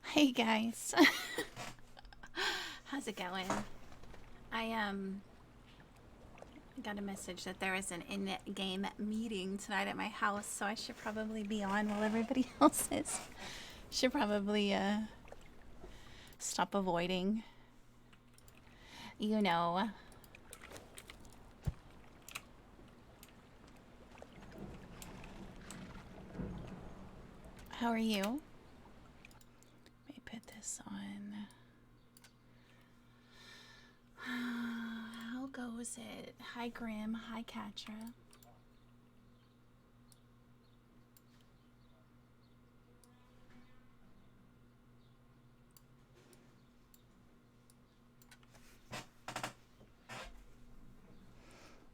Hey guys. How's it going? I got a message that there is an in-game meeting tonight at my house, so I should probably be on while everybody else is. Should probably stop avoiding. You know. How are you? Let me put this on. How goes it? Hi Grim, hi Katra.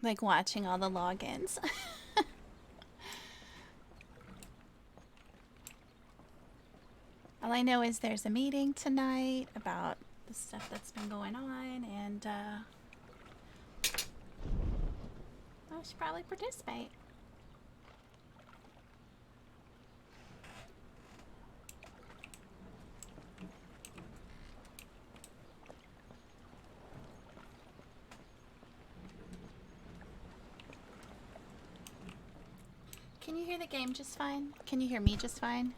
Like watching all the logins. All I know is there's a meeting tonight about the stuff that's been going on, and I should probably participate. Can you hear the game just fine? Can you hear me just fine?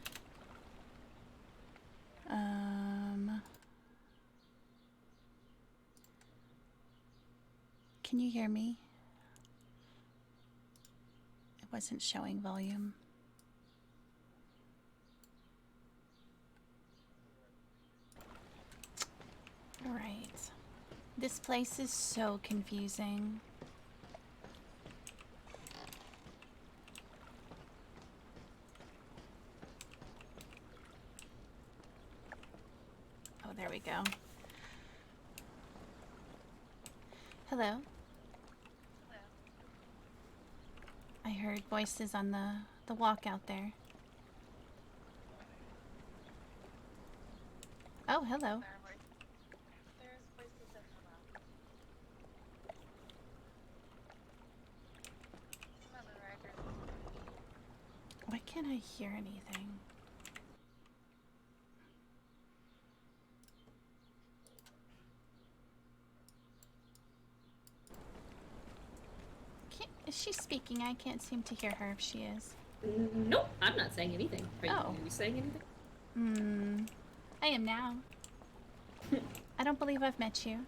Can you hear me? It wasn't showing volume. All right. This place is so confusing. Oh, there we go. Hello. I heard voices on the walk out there. Oh, hello. Why can't I hear anything? Is she speaking? I can't seem to hear her if she is. Nope, I'm not saying anything. Are you saying anything? I am now. I don't believe I've met you.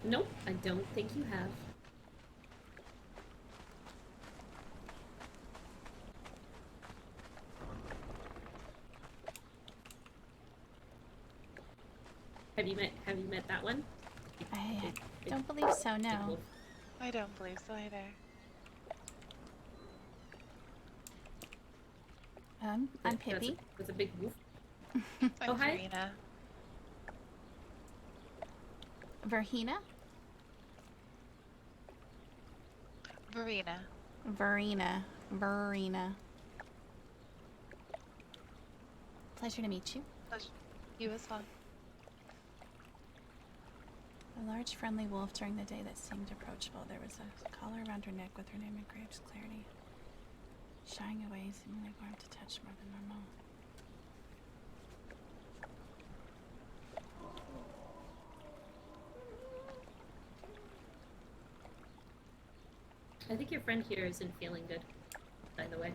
Nope, I don't think you have. Have you met that one? I don't believe so, no. I don't believe so either. I'm Pippi. That's a big wolf. I'm hi. Verena. Verena? Verena. Verena. Verena. Pleasure to meet you. Pleasure. You as well. A large friendly wolf during the day that seemed approachable. There was a collar around her neck with her name engraved with clarity. Shying away, seemingly warm to touch more than normal. I think your friend here isn't feeling good, by the way.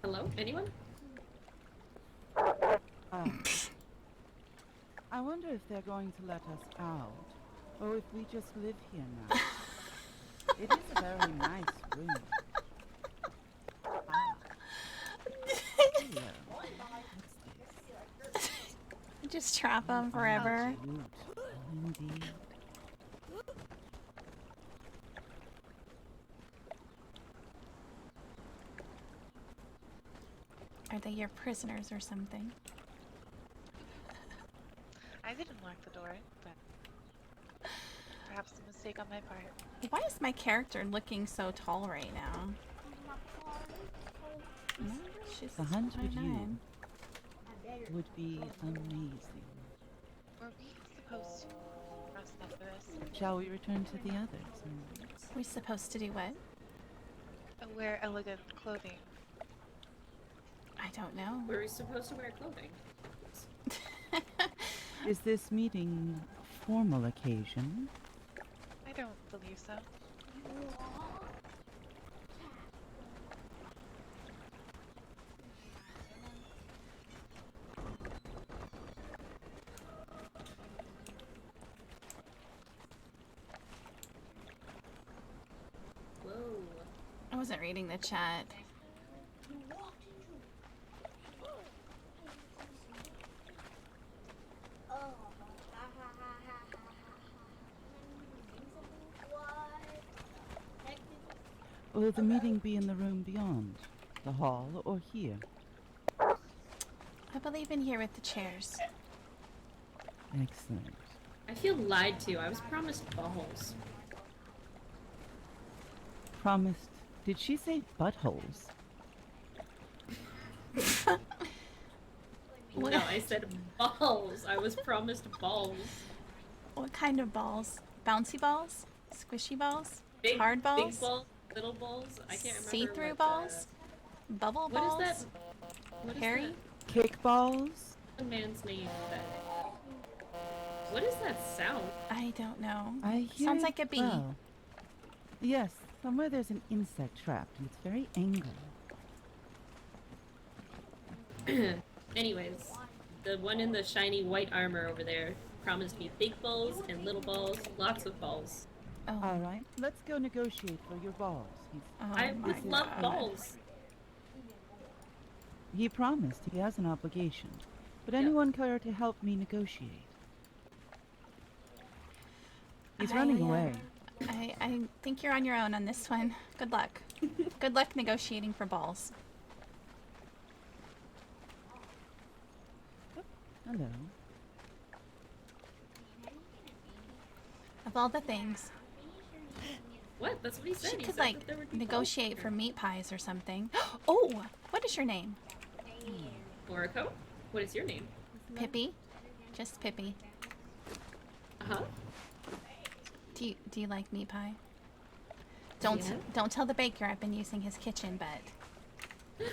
Hello? Anyone? I wonder if they're going to let us out, or if we just live here now. It is a very nice room. Hello. What's this? Just trap them forever. Indeed. Are they your prisoners or something? I didn't lock the door, but perhaps a mistake on my part. Why is my character looking so tall right now. No, she's The hunt with you 29. would be amazing. Were we supposed to dress up for this? Shall we return to the others? We're supposed to do what? Wear elegant clothing. I don't know. Were we supposed to wear clothing? Is this meeting a formal occasion? I don't believe so. Whoa. I wasn't reading the chat. Will the meeting be in the room beyond? The hall or here? I believe in here with the chairs. Excellent. I feel lied to. I was promised balls. Promised. Did she say buttholes? What, No, I said balls. I was promised balls. what kind of balls? Bouncy balls? Squishy balls? Big, Hard balls? Big balls, little balls. I can't remember. See-through what, balls? Bubble What balls? is that? What is Hairy? Kickballs? that man's name? What is that sound? I don't know. I hear Sounds it like a bee. well. Yes, somewhere there's an insect trapped, and it's very angry. Anyways, the one in the shiny white armor over there promised me big balls and little balls, lots of balls. Oh, All right, let's go negotiate for your balls. oh I my would love God. balls. He promised he has an obligation, but Yeah. anyone care to help me negotiate? He's I, running uh, away. I think you're on your own on this one. Good luck. Good luck negotiating for balls. Hello. Of all the things, What? That's what he said. she He could said like that there would be negotiate balls for meat pies or something. Oh, what is your name? here. Orico? What is your name? Pippi? Just Pippi. Uh-huh. Do you like meat pie? Don't Yeah. don't tell the baker I've been using his kitchen, but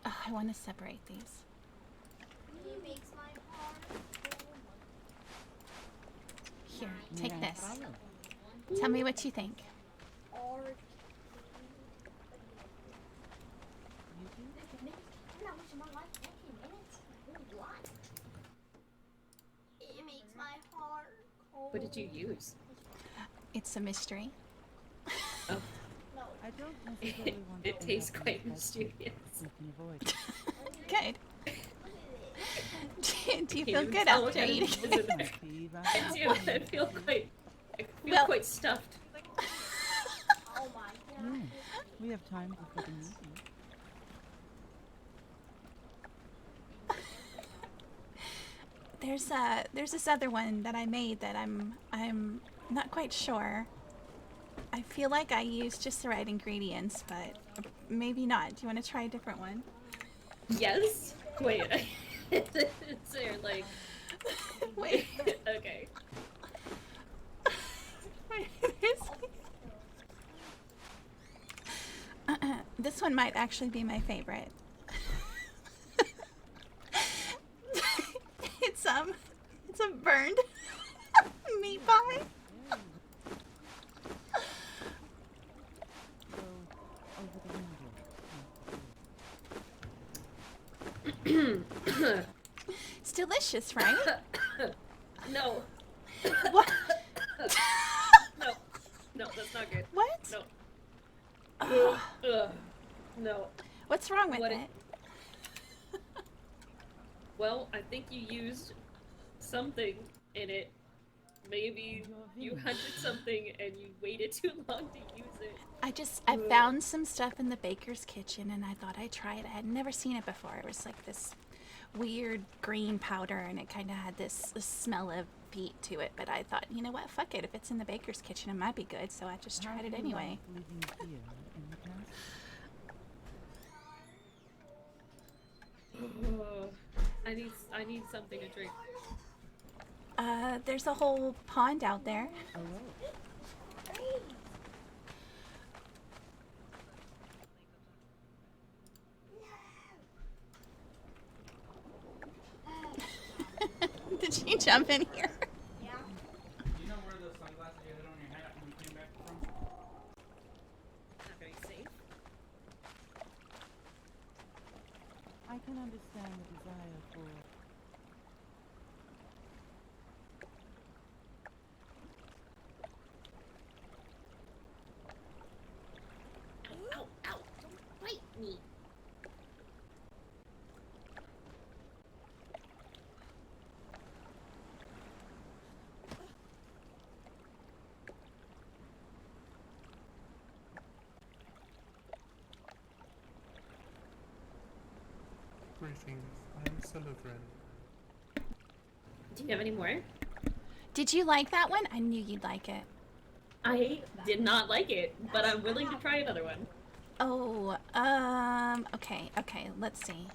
oh, I want to separate these. Here, take May I this. follow? Tell me what you think. What did you use? It's a mystery. Oh, I don't necessarily want it to tastes have quite any mysterious. we can avoid it. Good. Do you Can't feel even good tell what after kind of eating? meat is in there. Must be right I up do. your I feel alley. Well- quite stuffed. Yeah, we have time before the meeting. There's this other one that I made that I'm not quite sure. I feel like I used just the right ingredients, but maybe not. Do you want to try a different one? Yes. Wait. Is there like? Wait. Okay. This one might actually be my favorite. it's a burned meat pie. Go over the window. It's delicious, right? No. What? No. No, that's not good. What? No. Ugh. No. What's wrong with What it? Well, I think you used something in it. Maybe you hunted something and you waited too long to use it. I found some stuff in the baker's kitchen and I thought I'd try it. I had never seen it before. It was like this weird green powder, and it kind of had this smell of peat to it. But I thought, you know what? Fuck it. If it's in the baker's kitchen, it might be good. So I just tried it anyway. Living here in the castle. Oh, I need something to drink. There's a whole pond out there. Oh, Did she jump in here? Do you know where the sunglasses you had on your head when you came back from? Not very safe. I can understand the desire for. Ow, ow, ow! Don't bite me. Greetings, I'm Sullivan. Do you have any more? Did you like that one? I knew you'd like it. I did not like it, but I'm willing to try another one. Oh, okay, let's see.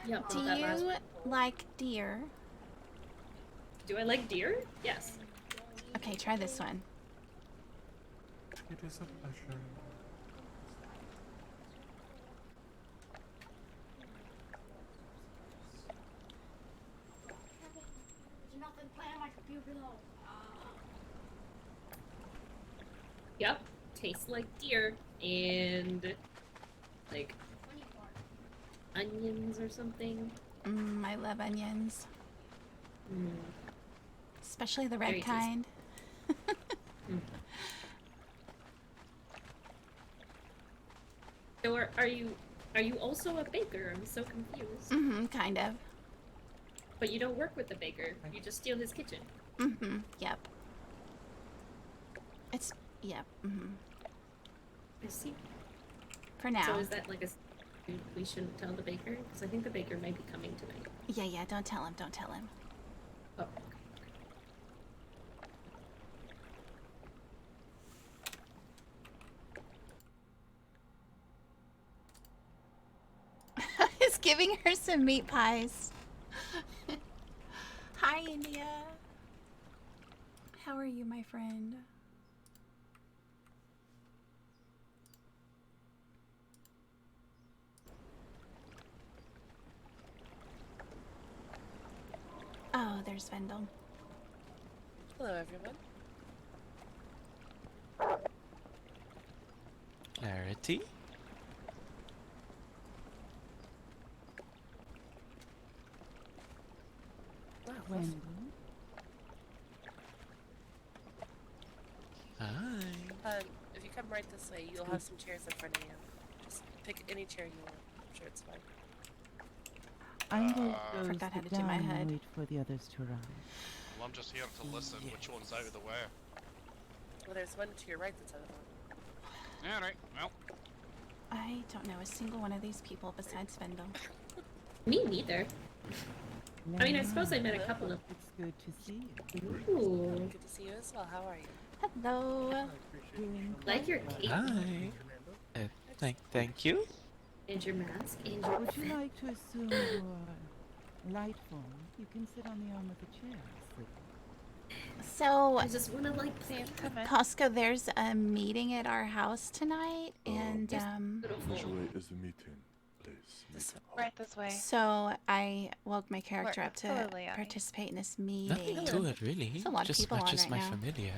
Yep, Do that last you one. like deer? Do I like deer? Yes. Okay, try this one. It is a pleasure. Yep. Tastes like deer and like onions or something. I love onions, Mm. especially the red Very tasty. kind. So are you also a baker? I'm so confused. Kind of. But you don't work with the baker. You just steal his kitchen. Yep. Yep. I see. For now. So is that like we shouldn't tell the baker? Because I think the baker might be coming tonight. Yeah, don't tell him, Oh. He's giving her some meat pies. Hi, India. How are you, my friend? Oh, there's Vendel. Hello, everyone. Clarity? Wow. Wendy? Hi. If you come right this way, you'll have some chairs in front of you. Just pick any chair you want. I'm sure it's fine. I'm going to go Forgot how sit to do my down head. and wait for the others to arrive. Well, I'm just here to listen. Which one's out of the way? Well, there's one to your right that's out of the way. Alright, well. I don't know a single one of these people besides Vendel. Me neither. I mean, I suppose I met a couple of. It's good to see you. Ooh. Good to see you as well. How are you? Hello. Doing Like your quite cape well. Hi. Thank you. and your mask and your Would you outfit. like to assume your light form? You can sit on the arm of the chair. Sleep. So, I just want to like Please come in. Costco, there's a meeting at our house tonight, and beautiful. Which way is the meeting, please? This Right this way. so I woke my character Where- up to hello, Leonie. participate in this Nothing meeting. to it, really. There's a lot of Just people on matches right my now. familiar.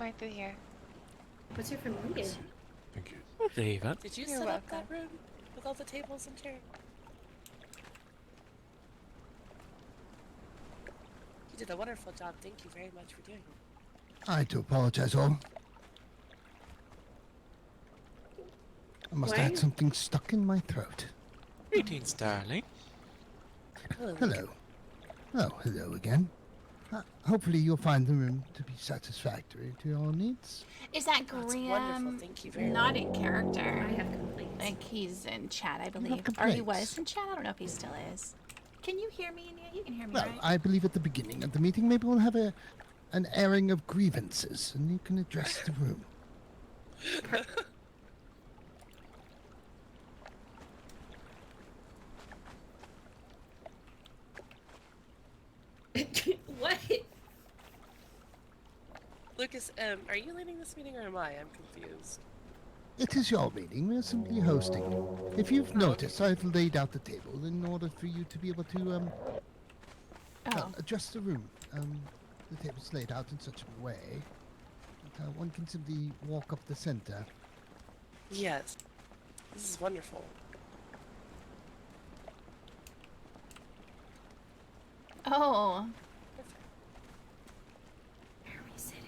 Right through here. What's your familiar? Thank you. Raven. Did you You're set up that welcome. room with all the tables and chairs? You did a wonderful job. Thank you very much for doing it. I do apologize, all. I must have Why? had something stuck in my throat. Greetings, darling. Hello. Hello. Oh, hello again. Hopefully you'll find the room to be satisfactory to your needs. Is that That's wonderful. Graham Thank you very not much. in character? I have complaints. Like he's in chat, I have believe. Or he was complaints? in chat. I don't know if he still is. Can you hear me, Anya? You can hear me, Well, right? I believe at the beginning of the meeting, maybe we'll have an airing of grievances, and you can address the room. What? Lucas, are you leading this meeting or am I? I'm confused. It is your meeting. We're simply hosting. If you've noticed, I've laid out the table in order for you to be able to adjust the room. The table's laid out in such a way that one can simply walk up the center. Yes. This is wonderful. Oh, Where are we sitting?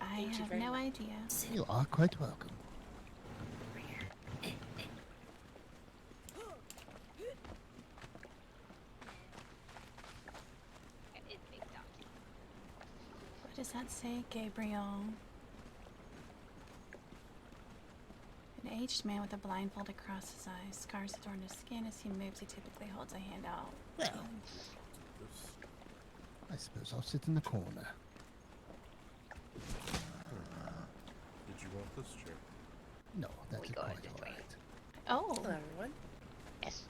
I Thank you have very no much. idea. You are quite welcome. What does that say, Gabriel? An aged man with a blindfold across his eyes, scars adorn his skin. As he moves, he typically holds a hand out. Well, I suppose I'll sit in the corner. Did you want this chair? No, that's quite all right. Oh. Hello, everyone. Yes.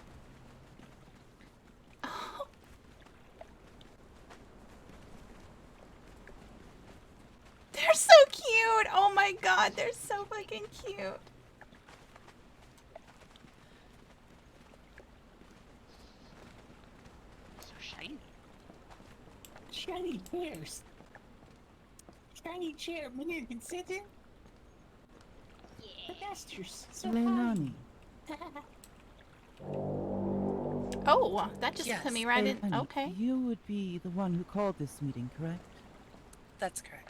They're so cute! Oh my god, they're so fucking cute. So shiny. Shiny chairs. Shiny chair. When you can sit in. The masters. So Leilani, Oh, that just Yes. put me right in. Leilani, Okay. you would be the one who called this meeting, correct? That's correct.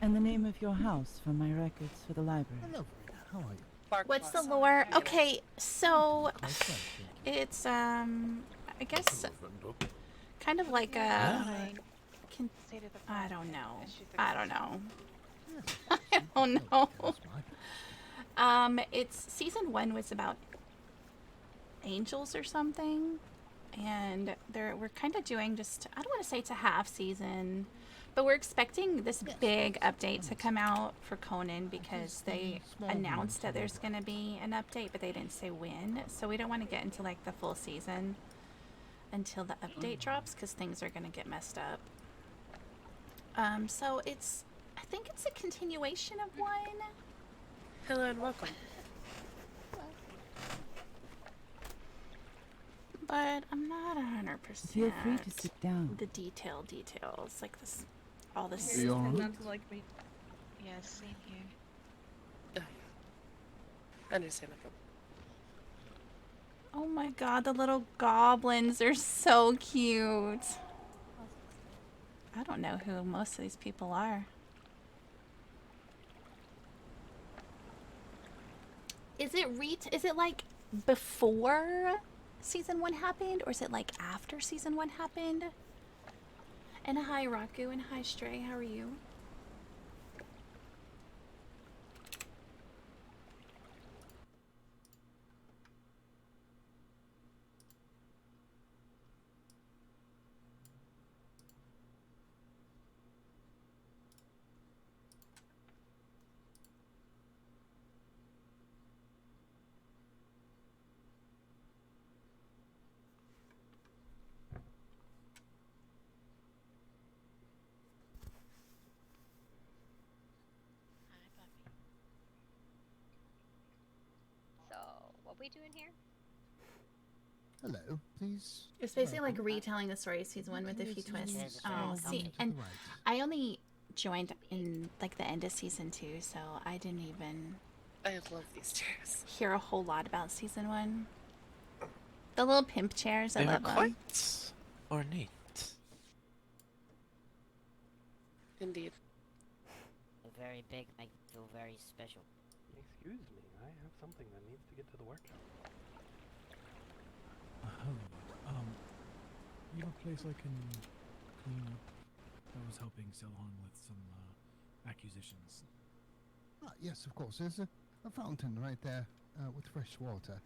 And the name of your house for my records for the library. Hello, Verena. How are you? What's the Barkbox. lore? Okay, so Quite well, thank you. it's I guess kind of like a. Can, Say to the I front don't know. and shoot the I gun. don't know. Yes. I don't know. That's my bad. It's season 1 was about angels or something, and we're kind of doing just, I don't want to say it's a half season, but we're expecting this big update to come out for Conan because they announced that there's going to be an update, but they didn't say when. So we don't want to get into like the full season until the update drops because things are going to get messed up. So I think it's a continuation of 1. Hello and welcome. But I'm not 100%. Feel free to sit down. The details, like this, all this. You all right? Not to like me. Yes, same here. Understandable. Oh my god, the little goblins are so cute. I don't know who most of these people are. Is it like before season 1 happened, or is it like after season 1 happened? And hi Raku, and hi Stray, how are you? Hi, puppy. So, what we doing here? Hello, please. It's basically like retelling the story of season 1 with a few twists. Oh, See, and I only joined in like the end of season 2, so I didn't even I love these chairs. hear a whole lot about season 1. The little pimp chairs, I They are love them. quite ornate. Indeed. Very big, I feel very special. Excuse me, I have something that needs to get to the workshop. You have a place I can clean up? I was helping Silhon with some acquisitions. Ah, yes, of course. There's a fountain right there with fresh water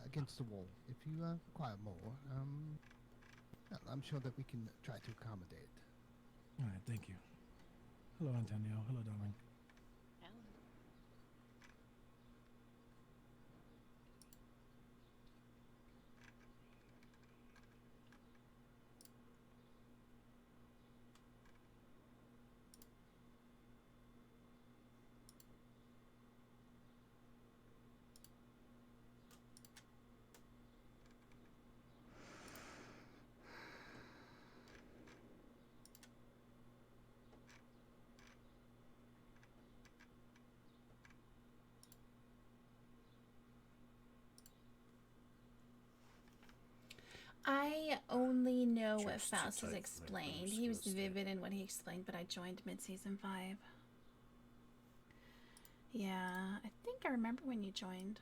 against the wall. If you require more, well, I'm sure that we can try to accommodate. All right, thank you. Hello, Antonio. Hello, darling. I only know what Just sit Faust has tight, explained. let He was those vivid in what he explained, but I joined mid-season 5. Yeah, I think I remember when you joined.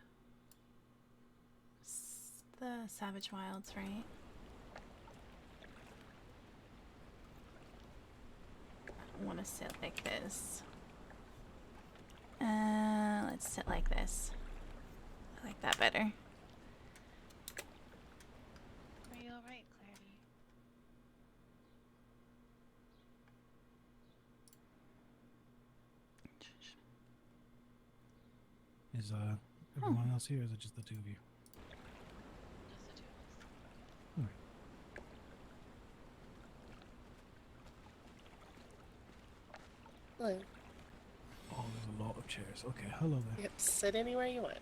The Savage Wilds, right? I want to sit like this. Let's sit like this. I like that better. Are you alright, Clarity? Is everyone else here, or is it just the two of you? Just the two of us. All right. Hello. Oh, there's a lot of chairs. Okay, hello there. Yep, sit anywhere you want.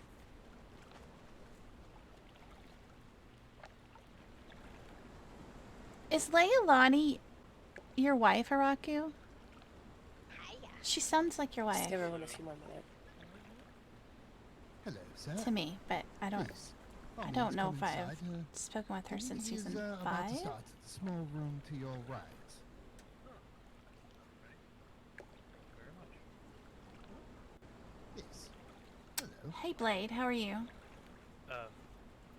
Is Leilani your wife, Araku? She sounds like your Just wife give everyone a few more minutes. Hello, sir. to me, but I don't. Please. I Please don't know come if I've inside. spoken with her The since meeting is, season about to 5. start. The small room to your right. Yes. Hello. Hey Blade, how are you?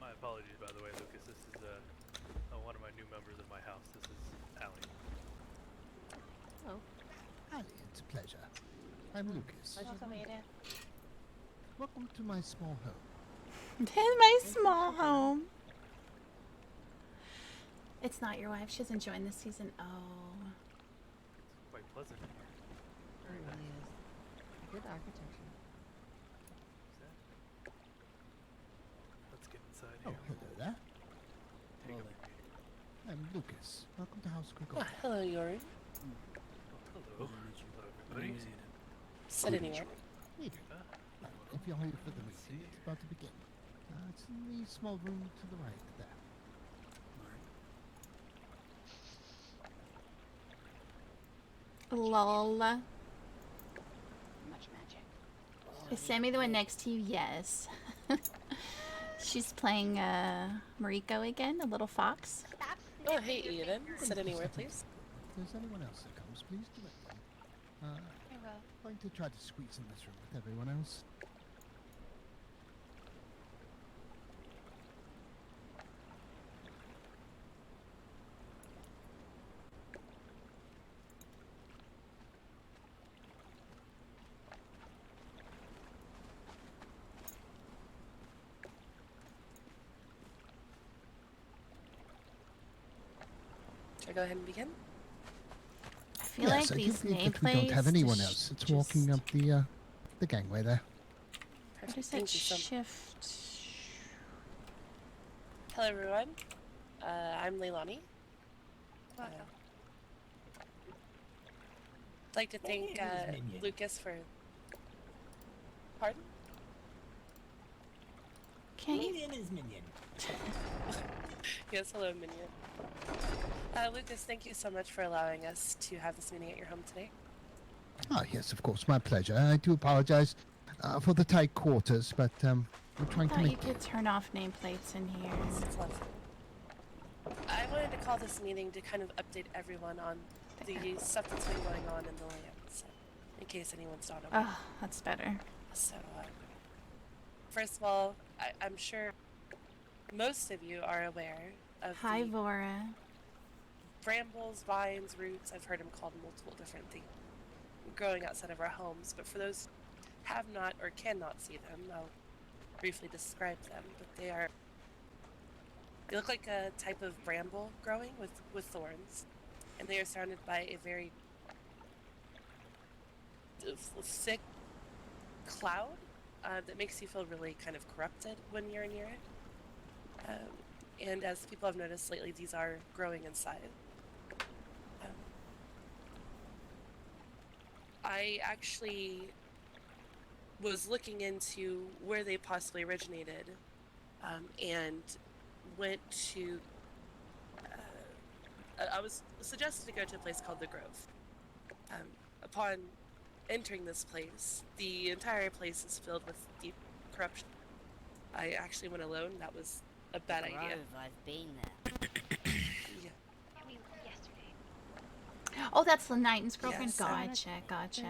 My apologies, by the way, Lucas. This is one of my new members of my house. This is Allie. Oh. Ali, it's a pleasure. I'm Lucas. Welcome, Aiden. Welcome to my small home. In my small home. It's not your wife. She hasn't joined this season. Oh. It's quite pleasant in here. Very It nice. really is. Good architecture. Let's get inside Oh, here. hello there. Take a Hello look. I'm Lucas. Welcome to House Quick. Ah, hello, Yori. Hello. Hello, everybody. Sit anywhere. If you're here for the meeting, it's about to begin. It's in the small room to the right there. Lol. Much magic. Is Sammy the one next to you? Yes. She's playing Mariko again, a little fox. Oh, hey, Eden. Sit anywhere, please. If there's anyone else that comes, please direct them. I will. I'm going to try to squeeze in this room with everyone else. Should I go ahead and begin? I feel like I these do believe that nameplates. we don't have anyone just- else. It's walking up the gangway there. What Perfect. is that Thank you so much. shift? Hello, everyone. I'm Leilani. Welcome. I'd like to thank Lucas for. Pardon? Can't you? Minion is minion. Yes, hello, Minion. Lucas, thank you so much for allowing us to have this meeting at your home today. Ah, yes, of course, my pleasure. I do apologize for the tight quarters, but we're trying to Thought you make could turn off nameplates in here. It's lovely. I wanted to call this meeting to kind of update everyone on the stuff that's been going on in the land, so, in case anyone's not aware. Oh, that's better. So, first of all, I'm sure most of you are aware of Hi, the... Vora. brambles, vines, roots. I've heard them called multiple different things growing outside of our homes. But for those who have not or cannot see them, I'll briefly describe them. But they look like a type of bramble growing with thorns, and they are surrounded by a very thick cloud that makes you feel really kind of corrupted when you're near it. And as people have noticed lately, these are growing inside. I actually was looking into where they possibly originated, and went to. I was suggested to go to a place called the Grove. Upon entering this place, the entire place is filled with deep corruption. I actually went alone. That was a bad idea. Grove, I've been there. Yeah. We went yesterday. Oh, that's the Knighton's girlfriend. Yes, Gotcha.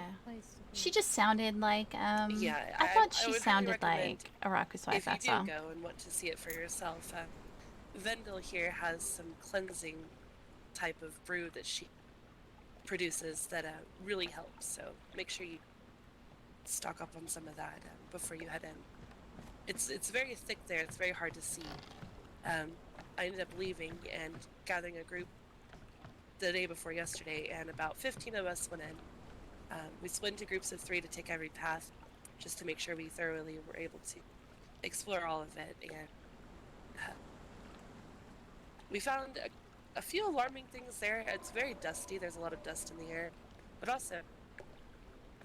She just sounded like Yeah, I thought I she would highly sounded recommend like Araku's wife. if you That's do all. go and want to see it for yourself, Vendel here has some cleansing type of brew that she produces that really helps. So make sure you stock up on some of that before you head in. It's very thick there. It's very hard to see. I ended up leaving and gathering a group the day before yesterday, and about 15 of us went in. We split into groups of 3 to take every path, just to make sure we thoroughly were able to explore all of it. And we found a few alarming things there. It's very dusty. There's a lot of dust in the air. But also,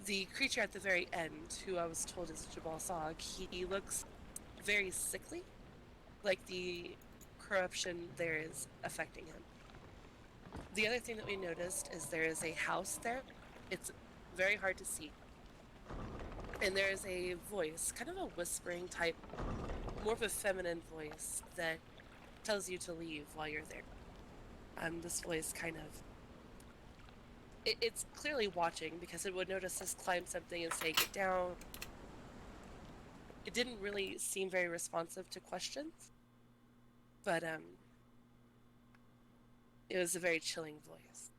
the creature at the very end, who I was told is Jabal Sog, he looks very sickly. Like the corruption there is affecting him. The other thing that we noticed is there is a house there. It's very hard to see. And there is a voice, kind of a whispering type, more of a feminine voice that tells you to leave while you're there. This voice kind of... It's clearly watching, because it would notice us climb something and say, get down. It didn't really seem very responsive to questions. But, it was a very chilling voice.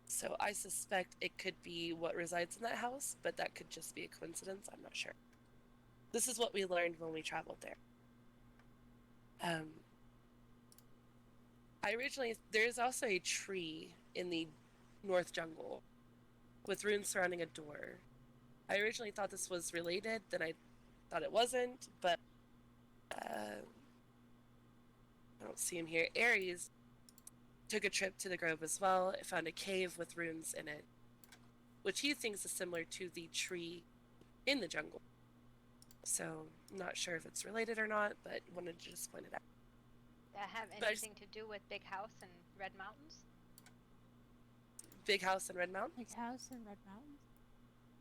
So I suspect it could be what resides in that house, but that could just be a coincidence. I'm not sure. This is what we learned when we traveled there. There's also a tree in the North Jungle with runes surrounding a door. I originally thought this was related, then I thought it wasn't, but I don't see him here. Ares took a trip to the Grove as well. It found a cave with runes in it, which he thinks is similar to the tree in the jungle. So, I'm not sure if it's related or not, but wanted to just point it out. That have anything to do with Big House and Red Mountains? Big House and Red Mountains? Big House and Red Mountains?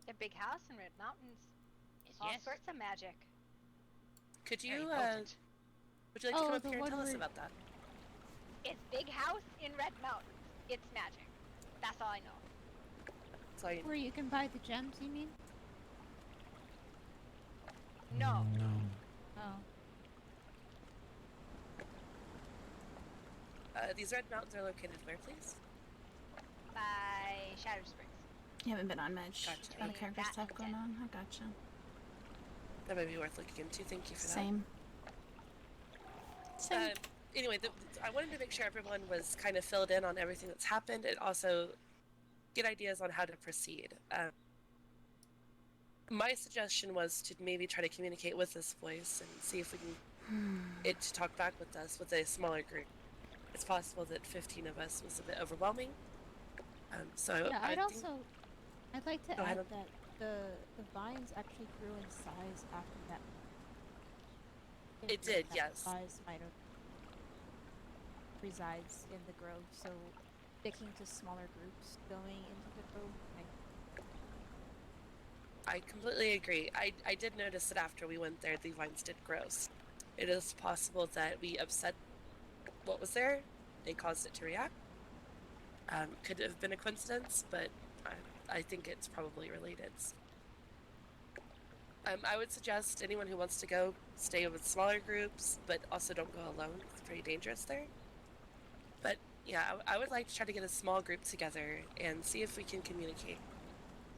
The Big House and Red Mountains. All sorts of magic. Could you, would you like to come up here and tell us about that? It's Big House in Red Mountains. It's magic. That's all I know. So Where you can buy the gems, you mean? No. No. Oh. These Red Mountains are located where, please? By Shadow Springs. You haven't been on Medj. Gotcha. A lot of character stuff going on. I gotcha. That might be worth looking into. Thank you for that. Same. Anyway, I wanted to make sure everyone was kind of filled in on everything that's happened, and also get ideas on how to proceed. My suggestion was to maybe try to communicate with this voice and see if we can get it to talk back with us with a smaller group. It's possible that 15 of us was a bit overwhelming. So yeah, I'd like to add ahead. that the vines actually grew in size after that. It did, that yes. Size might have resides in the grove, so sticking to smaller groups going into the grove. I completely agree. I did notice that after we went there, the vines did grow. It is possible that we upset what was there. They caused it to react. Could have been a coincidence, but I think it's probably related. I would suggest anyone who wants to go, stay with smaller groups, but also don't go alone. It's pretty dangerous there. But Yeah, I would like to try to get a small group together and see if we can communicate.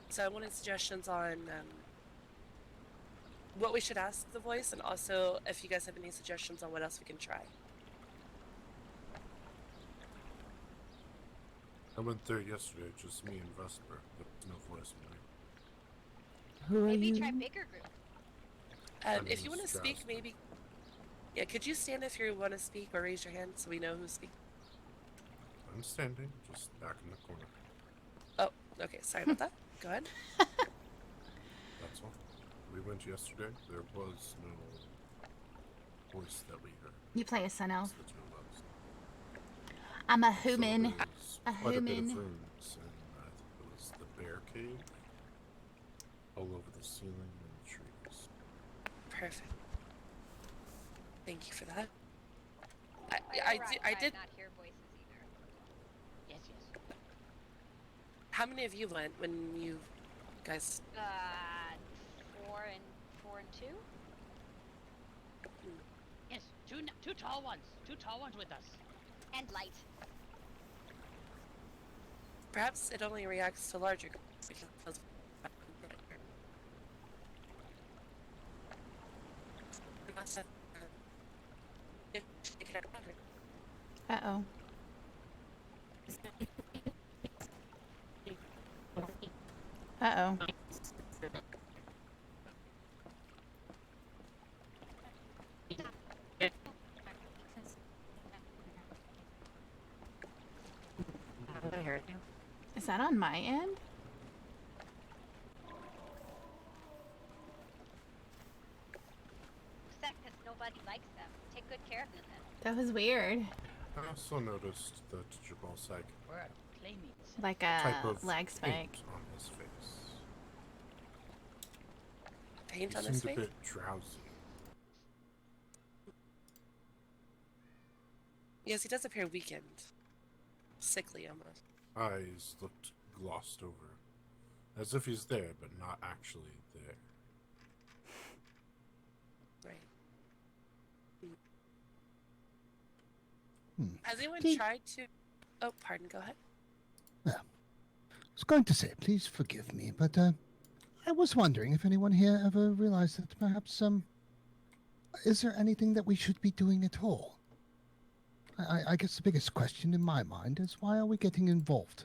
So I wanted suggestions on what we should ask the voice, and also if you guys have any suggestions on what else we can try. I went there yesterday, just me and Vesper. There was no voice in there. Who are Maybe you? try bigger group. If you want to speak, maybe... Yeah, could you stand if you want to speak, or raise your hand so we know who's speaking? I'm standing, just back in the corner. Oh, okay, sorry about that. Go ahead. That's all. We went yesterday. There was no voice that we heard. You play a sun elf. The two of us. I'm a human. So A quite a bit of human. rooms, and I think it was the bear cave. All over the ceiling and the trees. Perfect. Thank you for that. I did. not hear voices either. Yes, yes. How many of you went when you guys? 4 and 2. Yes, two tall ones. Two tall ones with us. And light. Perhaps it only reacts to larger groups because Uh-oh. Uh-oh. Is that on my end? Upset because nobody likes them. Take good care of them then. That was weird. I also noticed that Jabal Psych Like type a of lag spike. paint on his face. Paint He on his seemed face? a bit drowsy. Yes, he does appear weakened. Sickly almost. Eyes looked glossed over. As if he's there, but not actually there. Right. Has anyone Please- tried to... Oh, pardon, go ahead. I was going to say, please forgive me, but I was wondering if anyone here ever realized that perhaps is there anything that we should be doing at all? I guess the biggest question in my mind is why are we getting involved?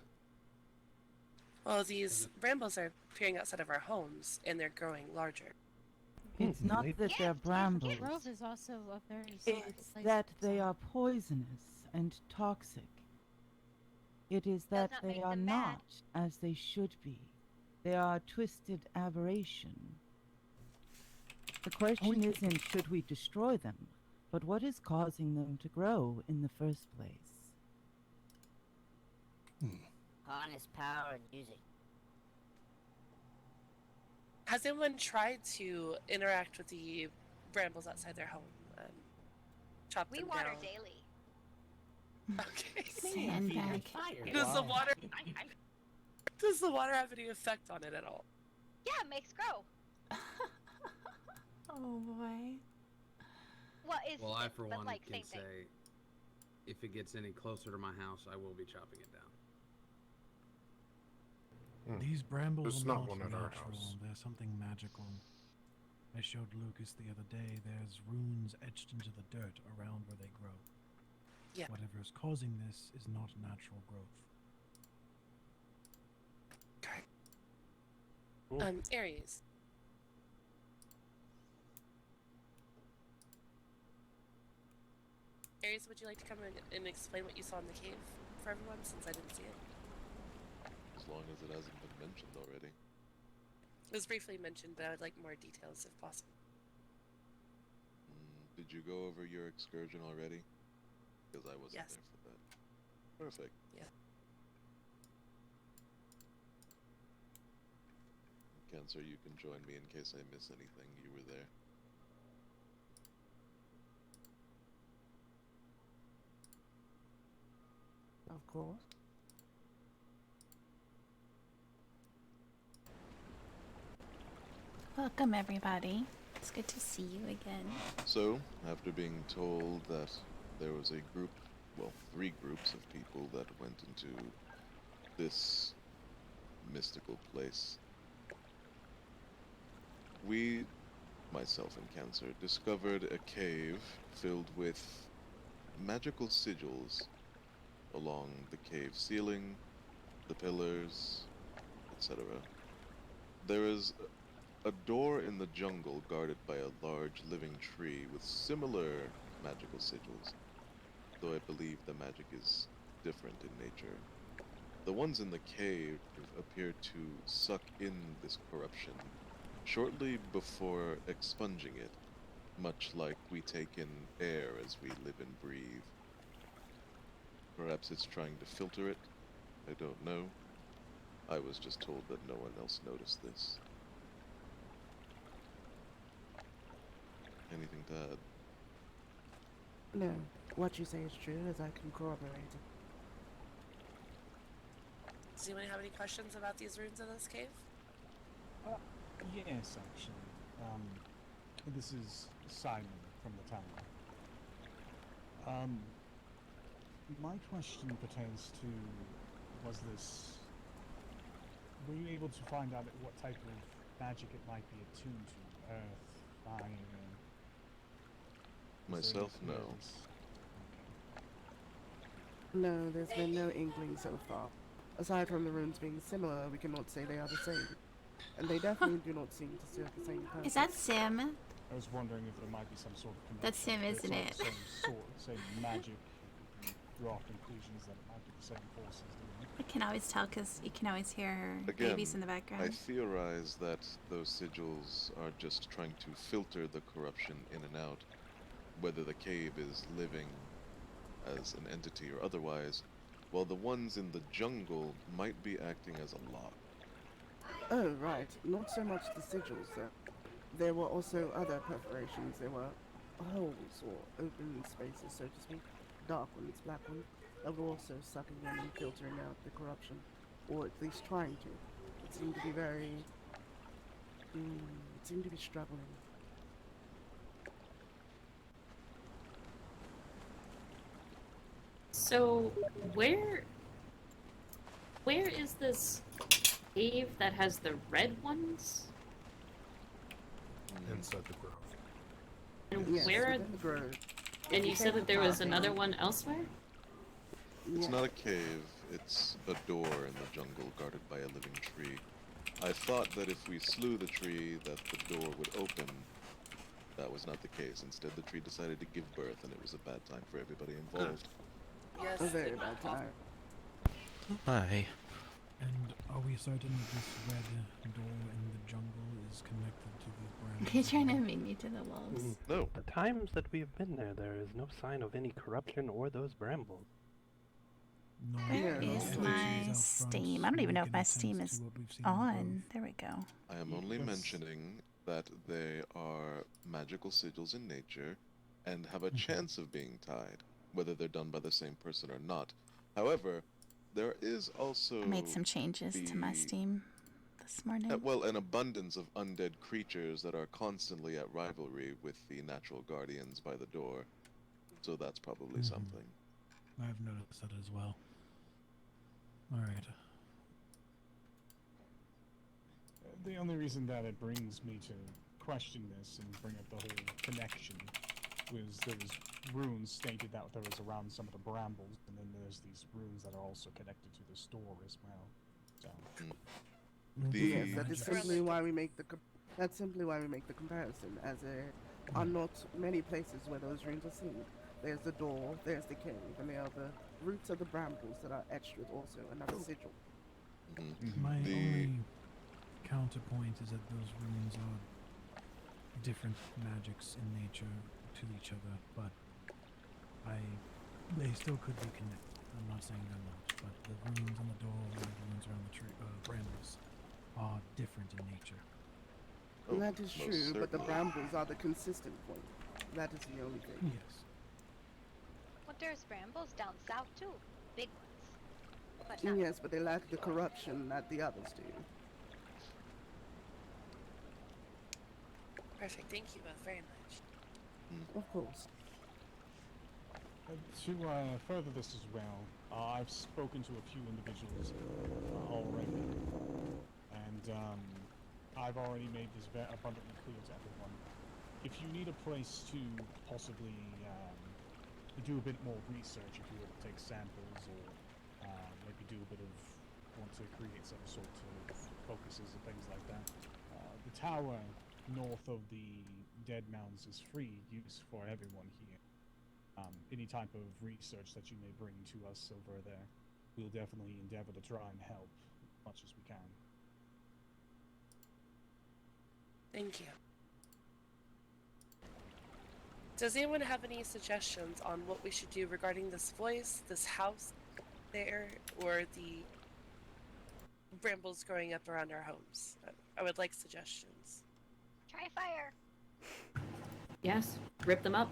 Well, these brambles are appearing outside of our homes, and they're growing larger. It's not that they're brambles. Growth is also a very It's that they are poisonous and toxic. It is that not they make are them not as they should be. They are a twisted aberration. The question isn't should we destroy them, but what is causing them to grow in the first place? Harness power and use it. Has anyone tried to interact with the brambles outside their home? Chop We them water down? daily. Okay. Sandbag. Does the water... Does the water have any effect on it at all? Yeah, it makes grow. Oh boy. Well, it's Well, I for but one like can same thing. say, if it gets any closer to my house, I will be chopping it down. These brambles There's are not one at our natural. house. There's something magical. I showed Lucas the other day. There's runes etched into the dirt around where they grow. Yeah. Whatever is causing this is not natural growth. Aries. Aries, would you like to come in and explain what you saw in the cave for everyone, since I didn't see it? As long as it hasn't been mentioned already. It was briefly mentioned, but I would like more details if possible. Did you go over your excursion already? Because I wasn't Yes. there for that. Perfect. Yeah. Cancer, you can join me in case I miss anything. You were there. Of course. Welcome, everybody. It's good to see you again. So, after being told that there was a group well, 3 groups of people that went into this mystical place. We, myself and Cancer, discovered a cave filled with magical sigils along the cave ceiling, the pillars, etc. There is a door in the jungle guarded by a large living tree with similar magical sigils, though I believe the magic is different in nature. The ones in the cave appear to suck in this corruption shortly before expunging it, much like we take in air as we live and breathe. Perhaps it's trying to filter it. I don't know. I was just told that no one else noticed this. Anything to add? No, what you say is true, as I can corroborate it. Does anyone have any questions about these runes in this cave? Yes, actually. This is Simon from the town. My question pertains to, were you able to find out what type of magic it might be attuned to? Earth, fire? Myself, no. No, there's been no inkling so far. Aside from the runes being similar, we cannot say they are the same. And they definitely do not seem to serve the same purpose. Is that Sim? I was wondering if there might be some sort of connection. That's Sim, It's isn't all it? the same magic. You draw conclusions that it might be the same forces doing it. I can always tell because you can always hear her Again, babies in the I background. theorize that those sigils are just trying to filter the corruption in and out, whether the cave is living as an entity or otherwise, while the ones in the jungle might be acting as a lock. Oh, right. Not so much the sigils, though. There were also other perforations. There were holes or open spaces, so to speak. Dark ones, black ones, that were also sucking in and filtering out the corruption. Or at least trying to. It seemed to be very... it seemed to be struggling. So, where is this cave that has the red ones? Inside the grove. And Yes, where are within the grove. And you said that there was another one elsewhere? It's not a cave, it's a door in the jungle guarded by a living tree. I thought that if we slew the tree, that the door would open. That was not the case. Instead, the tree decided to give birth, and it was a bad time for everybody involved. Yes. A very bad time. Hi. And are we certain that this red door in the jungle is connected to the ground? They're trying to make me to the wolves. No. The times that we have been there, there is no sign of any corruption or those brambles. No, Where no is entities my out front Steam? I don't even know if my making Steam sense is to what we've seen in the on. There we go. I am only mentioning that they are magical sigils in nature and have a chance of being tied, whether they're done by the same person or not. However, there is also I made some changes to my Steam this morning. well, an abundance of undead creatures that are constantly at rivalry with the natural guardians by the door. So that's probably something. I've noticed that as well. Alright. The only reason that it brings me to question this and bring up the whole connection was there was runes stated that there was around some of the brambles, and then there's these runes that are also connected to the store as well. So Yes, that is simply why we make the that's simply why we make the comparison, as there are not many places where those runes are seen. There's the door, there's the cave, and there are the roots of the brambles that are etched with also another sigil. My only counterpoint is that those runes are different magics in nature to each other, but they still could be connected. I'm not saying they're not, but the runes on the door and the runes around the tree, brambles are different in nature. That is true, but the brambles are the consistent point. That is the only thing. Yes. Well, there's brambles down south too, big ones. But not Yes, but they lack the corruption that the others do. Perfect. Thank you both very much. Of course. To further this as well, I've spoken to a few individuals already, and I've already made this abundantly clear to everyone. If you need a place to possibly do a bit more research, if you were to take samples or maybe do a bit of want to create some sort of focuses and things like that, the tower north of the Dead Mounds is free use for everyone here. Any type of research that you may bring to us over there, we'll definitely endeavor to try and help as much as we can. Thank you. Does anyone have any suggestions on what we should do regarding this voice, this house there, or the brambles growing up around our homes? I would like suggestions. Try fire. Yes, rip them up.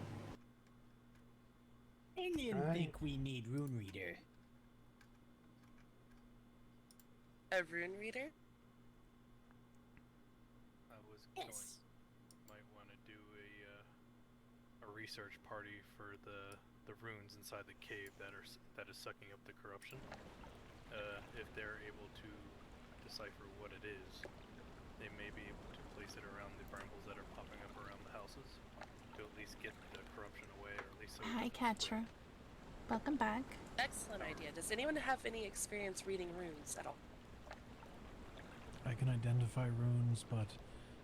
I didn't think we need Rune Reader. A rune reader? I was might want to do a research party for the runes inside the cave that is sucking up the corruption. If they're able to decipher what it is, they may be able to place it around the brambles that are popping up around the houses to at least get the corruption away, or at least so. Hi, Catcher. Welcome back. Excellent idea. Does anyone have any experience reading runes at all? I can identify runes, but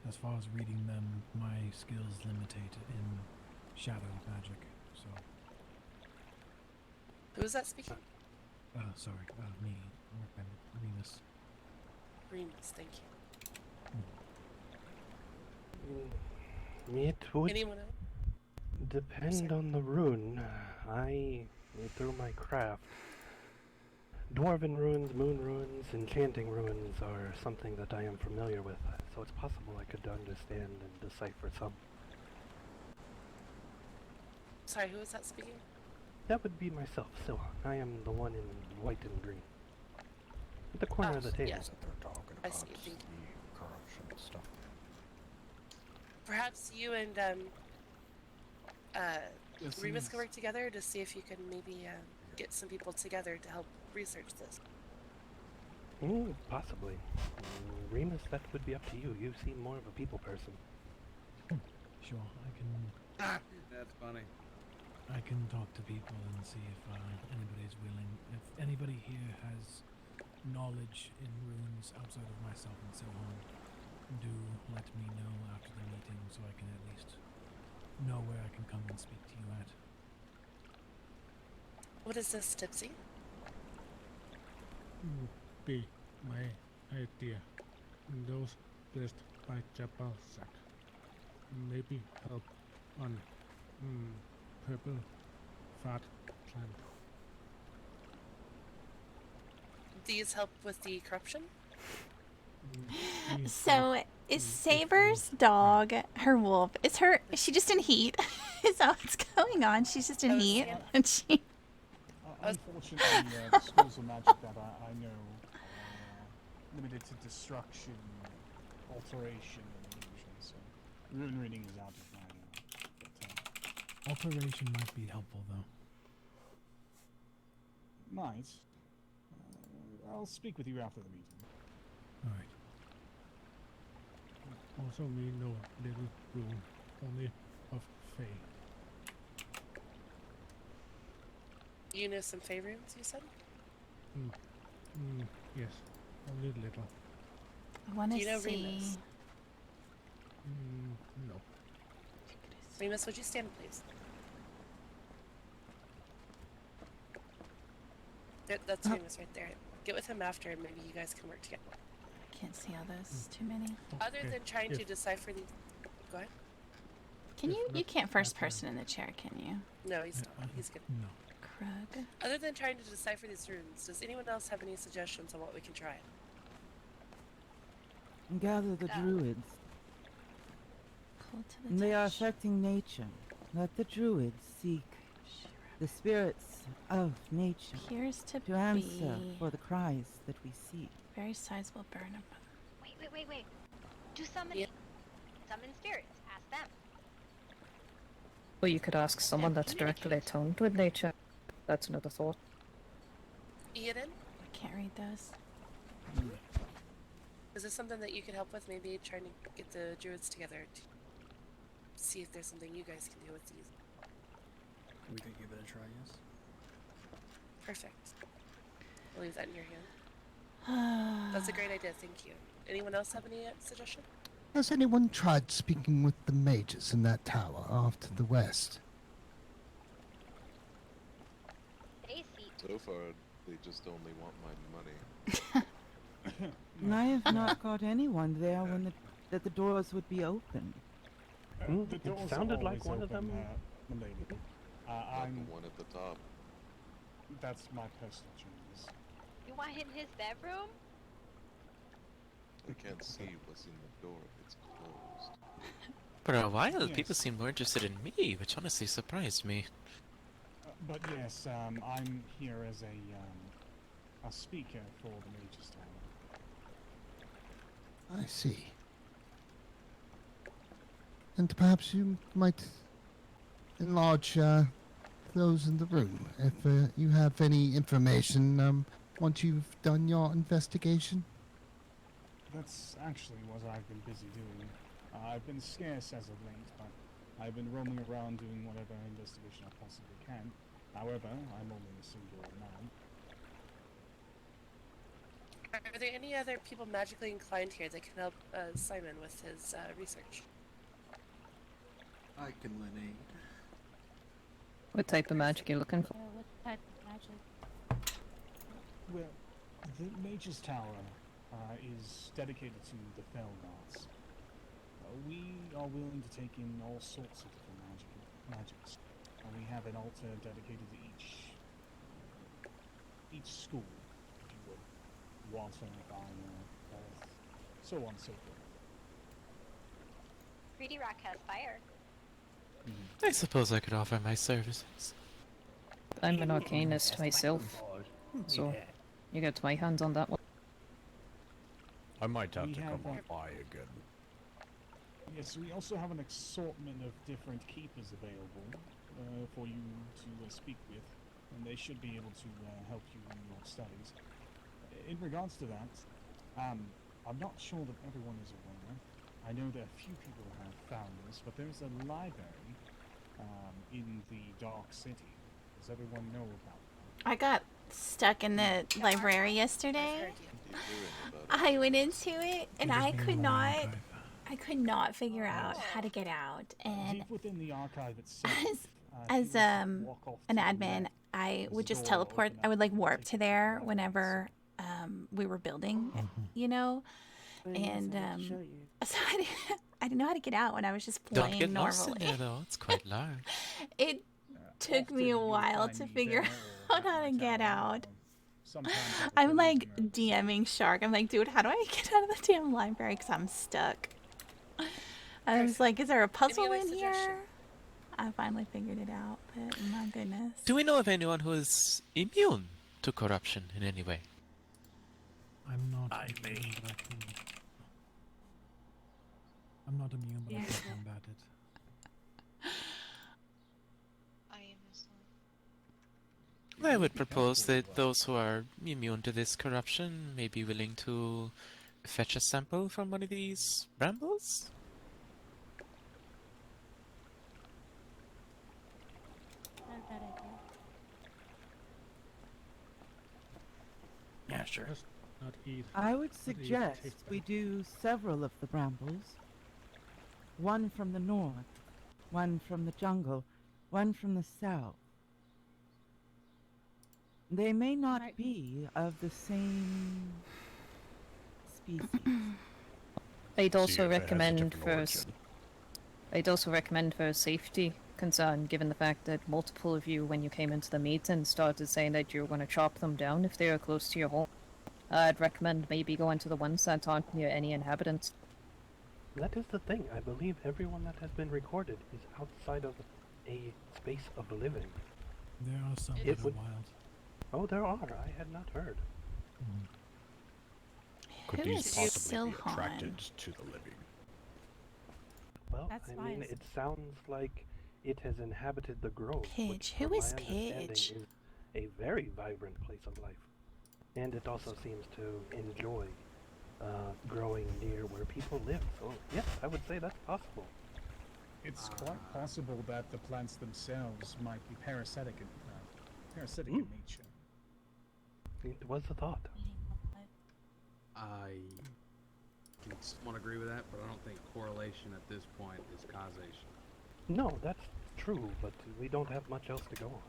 as far as reading them, my skills limited in shadow magic, so... Who is that speaking? Sorry, me, Remus. Remus, thank you. It would Anyone else? depend on the rune. Through my craft, dwarven runes, moon runes, enchanting runes are something that I am familiar with, so it's possible I could understand and decipher some. Sorry, who is that speaking? That would be myself, Silla. I am the one in white and green. At the corner of the table. Yes. I see, thank you. Corruption stuff. Perhaps you and Remus can work together to see if you can maybe get some people together to help research this. Possibly. Remus, that would be up to you. You seem more of a people person. Sure, I can... That's funny. I can talk to people and see if anybody's willing. If anybody here has knowledge in runes outside of myself and so on, do let me know after the meeting so I can at least know where I can come and speak to you at. What is this, Tipsy? Would be my idea. Those blessed by Jabalsak. Maybe help on purple fat plant. These help with the corruption? So, is Saber's dog her wolf? Is she just in heat? Is that what's going on? She's just in heat? And she... Unfortunately, the schools of magic that I know are limited to destruction, alteration, and illusion, so rune reading is out of my Alteration might be helpful, though. Might. I'll speak with you after the meeting. Alright. Also, we know little rune, only of Fae. You know some Fae runes, you said? Yes, only little. I want to Do you know see... Remus? No. Remus, would you stand, please? That's Remus right there. Get with him after, and maybe you guys can work together. I can't see all those. Too many. Other than trying to decipher these... Go ahead. Can you... You can't first person in the chair, can you? No, he's not. He's good. No. Krug. Other than trying to decipher these runes, does anyone else have any suggestions on what we can try? Gather the druids. Pull to the They are touch. affecting nature. Let the druids seek the spirits of nature Appears to answer be for the cries that we see. very sizable burn up. Wait. Do summoning. Summon spirits. Ask them. Or you could ask someone that's directly attuned with nature. That's another thought. Eden, I can't read those. is this something that you could help with? Maybe trying to get the druids together to see if there's something you guys can do with these. We could give it a try, yes. Perfect. I'll leave that in your hand. That's a great idea, thank you. Anyone else have any suggestion? Has anyone tried speaking with the mages in that tower off to the west? So far, they just only want my money. And I have not got anyone there when that the doors would be open. The doors it sounded are like always one of open, them. Milady. Not the one at the top. That's my personal choice. You want in his bedroom? I can't see what's in the door. It's closed. For a while, Yes. people seemed more interested in me, which honestly surprised me. But yes, I'm here as a speaker for the Mage's Tower. I see. And perhaps you might enlarge those in the room if you have any information once you've done your investigation. That's actually what I've been busy doing. I've been scarce as of late, but I've been roaming around doing whatever investigation I possibly can. However, I'm only a single man. Are there any other people magically inclined here that can help Simon with his research? I can lend aid. What type of magic are you looking for? What type of magic? Well, the Mage's Tower is dedicated to the Felgoths. We are willing to take in all sorts of different magics. We have an altar dedicated to each school, if you would. Water, fire, earth, so on and so forth. Greedy Rock has fire. I suppose I could offer my services. I'm an arcanist myself, so you get my hands on that one. I might have We to have come a- by again. Yes, we also have an assortment of different keepers available for you to speak with, and they should be able to help you in your studies. In regards to that, I'm not sure that everyone is aware. I know that a few people have found this, but there's a library in the Dark City. Does everyone know about that? I got stuck in the library yesterday. I went into it and I could not figure out how to get out. And Deep within the archive itself, as an admin, I would just teleport. I would like warp to there whenever we were building, you know. And so I didn't know how to get out when I was just Don't playing get lost in normally. there, though. It's quite large. It took me a while to figure out how to get out. I'm like DMing Shark. I'm like, dude, how do I get out of the damn library? Because I'm stuck. I was like, is there a puzzle in here? I finally figured it out, but my goodness. Do we know of anyone who is immune to corruption in any way? I'm not immune, but I can. I'm not immune, but I can combat it. I would propose that those who are immune to this corruption may be willing to fetch a sample from one of these brambles? Not a bad idea. Yeah, sure. Not eat. I would not eat, suggest taste we do several of the brambles. One from the north, one from the jungle, one from the south. They may not be of the same species. I'd See also if it has a recommend different for origin. I'd also recommend for safety concern, given the fact that multiple of you, when you came into the meeting, started saying that you were going to chop them down if they were close to your home. I'd recommend maybe going to the ones that aren't near any inhabitants. That is the thing. I believe everyone that has been recorded is outside of a space of living. There are some It that are would- wild. Oh, there are. I had not heard. Could Who these is possibly be Silhan? attracted to the living? Well, That's I why mean, it's- it sounds like It has inhabited the grove, Pidge. which, Who from is my understanding, Pidge? is a very vibrant place of life. And it also seems to enjoy growing near where people live. So, yes, I would say that's possible. It's quite possible that the plants themselves might be parasitic in nature. It was a thought. I can somewhat agree with that, but I don't think correlation at this point is causation. No, that's true, but we don't have much else to go on.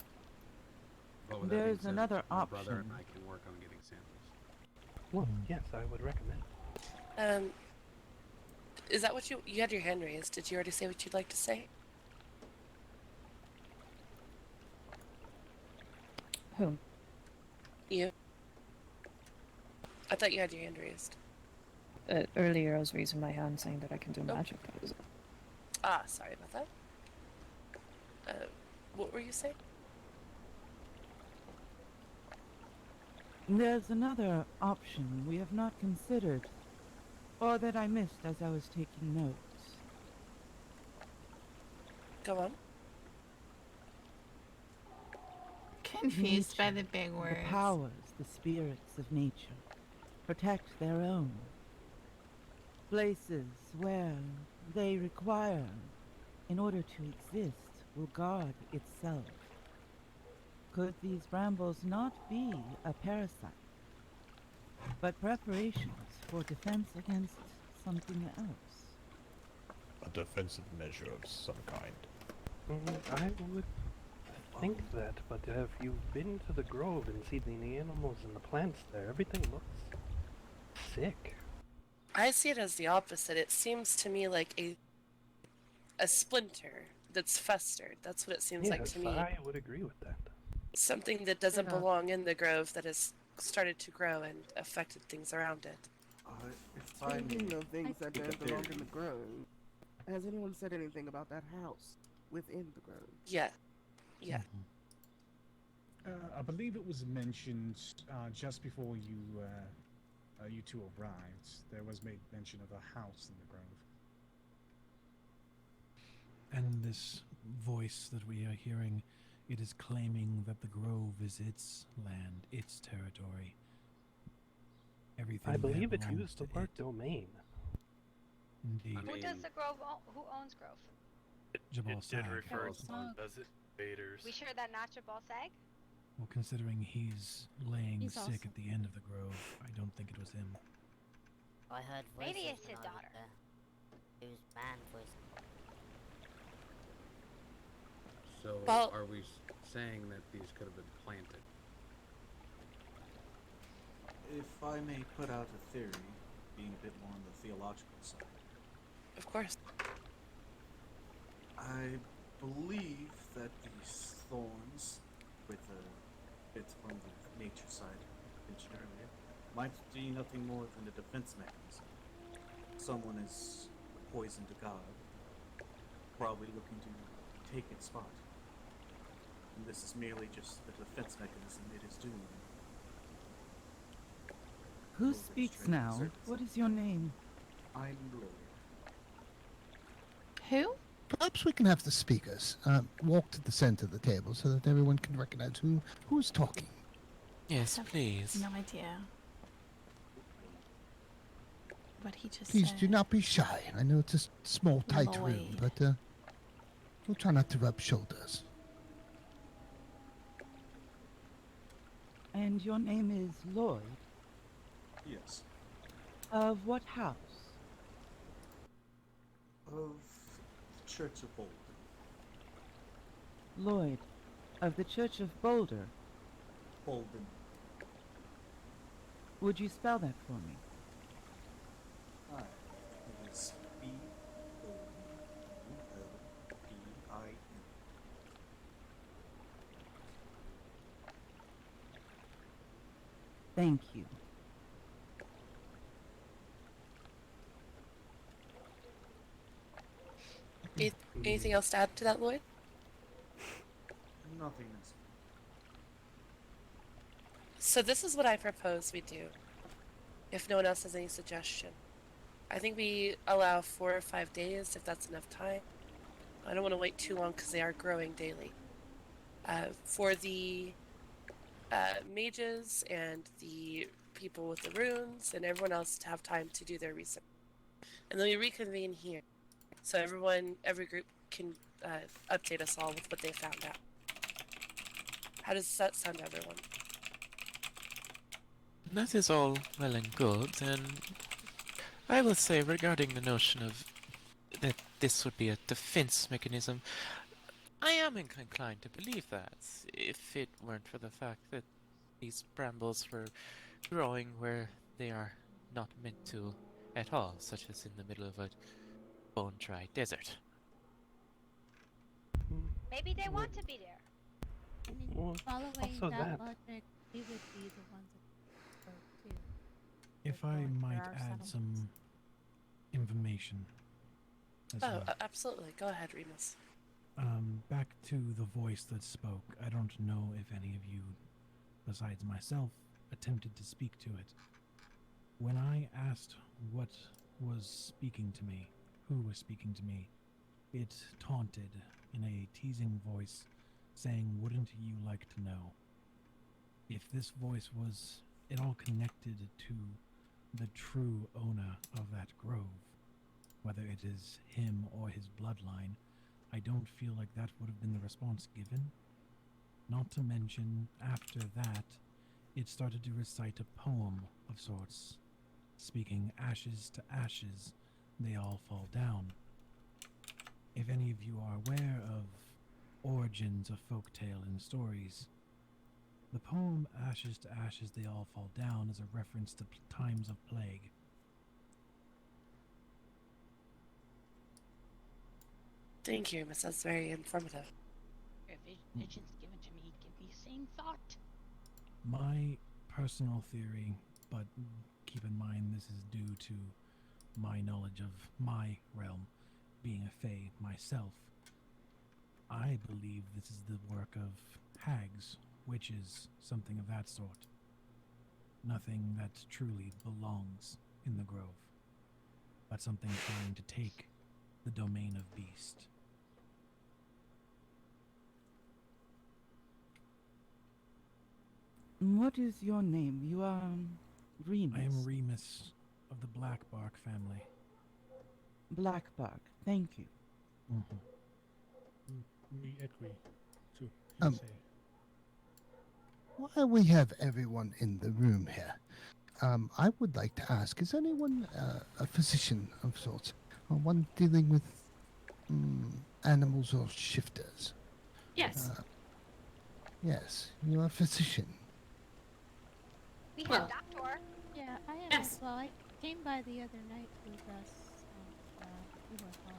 But with that being There's said, another my option. brother and I can work on getting samples. Well, yes, I would recommend. Is that what you had your hand raised? Did you already say what you'd like to say? Whom? You. I thought you had your hand raised. Earlier I was raising my hand saying that I can do magic. That was it. Ah, sorry about that. What were you saying? There's another option we have not considered, or that I missed as I was taking notes. Go on. Confused by the big words. The powers, the spirits of nature, protect their own. Places where they require, in order to exist, will guard itself. Could these brambles not be a parasite, but preparations for defense against something else? A defensive measure of some kind. I would think that, but have you been to the grove and seen the animals and the plants there? Everything looks sick. I see it as the opposite. It seems to me like a splinter that's festered. That's what it seems like to me. Yes, I would agree with that. Something that doesn't Yeah. belong in the grove that has started to grow and affected things around it. If I Speaking may of things that pick a don't belong in theory. the grove, has anyone said anything about that house within the grove? Yeah. Yeah. I believe it was mentioned just before you two arrived. There was made mention of a house in the grove. And this voice that we are hearing, it is claiming that the grove is its land, its territory. Everything I believe there it belongs used the to word it. domain. Indeed. Who does the grove own? Who owns grove? Jabal It did Sag. refer to them as invaders. We sure that not Jabal Sag? Well, considering he's laying He's sick awesome. at the end of the grove, I don't think it was him. I heard voices Maybe it's when his I was daughter. there. It was man voices. So, Well- are we saying that these could have been planted? If I may put out a theory, being a bit more on the theological side, Of course. I believe that these thorns, with a bit from the nature side mentioned earlier, might be nothing more than a defense mechanism. Someone is a poison to God, probably looking to take its spot. And this is merely just the defense mechanism it is doing. Who speaks now? What is your name? I'm Lloyd. Who? Perhaps we can have the speakers walk to the center of the table so that everyone can recognize who's talking. Yes, please. No idea what he just Please said. do not be shy. I know it's a small, tight room, Lloyd. but we'll try not to rub shoulders. And your name is Lloyd? Yes. Of what house? Of the Church of Bolden. Lloyd, of the Church of Boulder. Bolden. Would you spell that for me? Hi. It is B-O-U-L-D-I-N. Thank you. Anything else to add to that, Lloyd? Nothing else. So this is what I propose we do, if no one else has any suggestion. I think we allow 4 or 5 days, if that's enough time. I don't want to wait too long because they are growing daily. For the mages and the people with the runes and everyone else to have time to do their research. And then we reconvene here. So every group can update us all with what they found out. How does that sound to everyone? That is all well and good, and I will say regarding the notion of that this would be a defense mechanism, I am inclined to believe that, if it weren't for the fact that these brambles were growing where they are not meant to at all, such as in the middle of a bone-dry desert. Maybe they want to be there. I mean, Well, following also that that. logic, we would be the ones that spoke too. If Like I going for might our add settlements. some information as Oh, well. absolutely. Go ahead, Remus. Back to the voice that spoke. I don't know if any of you, besides myself, attempted to speak to it. When I asked what was speaking to me, who was speaking to me, it taunted in a teasing voice, saying, "Wouldn't you like to know?" If this voice was at all connected to the true owner of that grove, whether it is him or his bloodline, I don't feel like that would have been the response given. Not to mention, after that, it started to recite a poem of sorts, speaking ashes to ashes, they all fall down. If any of you are aware of origins of folktale and stories, the poem Ashes to Ashes They All Fall Down is a reference to times of plague. Thank you, Miss. That's very informative. Visions given to me give me same thought. My personal theory, but keep in mind this is due to my knowledge of my realm, being a fae myself, I believe this is the work of hags, witches, something of that sort. Nothing that truly belongs in the grove, but something trying to take the domain of beast. What is your name? You are Remus. I am Remus of the Blackbark family. Blackbark. Thank you. We agree to say. While we have everyone in the room here, I would like to ask, is anyone a physician of sorts? Or one dealing with animals or shifters? Yes. Yes, you're a physician. We Well, have doctor. Yeah, I am Yes. as well. I came by the other night with us. We were fine.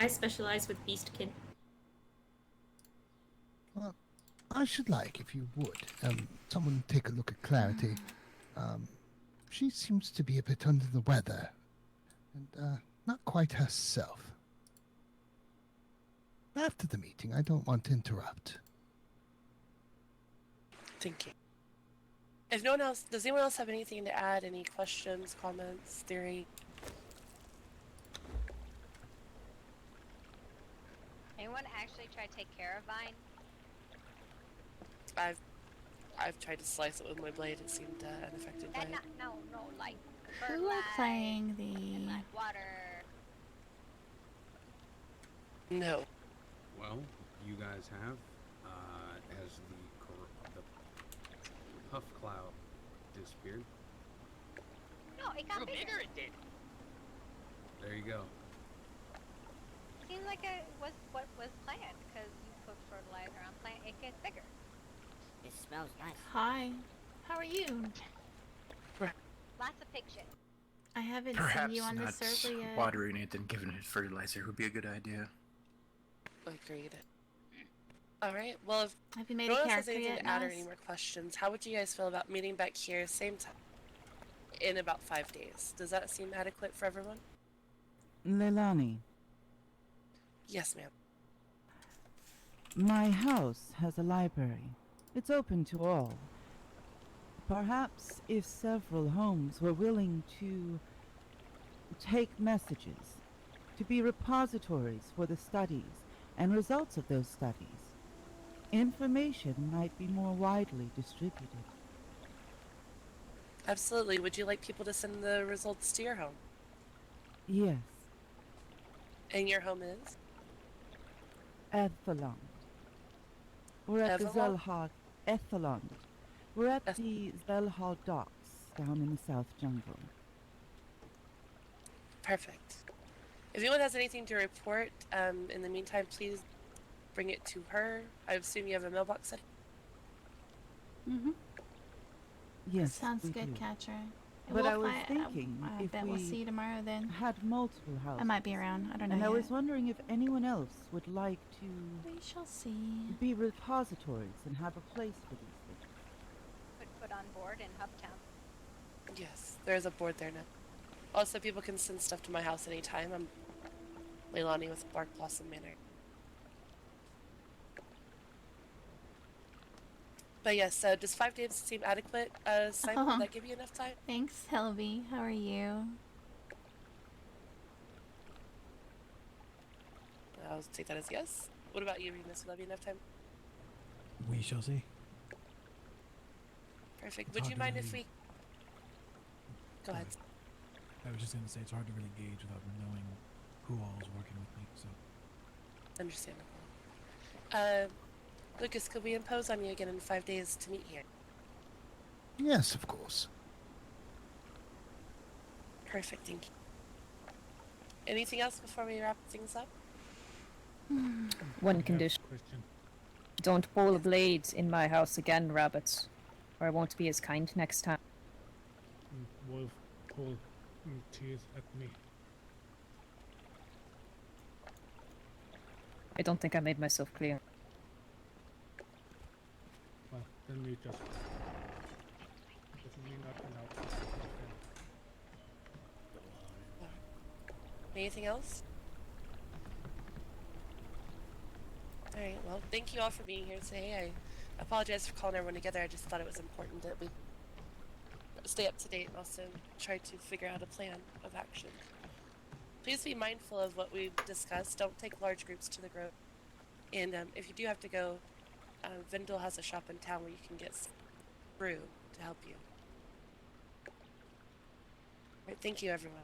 I specialize with beastkin. Well, I should like, if you would, someone take a look at Clarity. She seems to be a bit under the weather, and not quite herself. After the meeting, I don't want to interrupt. Thank you. If no one else, does anyone else have anything to add? Any questions, comments, theory? Anyone actually try to take care of Vine? I've tried to slice it with my blade. It seemed unaffected by it. No, like Who are fertilize playing and the... like water. No. Well, you guys have, as the puff cloud disappeared. No, it got bigger. It did. There you go. Seems like it was what was planned because you put fertilizer on plant, it gets bigger. It smells nice. Hi. How are you? Lots of pig shit. I haven't Perhaps seen you on the not server yet. watering it and giving it fertilizer would be a good idea. Agreed. Alright, well, if Have you made no a one else has character anything yet, to add or Nas? any more questions, how would you guys feel about meeting back here same time in about 5 days? Does that seem adequate for everyone? Leilani, Yes, ma'am. my house has a library. It's open to all. Perhaps if several homes were willing to take messages, to be repositories for the studies, and results of those studies, information might be more widely distributed. Absolutely. Would you like people to send the results to your home? Yes, And your home is? Ethelond. We're at the Evelyn? Zelhard. Ethelond. We're at the Zelhard docks down in the South Jungle. Perfect. If anyone has anything to report, in the meantime, please bring it to her. I assume you have a mailbox setting? Mm-hmm. Yes, Sounds we good, do. Catcher. But Well, I was I thinking I if bet we we'll see you tomorrow then. had multiple houses. I might be around. I don't know And I yet. was wondering if anyone else would like to We shall see. be repositories and have a place for these things. Put on board in Hubtown. Yes, there's a board there now. Also, people can send stuff to my house anytime. I'm Leilani with Bark Blossom Manor. But yes, does 5 days seem adequate? Simon, would that give you enough time? Thanks, Helby. How are you? I'll take that as yes. What about you, Remus? Would that be enough time? We shall see. Perfect. It's Would hard you to mind if really- Go we... Go ahead. I was just going to say, it's hard to really gauge without knowing who all is working with me, so. Understandable. Lucas, could we impose on you again in 5 days to meet here? Yes, of course. Perfect, thank you. Anything else before we wrap things up? One condition. Don't pull blades in my house again, rabbits, or I won't be as kind next time. Wolf pulled teeth at me. I don't think I made myself clear. Well, then we just... Doesn't mean nothing else. Anything else? Alright, well, thank you all for being here today. I apologize for calling everyone together. I just thought it was important that we stay up to date and also try to figure out a plan of action. Please be mindful of what we've discussed. Don't take large groups to the grove. And if you do have to go, Vendel has a shop in town where you can get brew to help you. Alright, thank you, everyone.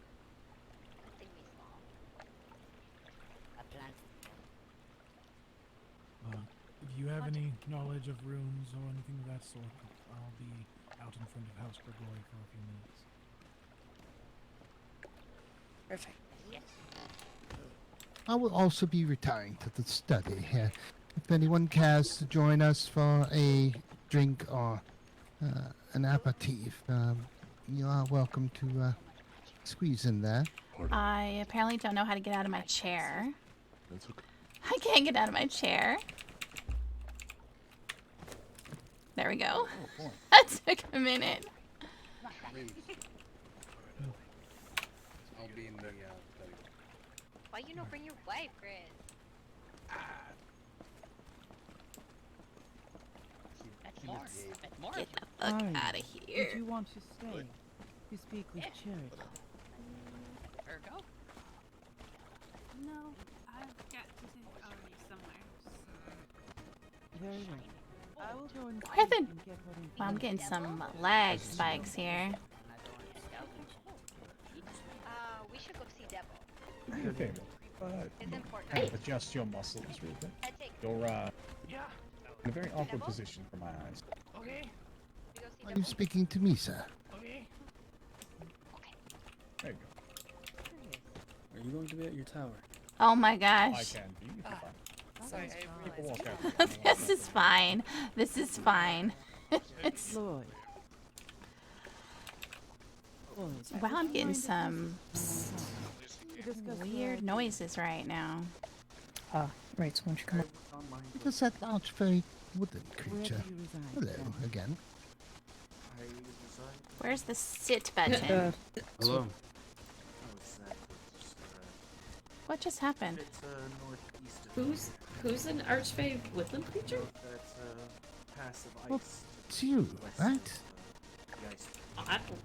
If you have any knowledge of runes or anything of that sort, I'll be out in front of House Gregory for a few minutes. Perfect. Yes. I will also be retiring to the study here. If anyone cares to join us for a drink or an aperitif, you are welcome to squeeze in there. I apparently don't know how to get out of my chair. That's okay. I can't get out of my chair. There we go. That took a minute. I'll be in the study. Why you not bring your wife, Chris? Get the fuck Fine. out of here. Did you want to stay to speak with Charity? Ergo? No, I've got to take already somewhere. Very well. I will go and Where the... and get what Well, I'm getting some lag spikes here. We should go see Devil. Do me a favor. It's important. Adjust your muscles real quick. I take. You're Yeah. in a very awkward position for my eyes. Okay. We go see Are you Devil. speaking to me, sir? Okay. There you go. Are you going to be at your tower? Oh my I gosh. can be. If you're fine. Sorry, People walk out. This is fine. This is fine. It's... Lloyd. Wow, I'm getting some weird noises right now. Ah, right, so why don't you come up? It is that large, very wooden Where do creature. you reside? Hello again. I reside. Where's the sit button? Hello. Oh, exactly. Just, What just happened? it's northeast of Who's an archfey woodland creature? That's passive ice. Well, it's you, right? The ice.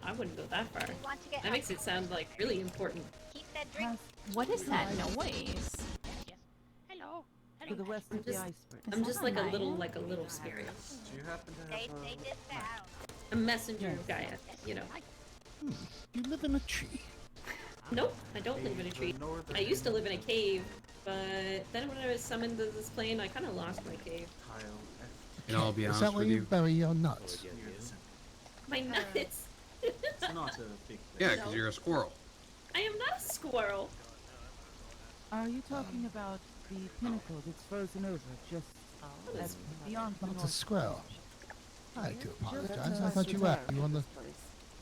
I wouldn't go that far. Want to get That makes it sound like really important. Keep that drink. What is that noise? Yes. Hello. To the west of the iceberg. I'm just like a little spirit. Do you happen to have A messenger guy, you know. You live in a tree. Nope, I don't live in a tree. I used to live in a cave, but then when I was summoned to this plane, I kind of lost my cave. And I'll be Is honest that where with you you. bury your nuts? My nuts. It's not a big thing. Yeah, because you're a squirrel. I am not a squirrel. Are you talking about the pinnacle that's frozen over just beyond the Not a north? squirrel. I do apologize. I thought you were on the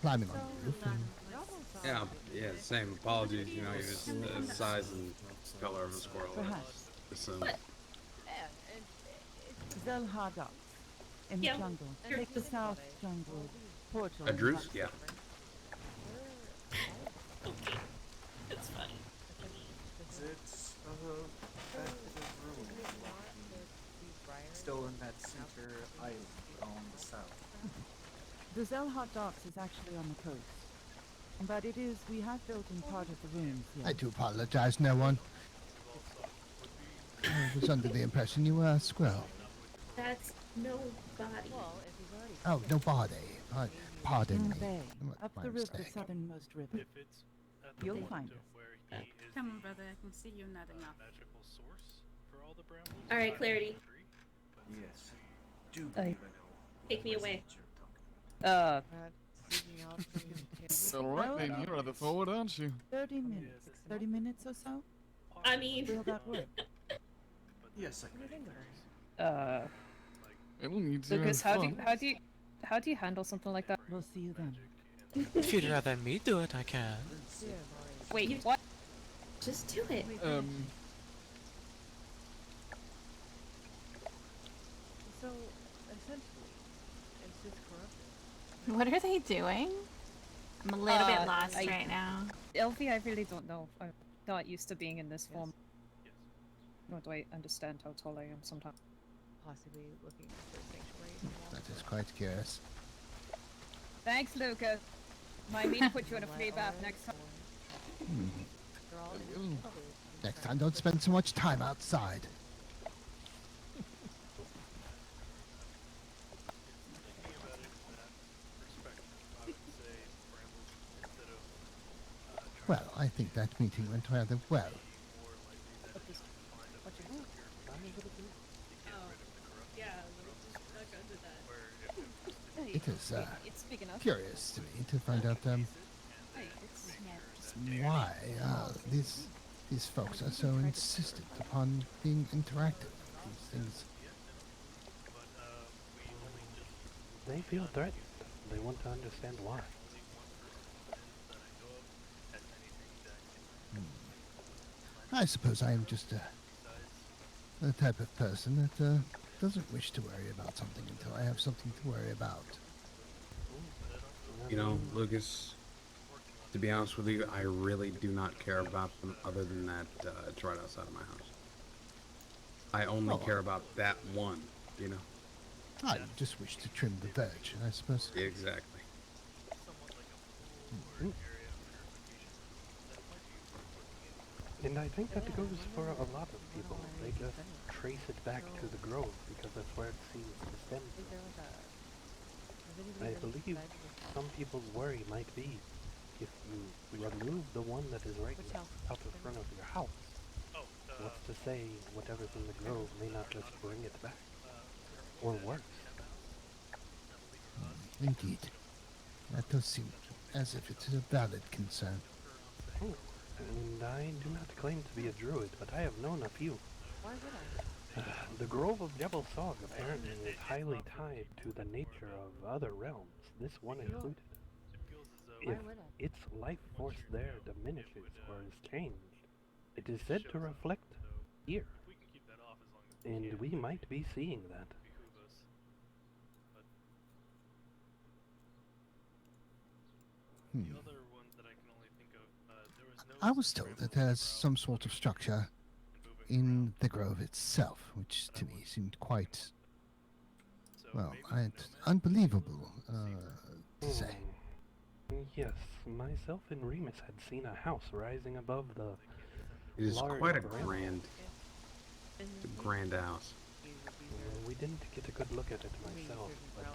climbing on the roof. And Yeah, same. Apologies. You know, you're just the size and color of a squirrel. Perhaps. Assume. Zelha in the jungle. Take the south jungle portal. A Druze? Yeah. It's funny. Is it still in that center island on the south? The Zelha docks is actually on the coast. But it is, we have built in part of the ruins here. I do apologize, no one. I was under the impression you were a squirrel. That's nobody. Oh, no body. Pardon me. Bay, My up the river, mistake. southernmost river. You'll find it. Come on, brother. I can see you not enough. All right, Clarity. Yes. Do believe I know. Take me away. Alright then, you're rather forward, aren't you? 30 minutes. 30 minutes or so? I mean... Will that work? Yes, I can. It'll need to Lucas, have how do you handle something like that? We'll see you then. If you'd rather me do it, I can. Wait, what? Just do it. So, essentially, it's just corrupted. What are they doing? I'm a little bit lost right now. Elvie, I really don't know. I'm not used to being in this form. Nor do I understand how tall I am sometimes. Possibly looking for a sanctuary. That is quite curious. Thanks, Lucas. Mind me to put you in a free bath next time. Next time, don't spend so much time outside. Well, I think that meeting went rather well. It is curious to me to find out why these folks are so insistent upon being interactive. These things. They feel threatened. They want to understand why. I suppose I am just the type of person that doesn't wish to worry about something until I have something to worry about. You know, Lucas, to be honest with you, I really do not care about them other than that it's right outside of my house. I only care about that one, you know? I just wish to trim the veg, I suppose. Exactly. And I think that goes for a lot of people. They just trace it back to the grove because that's where it seems to stem from. I believe some people's worry might be if you remove the one that is right out in front of your house. What's to say whatever's in the grove may not just bring it back? Or worse. Indeed. That does seem as if it's a valid concern. Oh, and I do not claim to be a druid, but I have known a few. Why would I? The Grove of Jebel Sog apparently is highly tied to the nature of other realms, this one included. If its life force there diminishes or is changed, it is said to reflect here. And we might be seeing that. I was told that there's some sort of structure in the grove itself, which to me seemed quite, well, unbelievable, to say. Yes, myself and Remus had seen a house rising above the It is large quite a veranda. grand The grand house. We didn't get a good look at it myself, but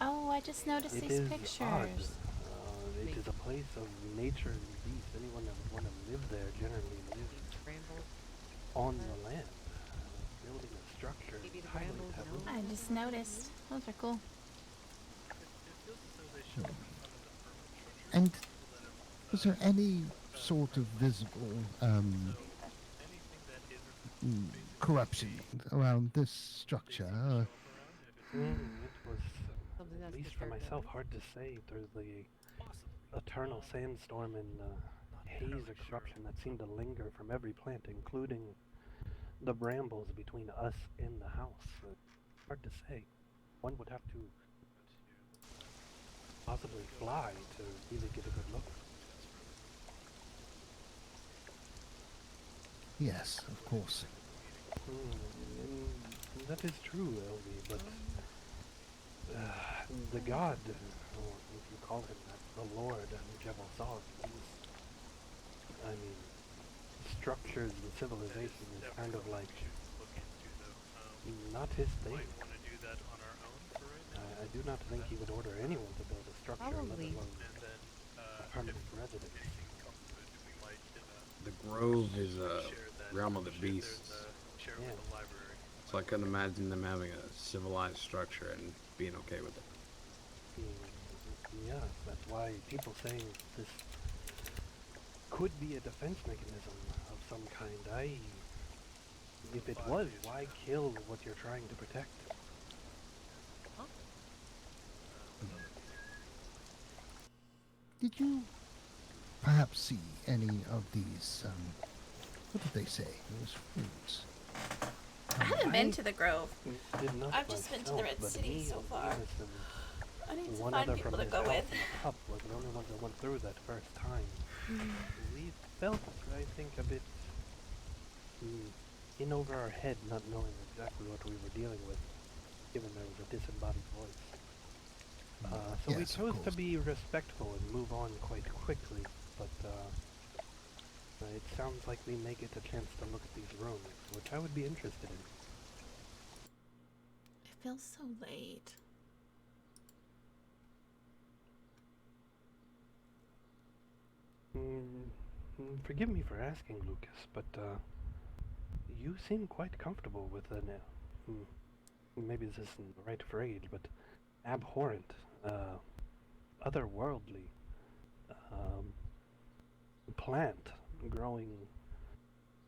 Oh, I just noticed it these is pictures. odd. It is a place of nature and beast. Anyone that would want to live there generally lives on the land. Building a structure is highly taboo. I just noticed. Those are cool. And was there any sort of visible corruption around this structure? It was, at least for myself, hard to say. There's the eternal sandstorm and haze eruption that seemed to linger from every plant, including the brambles between us and the house. Hard to say. One would have to possibly fly to really get a good look. Yes, of course. And that is true, Elvi, but the god, or if you call him that, the Lord Jebel Zog, I mean, structures and civilization is kind of like not his thing. I do not think he would order anyone to build a structure, let alone a permanent residence. The Grove is a realm of the beasts. Yeah. So I couldn't imagine them having a civilized structure and being okay with it. Yeah, that's why people saying this could be a defense mechanism of some kind. If it was, why kill what you're trying to protect? Did you perhaps see any of these, what did they say? Those fruits? I haven't been to the Grove. I've just been to the Red City so far. I need to One find other people from to this go house with. in the cup was the only ones that went through that first time. We felt, I think, a bit in over our head, not knowing exactly what we were dealing with, given there was a disembodied voice. So we Yes, of chose to course. be respectful and move on quite quickly, but it sounds like we may get a chance to look at these ruins, which I would be interested in. It feels so late. Forgive me for asking, Lucas, but you seem quite comfortable with an, maybe this isn't the right phrase, but abhorrent, otherworldly plant growing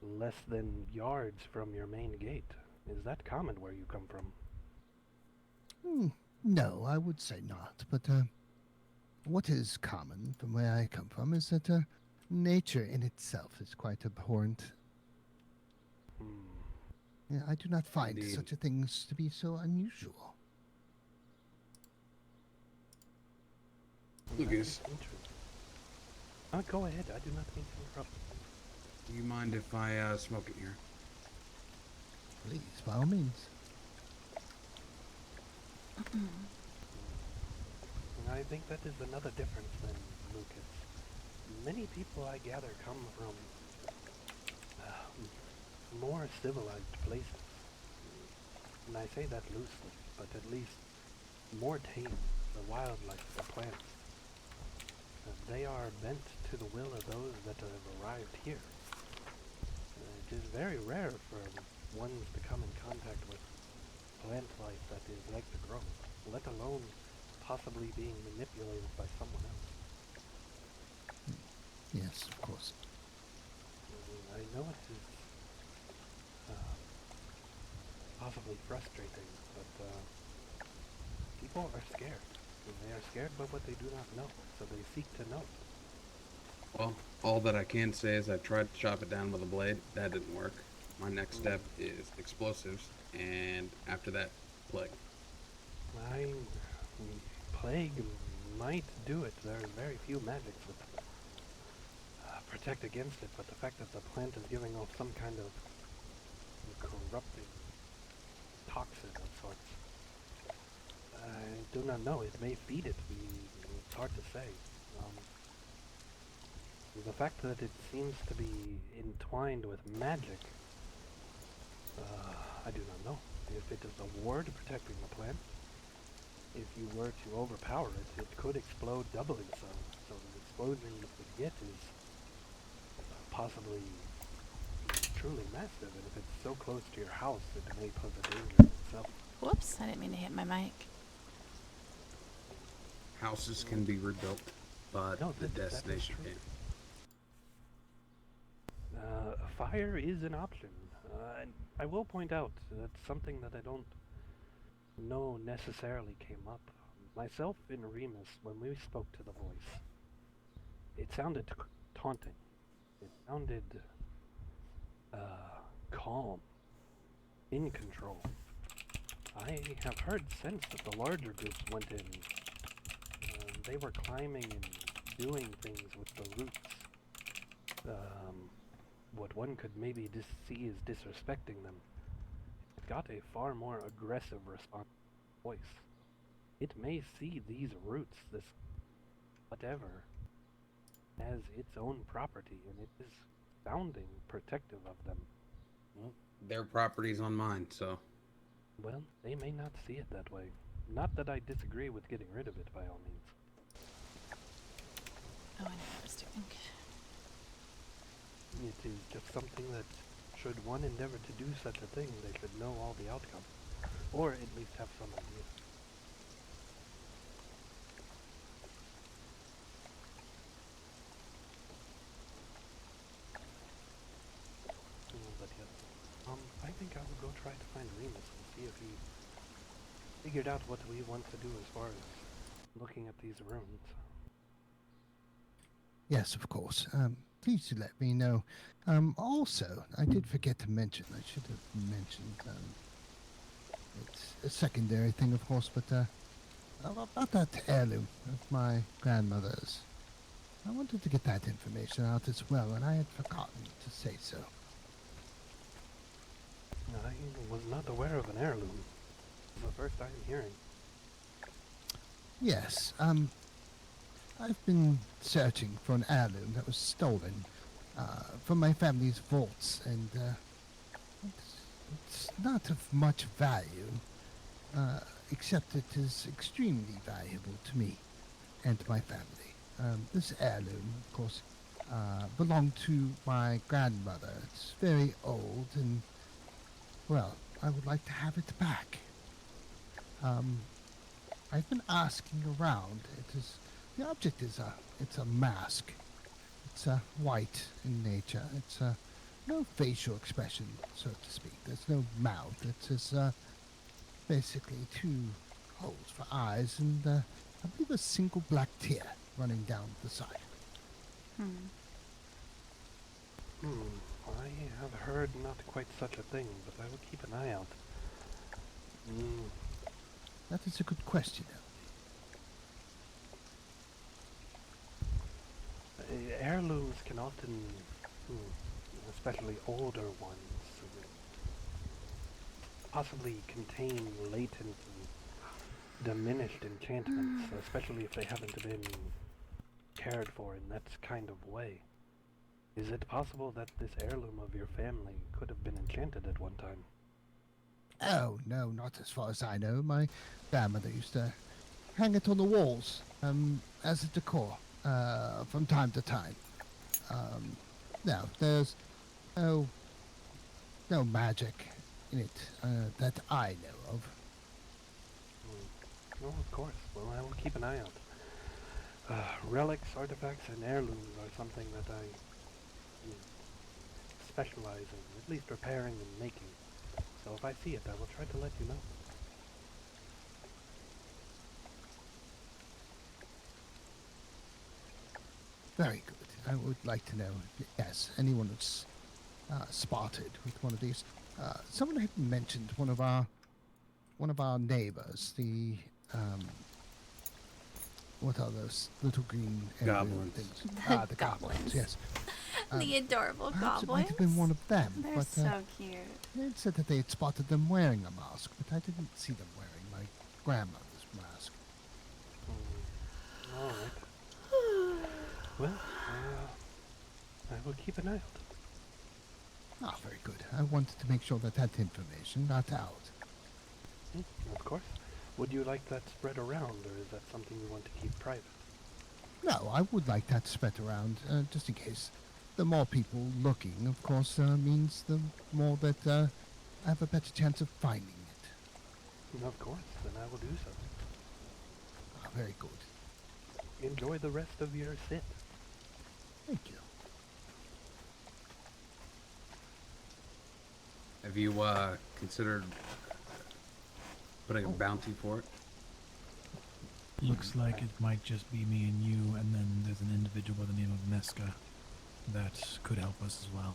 less than yards from your main gate. Is that common where you come from? No, I would say not, but what is common from where I come from is that nature in itself is quite abhorrent. Yeah, I do not find Indeed. such a things to be so unusual. Lucas, Go ahead, I do not mean to interrupt. do you mind if I smoke it here? Please, by all means. I think that is another difference then, Lucas. Many people, I gather, come from more civilized places. And I say that loosely, but at least more tame, the wildlife, the plants. They are bent to the will of those that have arrived here. It is very rare for ones to come in contact with plant life that is like the growth, let alone possibly being manipulated by someone else. Yes, of course. I know it is possibly frustrating, but people are scared. And they are scared by what they do not know, so they seek to know. Well, all that I can say is I tried to chop it down with a blade. That didn't work. My next step is explosives, and after that, plague. Plague might do it. There are very few magics that protect against it, but the fact that the plant is giving off some kind of corrupting toxin of sorts, I do not know. It may feed it. It's hard to say. The fact that it seems to be entwined with magic I do not know. If it is a ward protecting the plant, if you were to overpower it, it could explode doubly so. So the explosion you could get is possibly truly massive, and if it's so close to your house, it may pose a danger in itself. Whoops, I didn't mean to hit my mic. Houses can be rebuilt, but No, the that is destination true. can't. Fire is an option. And I will point out that's something that I don't know necessarily came up. Myself and Remus, when we spoke to the voice, it sounded taunting. It sounded calm, in control. I have heard since that the larger groups went in. They were climbing and doing things with the roots. What one could maybe see as disrespecting them. It got a far more aggressive response voice. It may see these roots, this whatever, as its own property, and it is sounding protective of them. Well, their property's on mine, so. Well, they may not see it that way. Not that I disagree with getting rid of it, by all means. Oh, I know what I was doing. It is just something that, should one endeavor to do such a thing, they should know all the outcomes. Or at least have some idea. But yes, I think I will go try to find Remus and see if he figured out what we want to do as far as looking at these ruins. Yes, of course. Please do let me know. Also, I did forget to mention, I should have mentioned, it's a secondary thing, of course, but about that heirloom of my grandmother's. I wanted to get that information out as well, and I had forgotten to say so. I was not aware of an heirloom. It's the first I'm hearing. Yes, I've been searching for an heirloom that was stolen from my family's vaults, and it's not of much value, except it is extremely valuable to me and my family. This heirloom, of course, belonged to my grandmother. It's very old, and, well, I would like to have it back. I've been asking around. The object is it's a mask. It's white in nature. It's no facial expression, so to speak. There's no mouth. It's just basically two holes for eyes, and I believe a single black tear running down the side. I have heard not quite such a thing, but I will keep an eye out. That is a good question. Heirlooms can often, especially older ones, possibly contain latent and diminished enchantments, especially if they haven't been cared for in that kind of way. Is it possible that this heirloom of your family could have been enchanted at one time? Oh, no, not as far as I know. My grandmother used to hang it on the walls as a decor from time to time. No, there's no magic in it that I know of. Oh, of course. Well, I will keep an eye out. Relics, artifacts, and heirlooms are something that I specialize in, at least repairing and making. So if I see it, I will try to let you know. Very good. I would like to know, yes, anyone that's spotted with one of these. Someone had mentioned one of our neighbors, the what are those little green Goblins. things? The goblins, yes. The adorable Perhaps it goblins. might have been one of them. They're but, so cute. They had said that they had spotted them wearing a mask, but I didn't see them wearing my grandmother's mask. All right. Well, I will keep an eye out. Ah, very good. I wanted to make sure that that information got out. Of course. Would you like that spread around, or is that something you want to keep private? No, I would like that spread around, just in case. The more people looking, of course, means the more that I have a better chance of finding it. Of course, then I will do so. Ah, very good. Enjoy the rest of your sit. Thank you. Have you considered putting a bounty for it? Looks like it might just be me and you, and then there's an individual by the name of Nesca that could help us as well.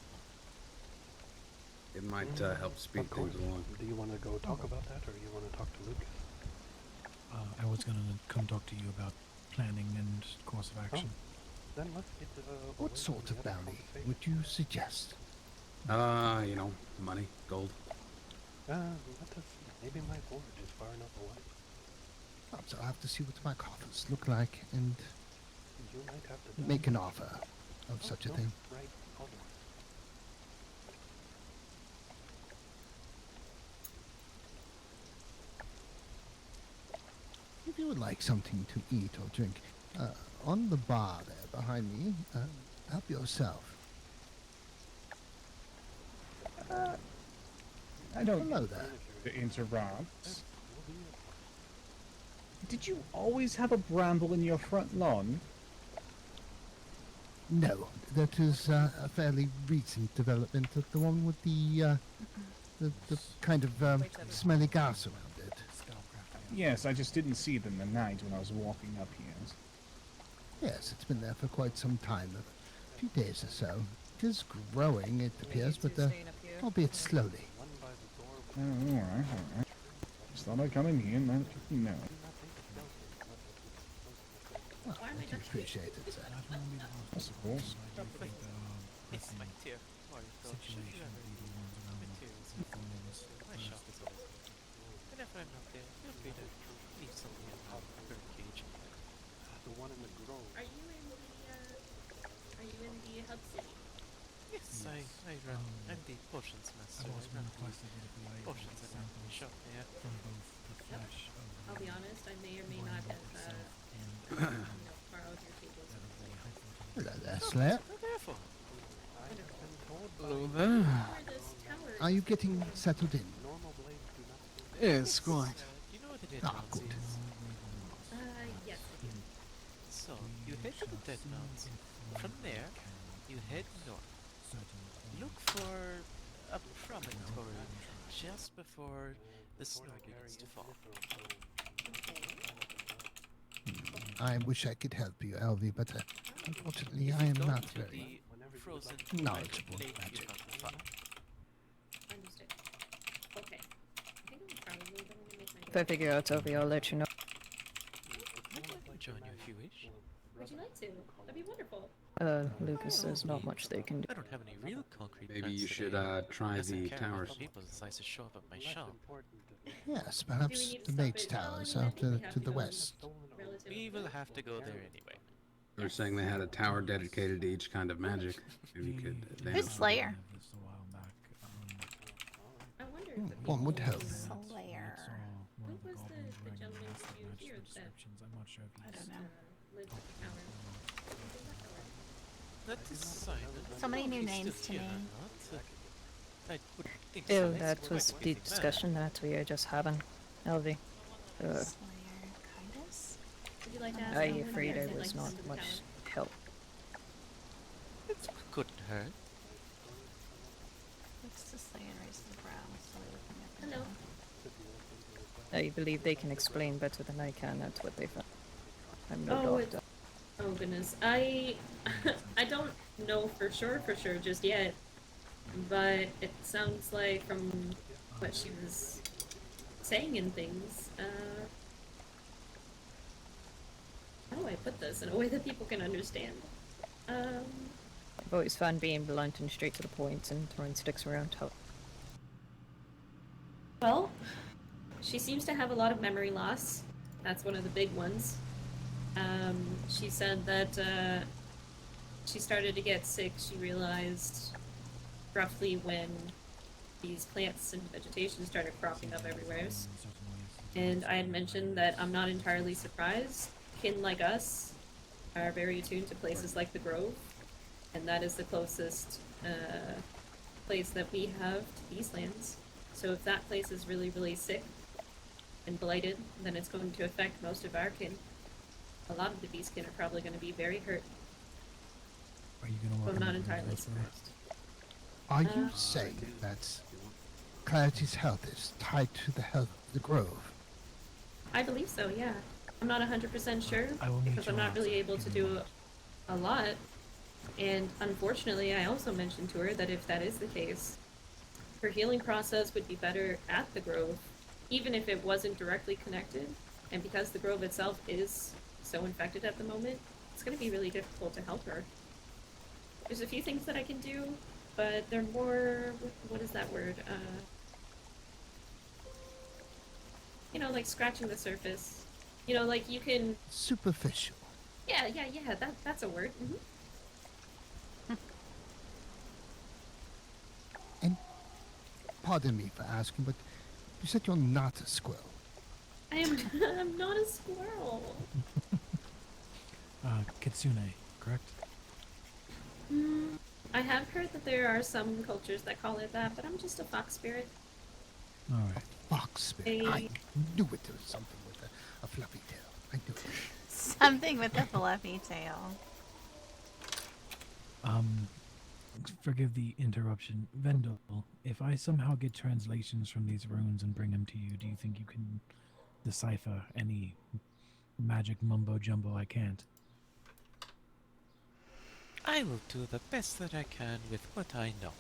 It might help speed things along. Do you want to go talk about that, or you want to talk to Lucas? I was gonna come talk to you about planning and course of action. Then let's get to What sort of bounty would you suggest? You know, money, gold. Let us see. Maybe my forge is far enough away. So I'll have to see what my coffers look like and You might have to make an offer of such a thing. Right. Hold on. If you would like something to eat or drink, on the bar there behind me, help yourself. I don't Hello there. to interrupt. Did you always have a bramble in your front lawn? No, that is a fairly recent development. The one with the kind of smelly gas around it. Yes, I just didn't see it in the night when I was walking up here. Yes, it's been there for quite some time, a few days or so. It is growing, it appears, but albeit slowly. Oh, alright. Just thought I'd come in here and let you know. Well, I do appreciate it, sir. I suppose. It's my tier. Situation would be the ones around materials and formulas. My shop is always open. Whenever I'm not there, feel free to leave something in the bird cage. The one in the grove. Are you in the hub city? Yes, I run. I'm the potions master. I run the potions in my shop there. From both the flesh of I'll be honest, I may or may not have borrowed your tables. Hello there, Slayer. Hello there. Are you getting settled in? Yes, quite. You know what the dead Ah, mounds good. is? Yes, I do. So, you head to the dead mounds. From there, you head north. Look for a promontory just before the snow begins to fall. I wish I could help you, Elvie, but unfortunately I am not very knowledgeable in magic. Understood. Okay. I think I'm probably going to make my If I figure out Toby, I'll let you know. I'll join you if you wish. Would you like to? That'd be wonderful. Lucas, there's not much they can do. I don't have any real concrete Maybe plans you should today. try Unless I the care towers. enough people decide to show up at my shop. Yes, perhaps the Mage Towers out to the west. We will have to go there anyway. They were saying they had a tower dedicated to each kind of magic. Maybe you could advance. Who's Slayer? I wonder if One would hope. Slayer. who was the gentleman you here that I'm not sure if I don't know. lived at the tower? That is Simon. So many new He's names still to here, me. not? I wouldn't think Ew, so. that He's was quite a the busy man. discussion that we are just having. Elvie. Slayer Kindus? Would you like to ask I someone afraid if I they'd like was to not come to the much tower? help. It couldn't hurt. Looks to Slayer and raises the brow. Slowly looking up and Hello. down. I believe they can explain better than I can. That's what they found. I'm no Oh, doctor. Oh goodness, I don't know for sure just yet, but it sounds like from what she was saying and things, how do I put this in a way that people can understand? I've always found being blunt and straight to the point and throwing sticks around help. Well, she seems to have a lot of memory loss. That's one of the big ones. She said that she started to get sick. She realized roughly when these plants and vegetation started cropping up everywhere. And I had mentioned that I'm not entirely surprised. Kin like us are very attuned to places like the Grove, and that is the closest place that we have to these lands. So if that place is really, really sick and blighted, then it's going to affect most of our kin. A lot of the beast kin are probably going to be very hurt. Are you going to work I'm on not the entirely runes surprised. Are you saying that Clarity's health is tied to the health of the Grove? I believe so, yeah. I'm not 100% sure, because I'm not really able to do a lot. And unfortunately, I also mentioned to her that if that is the case, her healing process would be better at the Grove, even if it wasn't directly connected. And because the Grove itself is so infected at the moment, it's going to be really difficult to help her. There's a few things that I can do, but they're more, what is that word? You know, like scratching the surface. You know, like you can... Superficial. Yeah, that's a word. Mm-hmm. And pardon me for asking, but you said you're not a squirrel. I'm not a squirrel. Kitsune, correct? I have heard that there are some cultures that call it that, but I'm just a fox spirit. Alright. Fox spirit. I knew it. There was something with a fluffy tail. I knew it. Something with a fluffy tail. Forgive the interruption. Vendel, if I somehow get translations from these runes and bring them to you, do you think you can decipher any magic mumbo-jumbo I can't? I will do the best that I can with what I know,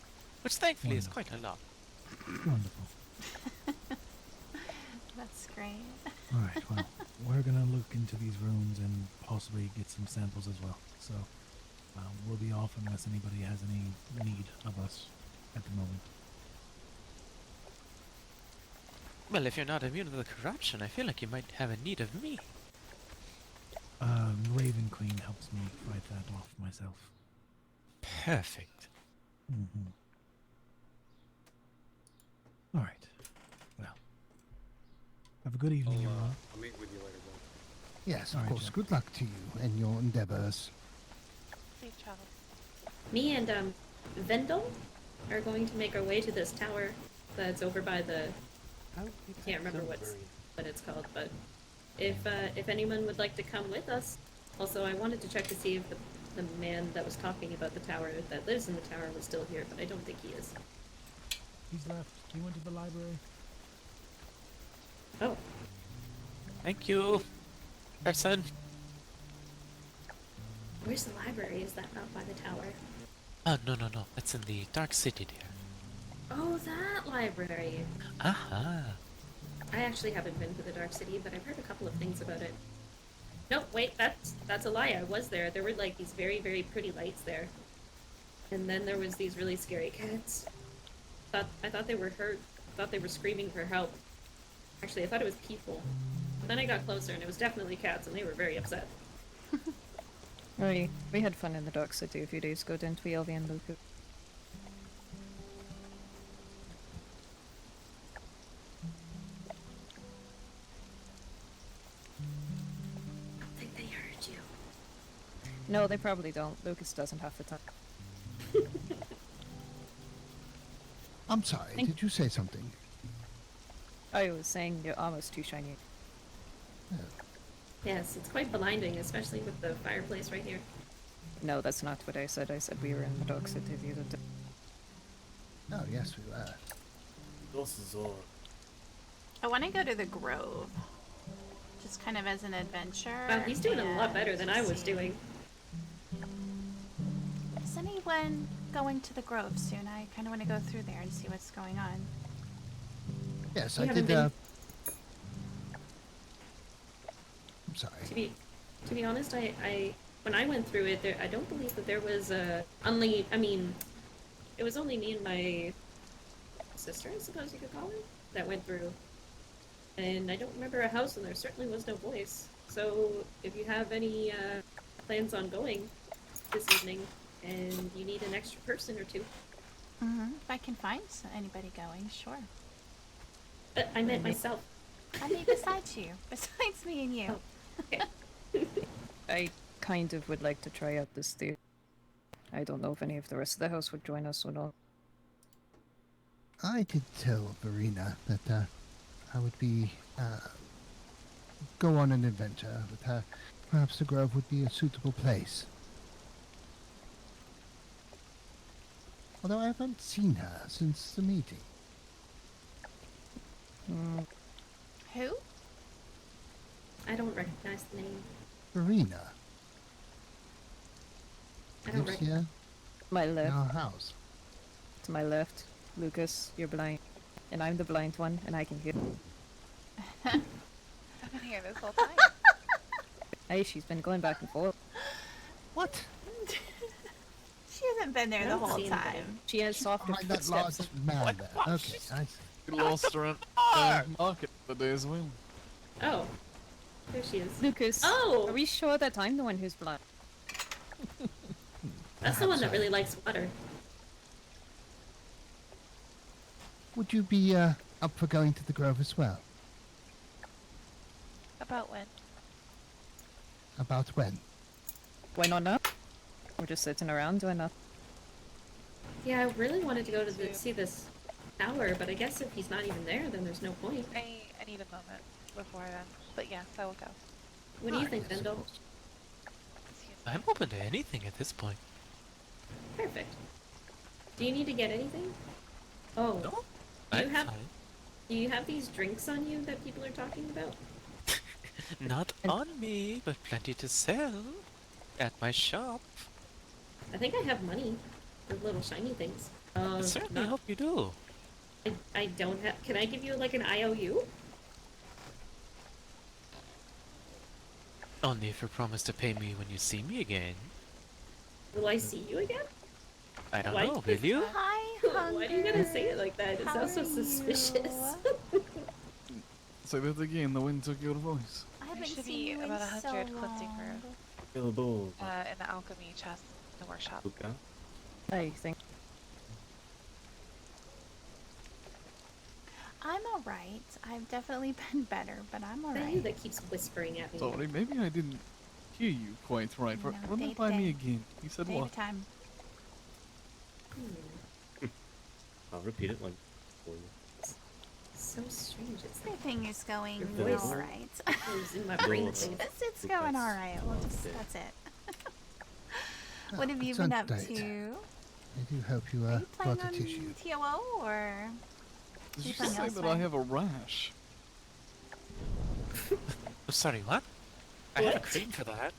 which thankfully is quite a lot. Wonderful. That's great. Alright, well, we're gonna look into these runes and possibly get some samples as well. So, we'll be off unless anybody has any need of us at the moment. Well, if you're not immune to the corruption, I feel like you might have a need of me. Raven Queen helps me fight that off myself. Perfect. Mm-hmm. Alright. Well. Have a good evening, everyone. I'll meet with you later, Bill. Yes, of course. Good luck to you and your endeavors. Safe travels. Me and Vendel are going to make our way to this tower that's over by the... I can't remember what it's called, but if anyone would like to come with us. Also, I wanted to check to see if the man that was talking about the tower that lives in the tower was still here, but I don't think he is. He's left. He went to the library. Oh. Thank you, person. Where's the library? Is that not by the tower? Oh, no. It's in the Dark City, dear. Oh, that library. Aha. I actually haven't been to the Dark City, but I've heard a couple of things about it. No, wait, that's a lie. I was there. There were like these very, very pretty lights there. And then there was these really scary cats. I thought they were hurt. I thought they were screaming for help. Actually, I thought it was people. But then I got closer and it was definitely cats and they were very upset. We had fun in the Dark City a few days ago, didn't we, Elvie and Luca? I think they heard you. No, they probably don't. Lucas doesn't have the time. I'm sorry, did you say something? I was saying you're almost too shiny. Yes, it's quite blinding, especially with the fireplace right here. No, that's not what I said. I said we were in the Dark City the other day. Oh, yes, we were. I want to go to the Grove. Just kind of as an adventure. Wow, he's doing a lot better than I was doing. Is anyone going to the Grove soon? I kind of want to go through there and see what's going on. Yes, You I haven't did, been- I'm sorry. To be honest, I when I went through it, I don't believe that there was it was only me and my sister, I suppose you could call her, that went through. And I don't remember a house, and there certainly was no voice. So if you have any plans on going this evening, and you need an extra person or two, If I can find anybody going, sure. I meant myself. I mean, besides you. Besides me and you. I kind of would like to try out this theory. I don't know if any of the rest of the house would join us or not. I did tell Verena that I would be go on an adventure with her. Perhaps the grove would be a suitable place. Although I haven't seen her since the meeting. Who? I don't recognize the name. Verena. I don't Lives here My in left. our house. To my left. Lucas, you're blind. And I'm the blind one, and I can hear. I've been here this whole time. Hey, she's been going back and forth. What? She hasn't been there the whole time. She has softer Behind that large footsteps. man there. Okay, I see. You lost her at market the day as well. Oh. There she is. Lucas, Oh! are we sure that I'm the one who's blind? That's the one that really likes water. Would you be up for going to the grove as well? About when? About when? Why not now? We're just sitting around doing nothing. Yeah, I really wanted to go to see this tower, but I guess if he's not even there, then there's no point. I need a moment before then. But yes, I will go. What do you think, Vendel? I'm open to anything at this point. Perfect. Do you need to get anything? Oh. No, Do you I'm have fine. Do you have these drinks on you that people are talking about? Not on me, but plenty to sell at my shop. I think I have money. The little shiny things. I certainly hope you do. I don't have. Can I give you like an IOU? Only if you promise to pay me when you see me again. Will I see you again? I don't Why know, do will you? Hi, Why do you gotta say it like that? It sounds so suspicious. Say that again, the wind took your voice. I There haven't should seen be you about in 100 so cleansing long. room Available. in the alchemy chest in the workshop. Luca. I think. I'm alright. I've definitely been better, but I'm That you alright. that keeps whispering at me. Sorry, maybe I didn't hear you quite right. No, Run day it to by me day. again. You said Day what? at a time. I'll repeat it once for you. So strange. It's like Everything is going your voice alright. goes in my brain. Little too. It's going alright. That's it. What have you been up Update. to? I do hope you Are you playing brought a on tissue. TOO or Did you anything say else? that I have a rash? Oh, sorry, what? I had a cream for that.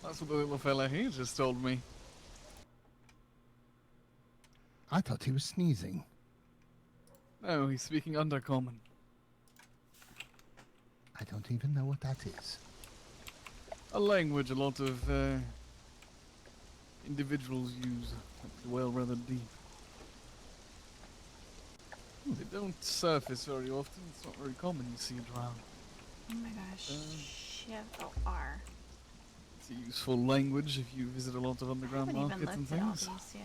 That's what the little fella here just told me. I thought he was sneezing. No, he's speaking undercommon. I don't even know what that is. A language a lot of individuals use. That's well rather deep. They don't surface very often. It's not very common you see it around. Oh my gosh. Shiv-O-R. It's a useful language if you visit a lot of I underground haven't even markets and looked at all things. these yet.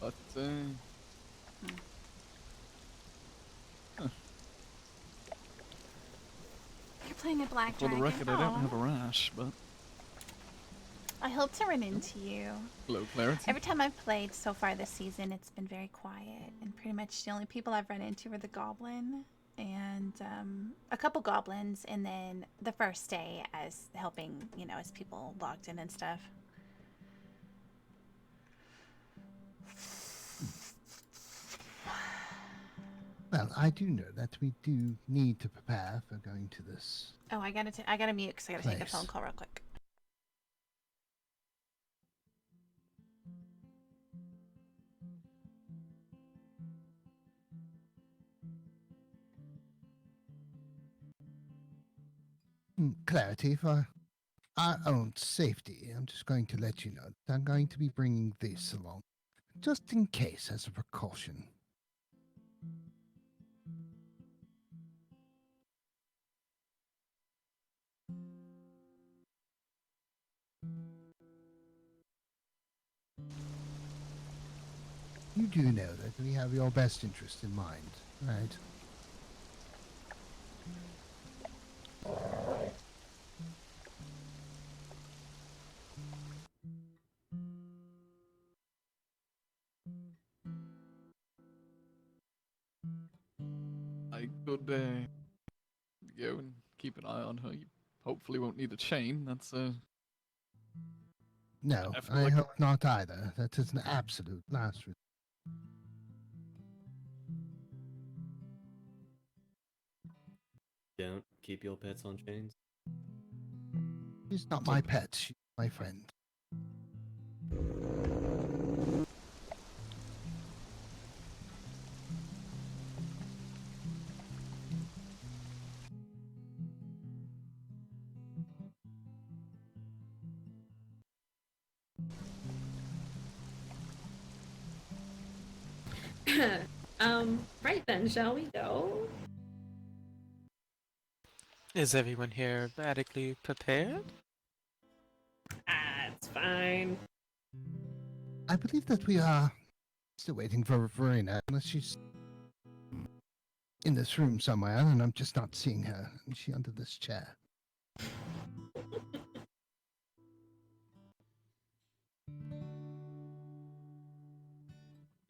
But You're playing a black for the dragon. record, I don't Aw. have a rash, but I hope to run into you. low clarity. Every time I've played so far this season, it's been very quiet, and pretty much the only people I've run into were the goblin and a couple goblins, and then the first day as helping, you know, as people logged in and stuff. Well, I do know that we do need to prepare for going to this. Oh, I gotta mute because I gotta take a Place. phone call real quick. Clarity, for our own safety, I'm just going to let you know that I'm going to be bringing this along, just in case as a precaution. you do know that we have your best interest in mind, right? I could go and keep an eye on her. You hopefully won't need a chain. That's No, I feel I like hope not either. That is an absolute last resort. Don't keep your pets on chains. She's not my pet, she's my friend. Right then, shall we go? Is everyone here adequately prepared? Ah, it's fine. I believe that we are still waiting for Verena, unless she's in this room somewhere, and I'm just not seeing her. Is she under this chair?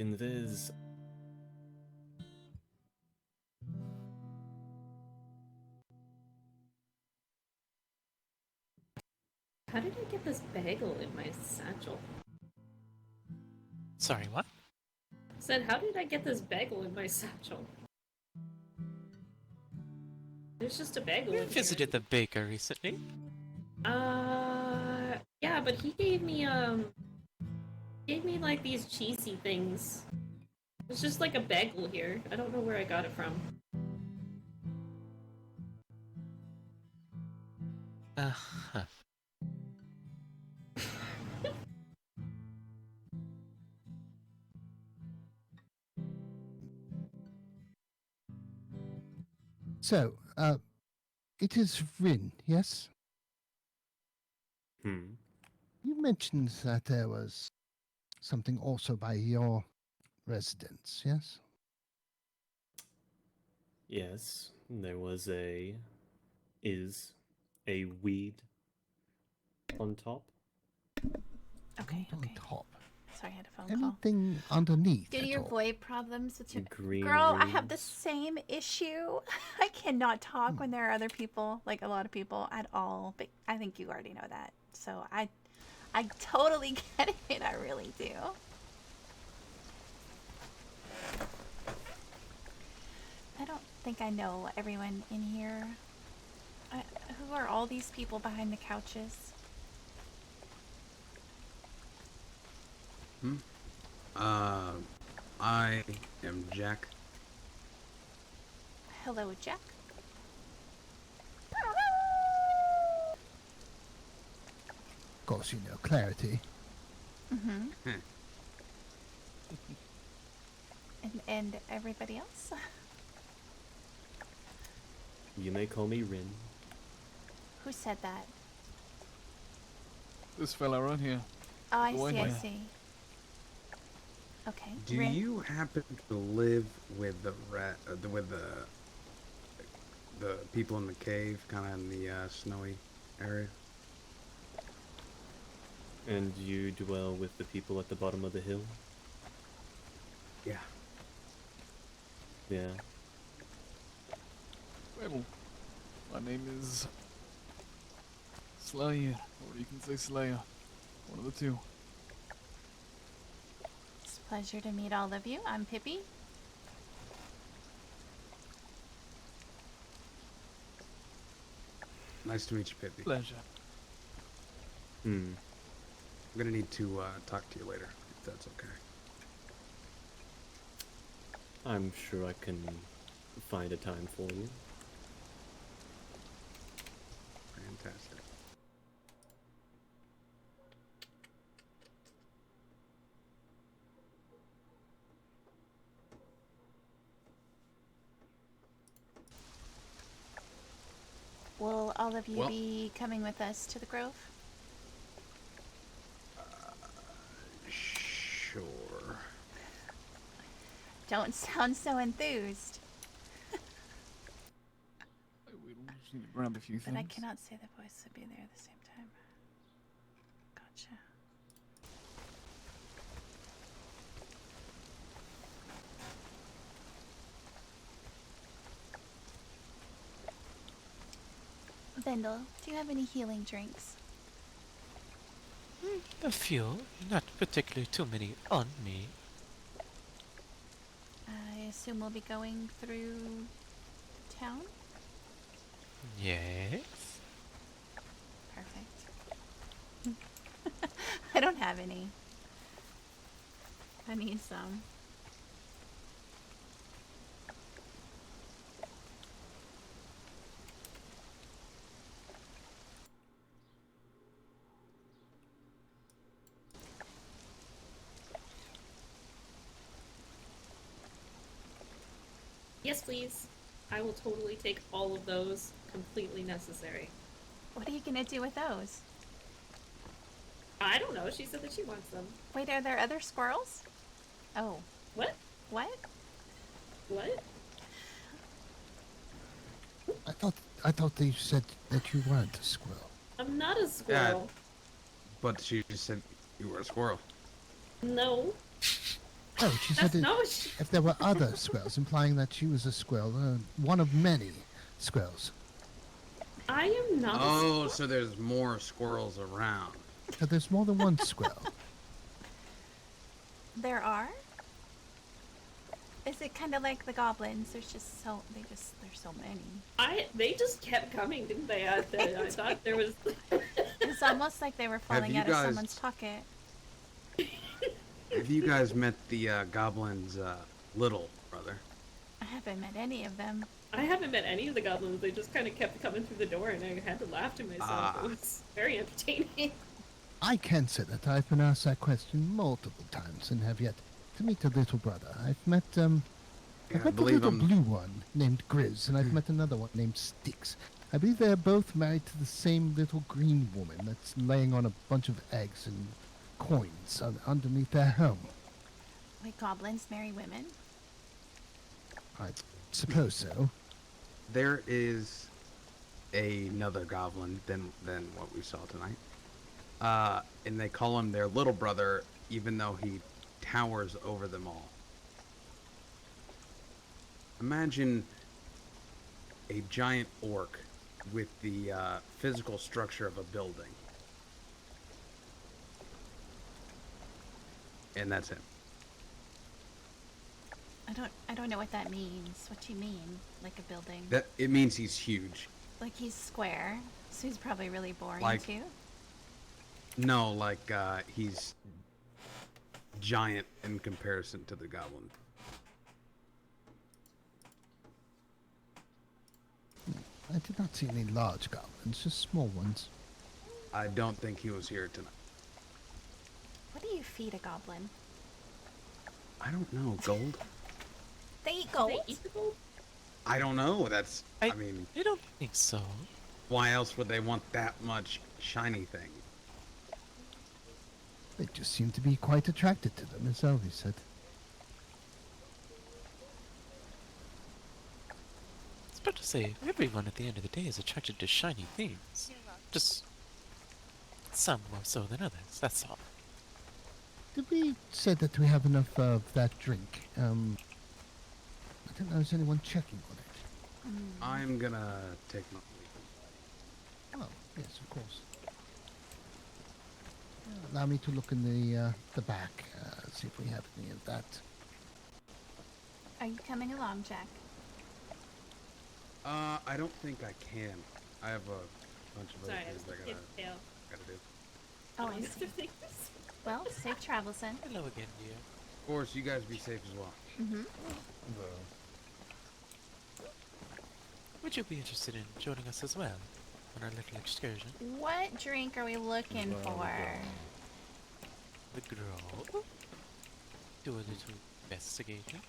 Invis. How did I get this bagel in my satchel? Sorry, what? I said, how did I get this bagel in my satchel? There's just a bagel You in visited the baker recently. Yeah, but he gave me like these cheesy things. It's just like a bagel here. I don't know where I got it from. Uh-huh. So, it is Rin, yes? Hmm. You mentioned that there was something also by your residence, yes? Yes, there was is a weed on top. Okay, On okay. top. Sorry, I had a phone call. Anything underneath Due to at your all? VoIP problems with your Green girl, I have the runes. same issue. I cannot talk when there are other people, like a lot of people, at all. But I think you already know that. So I totally get it. I really do. I don't think I know everyone in here. Who are all these people behind the couches? I am Jack. Hello, Jack. Of course, you know Clarity. Mm-hmm. And everybody else? You may call me Rin. Who said that? This fella right here. Oh, I The white see, I one. see. Okay. Do Rin. you happen to live with the the people in the cave, kind of in the snowy area? And you dwell with the people at the bottom of the hill? Yeah. Yeah. Well, my name is Slayer, or you can say Slayer. One of the two. It's a pleasure to meet all of you. I'm Pippi. Nice to meet you, Pippi. Pleasure. I'm gonna need to talk to you later, if that's okay. I'm sure I can find a time for you. Fantastic. Will all of you Well- be coming with us to the Grove? Sure. Don't sound so enthused. We just need to grab a few But I things. cannot say the voice would be there at the same time. Gotcha. Vendel, do you have any healing drinks? A few, not particularly too many on me. I assume we'll be going through town? Yes. Perfect. I don't have any. I need some. Yes, please. I will totally take all of those. Completely necessary. What are you gonna do with those? I don't know. She said that she wants them. Wait, are there other squirrels? Oh. What? What? What? I thought that you said that you weren't a squirrel. I'm not a squirrel. But she just said you were a squirrel. No. Oh, she said That's not what she... if there were other squirrels, implying that she was a squirrel, one of many squirrels. I am not. Oh, so there's more squirrels around. So there's more than one squirrel. There are? Is it kind of like the goblins? There's so many. They just kept coming, didn't they? I thought there was... It's almost like they were falling you out of guys- someone's pocket. Have you guys met the goblin's little brother? I haven't met any of them. I haven't met any of the goblins. They just kind of kept coming through the door, and I had to laugh to myself. It was very entertaining. I can say that I've been asked that question multiple times and have yet to meet a little brother. I've met I've met the believe little him. blue one named Grizz, and I've met another one named Styx. I believe they're both married to the same little green woman that's laying on a bunch of eggs and coins underneath their home. Wait, goblins marry women? I suppose so. There is another goblin than what we saw tonight. And they call him their little brother, even though he towers over them all. Imagine a giant orc with the physical structure of a building. And that's him. I don't know what that means. What do you mean? Like a building? That it means he's huge. Like he's square, so he's probably really boring Like- too. No, like he's giant in comparison to the goblin. I did not see any large goblins, just small ones. I don't think he was here tonight. What do you feed a goblin? I don't know. Gold? They eat gold. They eat the gold? I don't know. That's. I mean. I don't think so. Why else would they want that much shiny thing? They just seem to be quite attracted to them, as Elvis said. I was about to say, everyone at the end of the day is attracted to shiny things. Just some more so than others, that's all. Did we say that we have enough of that drink? I didn't notice anyone checking on it. I'm gonna take my leave. Oh, yes, of course. Allow me to look in the back, see if we have any of that. Are you coming along, Jack? I don't think I can. I have a bunch of other Sorry, things I it's tail. gotta do. Oh, I see. Well, safe travels then. Hello again, dear. Of course, you guys be safe as well. Mm-hmm. Would you be interested in joining us as well on our little excursion? What drink are we looking for? The girl. Do a little investigation.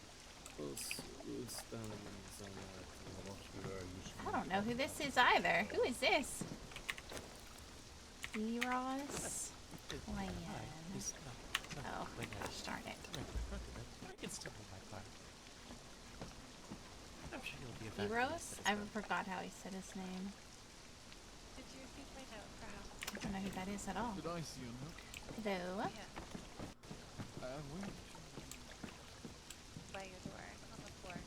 I don't know who this is either. Who is this? Eros Clan. Oh, gosh darn it. I can still do my part. sure you'll be evacuated. Eros? I forgot how he said his name. Did you read my note, perhaps? I don't know who that is at all. Did I see your note? Hello? Yeah. Where? By your door, on the floor.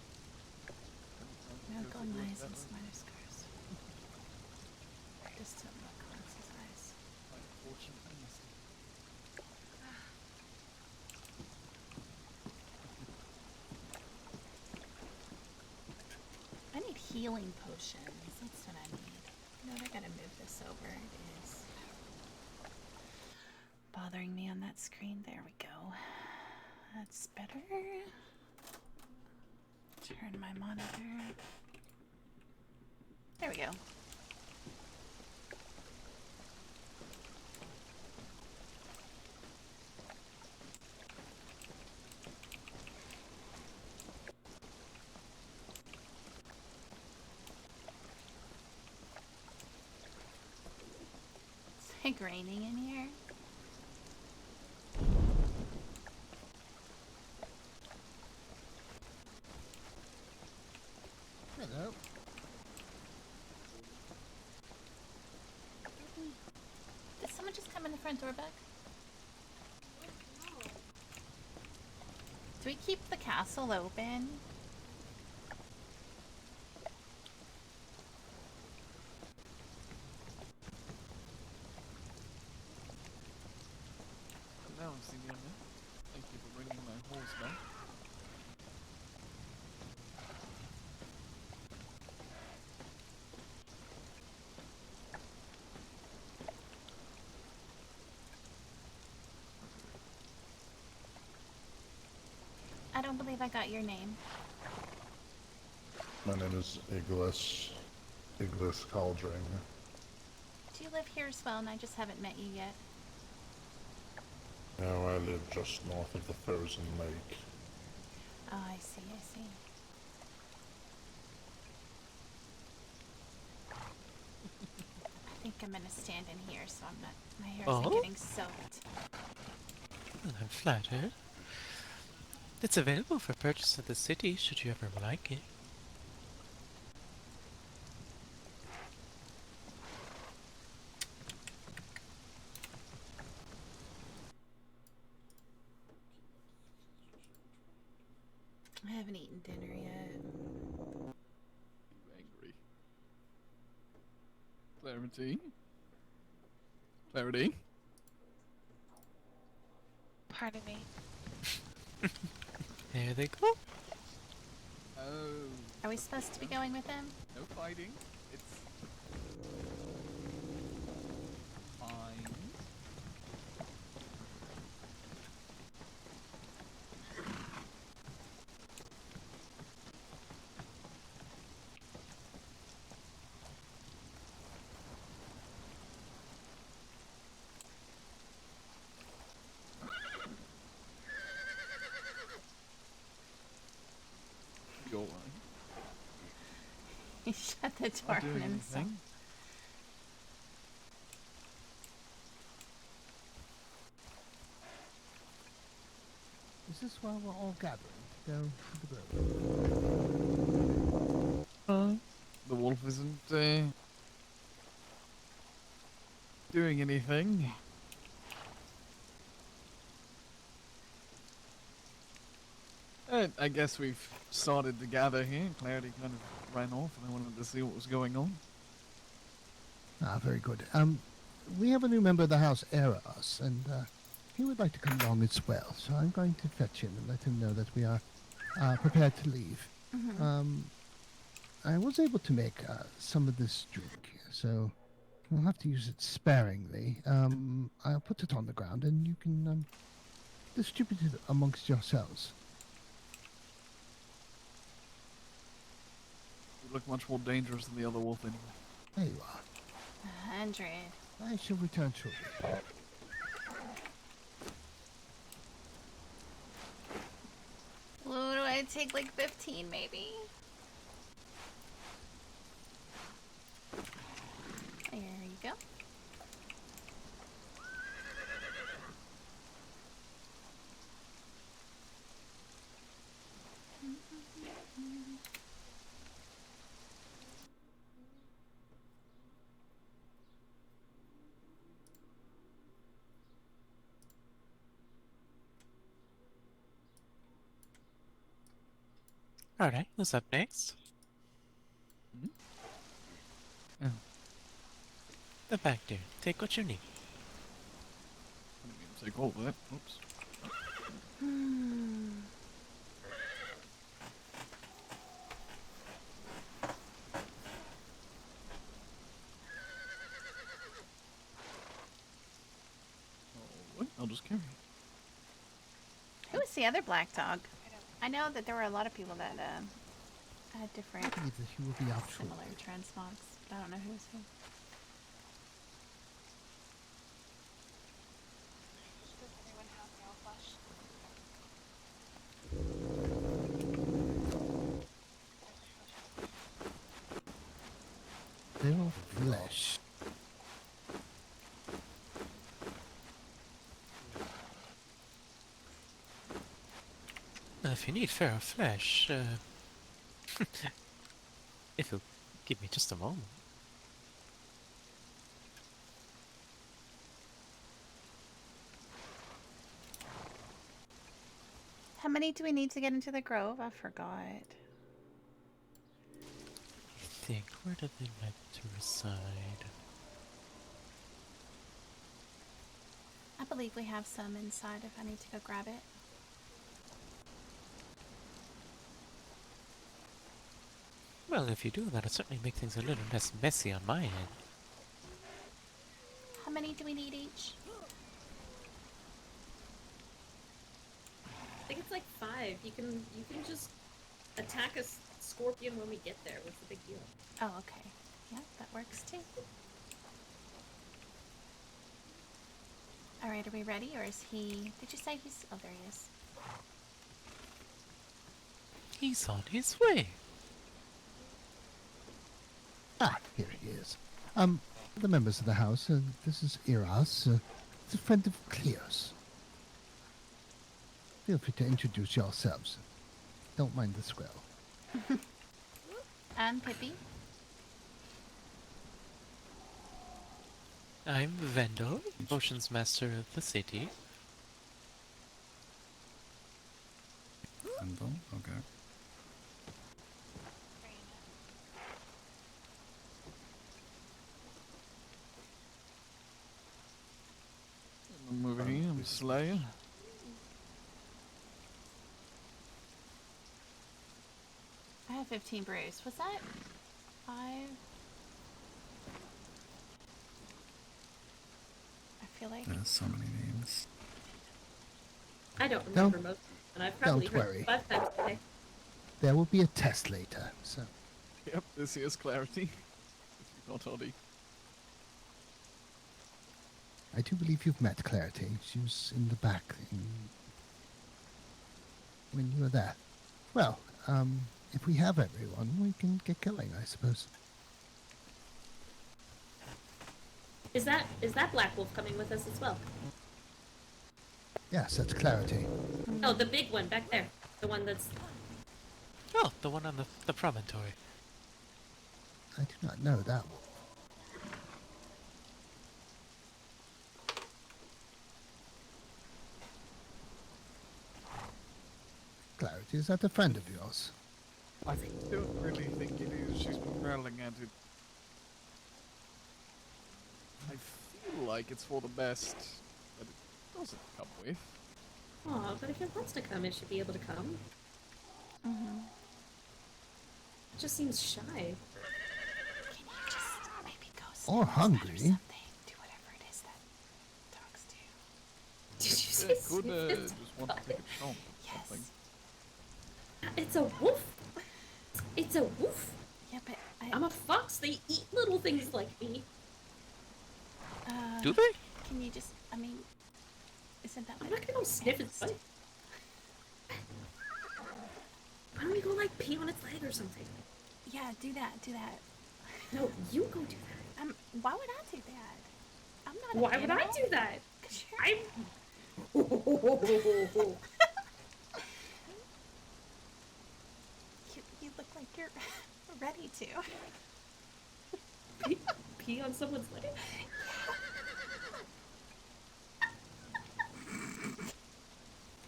No, go lies and smarter scars. Just don't look on his eyes. Unfortunately, I need healing potions. That's what I need. You know what? I gotta move this over. It is bothering me on that screen. There we go. That's better. Turn my monitor. There we go. It's like raining in here. Hello. Did someone just come in the front door, Beck? Do we keep the castle open? now I'm seeing you on there. Thank you for bringing my horse back. I don't believe I got your name. My name is Iglis Cauldring. Do you live here as well and I just haven't met you yet? Now I live just north of the frozen lake. Oh, I see, I see. I think I'm gonna stand in here so I'm not, my hair isn't Oh? getting soaked. Well, I'm flattered. It's available for purchase at the city, should you ever like it. I haven't eaten dinner yet. Angry. Clarity? Clarity? Pardon me. There they go. Oh. Are we supposed to be going with them? No fighting. It's fine. You're right. He shut the door Not on doing himself. anything. Is this where we're all gathering to go to the grove? The wolf isn't doing anything. I guess we've started to gather here. Clarity kind of ran off and I wanted to see what was going on. Ah, very good. We have a new member of the house, Eros, and he would like to come along as well. So I'm going to fetch him and let him know that we are prepared to leave. I was able to make some of this drink, so we'll have to use it sparingly. I'll put it on the ground and you can distribute it amongst yourselves. You look much more dangerous than the other wolf anyway. There you are. 100. I shall return shortly. What do I take, like 15 maybe? There you go. Alright, who's up next? Yeah. The back there. Take what you need. Take all of that. Oops. What? I'll just carry it. Who was the other black dog? I know that there were a lot of people that had different I believe that he will be out shortly. similar transmogs, but I don't know who's who. Does anyone have nail flesh? Nail flesh. If you need feral flesh, if you'll give me just a moment. How many do we need to get into the grove? I forgot. I think, where do they like to reside? I believe we have some inside if I need to go grab it. Well, if you do, that'll certainly make things a little less messy on my end. How many do we need each? I think it's like 5. You can just attack a scorpion when we get there. What's the big deal? Oh, okay. Yeah, that works too. Alright, are we ready, or is he... Did you say he's... Oh, there he is. He's on his way. Ah, here he is. The members of the house, this is Iras, he's a friend of Cleo's. Feel free to introduce yourselves. Don't mind the squirrel. I'm Pippi. I'm Vendel, potions master of the city. Handle? Okay. I'm over here, I'm Slayer. I have 15 brews. Was that 5? I feel like... There's so many names. I don't remember most of them, and I've probably don't heard worry. 5 times today. There will be a test later, so... Yep, this here's Clarity. If you've not already. I do believe you've met Clarity. She was in the back when you were there. Well, if we have everyone, we can get going, I suppose. Is that Black Wolf coming with us as well? Yes, that's Clarity. No, the big one back there. The one that's... Oh, the one on the promontory. I do not know that one. Clarity, is that a friend of yours? I don't really think it is. She's been growling at it. I feel like it's for the best, but it doesn't come with. Aw, but if it wants to come, it should be able to come. Mm-hmm. It just seems shy. Can you just maybe go Or hungry. do whatever it is that dogs do? Did you say Yeah, could sniff just want to take a chomp or Yes. something. It's a wolf. It's a wolf. Yeah, but I'm a fox. They eat little things like me. Do they? Can you just... I mean... Isn't that I'm what not gonna go sniff its butt. Why don't we go like pee on its leg or something? Yeah, do that. Do that. No, you go do that. Why would I do that? I'm not. Why would I do that? I'm. You look like you're ready to. Pee on someone's leg?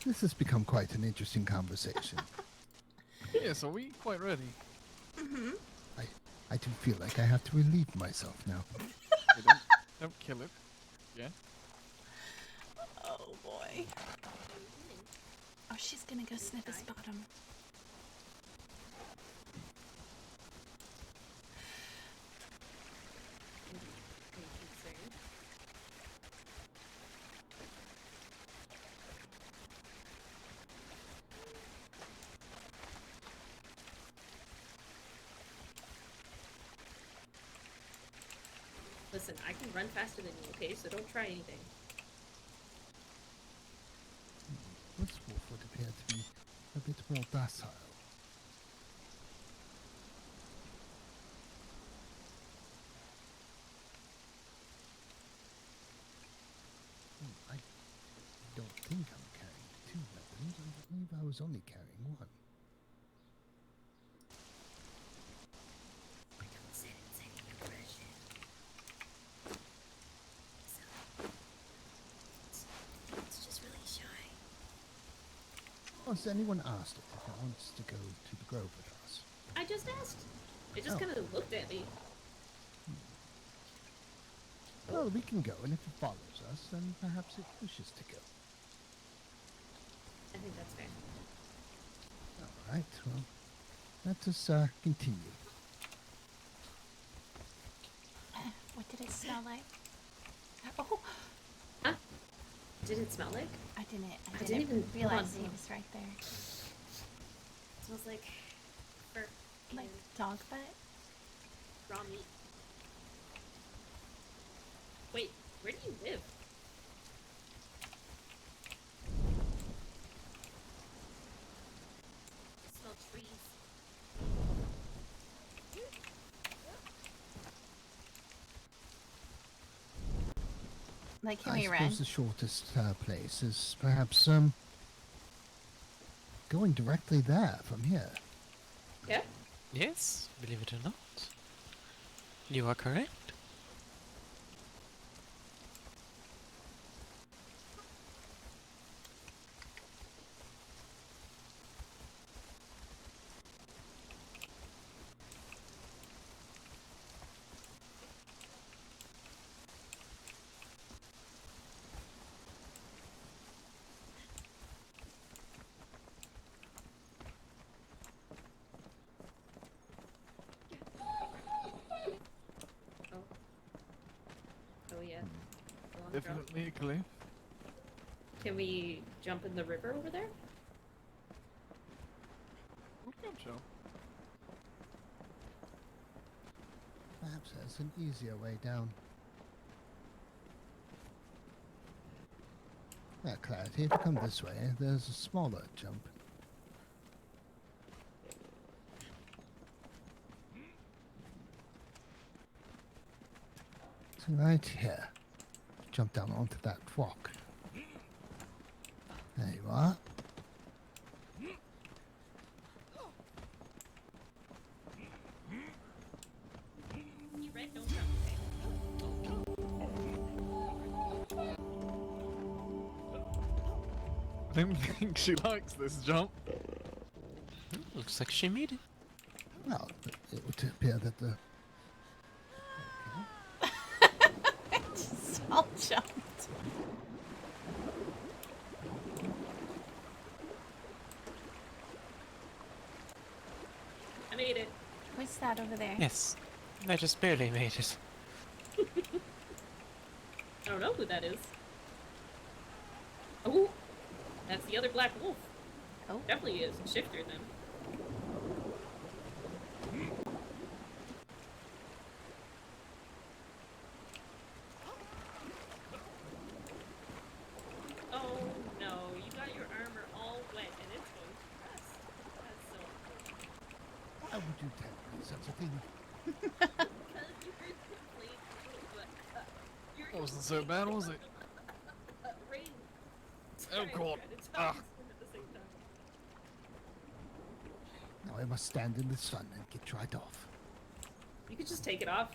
This has become quite an interesting conversation. Yes, are we quite ready? Mm-hmm. I do feel like I have to relieve myself now. Hey, don't kill it. Yeah? Oh boy. Oh, she's gonna go sniff his bottom. Listen, I can run faster than you, okay? So don't try anything. This wolf would appear to be a bit more docile. I don't think I'm carrying two weapons. I believe I was only carrying one. It's just really shy. Has anyone asked it if it wants to go to the grove with us? I just asked. It just Oh. kind of looked at me. Well, we can go, and if it follows us, then perhaps it wishes to go. I think that's fair. All right, well, let us continue. What did it smell like? Oh, huh? Did it smell like? I didn't even realize hold he on. was right there. It smells like fur. Like dog butt? Raw meat. Wait, where do you live? I smell trees. Like, can I we suppose run? the shortest place is perhaps going directly there from here. Yeah? Yes, believe it or not. You are correct. Oh yeah. The long drop. Definitely a cliff. Can we jump in the river over there? Gotcha. Perhaps there's an easier way down. Clarity, if you come this way, there's a smaller jump. So right here. Jump down onto that rock. There you are. You red, don't jump. I don't think she likes this jump. Looks like she made it. Well, it would appear that the... Just all jumped. I made it. Who's that over there? Yes, I just barely made it. I don't know who that is. Oh, that's the other black wolf. Oh, definitely is Shifter then. Oh no, you got your armor all wet and it's going to rust. That's so unfortunate. Why would you tell me such a thing? Because you heard complaint, but you're Wasn't so bad, was it? rain. Oh god. Ah. At the same time. Now I must stand in the sun and get dried off. You could just take it off.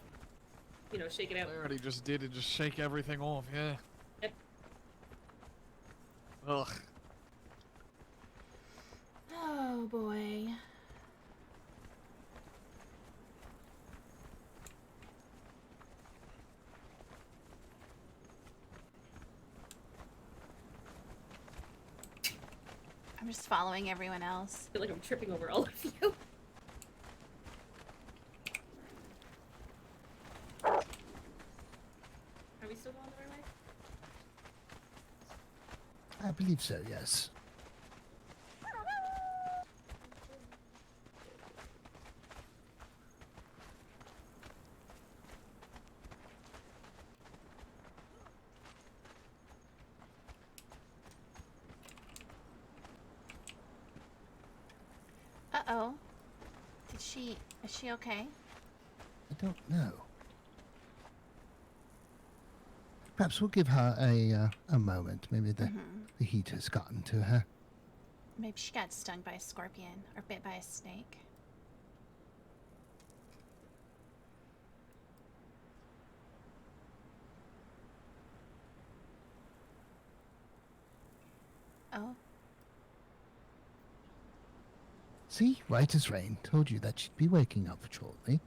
You know, shake it out. I already just did it, just shake everything off, yeah. Yep. Ugh. oh boy. just following everyone else. I feel like I'm tripping over all of you. Are we still going the right way? I believe so, yes. Uh-oh. Is she okay? I don't know. Perhaps we'll give her a moment. Maybe the heat has gotten to her. Maybe she got stung by a scorpion or bit by a snake. Oh. See? Right as rain. Told you that she'd be waking up shortly.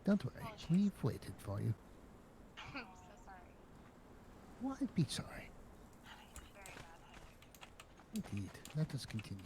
Don't worry. We've waited for you. I'm so sorry. Why be sorry? Indeed. Let us continue.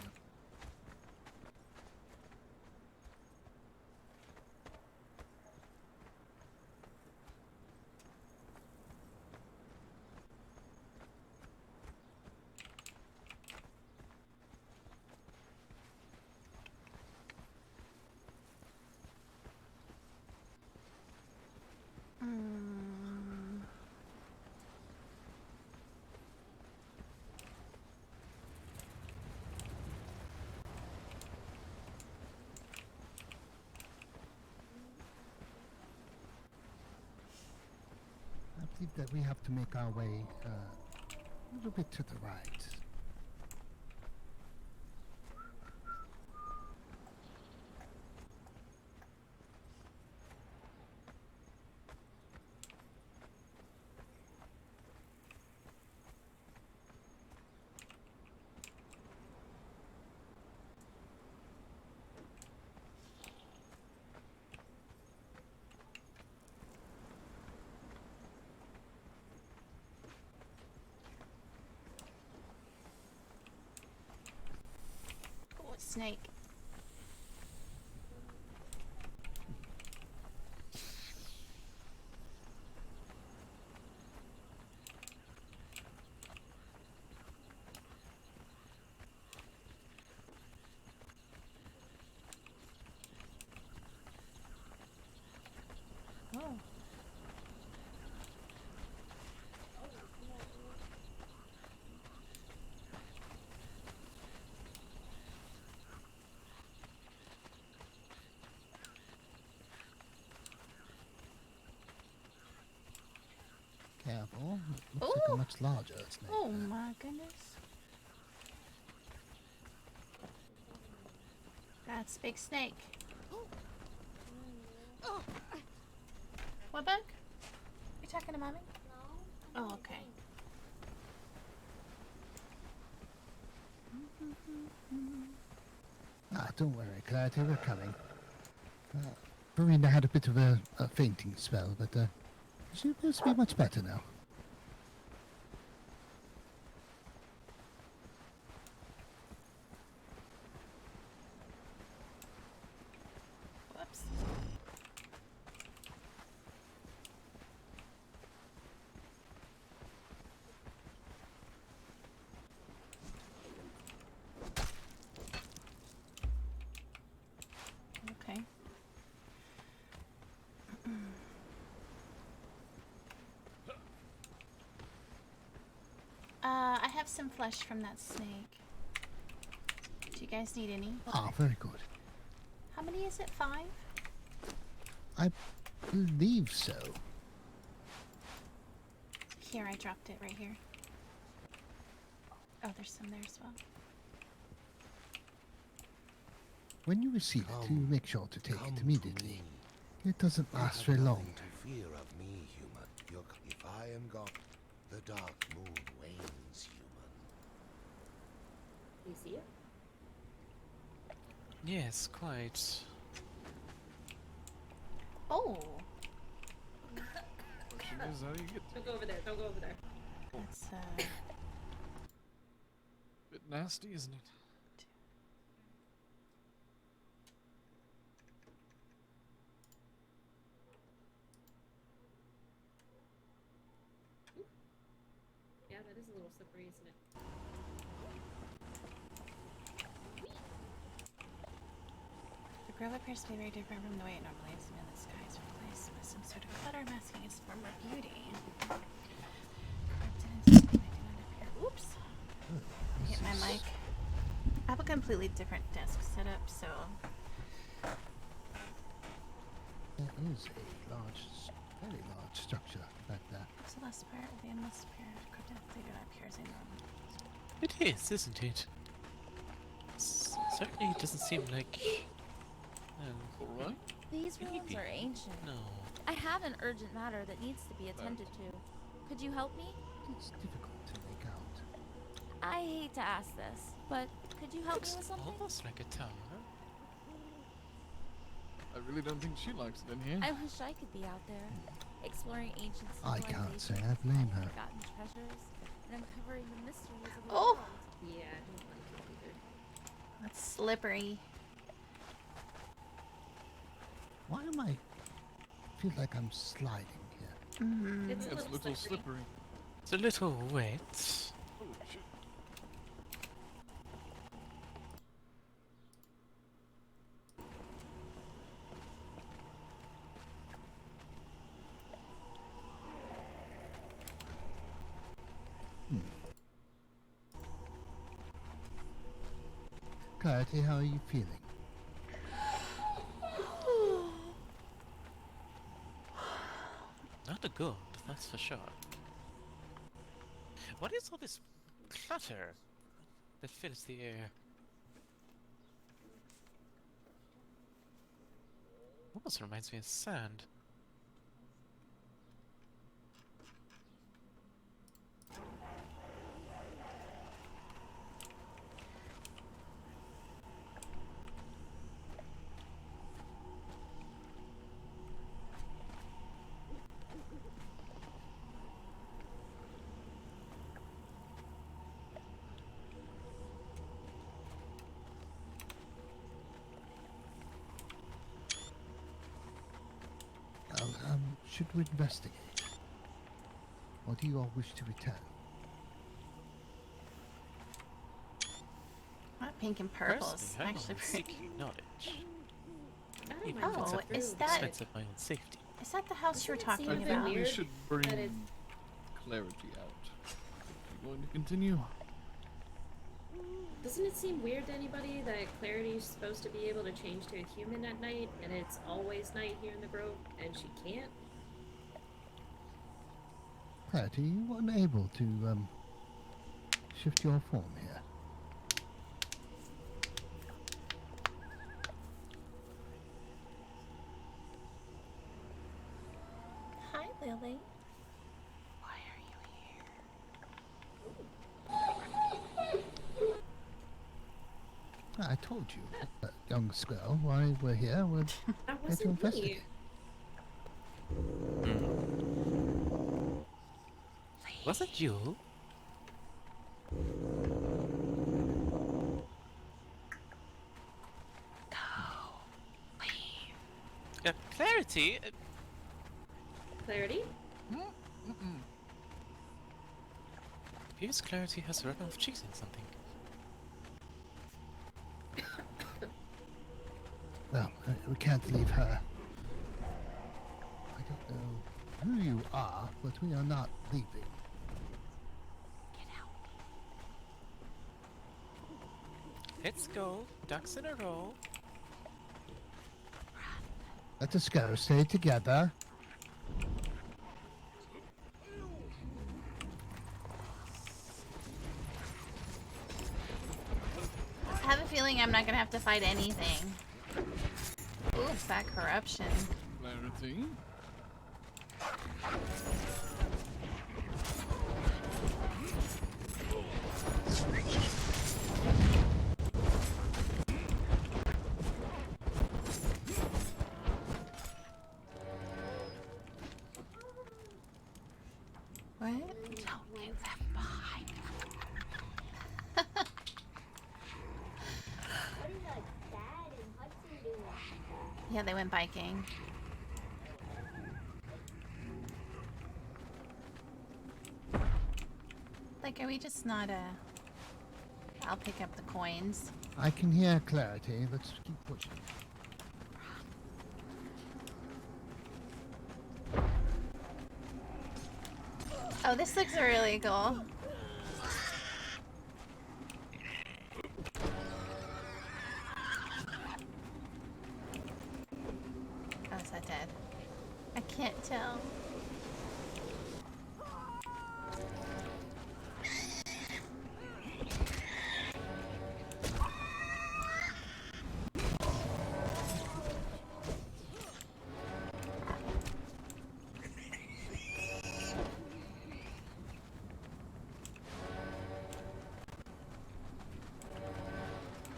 I believe that we have to make our way a little bit to the right. Oh, a snake. Oh. Careful. It looks like a much larger snake. Oh my goodness. That's a big snake. What bug? You talking to mommy? No. Oh, okay. Ah, don't worry, Clarity, we're coming. Verena had a bit of a fainting spell, but she appears to be much better now. Whoops. Okay. I have some flesh from that snake. Do you guys need any? Ah, very good. How many is it? 5? I believe so. Here, I dropped it right here. Oh, there's some there as well. When you receive it, you make sure to take it immediately. It doesn't last very long. To fear of me, human. If I am gone, the dark moon wanes, human. You see it? Yes, quite. Oh. Here's how you get Don't go over there. Don't go over there. That's bit nasty, isn't it? Yeah, that is a little slippery, isn't it? The grove appears to be very different from the way it normally is. And the sky is replaced with some sort of clutter masking its former beauty. Oops. Hit my mic. I have a completely different desk setup, so. There is a very large structure back there. So last part of the endless spirit of cryptic figure appears in normal. It is, isn't it? Certainly it doesn't seem like... Alright? These ruins are ancient. No. I have an urgent matter that needs to be attended to. Could you help me? It's difficult to make out. I hate to ask this, but could you help me with something? Almost like a tower. I really don't think she likes it in here. I wish I could be out there, exploring ancient I civilizations, can't say I blame her. forgotten treasures, and uncovering the mysteries of the Oh! world. Yeah, I don't like it either. That's slippery. Why am I feel like I'm sliding here? Mm-hmm. It's Yeah, it's a little slippery. It's a little wet. Holy shit. Clarity, how are you feeling? Not a good, that's for sure. What is all this clutter that fills the air? Almost reminds me of sand. Should we investigate? Or do you all wish to return? Not pink and purple is Personally, I'm actually always pretty. seeking knowledge. I don't Even mind if it's Oh, at is the that- expense of my own safety. Is that the house you were Doesn't it seem talking a bit about? We weird should bring that it's- clarity out. You going to continue? Doesn't it seem weird to anybody that Clarity's supposed to be able to change to a human at night, and it's always night here in the grove, and she can't? Clarity, you unable to shift your form here. Hi, Lily. Why are you here? I told you, young squirrel, why we're here. We're That here to wasn't investigate. me. Was it you? Clarity? Clarity? Here's Clarity has run off chasing something. Well, we can't leave her. I don't know who you are, but we are not leaving. Let's go. Ducks in a row. Let us go. Stay together. I have a feeling I'm not gonna have to fight anything. Oof, that corruption. Clarity. What? Don't leave them behind. Yeah, they went biking. Like, are we just not I'll pick up the coins. I can hear clarity. Let's keep pushing. Oh, this looks really cool. Oh, is that dead? I can't tell.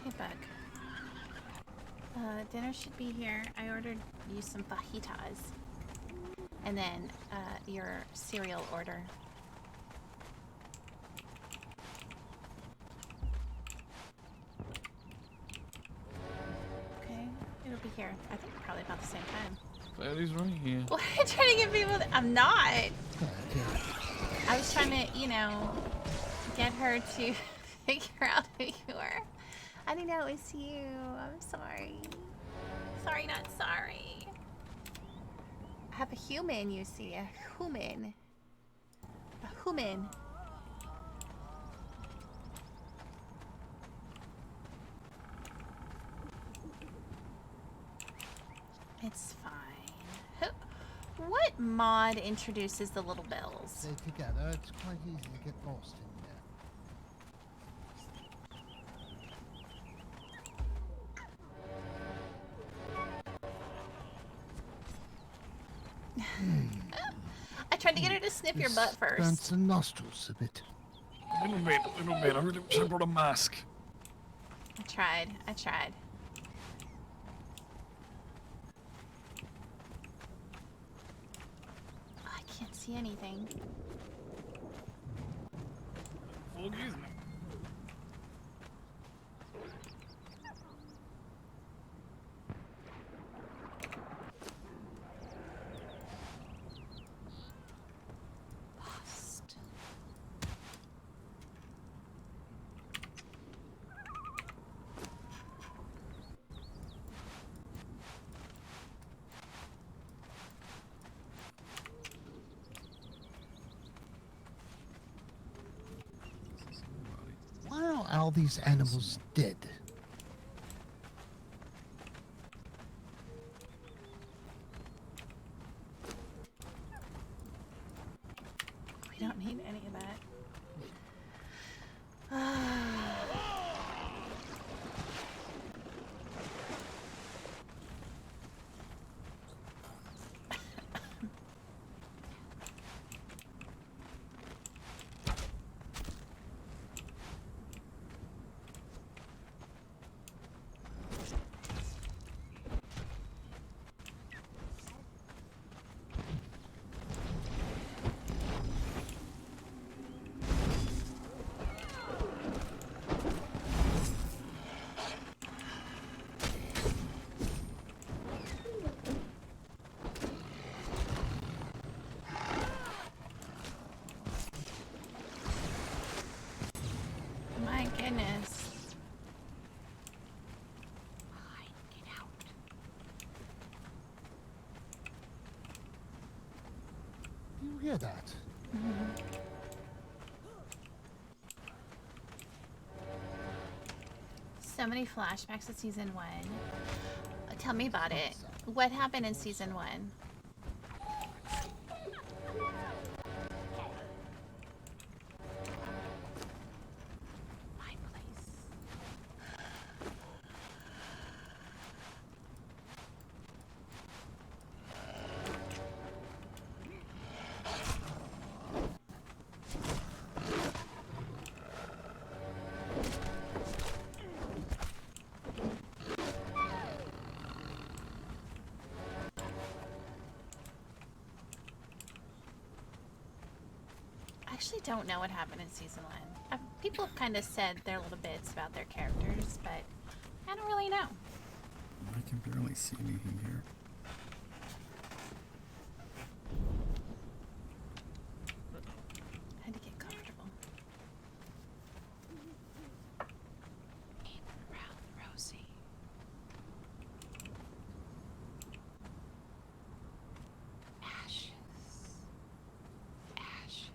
Hey, Bug. Dinner should be here. I ordered you some fajitas. And then, your cereal order. Okay, it'll be here. I think probably about the same time. Clary's right here. Why are you trying to get people? I'm not. I was trying to, you know, get her to figure out who you were. I didn't know it was you. I'm sorry. Sorry, not sorry. I have a human, you see. A human. A human. It's fine. What mod introduces the little bells? Stay together. It's quite easy to get lost in there. I tried to get her to sniff your butt first. Burns the nostrils a bit. Little bit. I really wish I brought a mask. I tried. I can't see anything. Forgive me. Lost. Why are all these animals dead? We don't need any of that. My goodness. You hear that? So many flashbacks of season 1. Tell me about it. What happened in season 1? I actually don't know what happened in season 1. People have kind of said their little bits about their characters, but I don't really know. I can barely see anything here. I had to get comfortable. Brown Rosie. Ashes. Ashes.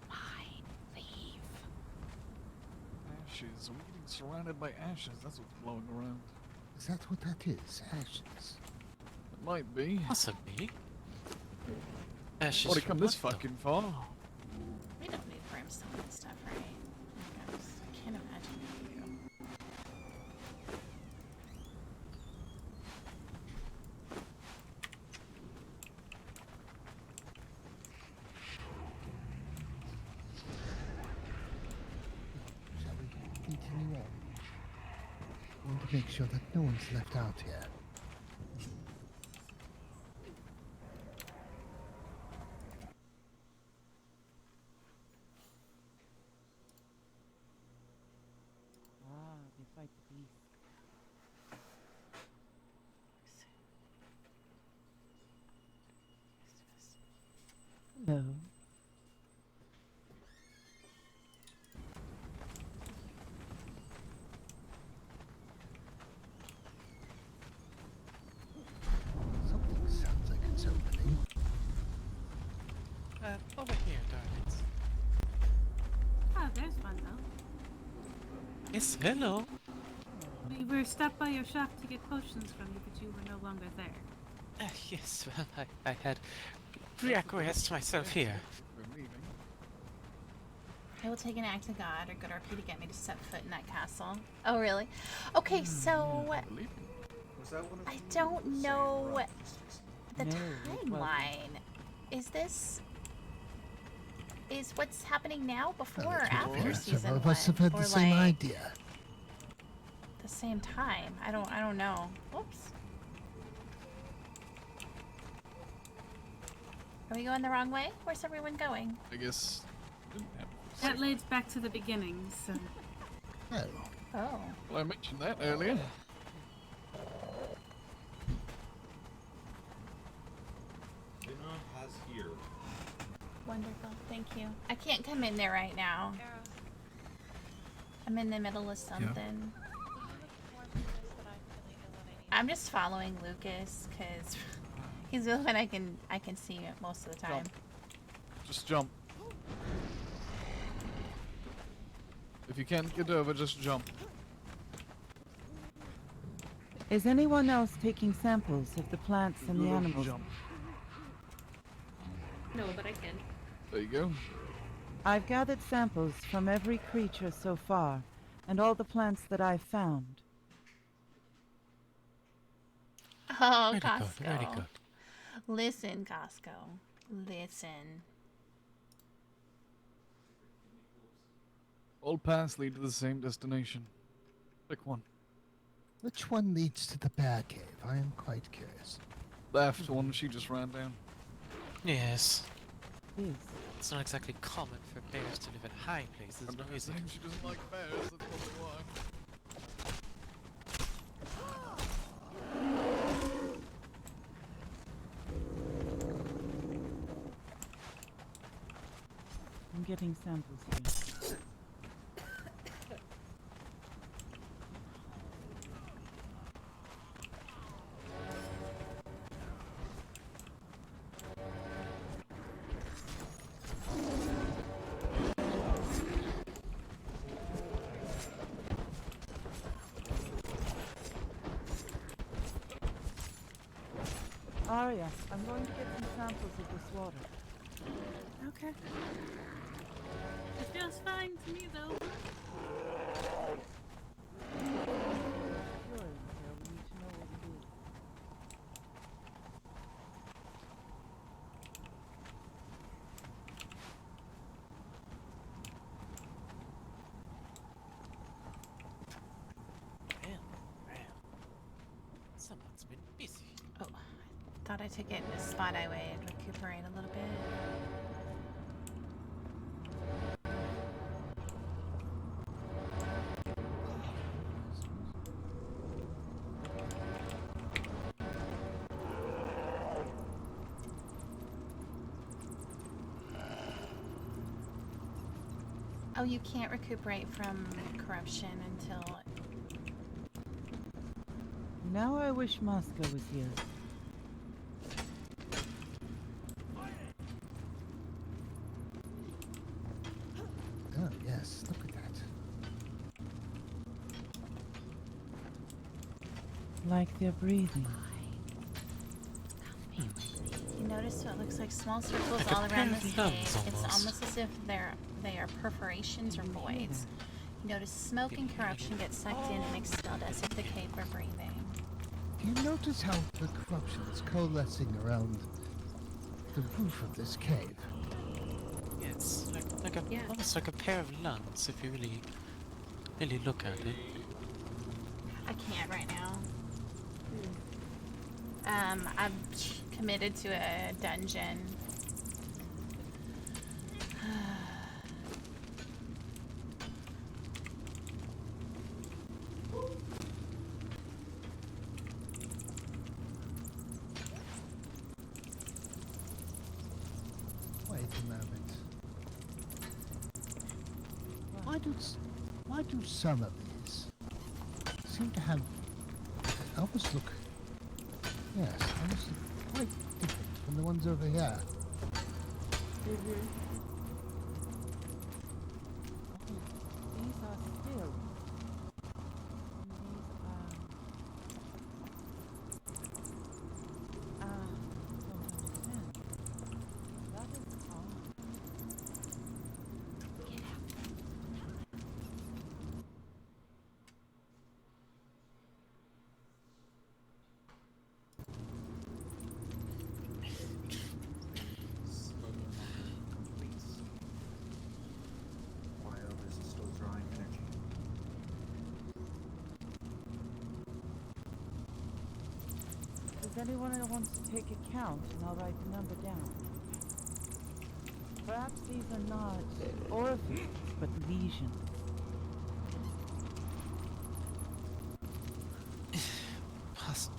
Mine. Leave. Ashes. We're getting surrounded by ashes. That's what's blowing around. Is that what that is? Ashes? It might be. Possibly. Ashes Already from come this what, though? fucking far. We don't need brimstone and stuff, right? Like, I can't imagine we do. Shall we continue on? I want to make sure that no one's left out here. Ah, they fight the beast. Hello. Something sounds like it's opening. Over here, darlings. Oh, there's one though. Yes, hello. We were stopped by your shop to get potions from you, but you were no longer there. Yes, well, I had reacquiesced myself here. We're leaving. I will take an act of God or good RP to get me to step foot in that castle. Oh, really? Okay, so Was that one of I you don't saying know rock? the No, it wasn't. timeline. Is what's happening now, before, or Well, after some season of 1? us have had or the same like idea. the same time? I don't know. Whoops. Are we going the wrong way? Where's everyone going? I guess. That leads back to the beginning, so. Oh. Oh. Well, I mentioned that earlier. Dinner has here. Wonderful. Thank you. I can't come in there right now. I'm in the middle of something. I'm just following Lucas because he's the only one I can see most of the time. Jump. Just jump. If you can't get over, just jump. Is anyone else taking samples of the plants and the Little animals? jump. No, but I can. There you go. I've gathered samples from every creature so far, and all the plants that I've found. Oh, Very good, Costco. very good. Listen, Costco. Listen. All paths lead to the same destination. Pick one. Which one leads to the bear cave? I am quite curious. Left one she just ran down. Yes. Yes. It's not exactly common for bears to live in high places, I'm no, not is it? saying she doesn't like bears, that's probably why. I'm getting samples here. Arya, I'm going to get some samples of this water. Okay. It feels fine to me though. Sure, Sarah, we need to know what it is. Well, someone's been busy. Oh, I thought I took it in a spot I would recuperate a little bit. Oh, you can't recuperate from corruption until... Now I wish Moscow was here. Oh, yes, look at that. Like they're breathing. You notice what looks like small circles Like a all pair around of this lungs, cave. It's almost. almost as if they are perforations or voids. You notice smoke and corruption get sucked in and expelled as if the cave were breathing. Do you notice how the corruption is coalescing around the roof of this cave? Yeah, it's like almost like a pair of lungs if you really look at it. I can't right now. I'm committed to a dungeon. Wait a moment. Why do some of these seem to have almost look quite different from the ones over here? These are still. Don't understand. That is odd. While this is still drawing energy. Does anyone wants to take a count and I'll write the number down? Perhaps these are not orifices, but lesions.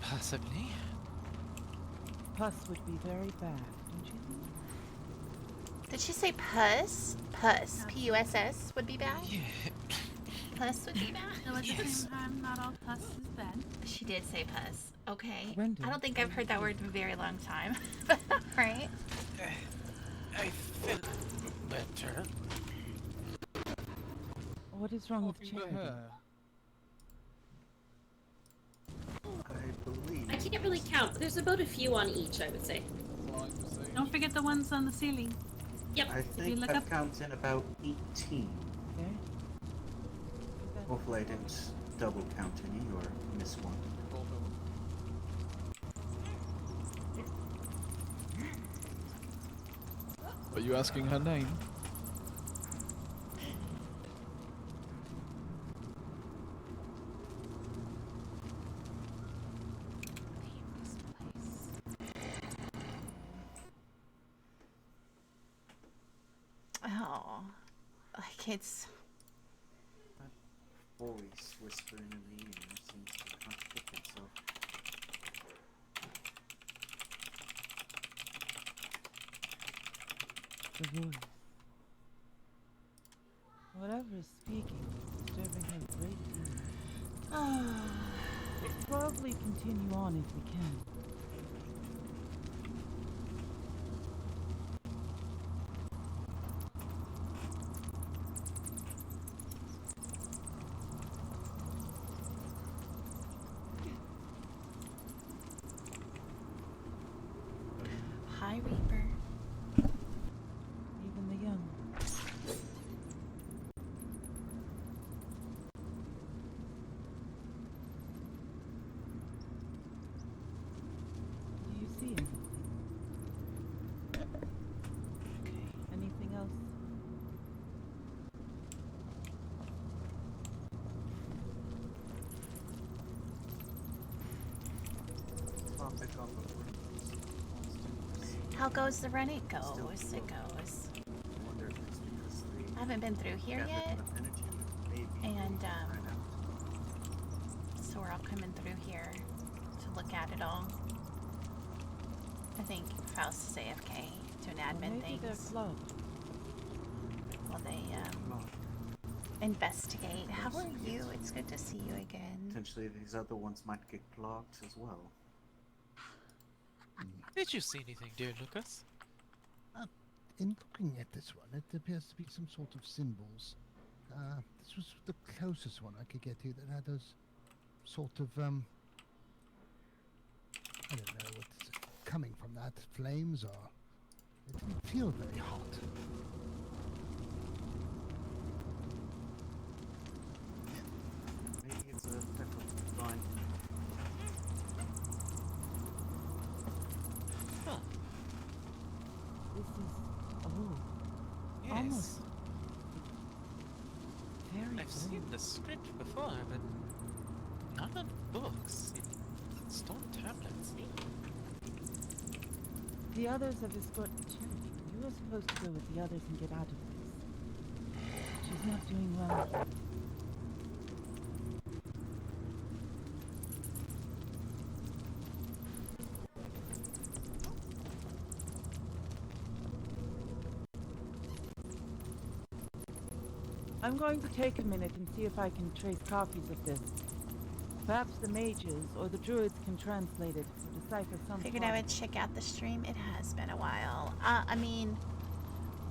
Possibly. Pus would be very bad, don't you think? Did she say pus? Pus. P-U-S-S would be bad? Yeah. Pus would be bad? So at the same time, not all pus is bad. She did say pus. Okay. When did- I don't think I've heard that word in a very long time. Right? I feel better. What is wrong with Talking to Charity? her. I believe. I can't really count. There's about a few on each, I would say. Don't forget the ones on the ceiling. Yep. I think look that up- counts in about 18. Okay. Hopefully I didn't double count any or miss one. Are you asking her name? Oh. Like it's... That voice whispering in the ear seems to contradict itself. The voice. Whatever is speaking is disturbing her a great deal. We'll probably continue on if we can. Hi, Reaper. Even the young. Do you see anything? Okay. Anything else? Topic on the How goes the run? It goes. Still It goes. I wonder if it's because they I haven't been through here gathered yet. enough energy, maybe And, ran out. so we're all coming through here to look at it all. I think Faust is AFK doing admin Maybe they're things. close. Well, they, investigate. How are you? It's good to see you again. Potentially these other ones might get blocked as well. Did you see anything, dear Lucas? In looking at this one, it appears to be some sort of symbols. This was the closest one I could get to that had those sort of, I don't know what's coming from that. Flames or... It didn't feel very hot. Maybe it's a type of divine. Huh. This is old. Yes. Almost. Very I've seen the script before, but not on books. In stone tablets. The others have escorted Charity. You are supposed to go with the others and get out of this. She's not doing well yet. I'm going to take a minute and see if I can trace copies of this. Perhaps the mages or the druids can translate it or decipher some Figured part I of would check out the stream. It has been a while. I mean,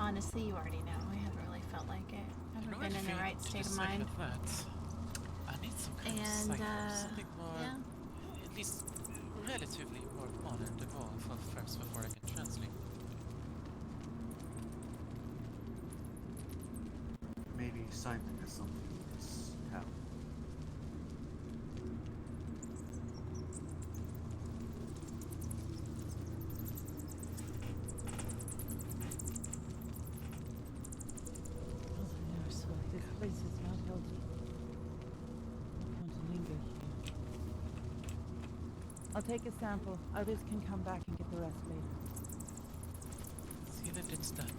honestly, you already know. I haven't really felt like it. I haven't been in the right state of mind. I need some kind of And, cipher, something more, yeah. at least relatively more modern to go off of first before I can translate. Maybe Simon has something with this tower. This place is not healthy. I don't want to linger here. I'll take a sample. Others can come back and get the rest later. See that it's done.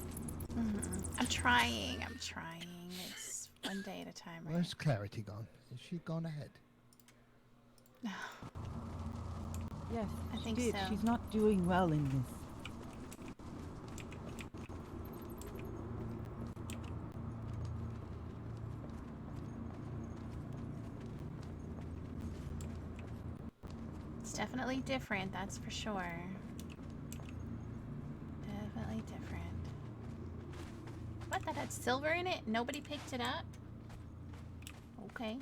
I'm trying. It's one day at a time, right? Where's Clarity gone? Is she gone ahead? Yes, I think she did. so. She's not doing well in this. It's definitely different, that's for sure. Definitely different. What, that had silver in it? Nobody picked it up? Okay.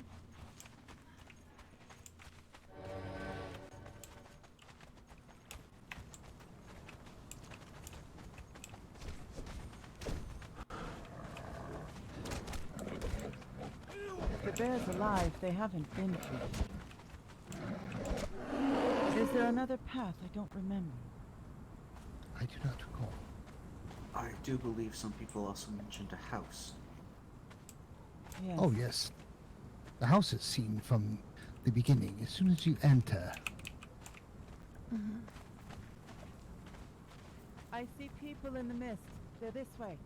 If the bear's alive, they haven't been treated. Is there another path? I don't remember. I do not recall. I do believe some people also mentioned a house. Yes. Oh, yes. The house is seen from the beginning, as soon as you enter. I see people in the mist. They're this way.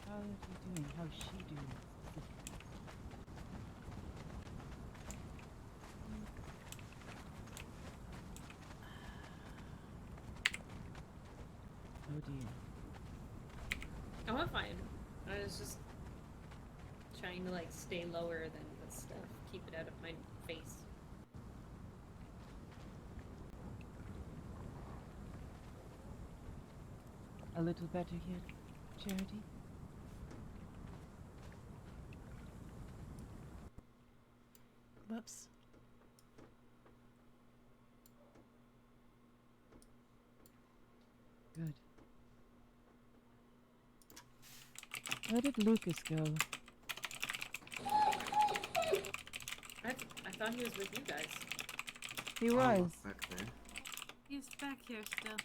How are you doing? How's she doing? Oh dear. Oh, I'm fine. I was just trying to like stay lower than the stuff, keep it out of my face. A little better yet, Charity? Whoops. Good. Where did Lucas go? I thought he was with you guys. He was. Back there. He's back here still.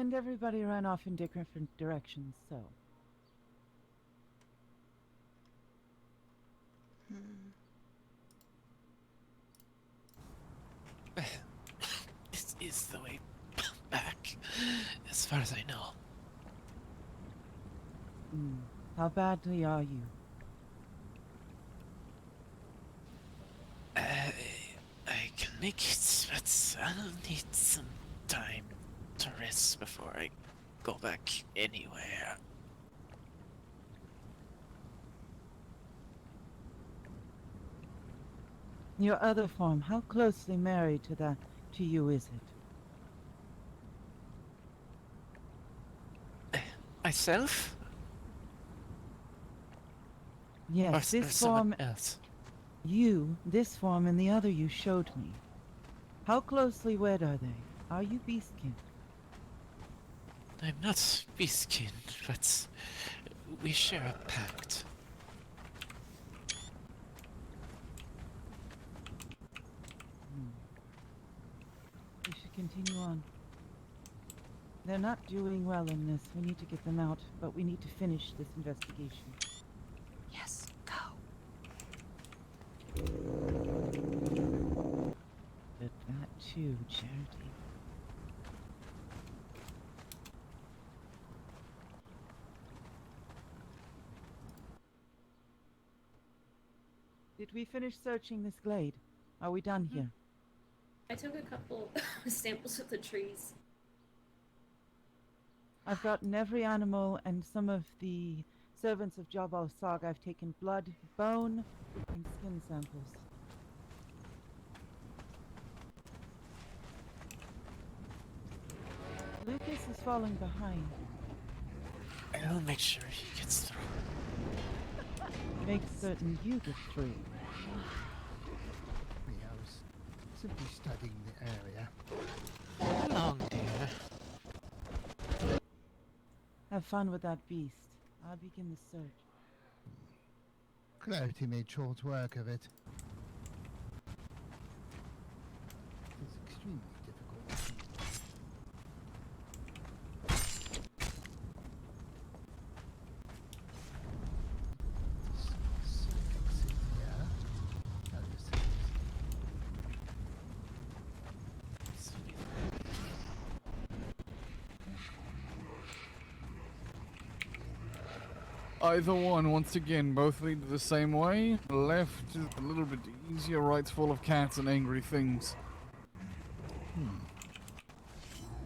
And everybody ran off in different directions, so. This is the way back, as far as I know. How badly are you? I can make it, but I'll need some time to rest before I go back anywhere. Your other form, how closely married to you is it? Myself? Yes, Or this someone form. else? You, this form, and the other you showed me. How closely wed are they? Are you beastkin? I'm not beastkin, but we share a pact. We should continue on. They're not doing well in this. We need to get them out, but we need to finish this investigation. Yes, go. But that too, Charity. Did we finish searching this glade? Are we done here? I took a couple samples of the trees. I've gotten every animal and some of the servants of Jabal Sag. I've taken blood, bone, and skin samples. Lucas is falling behind. I'll make sure he gets through. Make certain you get through. I was simply studying the area. How long, dear? Have fun with that beast. I'll begin the search. Clarity made short work of it. It's extremely difficult. Either one, once again, both lead the same way. Left is a little bit easier, right's full of cats and angry things.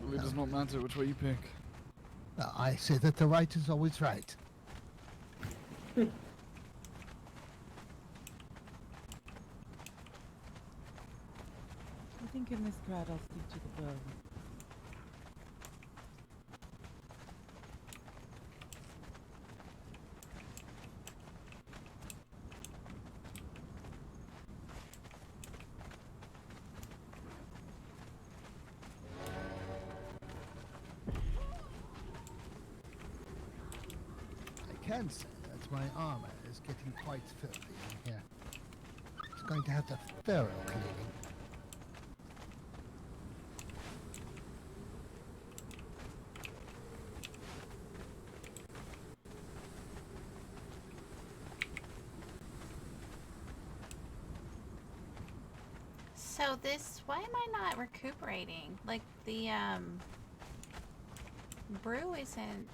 Really does not matter which way you pick. I say that the right is always right. I think in this crowd I'll stick to the bow. I can say that my armor is getting quite filthy in here. It's going to have a thorough cleaning. So this, why am I not recuperating? Like the brew isn't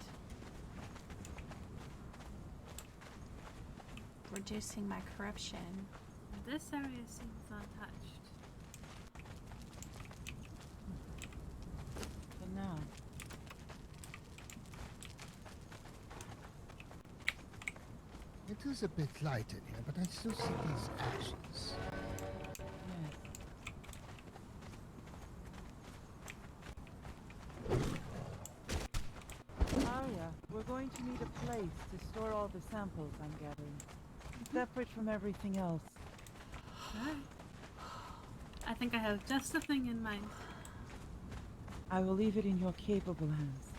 reducing my corruption. This area seems untouched. For now. It is a bit light in here, but I still see these ashes. Arya, we're going to need a place to store all the samples I'm gathering. Separate from everything else. Alright. I think I have just the thing in mind. I will leave it in your capable hands.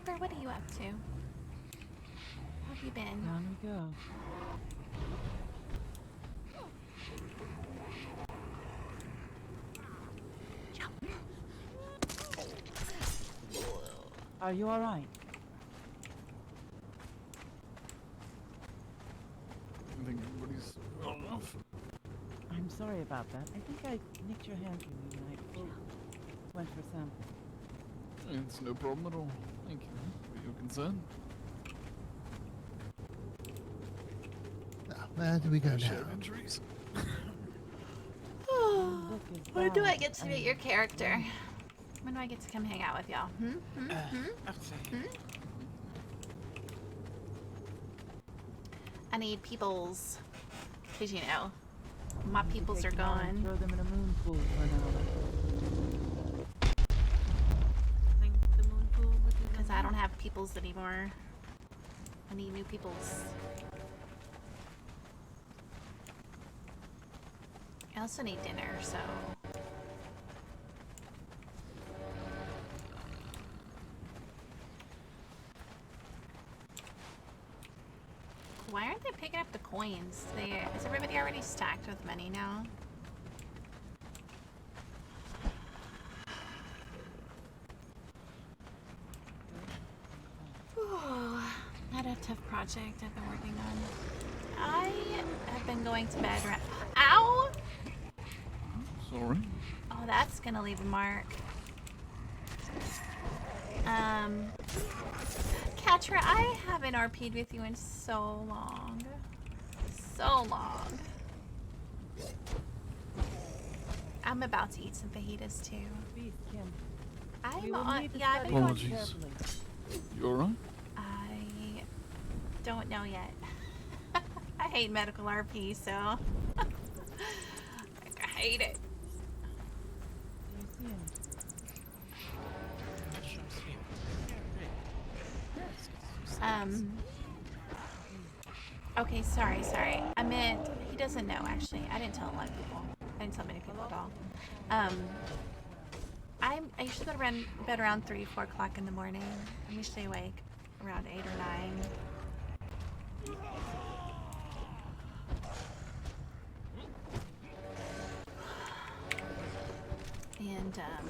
Cooper, what are you up to? How have you been? Down we go. Are you alright? I think everybody's well enough. I'm sorry about that. I think I nicked your hand from you when I went for a sample. It's no problem at all. Thank you for your concern. Now, where do we go now? Injuries. When do I get to meet your character? When do I get to come hang out with y'all? I need peoples. Because, you know, my peoples are gone. Throw them in a moon pool for an hour. Think the moon pool would be Because I don't have peoples anymore. I need new peoples. I also need dinner, so... Why aren't they picking up the coins? Is everybody already stacked with money now? Ooh, not a tough project I've been working on. I have been going to bed Ow! Sorry. Oh, that's gonna leave a mark. Katra, I haven't RP'd with you in so long. So long. I'm about to eat some fajitas too. I'm on. Yeah, I've been going. Apologies. You alright? I don't know yet. I hate medical RP, so I hate it. Okay, sorry. I meant, he doesn't know, actually. I didn't tell a lot of people. I didn't tell many people at all. I usually go to bed around 3, 4 o'clock in the morning. I'm usually awake around 8 or 9. And, yeah.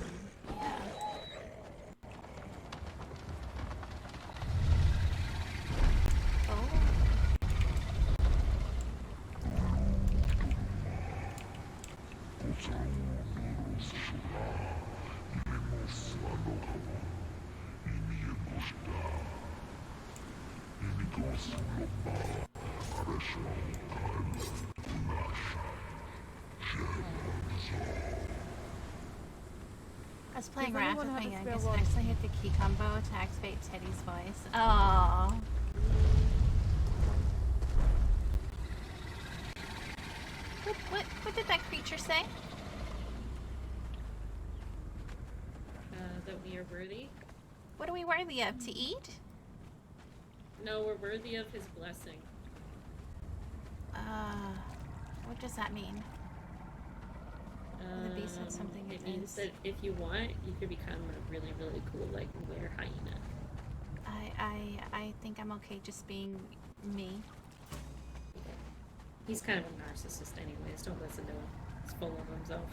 I was playing Does Wrath anyone with have my a spare youngest and I wallet? accidentally hit the key combo to activate Teddy's voice. Oh. What did that creature say? That we are worthy. What are we worthy of? To eat? No, we're worthy of his blessing. What does that mean? The beast said something It it means is. that if you want, you could become a really, really cool, like, were hyena. I think I'm okay just being me. He's kind of a narcissist anyways, don't listen to him. He's full of himself.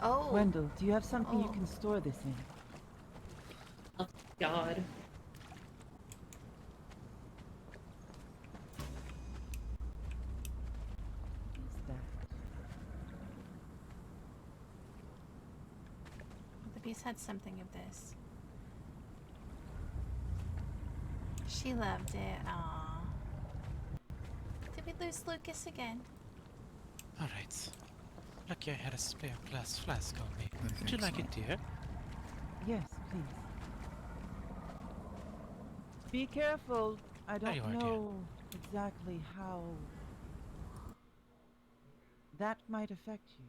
Oh. Wendell, do you have something you Oh. can store this in? Oh, God. What's that? The beast had something of this. She loved it. Aww. Did we lose Lucas again? Alright. Lucky I had a spare glass flask on me. Would you like it, dear? Yes, please. Be careful. I There you don't are, dear. know exactly how that might affect you.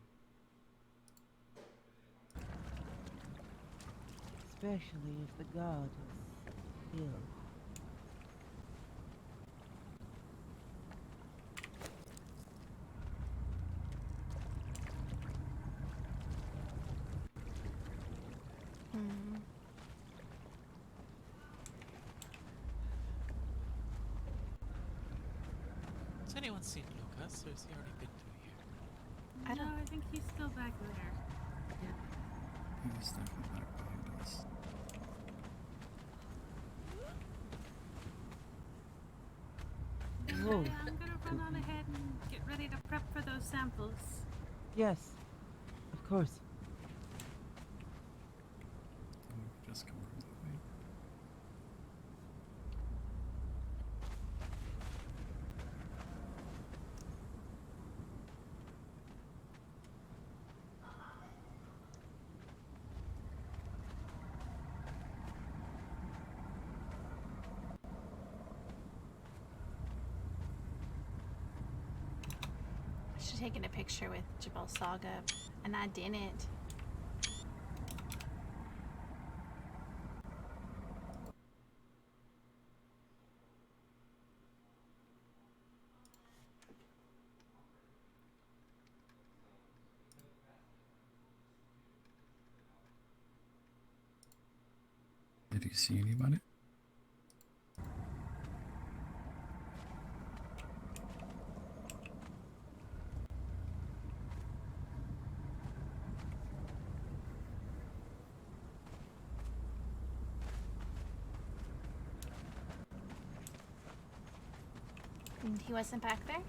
Especially if the god is ill. seen Lucas, or has he already been through here? I don't. I think he's still back there. He's definitely back behind us. Whoa. Okay, I'm gonna run on ahead and get ready to prep for those samples. Yes, of course. Just come from that way. I should have taken a picture with Jabal Saga, and I didn't. Did you see anybody? And he wasn't back there?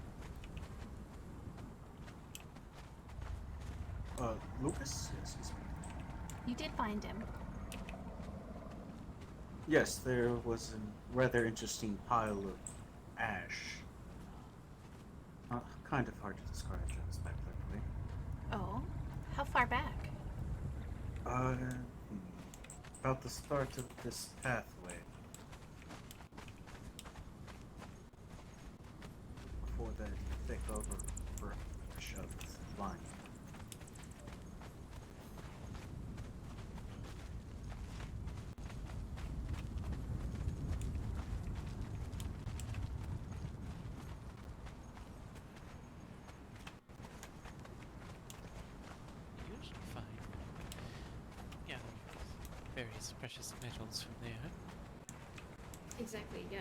Lucas? Yes, he's You did find him. Yes, there was a rather interesting pile of ash. Kind of hard to describe aspectively. Oh, how far back? About the start of this pathway. Before that thick overbrush of line. You should find, yeah, various precious metals from there. Exactly, yeah.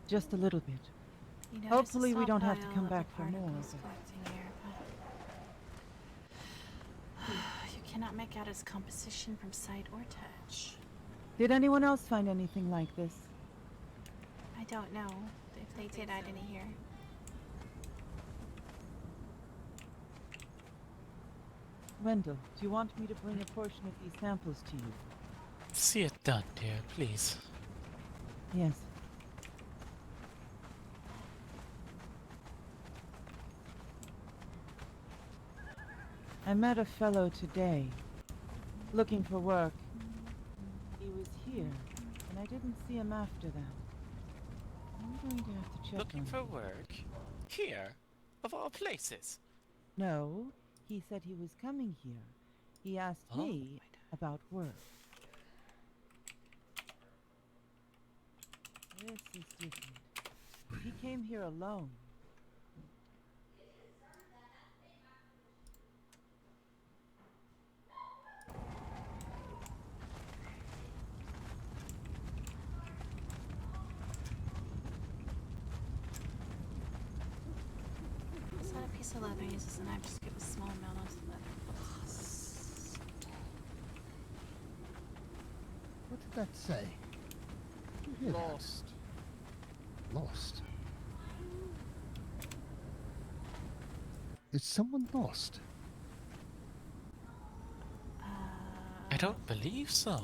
Just a little bit. You notice Hopefully a we don't have to stockpile come of back the for more. particles collecting here, but you cannot make out its composition from sight or touch. Did anyone else find anything like this? I don't know. If they did, I didn't hear. Wendell, do you want me to bring a portion of these samples to you? See it done, dear, please. Yes. I met a fellow today, looking for work. He was here, and I didn't see him after that. I'm going to have to check Looking on for him. work? Here? Of all places? No, he said he was coming here. He asked me about work. This is different. He came here alone. Is that a piece of leather? He uses a knife to skip a small amount of leather. What did that say? Did you hear that? Lost. Lost? Is someone lost? I don't believe so.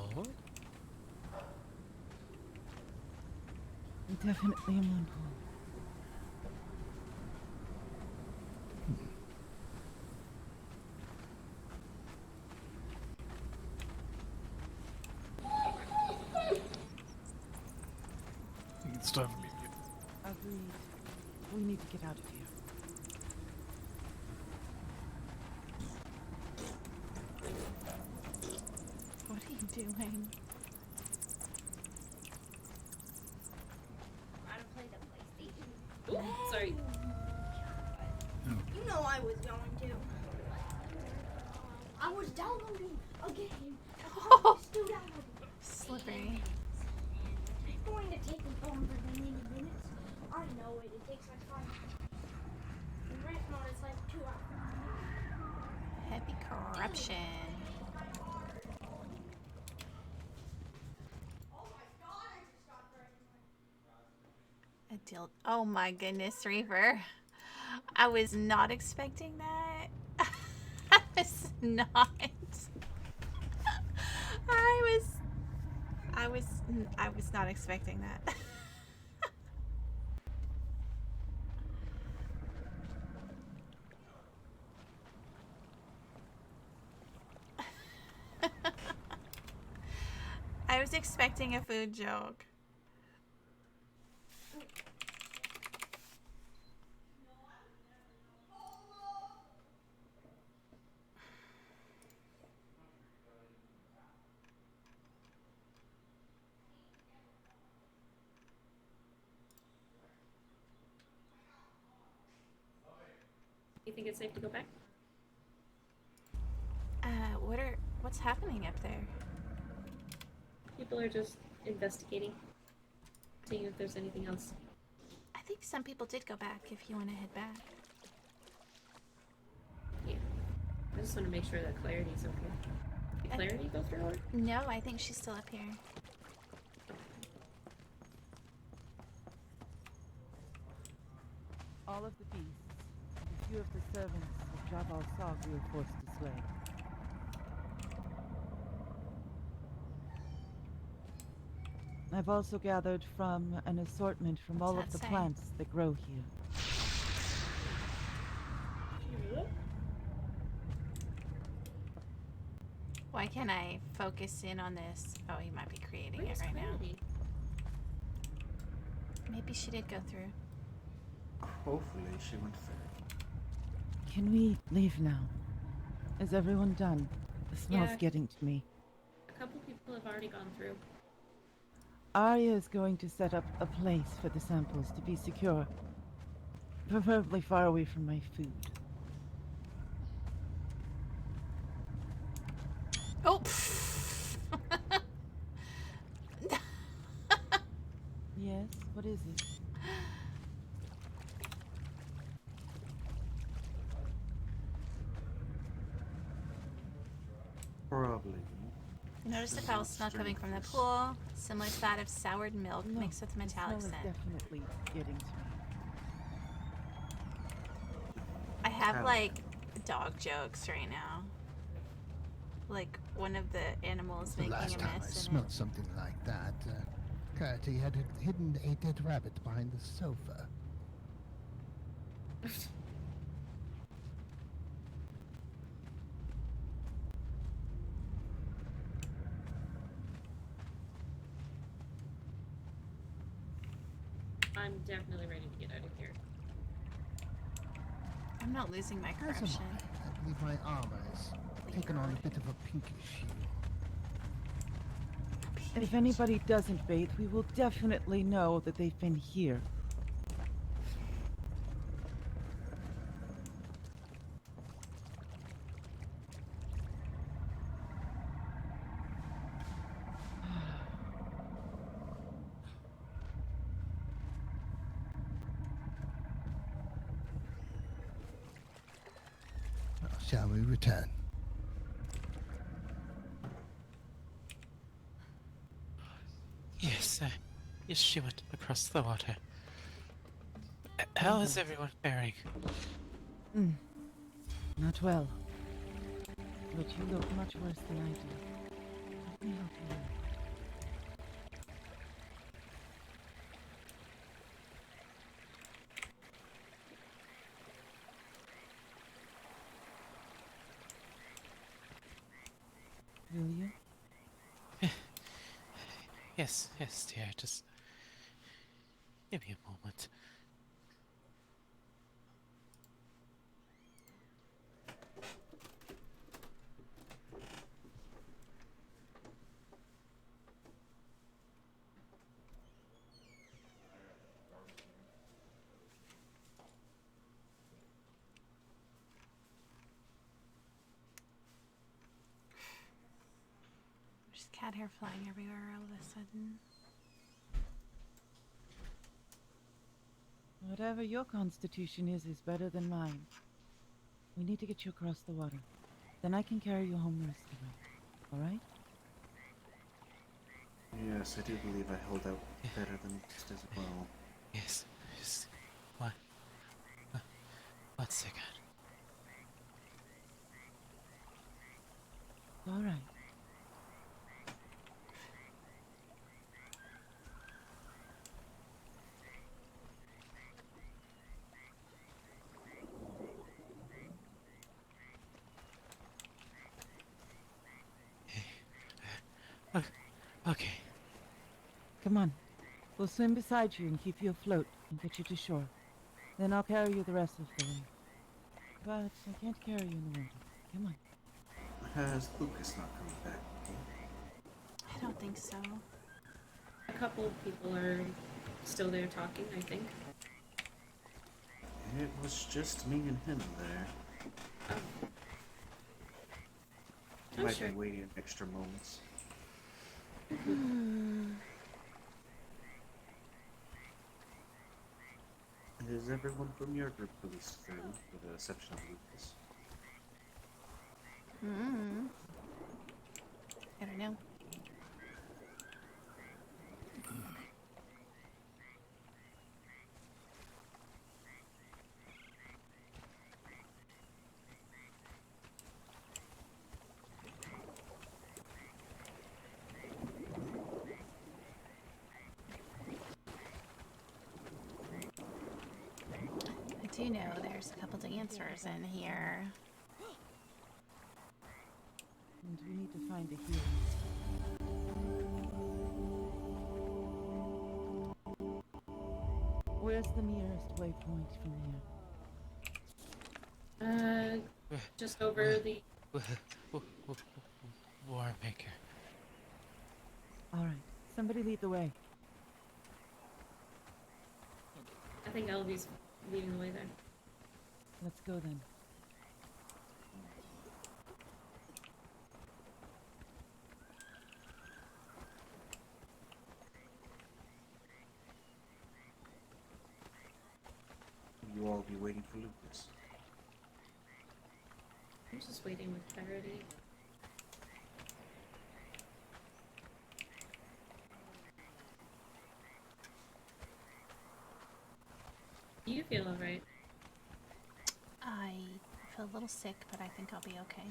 Definitely a moon pool. I think it's time for me to get. Agreed. We need to get out of here. What are you doing? Ooh, sorry. You know I was going to. I was downloading a game. Oh. Stood out. Slippery. know it. It takes like 5 minutes. In race mode, it's like 2 hours. Heavy corruption. A deal. Oh my goodness, Reaper. I was not expecting that. I was not. I was not expecting that. I was expecting a food joke. You think it's safe to go back? What's happening up there? People are just investigating, seeing if there's anything else. I think some people did go back if you want to head back. Yeah. I just want to make sure that Clarity's okay. Did Clarity go through it? No, I think she's still up here. All of the beasts and a few of the servants of Jabal Sag we were forced to slay. I've also gathered from an assortment from all of the plants that grow here. Why can't I focus in on this? Oh, he might be creating Where's it right Clarity? now. Maybe she did go through. Hopefully she went through. Can we leave now? Is everyone done? The smell's Yeah. getting to me. A couple people have already gone through. Arya is going to set up a place for the samples to be secure. Preferably far away from my food. Oh! Yes, what is it? Probably. Notice a foul smell coming from the pool, similar to that of soured milk mixed with metallic the smell scent. is definitely getting to me. I have like dog jokes right now. Like one of the animals The making last a time I mess in smelled it. something like that, Clarity had hidden a dead rabbit behind the sofa. I'm definitely ready to get out of here. I'm not losing my As am corruption. I believe my armor has taken on a bit of a pinkish hue. If anybody doesn't bathe, we will definitely know that they've been here. Shall we return? Yes, yes, she went across the water. How is everyone faring? Not well. But you look much worse than I do. Let me help you. Will you? Yes, dear, just give me a moment. There's cat hair flying everywhere all of a sudden. Whatever your constitution is better than mine. We need to get you across the water. Then I can carry you home the rest of the way. All right? Yes, I do believe I held out better than most as well. Yes. Yes. One. One second. All right. Okay. Come on. We'll swim beside you and keep you afloat and get you to shore. Then I'll carry you the rest of the way. But I can't carry you in the water. Come on. Has Lucas not come back? I don't think so. A couple of people are still there talking, I think. It was just me and him there. Oh, Might sure. be waiting extra moments. Is everyone from your group released through, with the exception of Lucas? I don't know. I do know there's a couple dancers in here. And we need to find a healer. Where's the nearest waypoint from here? Just over the... War Maker. All right. Somebody lead the way. I think Elvie's leading the way there. Let's go then. You all be waiting for Lucas. I'm just waiting with clarity. You feel alright? I feel a little sick, but I think I'll be okay.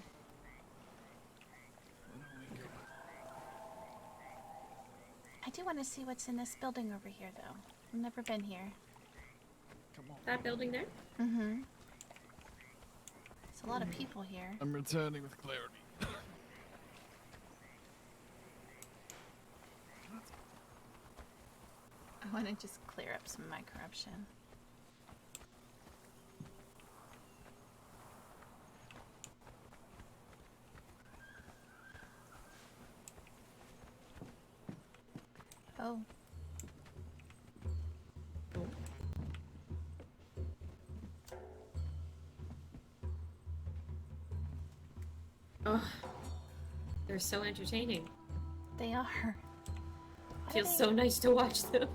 I do want to see what's in this building over here, though. I've never been here. That building there? Mm-hmm. There's a lot of people here. I'm returning with clarity. I want to just clear up some of my corruption. Oh. Oh, they're so entertaining. They are. Feels so nice to watch them.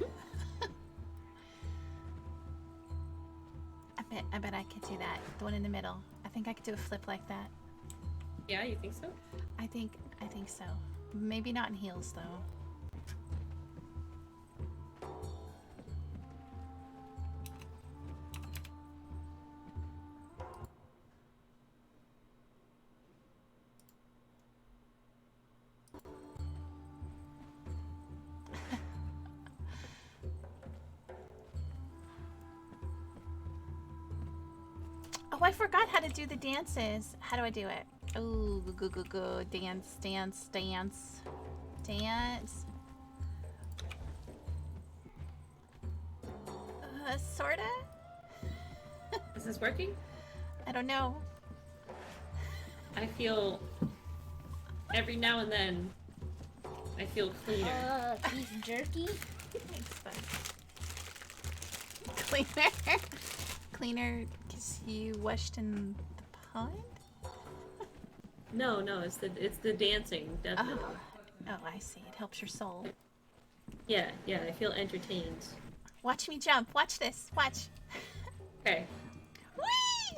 I bet I could do that. The one in the middle. I think I could do a flip like that. Yeah, you think so? I think so. Maybe not in heels though. Oh, I forgot how to do the dances. How do I do it? Oh, go. Dance. Sorta? Is this working? I don't know. I feel... Every now and then, I feel cleaner. Beef jerky? Cleaner because you washed in the pond? No, it's the dancing, definitely. Oh, I see. It helps your soul. Yeah, I feel entertained. Watch me jump. Watch this. Watch. Okay. Whee!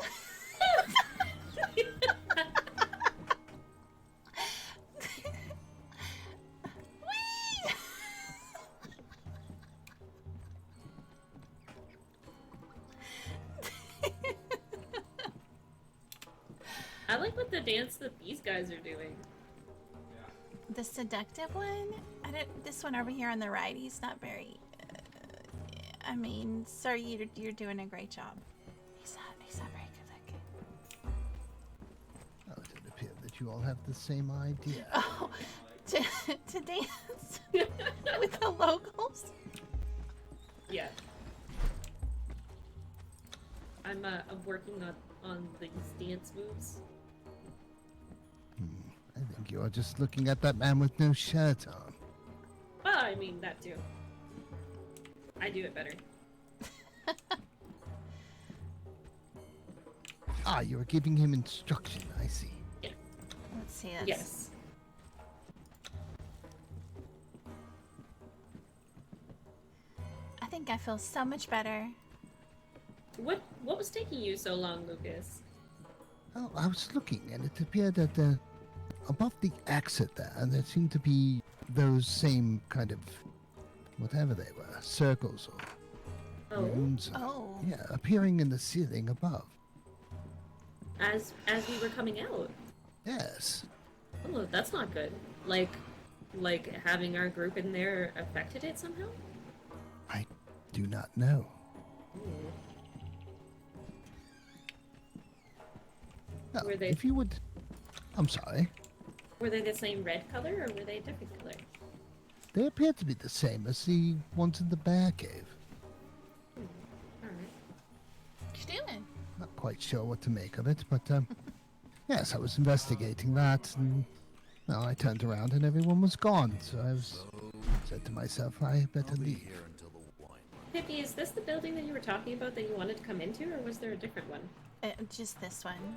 I like what the dance that these guys are doing. The seductive one? This one over here on the right, he's not very... I mean, sir, you're doing a great job. He's not very good looking. Oh, it would appear that you all have the same idea. Oh, to dance with the locals? Yeah. I'm working on these dance moves. I think you are just looking at that man with no shirt on. Well, I mean, that too. I do it better. Ah, you are giving him instruction, I see. Yeah. Let's see this. Yes. I think I feel so much better. What was taking you so long, Lucas? Oh, I was looking, and it appeared that above the exit there seemed to be those same kind of, whatever they were, circles or moons. Yeah, appearing in the ceiling above. As we were coming out. Yes. Oh, that's not good. Like having our group in there affected it somehow? I do not know. Now, Were they- if you would... I'm sorry. Were they the same red color or were they a different color? They appear to be the same as the ones in the bear cave. Alright. What you doing? Not quite sure what to make of it, but yes, I was investigating that, and well, I turned around and everyone was gone, so I said to myself, I better leave. Pippi, is this the building that you were talking about that you wanted to come into, or was there a different one? Just this one.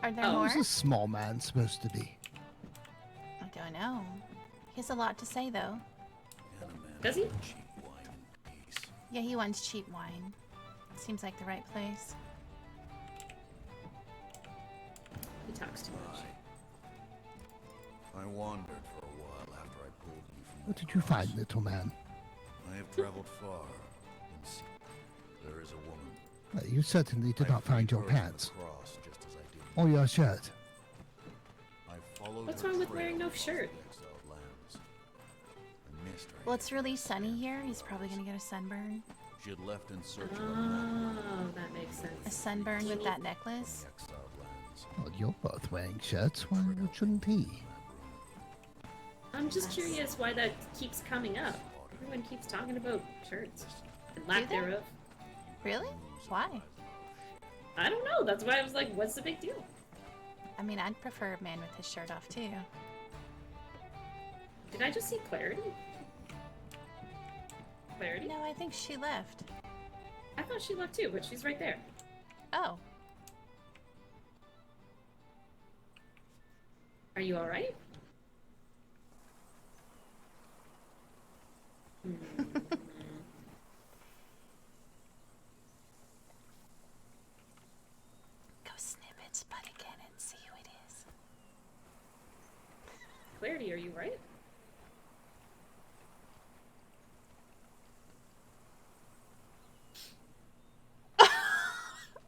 Are there How more? is a small man supposed to be? I don't know. He has a lot to say, though. Does he? Yeah, he wants cheap wine. Seems like the right place. He talks too much. I wandered for a while after I pulled you from What did you find, little man? I have traveled far. And see, there is a woman. Well, you certainly did not find your freed her from the pants. cross just as I did. Or your shirt. I followed What's her wrong with trail wearing no across shirt? the exiled lands. I missed her. Well, it's really sunny here. He's probably gonna get a sunburn. She had left in search of a Oh, that makes sense. A sunburn with that necklace? exiled lands. Well, you're both wearing shirts. Why shouldn't he? I'm just curious why that keeps coming up. Everyone keeps talking about shirts and Do lack they? thereof. Really? Why? I don't know. That's why I was like, what's the big deal? I mean, I'd prefer a man with his shirt off, too. Did I just see Clarity? Clarity? No, I think she left. I thought she left too, but she's right there. Oh. Are you alright? Go snip its butt again and see who it is. Clarity, are you right?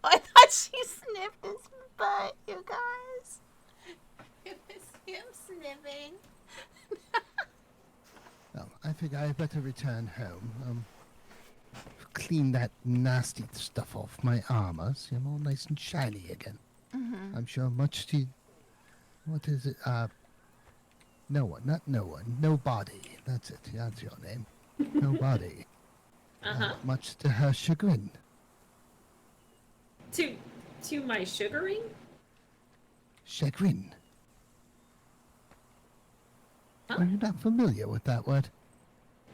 I thought she sniffed his butt, you guys. It was him sniffing. Well, I figure I better return home. Clean that nasty stuff off my armor, so I'm all nice and shiny again. Mhm. I'm sure much to... What is it? No one, not no one. Nobody. That's it. That's your name. Nobody. Uh-huh. Much to her chagrin. To my sugaring? Chagrin. Are you not familiar with that word?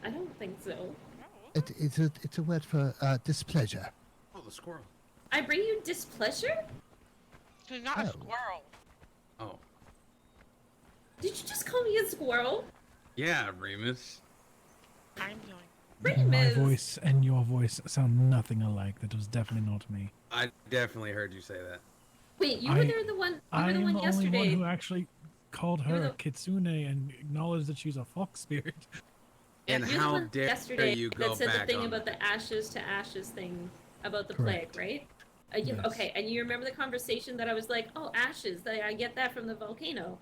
I don't think so. It's a word for displeasure. Oh, the squirrel. I bring you displeasure? She's not a squirrel. Oh. Did you just call me a squirrel? Yeah, Remus. I'm doing. My voice and your voice sound nothing alike. That was definitely not me. I definitely heard you say that. Wait, you were there the one. You I were the am one the only yesterday. one who actually called You were her a the- kitsune and acknowledged that she's a fox spirit. And You're the how one dare yesterday you go that said the back thing on about that? the ashes to ashes thing about the Correct. plague, right? Yes. Okay, and you remember the conversation that I was like, "Oh, ashes! I get that from the volcano."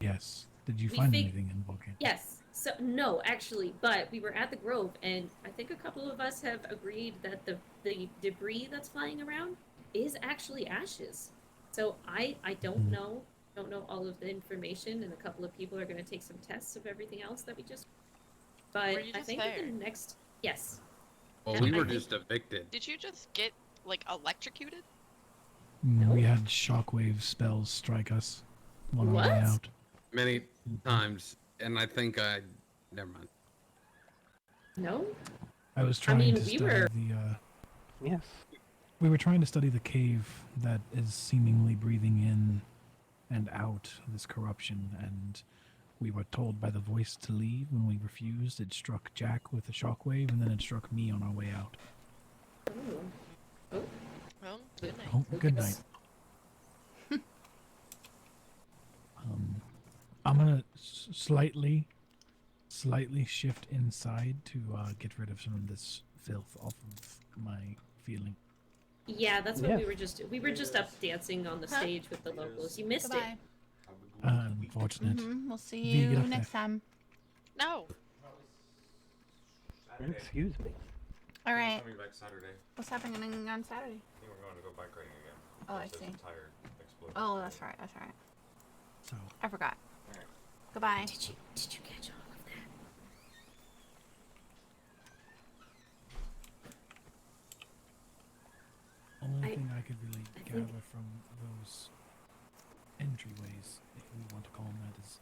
Yes. Did you We find fig- anything in the volcano? Yes. So no, actually, but we were at the Grove, and I think a couple of us have agreed that the debris that's flying around is actually ashes. So I don't know all of the information, and a couple of people are going to take some tests of everything else that we just. But Were you I just think that the there? next yes. Well, And we I were think- just evicted. Did you just get like electrocuted? We had shockwave spells strike us on our way What? out. Many times, and I think I. Never mind. No. I was trying mean, to we study were- the. Yes. We were trying to study the cave that is seemingly breathing in and out this corruption, and we were told by the voice to leave. When we refused, it struck Jack with a shockwave, and then it struck me on our way out. Oh. Well, good night. Oh, good night. I'm gonna slightly shift inside to get rid of some of this filth off of my feeling. Yeah, that's what Yeah. we were just up dancing on the stage with the locals. You missed Goodbye. Unfortunate. We'll see V, get you up next there. time. No. Excuse me. All right. Coming back Saturday. What's happening on Saturday? I think we're going to go bike riding again. Oh, I There's a see. tire explosion. Oh, that's right. That's right. So. I forgot. Alright. Goodbye. Did you catch all of that? Only thing I could really I think- gather from those entryways, if we want to call them that, is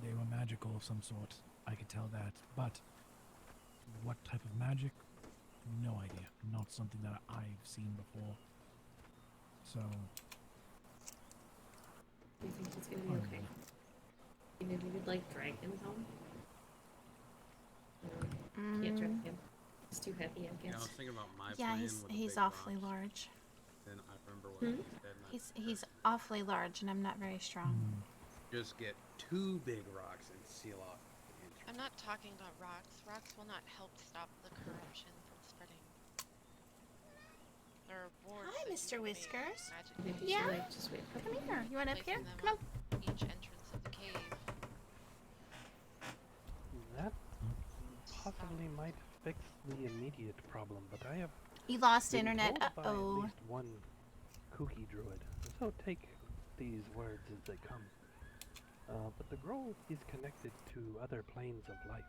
they were magical of some sort. I could tell that, but what type of magic? No idea. Not something that I've seen before. So. Do you think he's gonna be okay? Maybe we'd like drag him home. No, can't drag him. It's too heavy, I Yeah, I guess. was thinking about my Yeah, plan he's with the he's big awfully rocks. large. Then I remember what Hmm? you said. And I He's awfully large, and I'm not very strong. just get 2 big rocks and seal off the entrance. I'm not talking about rocks. Rocks will not help stop the corruption from spreading. There are boards. Hi, that you Mr. can make Whiskers. magically Maybe Yeah? should I just wait for Come here. You want up here? placing them Come on. on each entrance of the cave. That possibly might fix the immediate problem, but I have You lost been internet. told by at Uh-oh. least one kooky druid. So take these words as they come. But the grove is connected to other planes of life.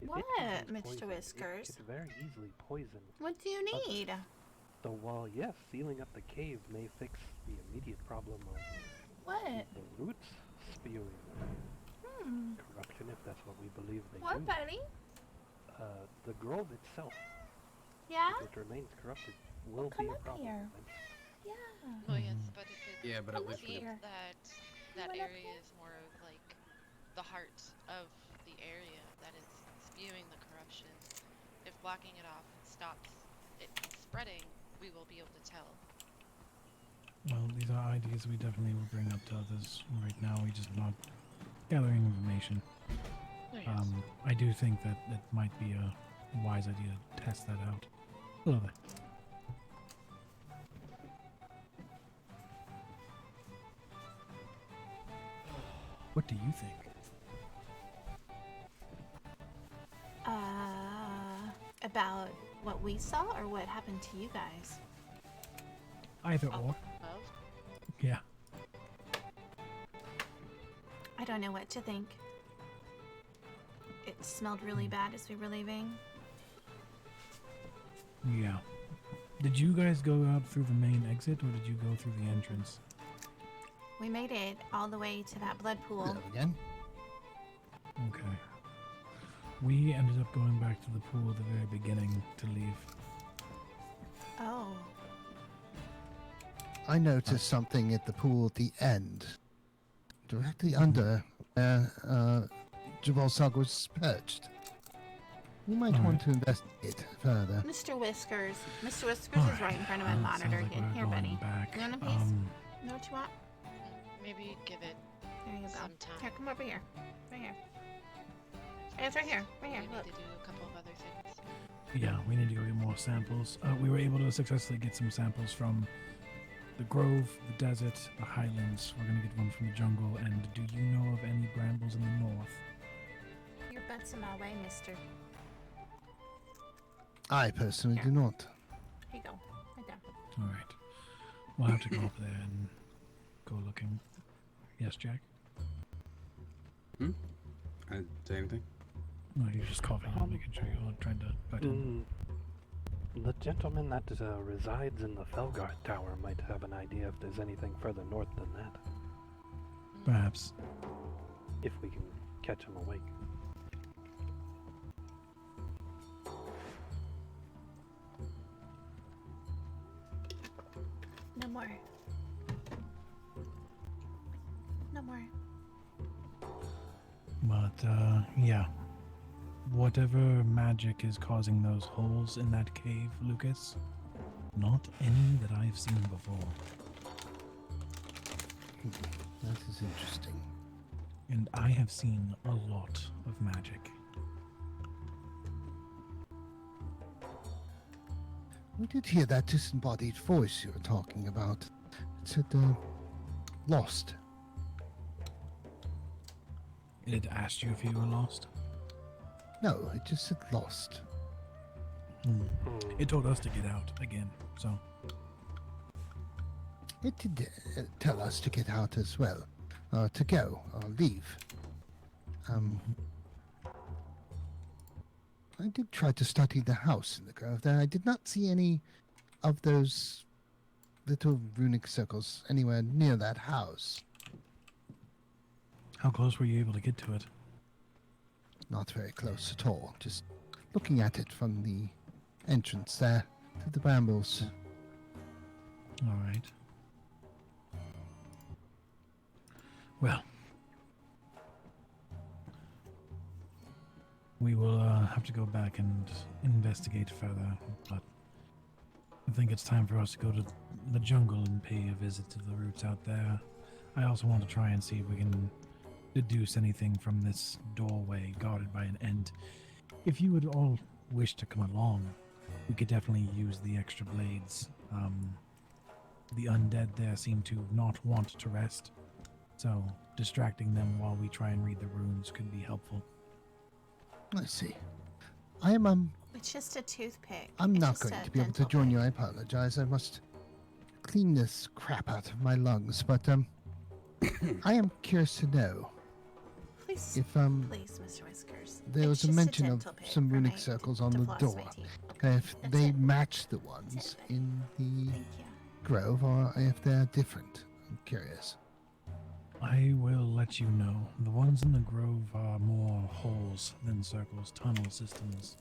If it What, contains Mr. poison, Whiskers? It could very easily poison. What do you others. need? So while yes, sealing up the cave may fix the immediate problem of What? the roots spewing corruption, if that's what we believe they What, do, buddy? the grove itself, Yeah? if it remains corrupted, will Come be a up problem. here. eventually. Yeah. Well, yes, but if it Yeah, but at Come least up we here. that You went up area here? is more of like the heart of the area that is spewing the corruption. If blocking it off stops it from spreading, we will be able to tell. Well, these are ideas we definitely will bring up to others. Right now, we just not gathering information. Oh, yes. I do think that it might be a wise idea to test that out. Hello there. What do you think? About what we saw or what happened to you guys? Either or. Yeah. I don't know what to think. It smelled really bad as we were leaving. Yeah. Did you guys go out through the main exit or did you go through the entrance? We made it all the way to that blood pool. Again? Okay. We ended up going back to the pool at the very beginning to leave. Oh. I noticed something at the pool at the end, directly under where Jabal Sag was perched. We might All want to investigate further. Mr. Whiskers. Mr. Whiskers is right in front of my Well, it monitor sounds like again. we're Here, going buddy. back. You want a piece? You know what you want? Maybe give it There you go. some time. Here, come over here. Right here. Hey, it's right here. Right here. We Look. need to do a couple of other things. Yeah, we need to go get more samples. We were able to successfully get some samples from the Grove, the desert, the highlands. We're gonna get one from the jungle. And do you know of any brambles in the north? Your butt's in my way, mister. I personally do not. Here you go. Right there. All right. We'll have to go up there and go looking. Yes, Jack? I didn't say anything. No, you're just coughing. I'm making sure you're not trying to butt in. The gentleman that resides in the Felgard Tower might have an idea if there's anything further north than that. Perhaps. If we can catch him awake. No more. No more. But, yeah. Whatever magic is causing those holes in that cave, Lucas, not any that I've seen before. That is interesting. And I have seen a lot of magic. We did hear that disembodied voice you were talking about. It said, lost. It asked you if you were lost? No, it just said lost. It told us to get out again, so. It did tell us to get out as well. To go, or leave. I did try to study the house in the grove there. I did not see any of those little runic circles anywhere near that house. How close were you able to get to it? Not very close at all. Just looking at it from the entrance there to the brambles. All right. Well, we will have to go back and investigate further, but I think it's time for us to go to the jungle and pay a visit to the roots out there. I also want to try and see if we can deduce anything from this doorway guarded by an end. If you would all wish to come along, we could definitely use the extra blades. The undead there seem to not want to rest, so distracting them while we try and read the runes could be helpful. I see. I am, It's just a toothpick. I'm It's not just going a to be able to dental join pick. you. I apologize. I must clean this crap out of my lungs, but, I am curious to know Please, if, please, Mr. Whiskers. there was It's a just mention of dental pick some for runic my- circles on to the floss door. my teeth. If That's they it. match the ones in the grove, or if they're different. I'm curious. I will let you know. The ones in the grove are more holes than circles, tunnel systems.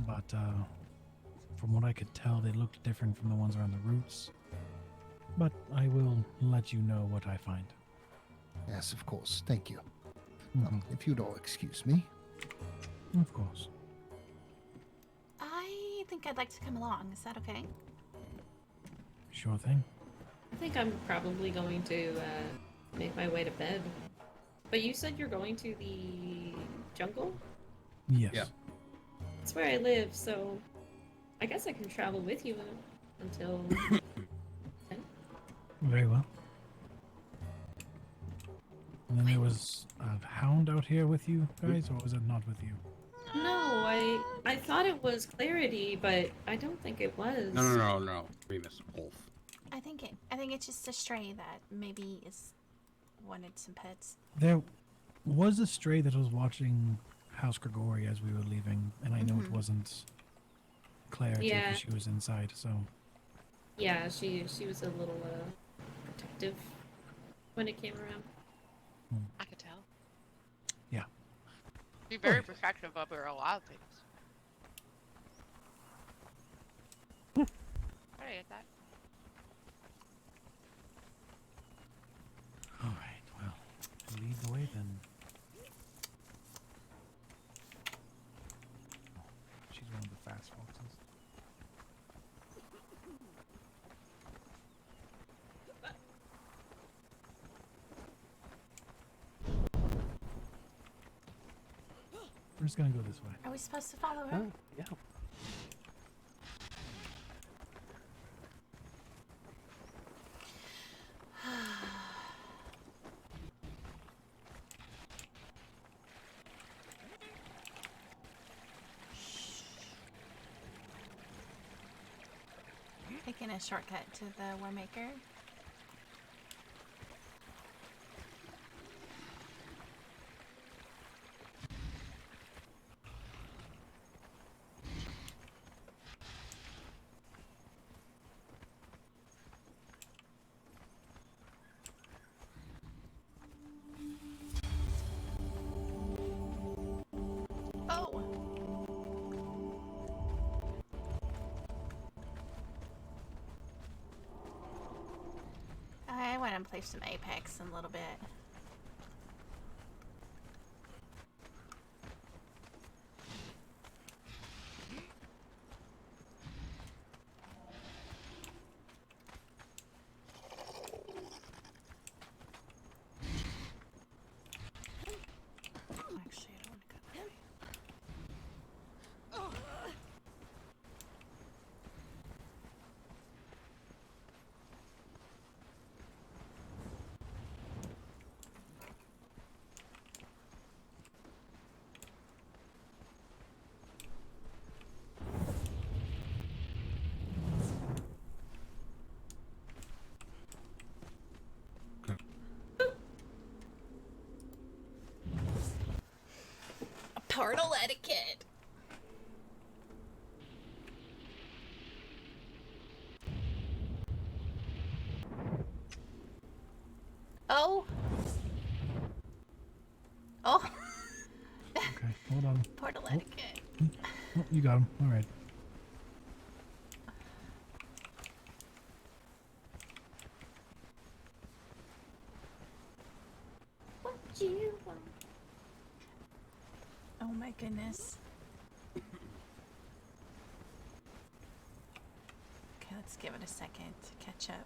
But from what I could tell, they looked different from the ones around the roots. But I will let you know what I find. Yes, of course. Thank you. If you'd all excuse me. Of course. I think I'd like to come along. Is that okay? Sure thing. I think I'm probably going to make my way to bed. But you said you're going to the jungle? Yes. Yeah. That's where I live, so I guess I can travel with you until 10. Very well. And then there was a hound out here with you guys, or was it not with you? No, I thought it was Clarity, but I don't think it was. No. Remus, wolf. I think it's just a stray that maybe is wanted some pets. There was a stray that was watching House Grigori as we were leaving, and I know it Mhm. wasn't Clarity Yeah. because she was inside, so... Yeah, she was a little protective when it came around. I could tell. Yeah. Be very protective of her a lot of things. I get that. Alright, well, lead the way then. grass foxes. We're just gonna go this way. Are we supposed to follow her? Oh, yeah. Taking a shortcut to the Warmaker. Oh! I want to play some Apex in a little bit. Actually, I don't want to go that way. Portal etiquette. Oh. Oh. Okay, hold on. Portal Oh. etiquette. Oh, you got him. All right. What you want? Oh my goodness. Okay, let's give it a second to catch up.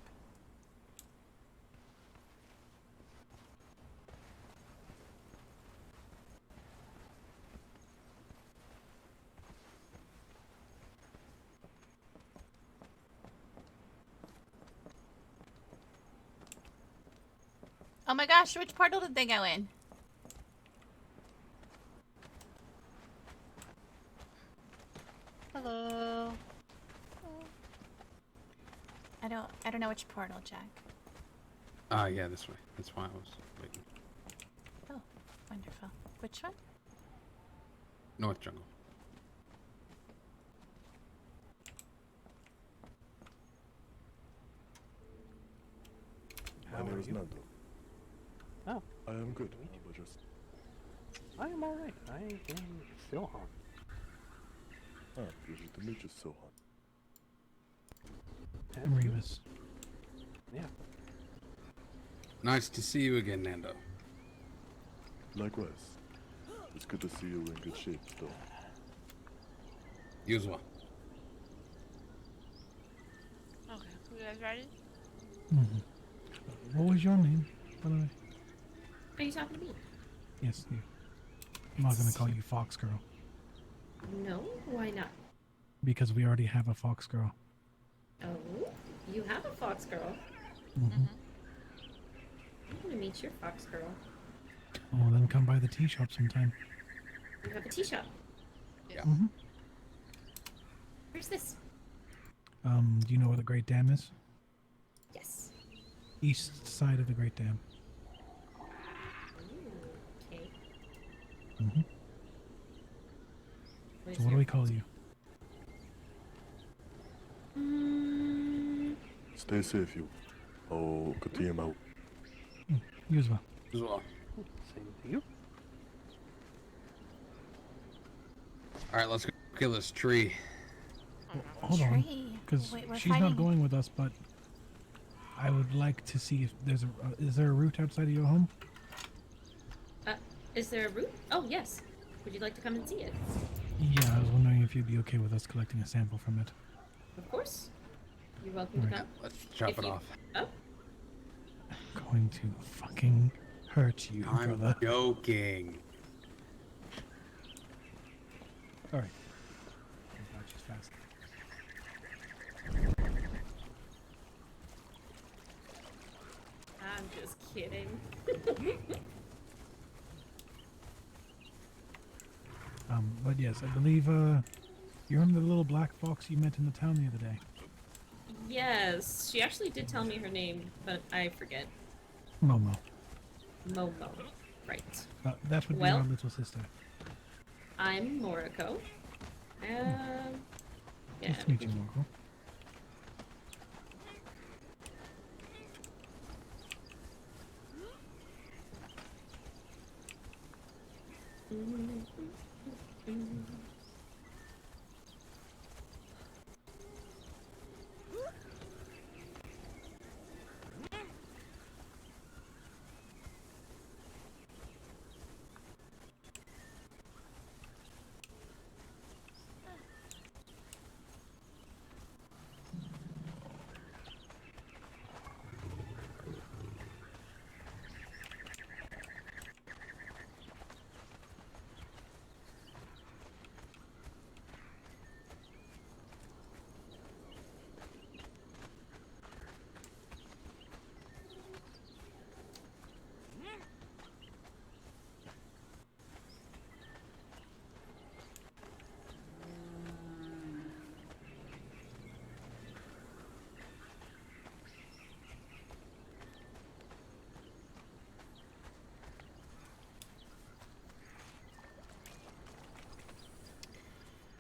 Oh my gosh, which portal did they go in? Hello. I don't know which portal, Jack. Yeah, this way. That's why I was waiting. Oh, wonderful. Which one? North Jungle. How My name are is you? Nando. Oh. I am good. How about yourself? I am alright. I am Silhan. Ah, pleasure to meet you, Sohan. I'm Remus. Yeah. Nice to see you again, Nando. Likewise. It's good to see you in good shape still. You as well. Okay, you guys ready? What was your name, by the way? Are you talking to me? Yes, you. I'm not gonna call you Fox Girl No? Why not? because we already have a Fox Girl. Oh, you have a fox girl. Mm-hmm. I want to meet your fox girl. Well, then come by the tea shop sometime. You have a tea shop. Yeah. Mm-hmm. Where's this? Do you know where the Great Dam is? Yes. East side of the Great Dam. Okay. Mm-hmm. So what do we call you? Stay safe, you. I'll continue out. You as well. As well. Same to you. Alright, let's go kill this tree. Hold on, Tree. because Wait, we're she's fighting. not going with us, but I would like to see if there's a. Is there a route outside of your home? Is there a route? Oh, yes. Would you like to come and see it? Yeah, I was wondering if you'd be okay with us collecting a sample from it. Of course. You're welcome to Right. come. Let's chop If it you- off. Oh, Going to fucking hurt you, I'm brother. joking. Alright. Oh god, she's fast. I'm just kidding. But yes, I believe, you remember the little black fox you met in the town the other day? Yes, she actually did tell me her name, but I forget. Momo. Momo. Right. That would be Well- our little sister. I'm Moriko. Yeah. Nice to meet you, Morgul.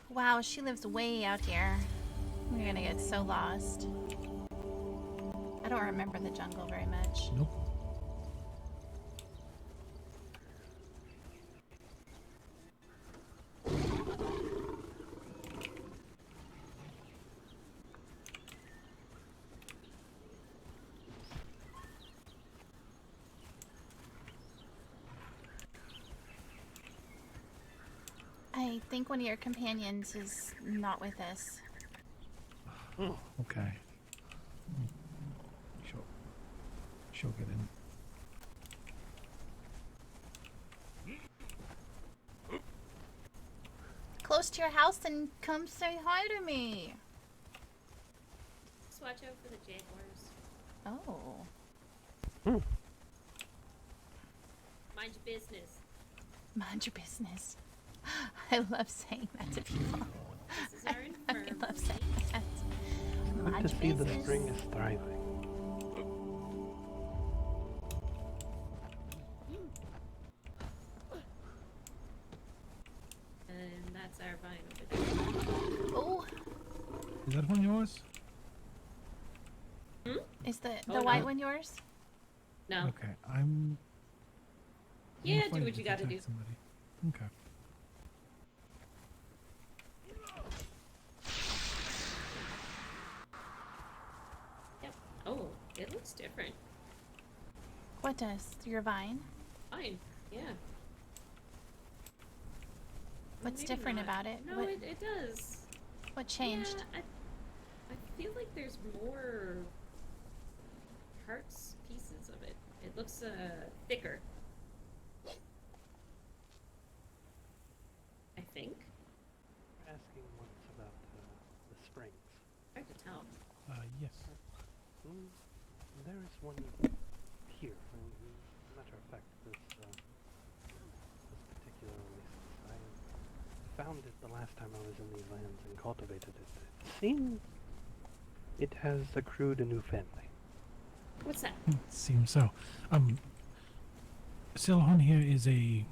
Wow, she lives way out here. We're gonna get so lost. I don't remember the jungle very much. Nope. I think one of your companions is not with us. Okay. She'll get in. Close to your house and come say hi to me. Just watch out for the jaguars. Oh. Mind your business. Mind your business. I love saying that to people. This is our I love saying that. Good Mind to your see the business. spring is thriving. And that's our vine over there. Oh, Is that one yours? is the Oh, white no. one yours? No. Okay, I'm... Yeah, gonna do fight what it you if gotta attack do. Somebody. Okay. Yep. Oh, it looks different. What does? Your vine? Fine. Yeah. What's Maybe different not. about it? No, What- it does. What changed? Yeah, I feel like there's more parts, pieces of it. It looks thicker. I think. Asking once about the springs. Hard to tell. Yes. There is one here. Matter of fact, this particular oasis, I found it the last time I was in these lands and cultivated it. It seems it has accrued a new family. What's that? Seems so. Silhon here is a...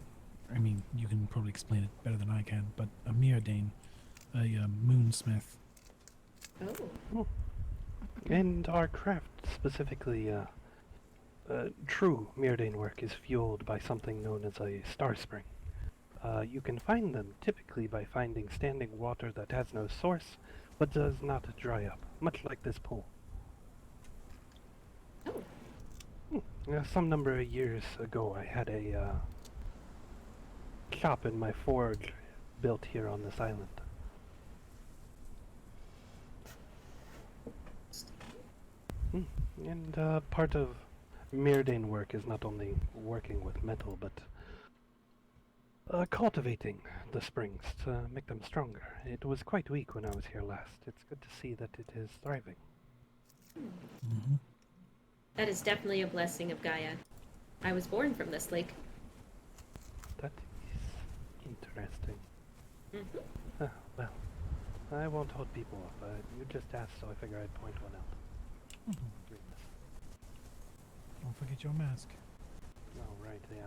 I mean, you can probably explain it better than I can, but a Mirrodane, a moonsmith. Oh. And our craft, specifically, true Mirrodane work, is fueled by something known as a star spring. You can find them typically by finding standing water that has no source, but does not dry up, much like this pool. Oh. Some number of years ago, I had a shop in my forge built here on this island. And part of Myrdain work is not only working with metal, but cultivating the springs to make them stronger. It was quite weak when I was here last. It's good to see that it is thriving. That is definitely a blessing of Gaia. I was born from this lake. That is interesting. Mm-hmm. Well, I won't hold people up. You just asked, so I figure I'd point one out. Don't forget your mask. Oh, right, yeah.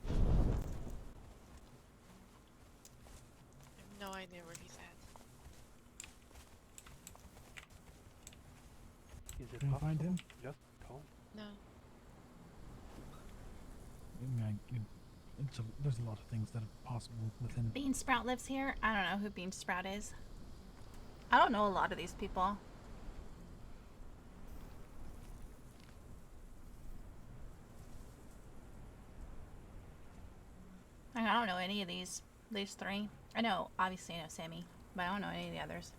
I have no idea where he's at. Is it Can you possible? find him? Just call. No. There's a lot of things that are possible within. Beansprout lives here. I don't know who Beansprout is. I don't know a lot of these people. I don't know any of these three. I know, obviously I know Sammy, but I don't know any of the others.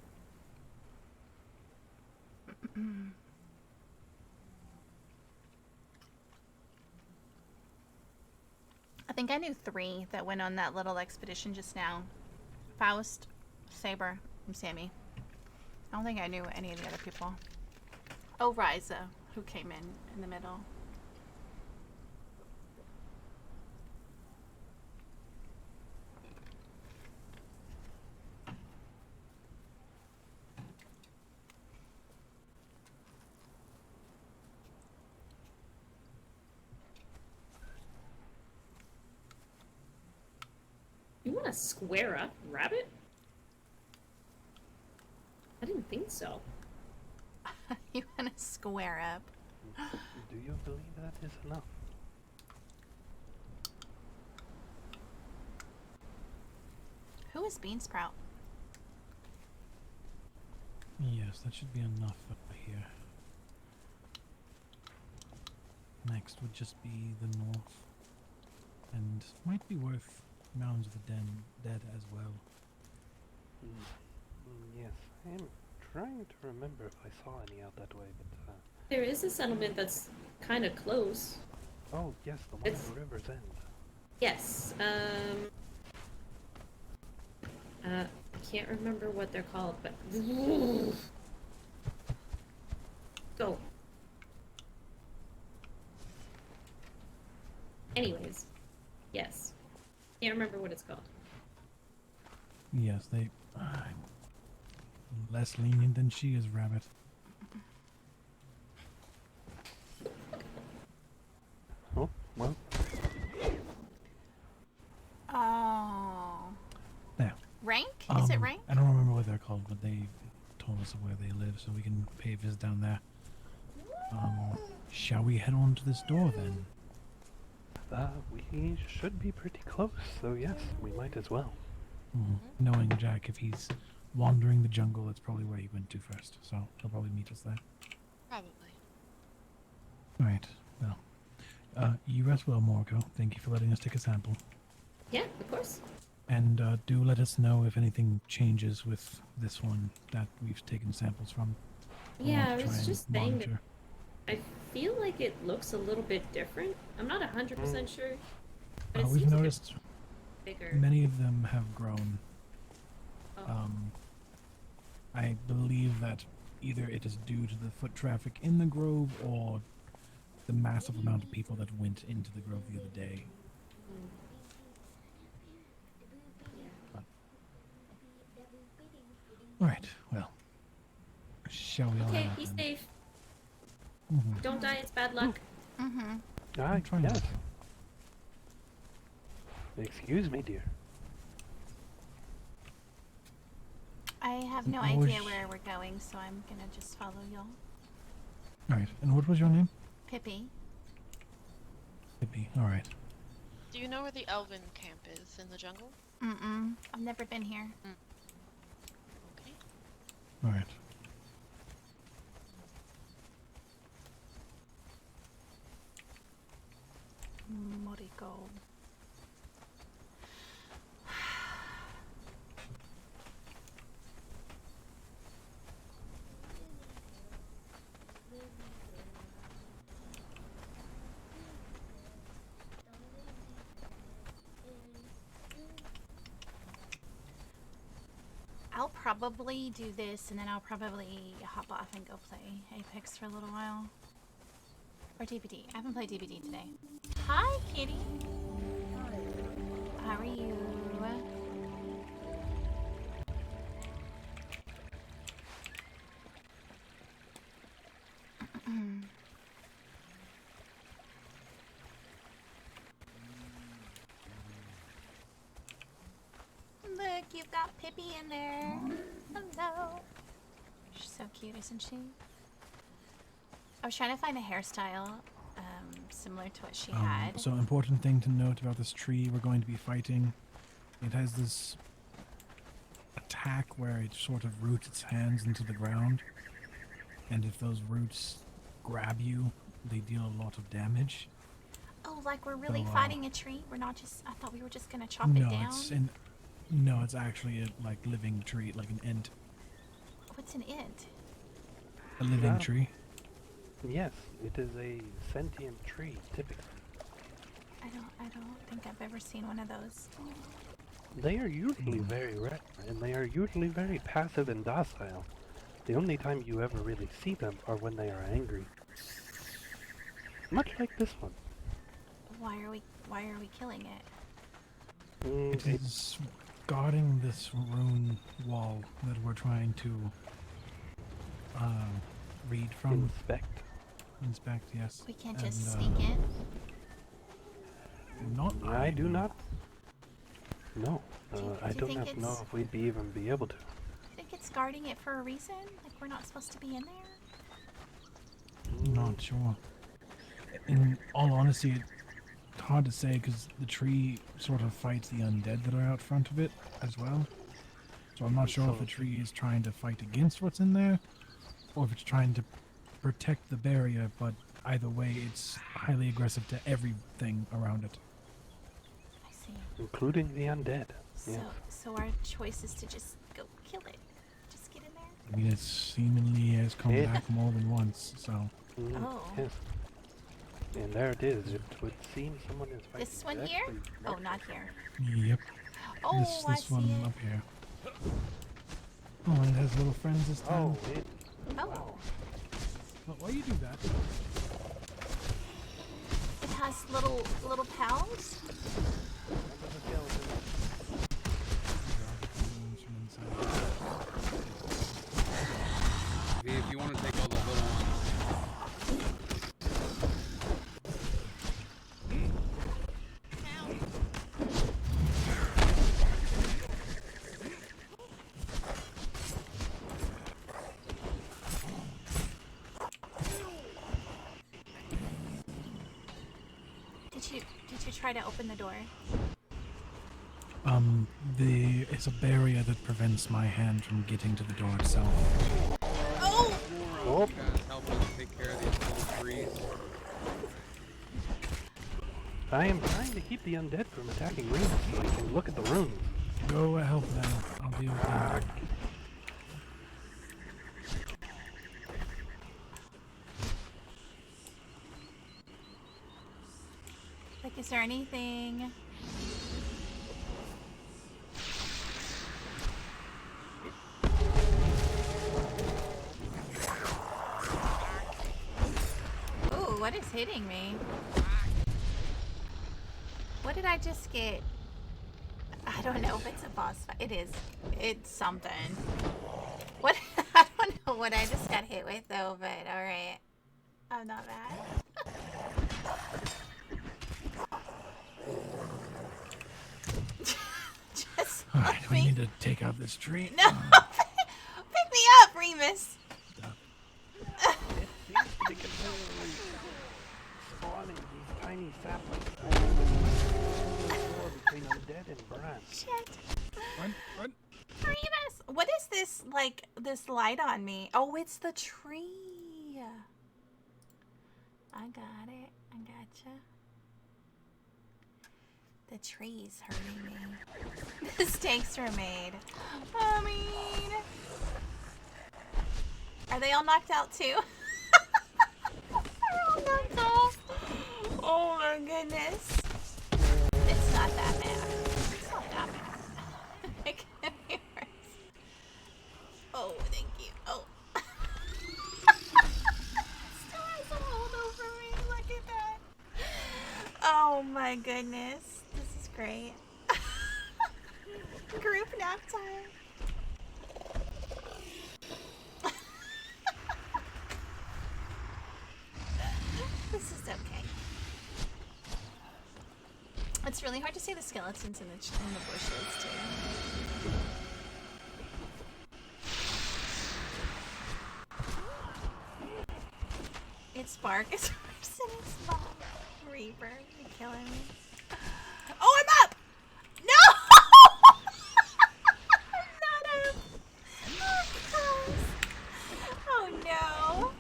I think I knew 3 that went on that little expedition just now. Faust, Saber, and Sammy. I don't think I knew any of the other people. Oh, Riza, who came in the middle. You want to square up, Rabbit? I didn't think so. You want to square up? Do you believe that is enough? Who is Beansprout? Yes, that should be enough up here. Next would just be the north. And might be worth Mounds of the Dead as well. Yes, I am trying to remember if I saw any out that way, but There is a settlement that's kind of close. oh yes, the one It's- at the river's end. Yes. I can't remember what they're called, but go. Anyways, yes. Can't remember what it's called. Yes, they... less lenient than she is, Rabbit. Oh, well. Oh. There. Rank? Is it rank? I don't remember what they're called, but they told us where they live, so we can pay a visit down there. Shall we head on to this door, then? We should be pretty close, so yes, we might as well. Knowing Jack, if he's wandering the jungle, that's probably where he went to first, so he'll probably meet us there. Probably. Right, well. You rest well, Morco. Thank you for letting us take a sample. Yeah, of course. And do let us know if anything changes with this one that we've taken samples from. Yeah, I Try was and just saying that monitor. I feel like it looks a little bit different. I'm not 100% sure, but it We've seems noticed like it's bigger. many of them have grown. Oh. I believe that either it is due to the foot traffic in the grove or the massive amount of people that went into the grove the other day. Right, well, shall we all Okay, head out be then? safe. Mhm. Don't die, it's bad luck. Mm-hmm. I'm trying not to. Excuse me, dear. I have no What idea was- where we're going, so I'm gonna just follow y'all. Alright, and what was your name? Pippi. Pippi, alright. Do you know where the elven camp is in the jungle? Mm-mm. I've never been here. Okay. Alright. Moriko. probably do this, and then I'll probably hop off and go play Apex for a little while. Or DBD. I haven't played DBD today. Hi, kitty. How are you? Look, you've got Pippi in there. Hello. She's so cute, isn't she? I was trying to find a hairstyle similar to what she had. So important thing to note about this tree we're going to be fighting. It has this attack where it sort of roots its hands into the ground. And if those roots grab you, they deal a lot of damage. Oh, like we're really So, fighting a tree? We're not just... I thought we were just gonna chop no, it down. No, it's actually a like living tree, like an ent. What's an int? A living tree. Yes, it is a sentient tree, typically. I don't think I've ever seen one of those. They are usually very rare, and they are usually very passive and docile. The only time you ever really see them are when they are angry. Much like this one. Why are we killing it? It is guarding this rune wall that we're trying to read from. Inspect, yes. We can't just sneak it. Not I do not. No, I do do think not know it's- if we'd even be able to. I think it's guarding it for a reason. Like we're not supposed to be in there. Not sure. In all honesty, it's hard to say because the tree sort of fights the undead that are out front of it as well. So I'm not sure if the tree is trying to fight against what's in there, or if it's trying to protect the barrier, but either way, it's highly aggressive to everything around it. I see. Including the undead. Yes. So our choice is to just go kill it. Just get in there. I mean, it seemingly has come back more than once, so... Oh. Yes. And there it is. It would seem someone is fighting. This one here? Oh, not here. Yep. Oh, this I see one it. up here. Oh, and it has little friends this time. Oh, it... Oh. Well, why you do that? It has little pals. If you want to take all the little ones. Did you try to open the door? It's a barrier that prevents my hand from getting to the door itself. Oh! Oh. You guys help us take care of these little trees. I am trying to keep the undead from attacking runes so I can look at the runes. Go help them. I'll deal with them. Like, is there anything? Ooh, what is hitting me? What did I just get? I don't know if it's a boss fight. It is. It's something. What? I don't know what I just got hit with though, but alright. I'm not bad. Just Alright, we need to take out this tree. No! Pick me up, Remus! It seems to be continually spawning these tiny saplings between undead and Bran. Shit. Run. Remus! What is this, like, this light on me? Oh, it's the tree. I got it. I gotcha. The tree's hurting me. The stakes were made. I mean... Are they all knocked out too? They're all knocked off. Oh my goodness. It's not that bad. It's not that bad. It could be worse. my goodness. This is great. Group nap time. This is okay. It's really hard to see the skeletons in the bushes too. It's bark. It's worse than its mom. Reaper, you're killing me. Oh, I'm up! No! I'm not up. Oh, gosh. Oh no.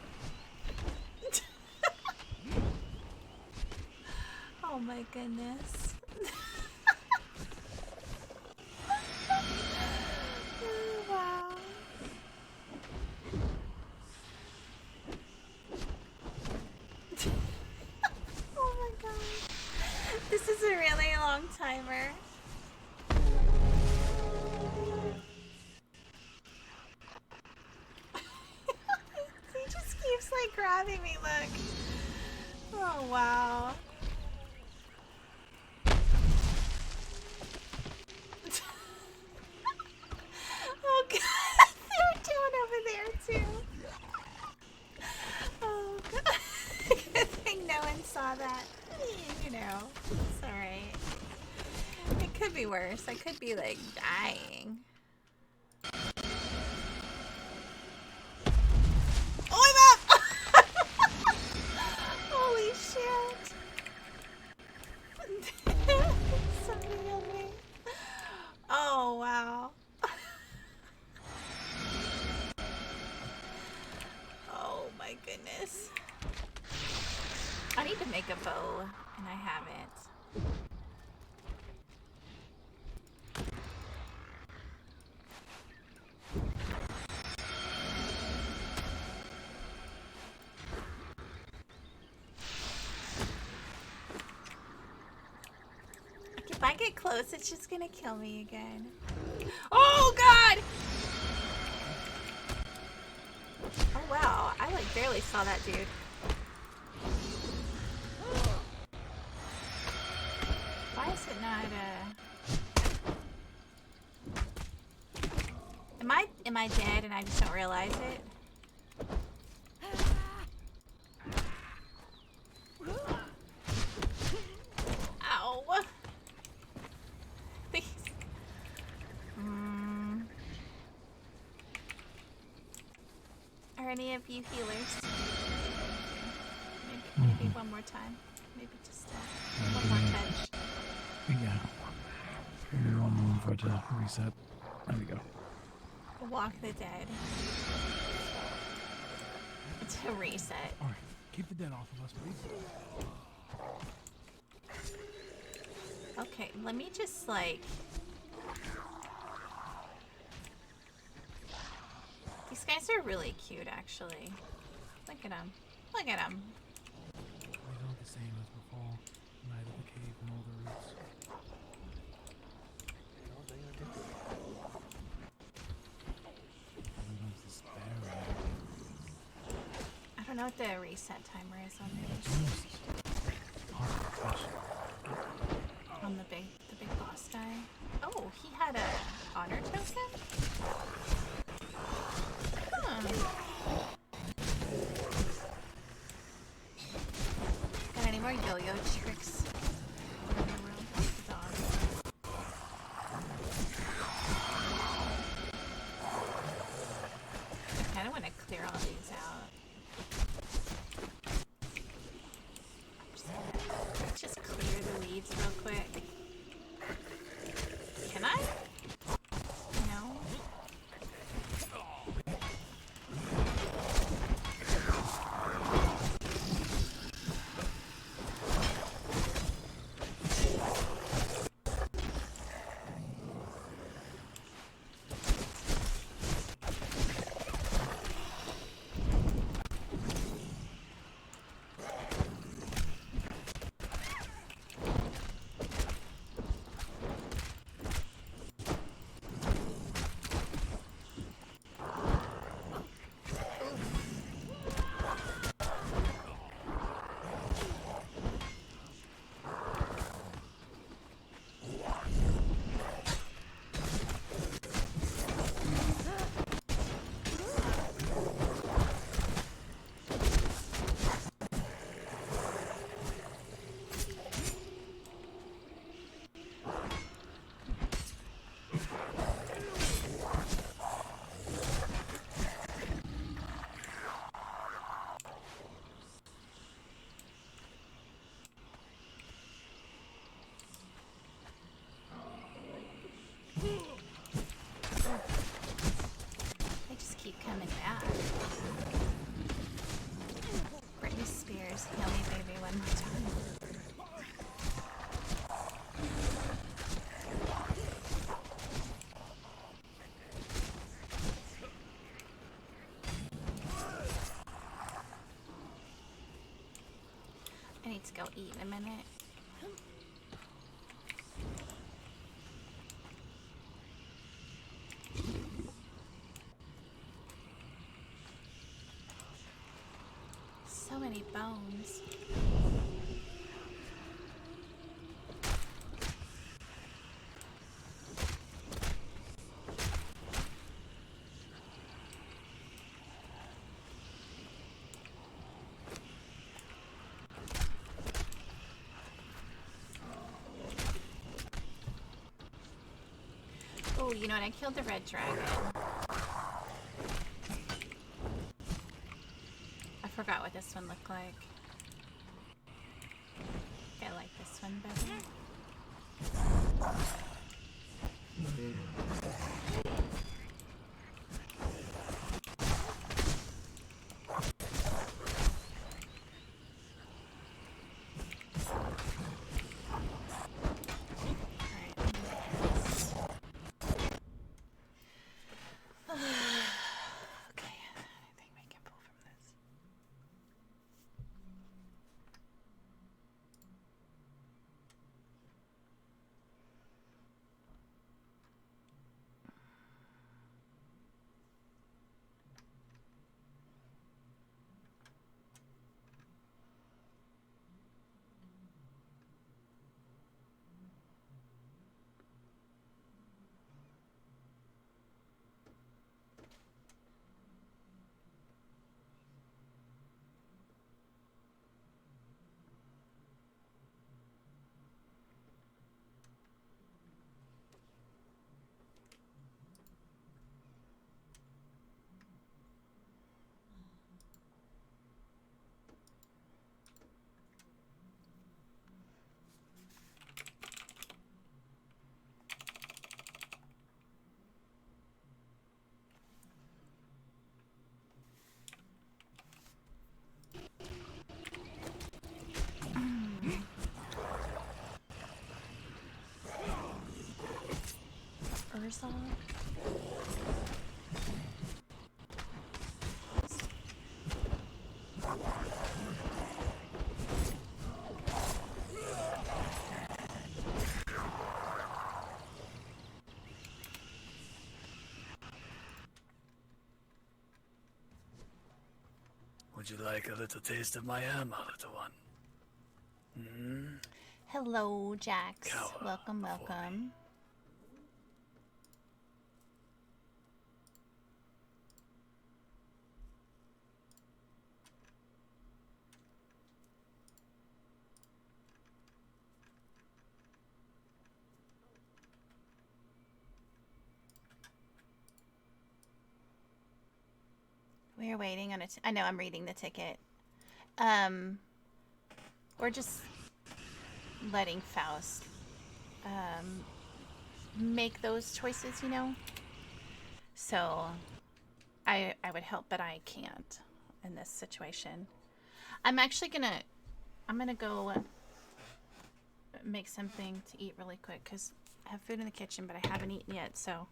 Oh my goodness. Oh, wow. Oh my god. This is a really long timer. He just keeps like grabbing me, look. Oh wow. Oh god, they're down over there too. Oh god. Good thing no one saw that. You know, it's alright. It could be worse. I could be like dying. Oh, I'm up! Holy shit. Something on me. Oh, wow. Oh my goodness. I need to make a bow, and I haven't. If I get close, it's just gonna kill me again. Oh god! Oh wow, I like barely saw that dude. Why is it not Am I dead and I just don't realize it? Ow. Please. Are any of you healers? Maybe one more time. Maybe just one more touch. Yeah. Maybe one more for it to reset. There we go. Walk the dead. To reset. Alright, keep the dead off of us, please. Okay, let me just like... These guys are really cute, actually. Look at them. Look at them. They aren't the same as before. Neither the cave nor the roots. I don't know what the reset timer is on this. On the big boss guy. Oh, he had a honor token? Huh. Got any more yo-yo tricks? I kind of want to clear all these out. Just clear the weeds real quick. Can I? No. go eat in a minute. So many bones. Oh, you know what? I killed the red dragon. I forgot what this one looked like. I like this one better. Ursa? Would you like a little taste of my hammer, little one? Hmm? Hello, Jax. Welcome, welcome. We are waiting on it. I know I'm reading the ticket. We're just letting Faust make those choices, you know? So I would help, but I can't in this situation. I'm actually I'm gonna go make something to eat really quick because I have food in the kitchen, but I haven't eaten yet. So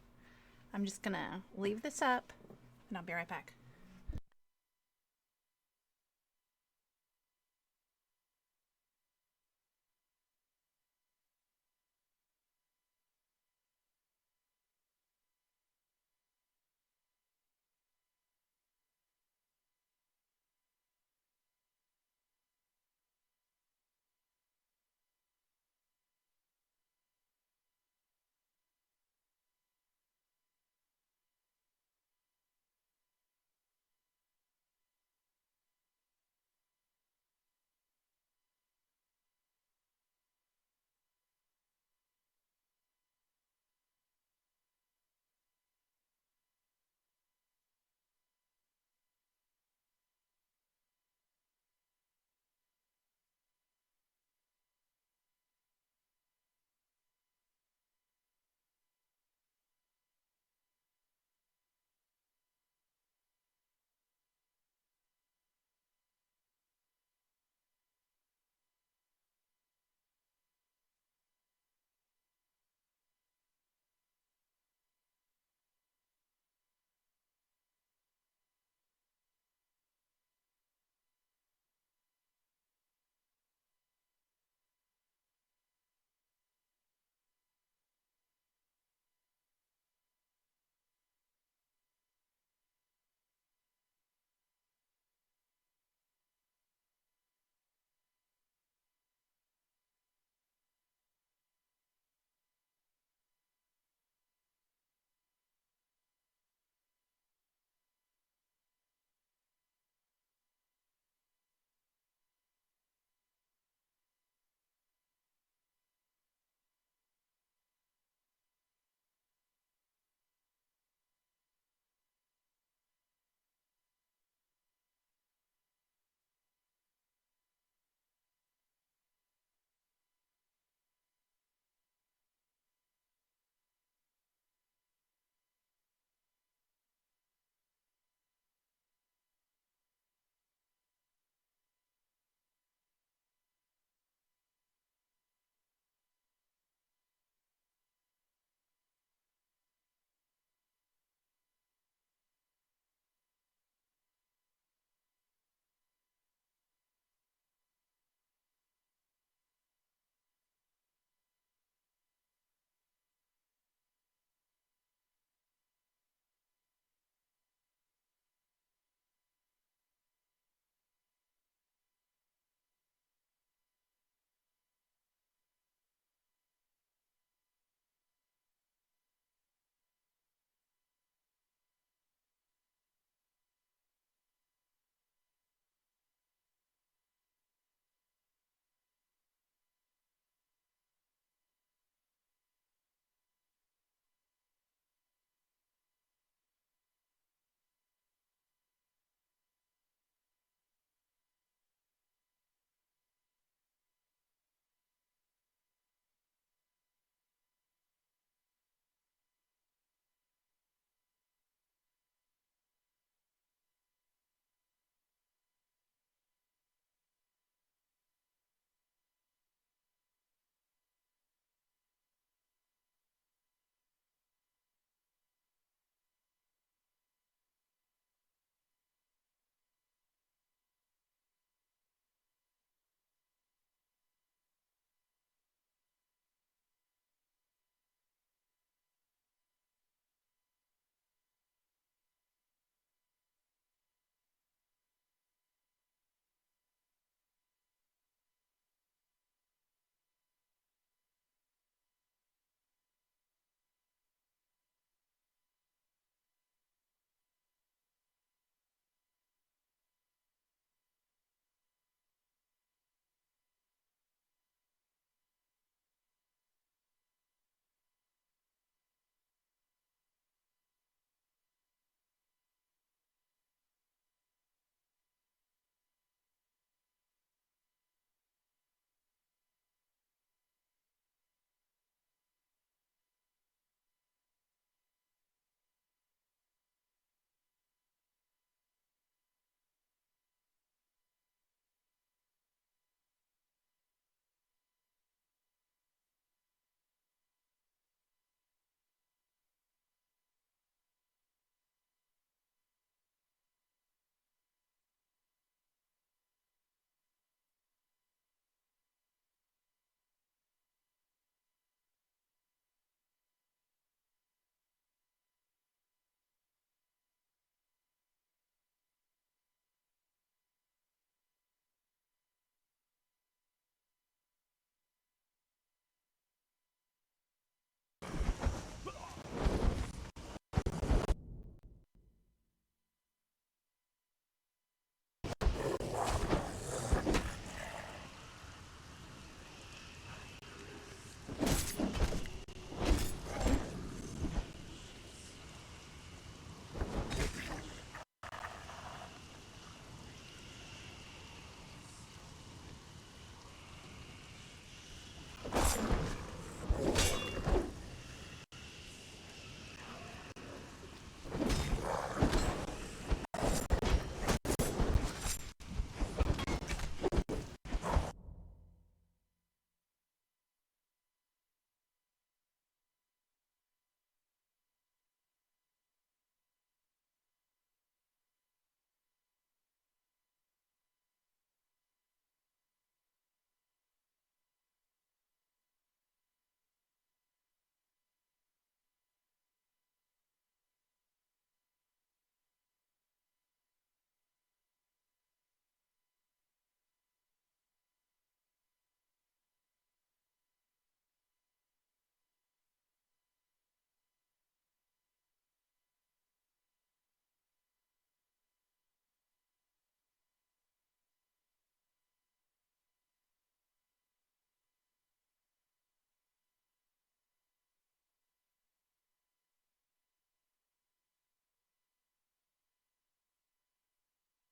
I'm just gonna leave this up and I'll be right back.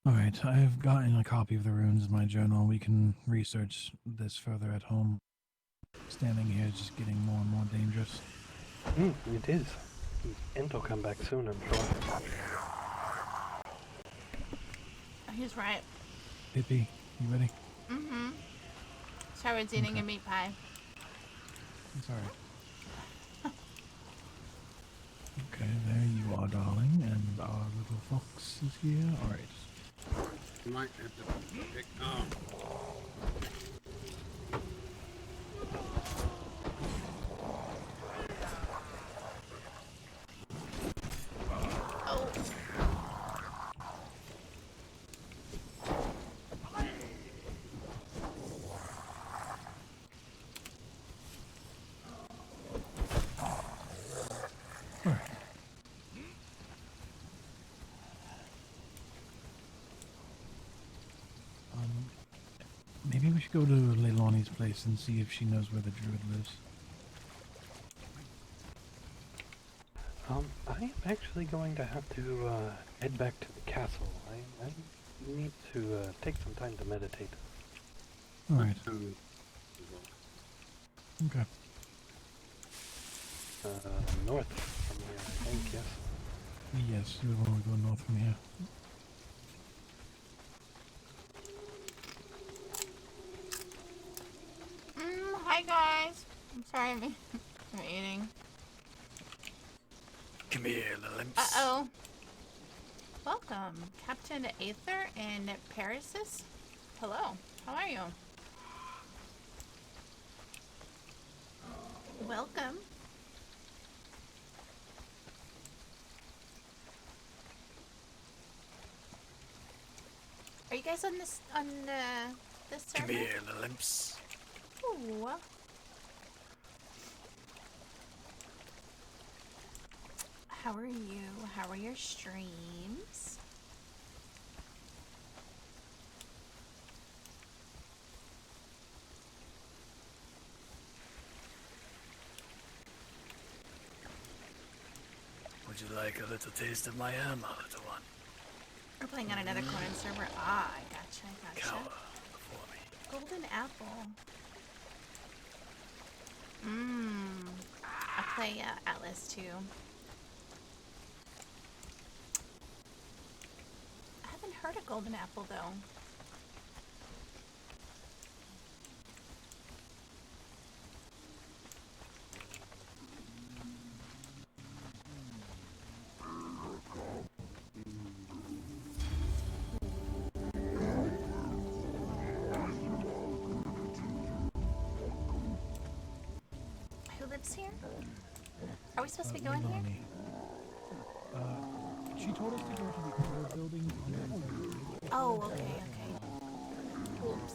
Alright, I've gotten a copy of the runes in my journal. We can research this further at home. Standing here is just getting more and more dangerous. It is. End will come back soon, I'm sure. He's right. Pippi, you ready? Mm-hmm. Sharon's eating a meat pie. It's alright. Okay, there you are, darling, and our little fox is here. Alright. You might have to pick. Oh. Maybe we should go to Leilani's place and see if she knows where the druid lives. I am actually going to have to head back to the castle. I need to take some time to meditate. Alright. Okay. North from here, I think, yes. Yes, we want to go north from here. Hi guys. I'm sorry, I'm eating. Come here, little imps. Uh-oh. Welcome, Captain Aether and Parasis. Hello, how are you? Welcome. Are you guys on this server? Come here, little imps. Ooh. How are you? How are your streams? Would you like a little taste of my hammer, little one? We're playing on another Conan server. Ah, I gotcha. Cower before me. Golden apple. I play Atlas too. I haven't heard of Golden Apple though. Who lives here? Are we supposed to be going here? She told us to go to the other building on the other side. Oh, okay. Oops.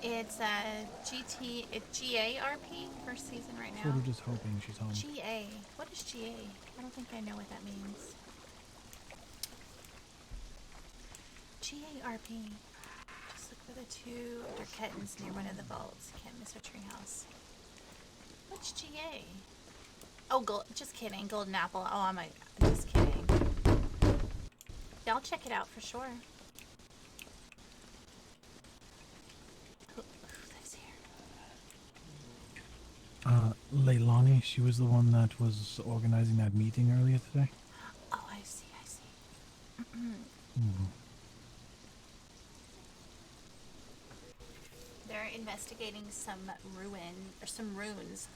It's GARP first season right now. Sort of just hoping she's home. GA. What is GA? I don't think I know what that means. GARP. Just look for the two Durkettons near one of the vaults. Can't miss a treehouse. What's GA? Oh, just kidding. Golden Apple. Oh, just kidding. Yeah, I'll check it out for sure. Who lives here? Leilani, she was the one that was organizing that meeting earlier today. Oh, I see. They're investigating some runes.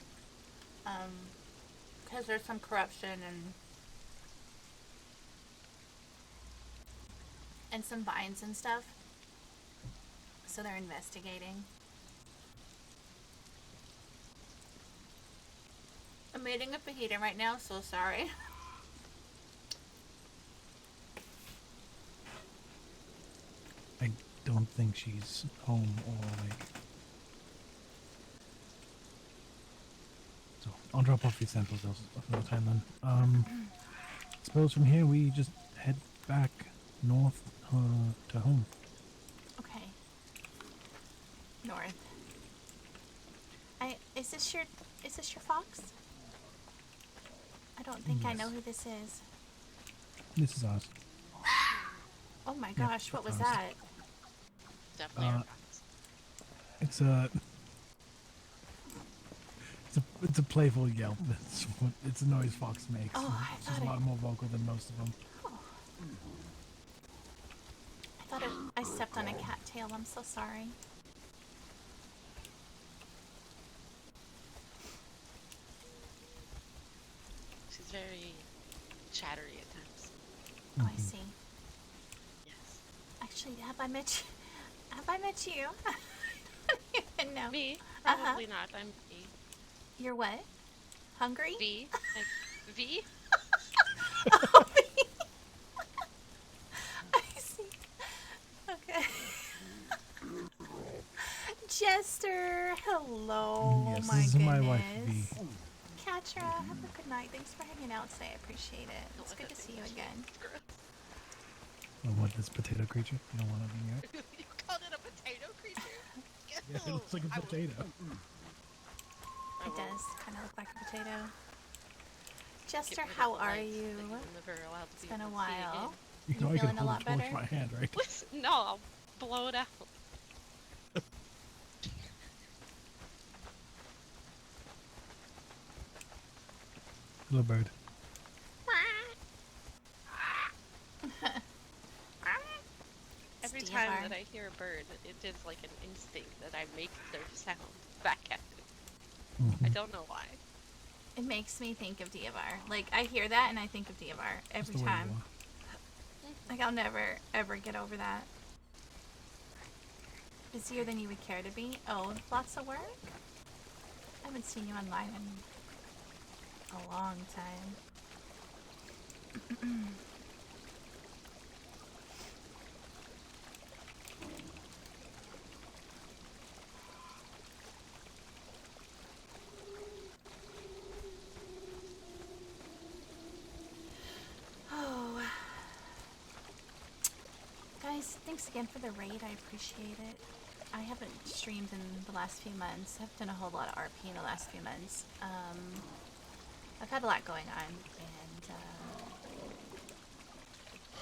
Because there's some corruption and some vines and stuff. So they're investigating. I'm eating a fajita right now, so sorry. I don't think she's home or awake. So I'll drop off these samples another time then. Suppose from here we just head back north to home. Okay. North. Is this your fox? I don't think I know who this is. This is ours. Oh my Yep, gosh, what was that? Definitely our It's a it's a playful yelp. It's a noise fox makes. Oh, I It's just thought a lot more vocal than most of them. I thought I stepped on a cattail. I'm so sorry. She's very chattery at times. Oh, I see. Yes. Actually, have I met you? Have I met you? I don't even know. Me? Probably not. I'm V. You're what? Hungry? V. V? Oh, V. I see. Okay. Jester, hello. Yes, My this is goodness. my wife, V. Katra, have a good night. Thanks for hanging out today. I appreciate it. It's good to see you again. Oh, what, this potato creature? You don't want it in here? You called it a potato creature? Yeah, it looks like a potato. It does kind of look like a potato. Jester, how are you? It's been a while. You know, I can feeling a hold lot a torch better? in my hand, right? No, I'll blow it out. Hello, bird. Every Steve, time our- that I hear a bird, it is like an instinct that I make their sound back at it. I don't know why. It makes me think of Diavar. Like, I hear that and I think of Diavar every the way you time. Like, I'll never, ever get over that. Busier than you would care to be? Oh, lots of work? I haven't seen you online in a long time. Oh. Guys, thanks again for the raid. I appreciate it. I haven't streamed in the last few months. I've done a whole lot of RP in the last few months. I've had a lot going on, and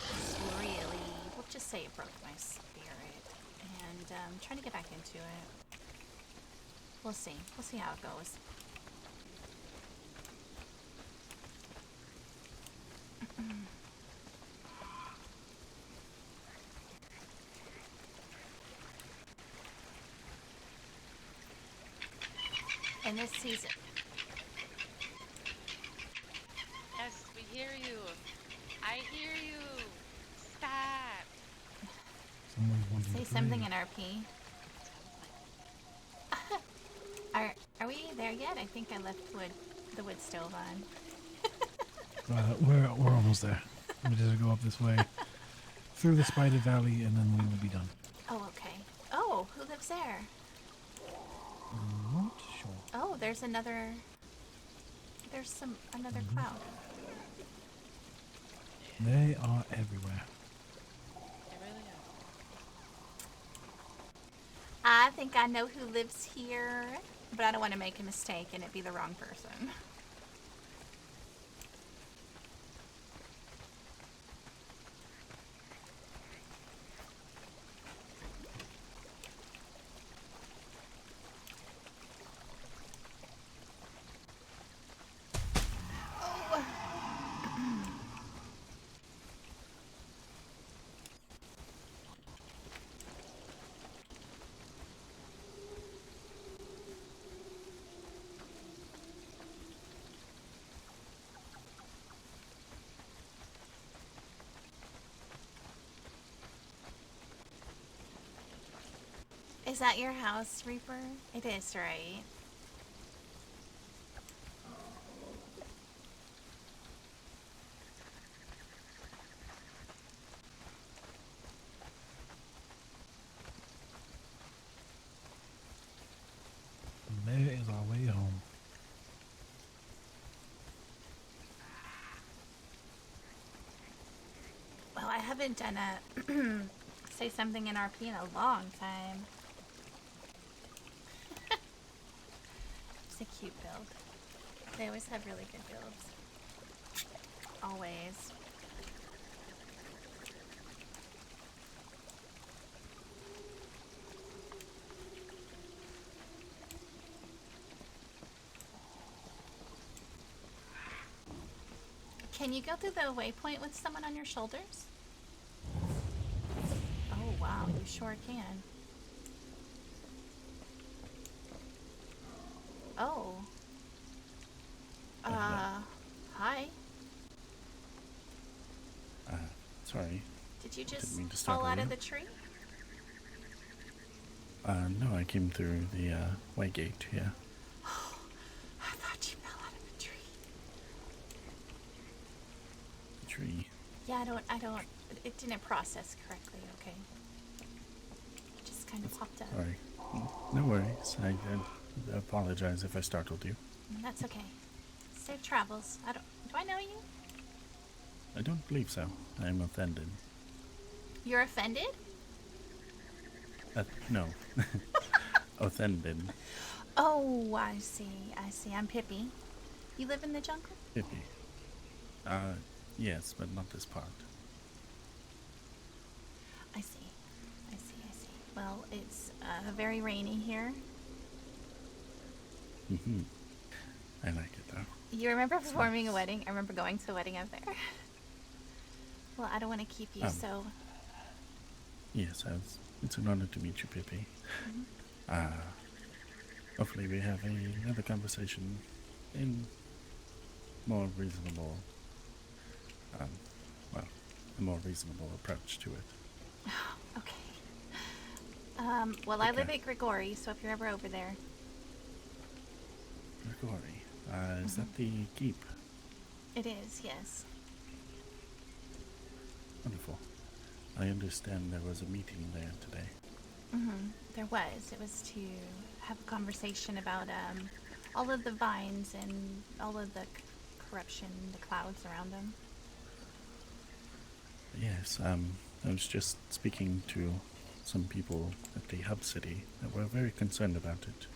it's really, we'll just say it broke my spirit. And I'm trying to get back into it. We'll see. We'll see how it goes. In this season. Yes, we hear you. I hear you. Stop. Say something in RP. Are we there yet? I think I left the wood stove on. We're almost there. We just go up this way, through the Spider Valley, and then we will be done. Oh, okay. Oh, who lives there? Not sure. Oh, there's another. There's another cloud. They are everywhere. They really are. I think I know who lives here, but I don't want to make a mistake and it be the wrong person. Is that your house, Reaper? It is, right? And there is our way home. Well, I haven't done a say something in RP in a long time. It's a cute build. They always have really good builds. Always. Can you go through the waypoint with someone on your shoulders? Oh, wow, you sure can. Oh. Hi. Sorry. Did you Didn't just mean to startle fall out you. of the tree? No, I came through the way gate, yeah. I thought you fell out of the tree. The tree. Yeah, I don't, it didn't process correctly, okay? It just kind of popped up. Sorry. No worries. I apologize if I startled you. That's okay. Safe travels. Do I know you? I don't believe so. I am offended. You're offended? No. Offended. Oh, I see. I'm Pippi. You live in the jungle? Pippi. Yes, but not this part. I see. Well, it's very rainy here. Mm-hmm. I like it, though. You remember performing a wedding? I remember going to a wedding up there. Well, I don't want to keep you, so... Yes, it's an honor to meet you, Pippi. Mm-hmm. Hopefully we have another conversation in more reasonable, a more reasonable approach to it. Okay. Well, I live at Grigori, so if you're ever over there... Grigori. Is that the keep? It is, yes. Wonderful. I understand there was a meeting there today. There was. It was to have a conversation about all of the vines and all of the corruption, the clouds around them. Yes, I was just speaking to some people at the hub city that were very concerned about it.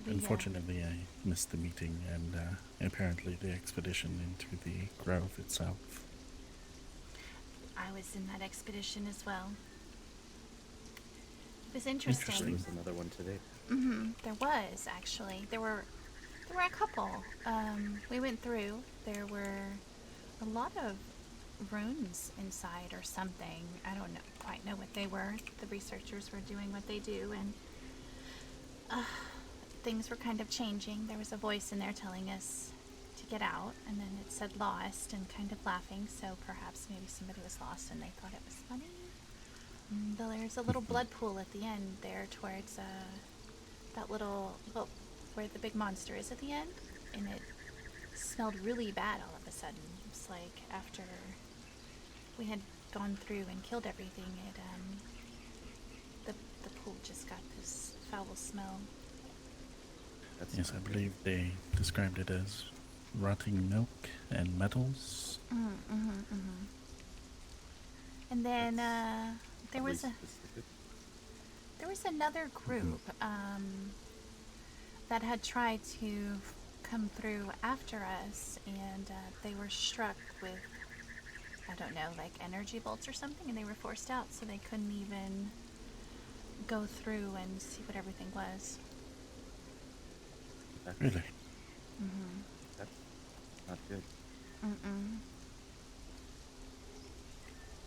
Unfortunately, I missed the meeting and apparently the expedition into the grove itself. I was in that expedition as well. It was interesting. There was another one today. There was, actually. There were a couple. We went through. There were a lot of runes inside or something. I don't quite know what they were. The researchers were doing what they do, and things were kind of changing. There was a voice in there telling us to get out, and then it said lost and kind of laughing, so perhaps maybe somebody was lost and they thought it was funny. There's a little blood pool at the end there towards that little, well, where the big monster is at the end, and it smelled really bad all of a sudden. It's like after we had gone through and killed everything, the pool just got this foul smell. Yes, I believe they described it as rotting milk and metals. And then there was another group that had tried to come through after us, and they were struck with, I don't know, like energy bolts or something, and they were forced out, so they couldn't even go through and see what everything was. Really? That's not good. I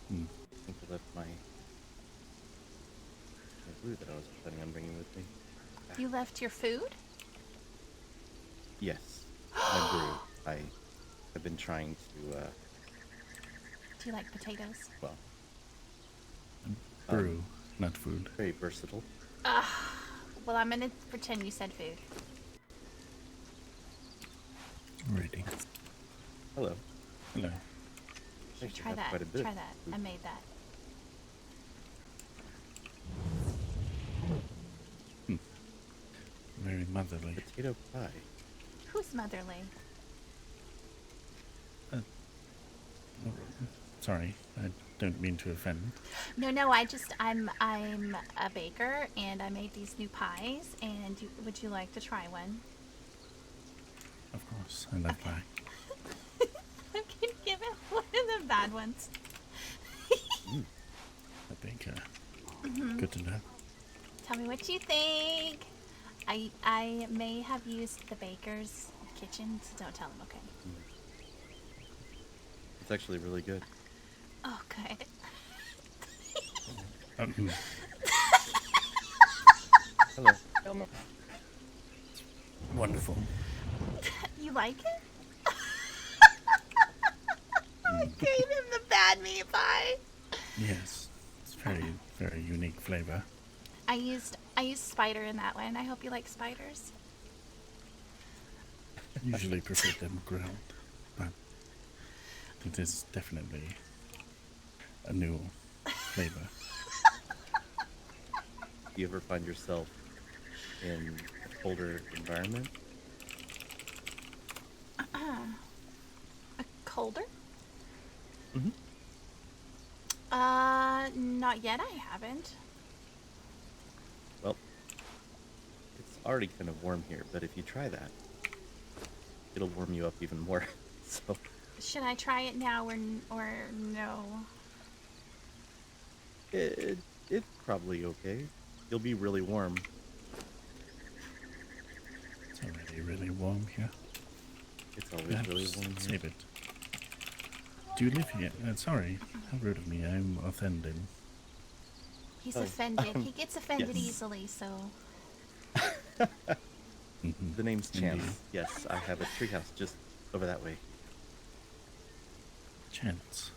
think I left my brew that I was planning on bringing with me. You left your food? Yes, my brew. I've been trying to. Do you like potatoes? Well, brew, not food. Very versatile. Well, I'm gonna pretend you said food. Reading. Hello. Hello. Try that. Try that. I made that. Very motherly. Potato pie. Who's motherly? Sorry, I don't mean to offend. No, I'm a baker, and I made these new pies, and would you like to try one? Of course, I love pie. I'm gonna give it one of the bad ones. A baker. Good to know. Tell me what you think. I may have used the baker's kitchen, so don't tell him, okay? It's actually really good. Oh, good. Hello. Wonderful. You like it? I gave him the bad meat pie. Yes, it's very, very unique flavor. I used spider in that one. I hope you like spiders. Usually prefer them grilled, but it is definitely a new flavor. Do you ever find yourself in a colder environment? A colder? Mm-hmm. Not yet. I haven't. Well, it's already kind of warm here, but if you try that, it'll warm you up even more. So. Should I try it now or no? It's probably okay. You'll be really warm. It's already really warm here. It's always really warm here. Save it. Do you live here? Sorry, how rude of me. I'm offended. He's offended. He gets offended yes. easily, so. The name's Chance. Yes, I have a treehouse just over that way. Chance.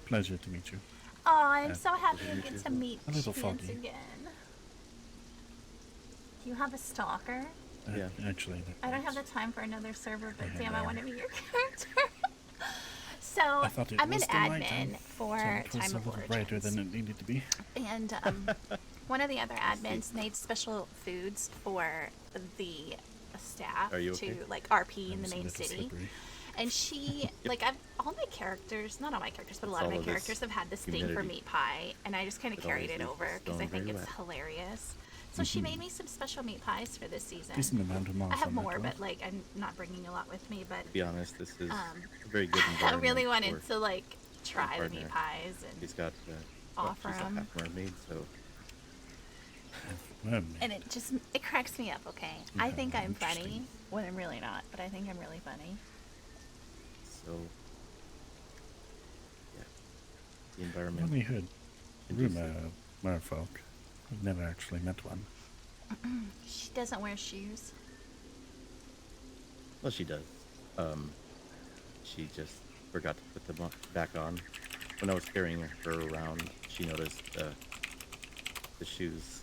Pleasure to meet you. Oh, I'm so happy you get to meet A little Chance foggy. again. Do you have a stalker? Yeah. Actually, I don't have the time for another server, but I damn, know. I want to meet your character. So, I thought it I'm an was the night admin time, for so it was Time a of little brighter Origins. than it needed to be. And one of the other admins made special foods for the staff Are you okay? to like RP in the That was a main little city. slippery. And she, like, all my characters, not all my characters, but a lot It's of all my of this characters have had this thing for humidity. meat pie, and I just kind of It carried always it leaves over the because I stone think very it's wet. hilarious. So she made me some special meat pies for this season. Decent amount of moss I have on that more, door. but like I'm not bringing a lot with me. But To be honest, this is Um, a very good I environment. really wanted for to like try the partner. meat pies and She's got offer she's a 'em. half mermaid, so And it cracks me up. Okay, I think I'm funny when I'm really not, but I think I'm really funny. so yeah, the I've environment. only heard conducive. rumor of merfolk. I've never actually met one. She doesn't wear shoes. Well, she does. She just forgot to put them back on. When I was carrying her around, she noticed the shoes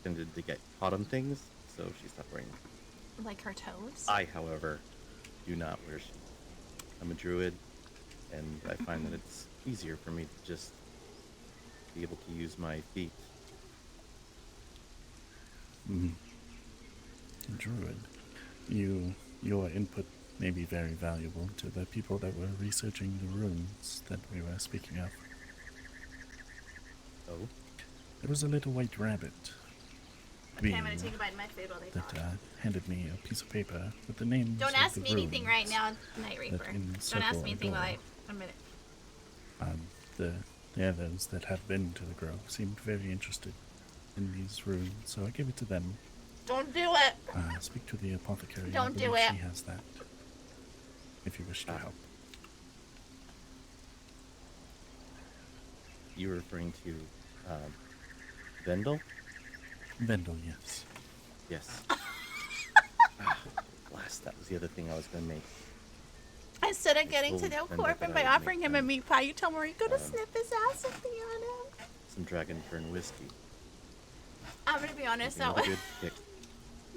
tended to get caught on things, so she stopped wearing them. Like her toes. I, however, do not wear shoes. I'm a druid, and I find that it's easier for me to just be able to use my feet. Druid. Your input may be very valuable to the people that were researching the runes that we were speaking of. Oh? There was a little white rabbit Okay, I'm gonna take a bite of my food while they talk. that handed me a piece of paper with the names Don't of ask the me anything right runes now, Night Reaper. that Don't ask encircle me our anything while door. I'm gonna. The others that have been to the grove seemed very interested in these runes, so I gave it to them. Don't do it. Speak to the apothecary. I Don't do believe it. She has that. If you wish to help. You're referring to Vendel? Vendel, yes. Yes. Blast, that was the other thing I was going to make. Instead of getting to told know Vendel Corbin that I by would offering make him a meat pie, you tell Mariko to sniff his ass and pee on him. Some Dragonfern whiskey. I'm gonna be honest, Give me that a good kick.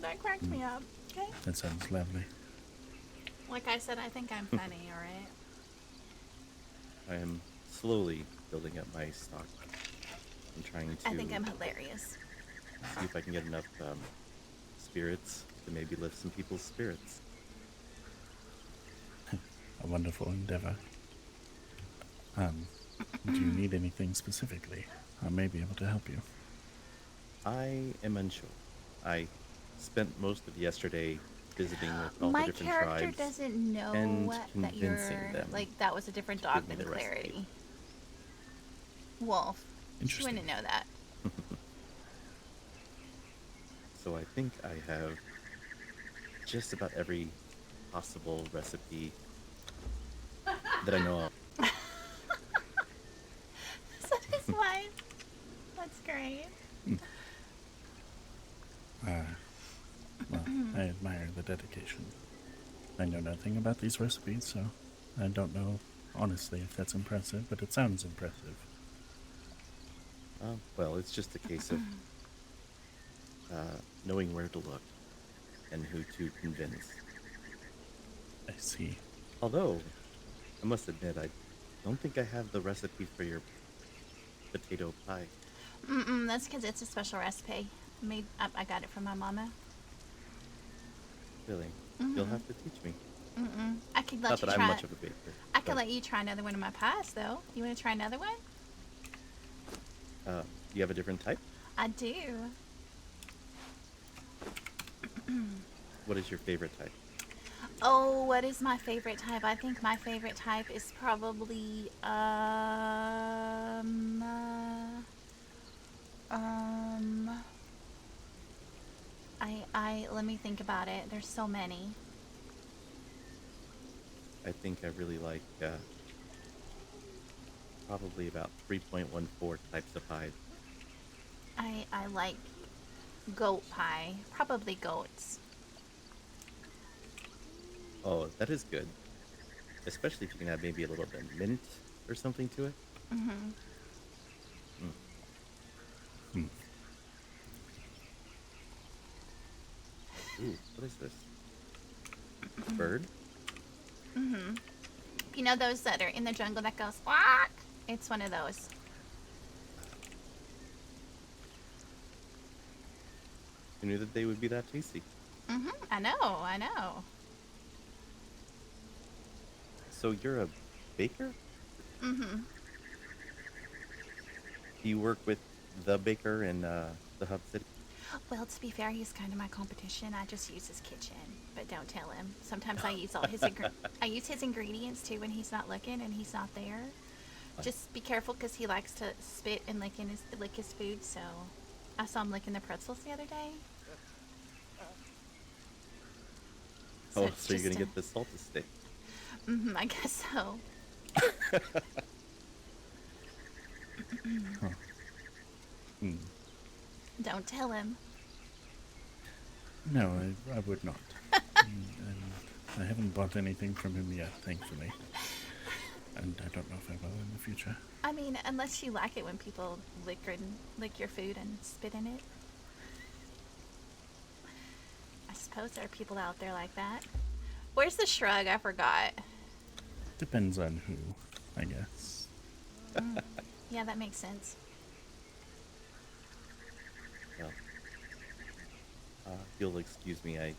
that cracked me up. Okay. That sounds lovely. Like I said, I think I'm funny. All right. I am slowly building up my stock. I'm trying to I think I'm hilarious. see if I can get enough spirits to maybe lift some people's spirits. A wonderful endeavor. Do you need anything specifically? I may be able to help you. I am unsure. I spent most of yesterday visiting with all My the different character tribes doesn't know and that convincing you're them like that was a different to dog give me than the recipe. Clarity. Wolf. She Interesting. wouldn't know that. So I think I have just about every possible recipe that I know of. So his wife. That's great. Well, I admire the dedication. I know nothing about these recipes, so I don't know honestly if that's impressive, but it sounds impressive. Well, it's just a case of knowing where to look and who to convince. I see. Although, I must admit, I don't think I have the recipe for your potato pie. That's because it's a special recipe. I got it from my mama. Really? Mhm. You'll have to teach me. I could let Not you that try. I'm much of a baker. I could let you try another one of my pies, though. You want to try another one? You have a different type? I do. What is your favorite type? Oh, what is my favorite type? I think my favorite type is probably I let me think about it. There's so many. I think I really like probably about 3.14 types of pies. I like goat pie. Probably goats. Oh, that is good. Especially if you can add maybe a little bit of mint or something to it. Mm-hmm. Ooh, what is this? Bird? Mm-hmm. You know those that are in the jungle that goes quack? It's one of those. Who knew that they would be that tasty? Mm-hmm. I know. So you're a baker? Mm-hmm. Do you work with the baker in the hub city? Well, to be fair, he's kind of my competition. I just use his kitchen, but don't tell him. Sometimes I use all his I use his ingredients too when he's not looking and he's not there. Just be careful because he likes to spit and lick his food. So I saw him licking the pretzels the other day. So you're gonna get the salted stick. Mm-hmm. I guess so. Don't tell him. No, I would not. And I haven't bought anything from him yet, thankfully. And I don't know if I will in the future. I mean, unless you like it when people lick your food and spit in it. I suppose there are people out there like that. Where's the shrug? I forgot. Depends on who, I guess. Yeah, that makes sense. Well, if you'll excuse me, I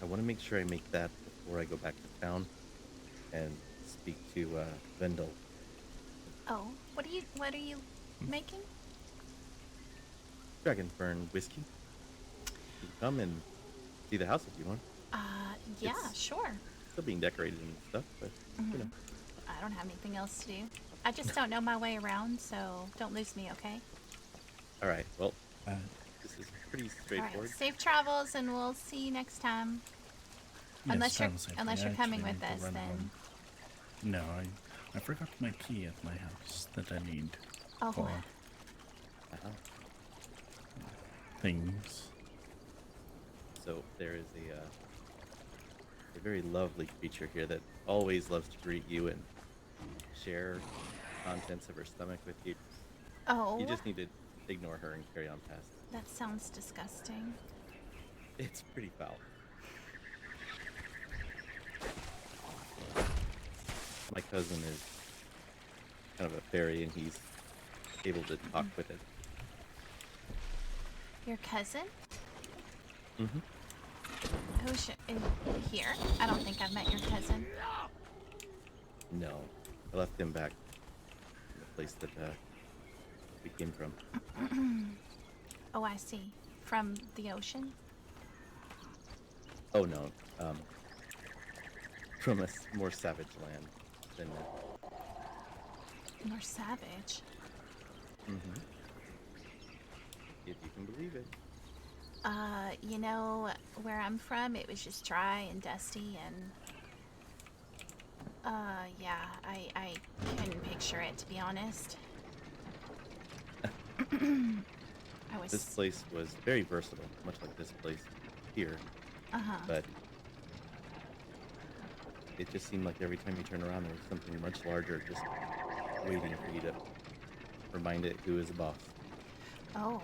want to make sure I make that before I go back to town and speak to Vendel. Oh, what are you making? Dragonfern whiskey. You can come and see the house if you want. Yeah, sure. Still being decorated and stuff, but you know. I don't have anything else to do. I just don't know my way around, so don't lose me, okay? All right. Well, this is pretty straightforward. All right, safe travels, and we'll see you next time. Yes, Unless you're coming with us, then. Home. No, I forgot my key at my house that I need for things. So there is a very lovely creature here that always loves to greet you and share contents of her stomach with you. Oh. You just need to ignore her and carry on past. That sounds disgusting. It's pretty foul. My cousin is kind of a fairy, and he's able to talk with it. Your cousin? Mm-hmm. Who's here? I don't think I've met your cousin. No, I left him back in the place that we came from. Oh, I see. From the ocean? Oh no, from a more savage land than. More savage? Mm-hmm. If you can believe it. You know, where I'm from, it was just dry and dusty and yeah, I couldn't picture it, to be honest. This place was very versatile, much like this place here. But it just seemed like every time you turn around, there was something much larger just waiting for you to remind it who is the boss. Oh.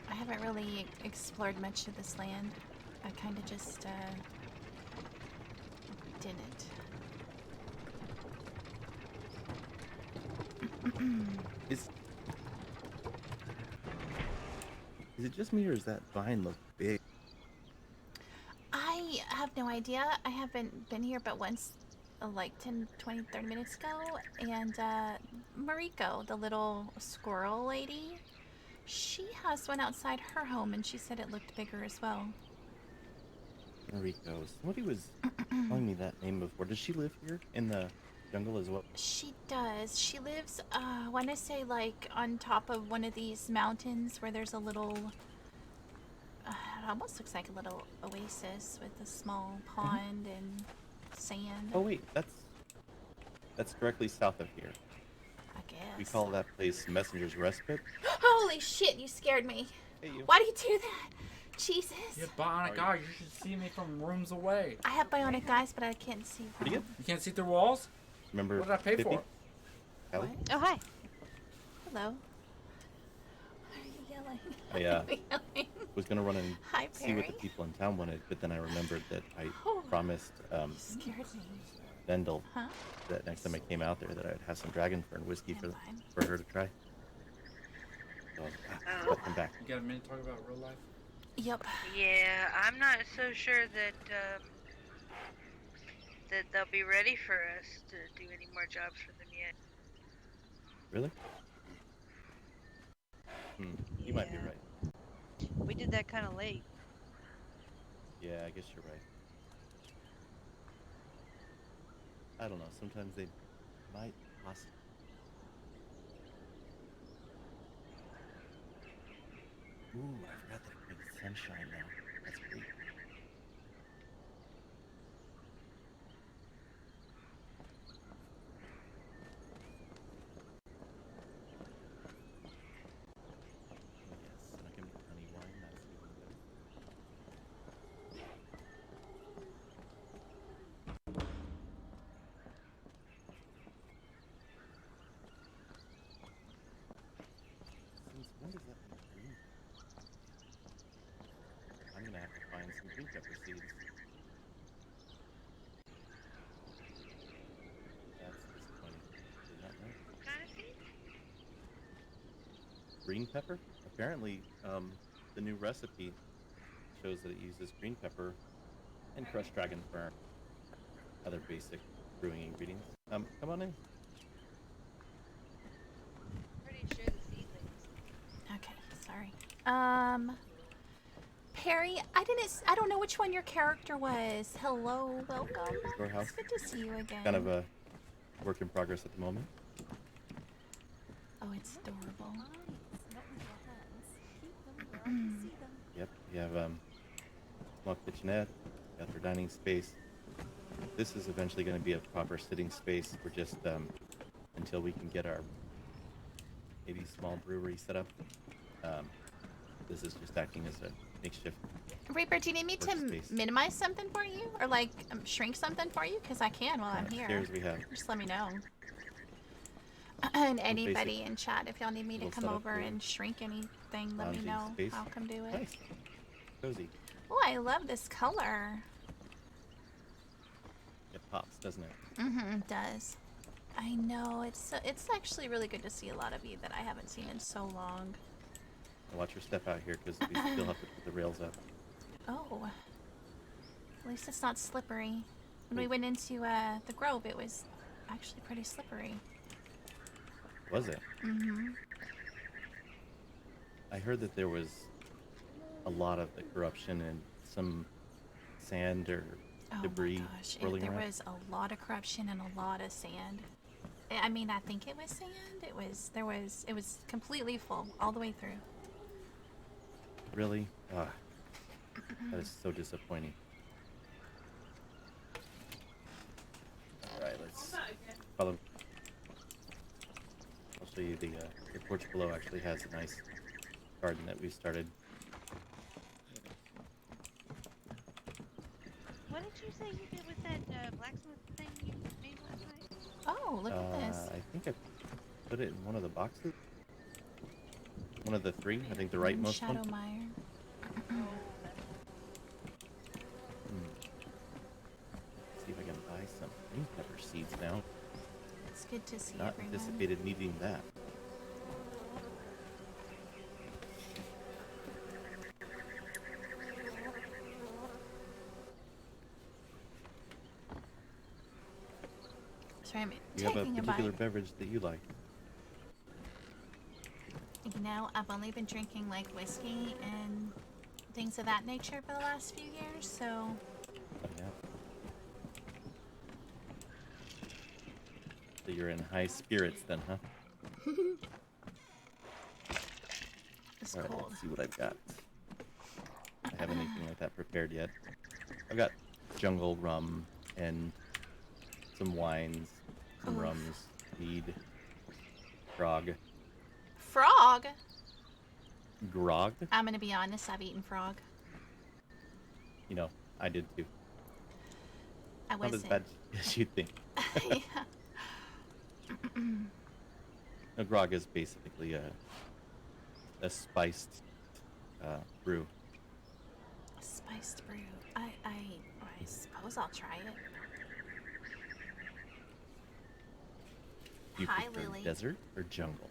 I haven't really explored much of this land. I kind of just, didn't. Is it just me, or does that vine look big? I have no idea. I haven't been here but once, like 10, 20, 30 minutes ago. And Mariko, the little squirrel lady, she has one outside her home and she said it looked bigger as well. Mariko. Somebody was telling me that name before. Does she live here in the jungle as well? She does. She lives, I want to say, like, on top of one of these mountains where there's a little, it almost looks like a little oasis with a small pond and sand. Oh wait, that's directly south of here. I guess. We call that place Messenger's Respite. Holy shit, you scared me. Hey, you. Why do you do that? Jesus. You have bionic eyes. You should see me from rooms away. I have bionic eyes, but I can't see. Pretty good. You can't see through walls? Remember What did I pay Pippi? for? Callie? Oh, hi. Hello. Why are you yelling? I was gonna run and Hi, see what the Perry. people in town wanted, but then I remembered that I Oh. promised Scared me. Vendel Huh? that next time I came out there that I'd have some dragonfern whiskey for her to try. So I'll come back. You got a minute to talk about real life? Yep. Yeah, I'm not so sure that that they'll be ready for us to do any more jobs for them yet. Really? You might be right. We did that kind of late. Yeah, I guess you're right. I don't know. Sometimes they might possibly. Ooh, I forgot that it makes sunshine now. That's great. Oh yes, and I can make honey wine. That's even better. Since when does that make green? I'm gonna have to find some green pepper seeds. That's disappointing. Did not know. What kind of seed? Green pepper? Apparently, the new recipe shows that it uses green pepper and crushed dragon fern. Other basic brewing ingredients. Come on in. Pretty sure the seedlings. Okay, sorry. Perry, I don't know which one your character was. Hello, welcome. Storehouse. It's good to see you again. Kind of a work in progress at the moment. Oh, it's adorable. Yep, you have small kitchenette, got their dining space. This is eventually going to be a proper sitting space for just until we can get our maybe small brewery set up. This is just acting as a makeshift. Reaper, do you need me to workspace. minimize something for you? Or like shrink something for you? Because I can while I'm here. Upstairs we have Just let me know. And Some anybody basic in chat, if y'all need me to little come setup over for and shrink anything, let me lounging know. space. I'll come do it. Nice. Cozy. Oh, I love this color. It pops, doesn't it? Mm-hmm, it does. I know, it's actually really good to see a lot of you that I haven't seen in so long. Watch your step out here because we still have to put the rails up. Oh. At least it's not slippery. When we went into the grove, it was actually pretty slippery. Was it? Mm-hmm. I heard that there was a lot of the corruption and some sand or debris swirling There around. was a lot of corruption and a lot of sand. I mean, I think it was sand. It was completely full all the way through. Really? That is so disappointing. Alright, let's follow. I'll show you the porch below actually has a nice garden that we started. What did you say you did with that blacksmith thing you made last night? Oh, look at this. I think I put it in one of the boxes. One of the three, I think the rightmost one. Shadowmire. See if I can buy some green pepper seeds now. It's good to see Not everyone. anticipated needing that. Sorry, I'm You have a taking a particular bite. beverage that you like. You know, I've only been drinking like whiskey and things of that nature for the last few years, so. Oh, yeah. So you're in high spirits then, huh? It's All right, cold. let's see what I've got. I haven't anything like that prepared yet. I've got jungle rum and some wines, some Oof. rums, mead, grog. Frog? Grog? I'm gonna be honest, I've eaten frog. You know, I did too. I Not as wasn't. bad as you'd think. Yeah. No, grog is basically a spiced brew. A spiced brew. I suppose I'll try it. Do you Hi, prefer Lily. desert or jungle?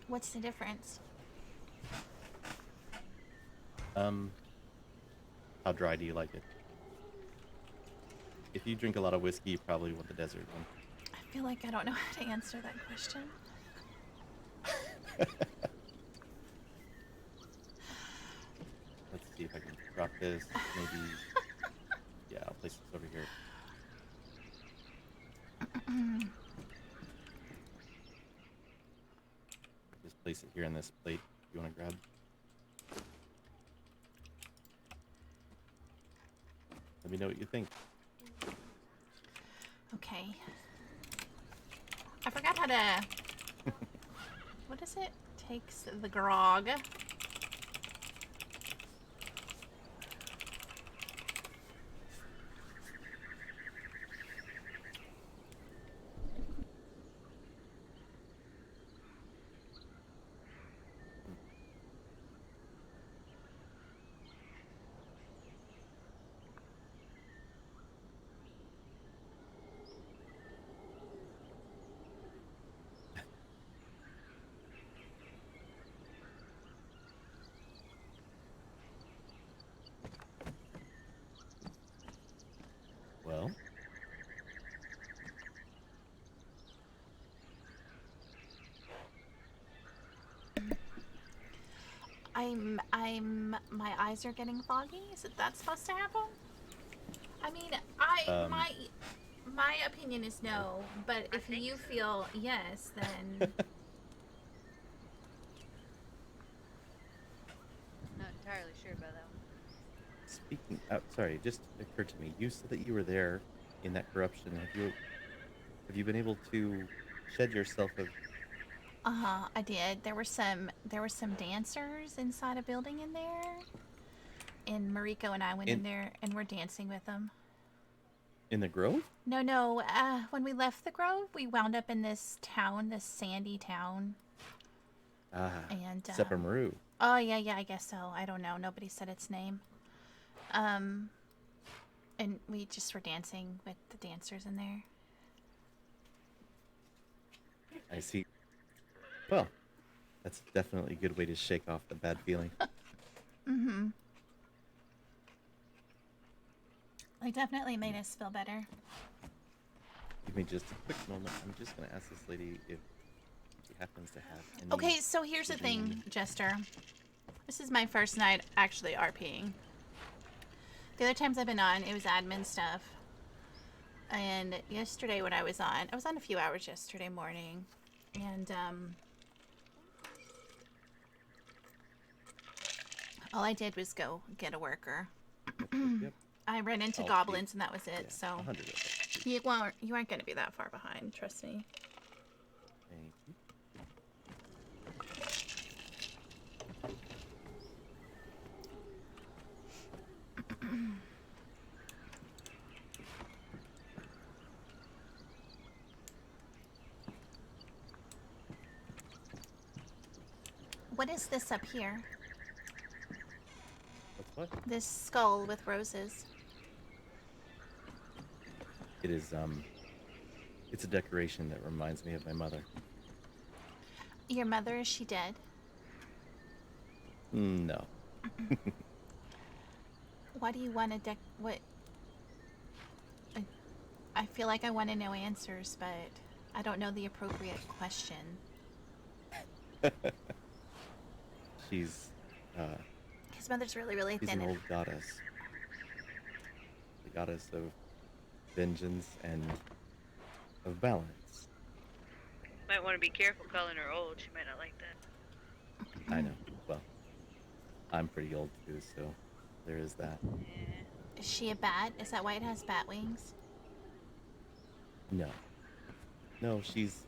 What's the difference? How dry do you like it? If you drink a lot of whiskey, you probably want the desert one. I feel like I don't know how to answer that question. Let's see if I can drop this. Maybe. Yeah, I'll place this over here. Just place it here in this plate. You want to grab? Let me know what you think. Okay. I forgot how to. What is it? Takes the grog. Well, My eyes are getting foggy. Is it that supposed to happen? I mean, my opinion is no, but if you feel yes, then Not entirely sure about that one. speaking. Sorry, it just occurred to me. You said that you were there in that corruption. Have you been able to shed yourself of? I did. There were some dancers inside a building in there, and Mariko and I went in there and we're dancing with them. In the grove? No. When we left the grove, we wound up in this town, this sandy town. And Sepamaru. Oh yeah, I guess so. I don't know. Nobody said its name. And we just were dancing with the dancers in there. I see. Well, that's definitely a good way to shake off the bad feeling. Mm-hmm. It definitely made us feel better. Give me just a quick moment. I'm just going to ask this lady if she happens to have any... Okay, so here's the thing, Jester. This is my first night actually RPing. The other times I've been on, it was admin stuff. And yesterday when I was on a few hours yesterday morning. And, All I did was go get a worker. Yep. I ran into I'll goblins and that was it. Yeah, So 100 of it. you aren't going to be that far behind. Trust me. Thank you. What is this up here? What's what? This skull with roses. It is, it's a decoration that reminds me of my mother. Your mother, is she dead? No. Why do you want to what? I feel like I want to know answers, but I don't know the appropriate question. She's, His mother's really, really she's thin. an old goddess. The goddess of vengeance and of balance. Might want to be careful calling her old. She might not like that. I know. Well, I'm pretty old too, so there is that. Is she a bat? Is that why it has bat wings? No. No, she's...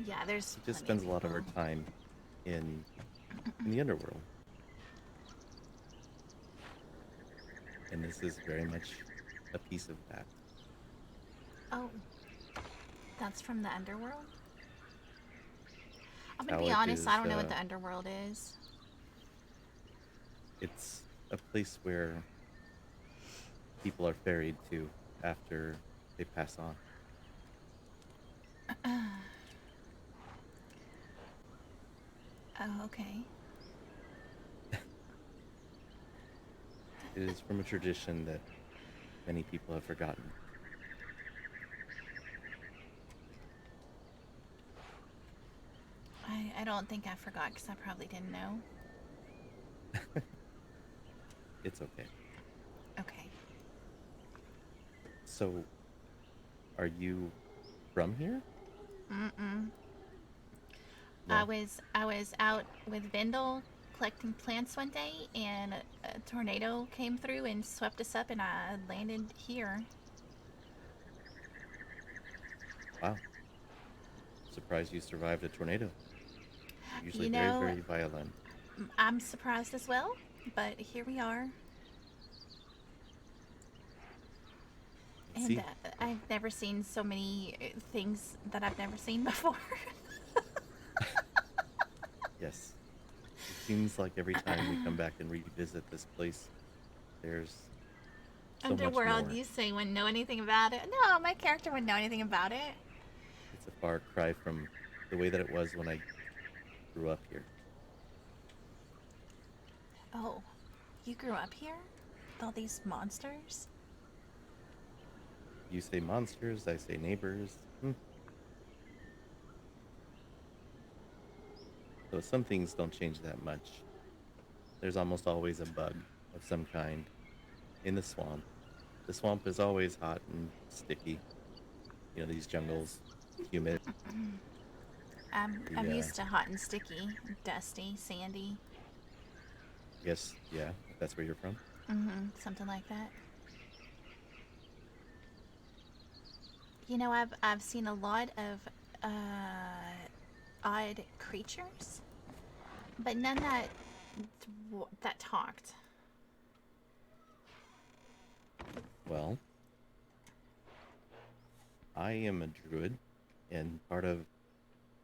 Yeah, there's She just spends a lot of her time in the underworld. And this is very much a piece of that. Oh. That's from the underworld? I'm How gonna be it honest, is, I don't know what the underworld is. It's a place where people are ferried to after they pass on. Oh, okay. It is from a tradition that many people have forgotten. I don't think I forgot because I probably didn't know. It's okay. Okay. So, are you from here? Mm-mm. No. I was out with Vendel collecting plants one day, and a tornado came through and swept us up, and I landed here. Wow. Surprised you survived a tornado. Usually You know, very, very violent. I'm surprised as well, but here we are. See? And I've never seen so many things that I've never seen before. Yes. It seems like every time we come back and revisit this place, there's so Underworld, much more. you say wouldn't know anything about it. No, my character wouldn't know anything about it. It's a far cry from the way that it was when I grew up here. Oh, you grew up here? With all these monsters? You say monsters, I say neighbors. So some things don't change that much. There's almost always a bug of some kind in the swamp. The swamp is always hot and sticky. You know, these jungles, humid. I'm Yeah. used to hot and sticky, dusty, sandy. Yes, yeah, if that's where you're from. Something like that. You know, I've seen a lot of odd creatures, but none that talked. Well, I am a druid, and part of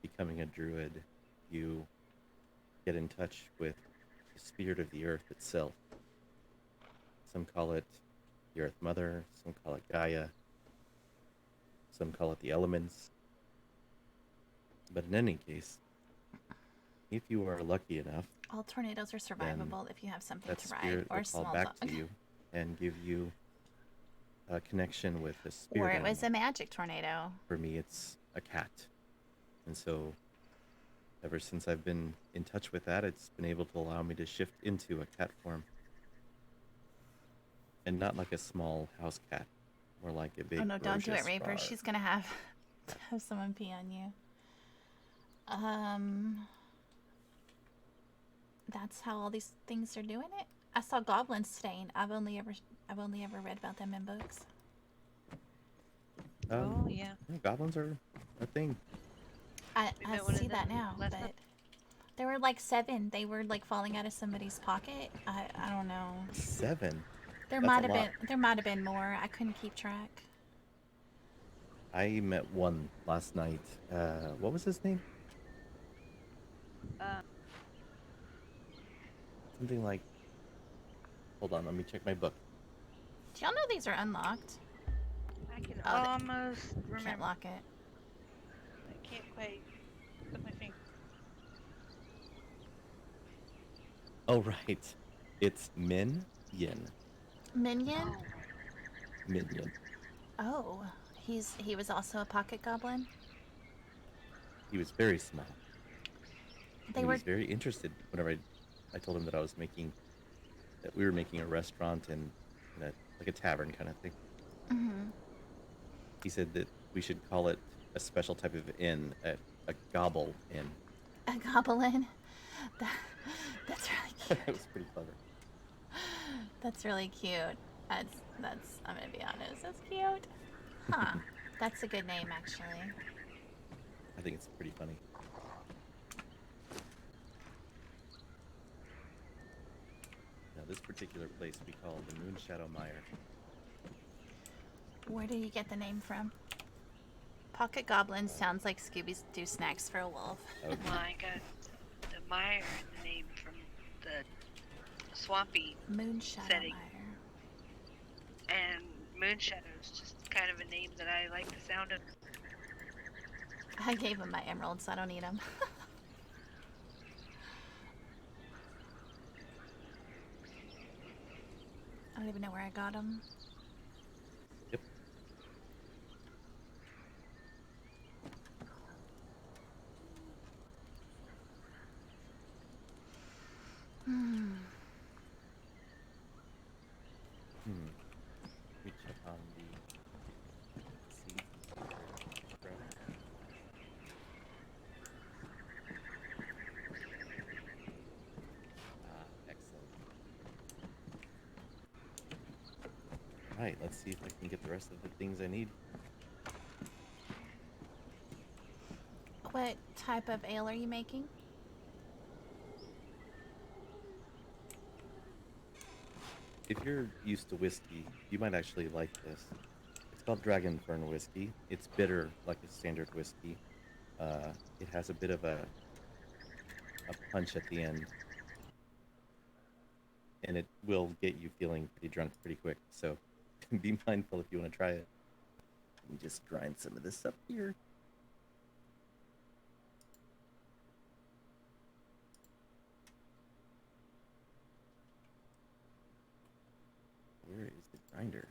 becoming a druid, you get in touch with the spirit of the earth itself. Some call it the Earth Mother, some call it Gaia, some call it the elements. But in any case, if you are lucky enough, All tornadoes are survivable if you have something that to ride spirit or will a call small back dog. to you and give you a connection with the spirit Or it was animal. a magic tornado. For me, it's a cat. And so, ever since I've been in touch with that, it's been able to allow me to shift into a cat form. And not like a small house cat, more like a big, Oh no, don't do it, ferocious Raver. roar. She's gonna have someone pee on you. that's how all these things are doing it. I saw goblin stain. I've only ever read about them in books. Oh, yeah. Goblins are a thing. I met one of see that them now, last but month. there were like 7. They were like falling out of somebody's pocket. I don't know. 7? There That's might a have lot. been more. I couldn't keep track. I met one last night. What was his name? Something like... Hold on, let me check my book. Do y'all know these are unlocked? I can Oh, almost remember. Can't lock it. I can't quite put my finger. Oh, right. It's Min Yin. Minion? Minion. Oh, he was also a pocket goblin. He was very small. They He were was very interested whenever I told him that that we were making a restaurant in like a tavern kind of thing. Mm-hmm. He said that we should call it a special type of inn, a gobble inn. A goblin. That's really cute. It was pretty clever. That's really cute. That's. I'm gonna be honest. That's cute. Huh. That's a good name, actually. I think it's pretty funny. Now, this particular place we call the Moonshadow Mire. Where did you get the name from? Pocket Goblin sounds like Scooby-Doo snacks for a wolf. Well, I got the mire in the name from the swampy Moonshadow setting. Mire. And Moonshadow's just kind of a name that I like the sound of. I gave him my emeralds, so I don't need them. I don't even know where I got them. Yep. Let me check on the seeds and see if they're grown. Excellent. Alright, let's see if I can get the rest of the things I need. What type of ale are you making? If you're used to whiskey, you might actually like this. It's called Dragon Fern Whiskey. It's bitter like a standard whiskey. It has a bit of a punch at the end. And it will get you feeling pretty drunk pretty quick. So be mindful if you want to try it. Let me just grind some of this up here. Where is the grinder?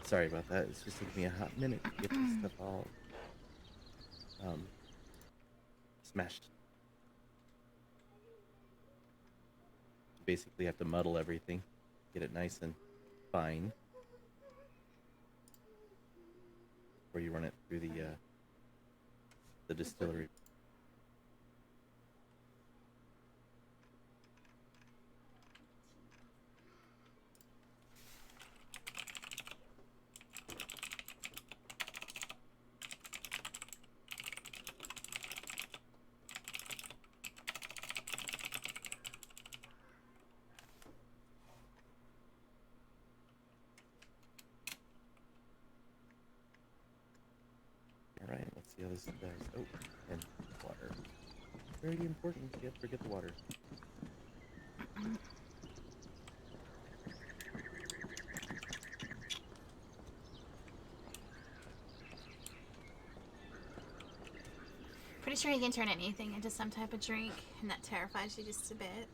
Sorry about that. It's just taking me a hot minute to get this stuff all smashed. You basically have to muddle everything, get it nice and fine before you run it through the distillery. Alright, let's see how this does. Oh, and water. Very important. Yep, forget the water. Pretty sure you can turn anything into some type of drink, and that terrifies you just a bit.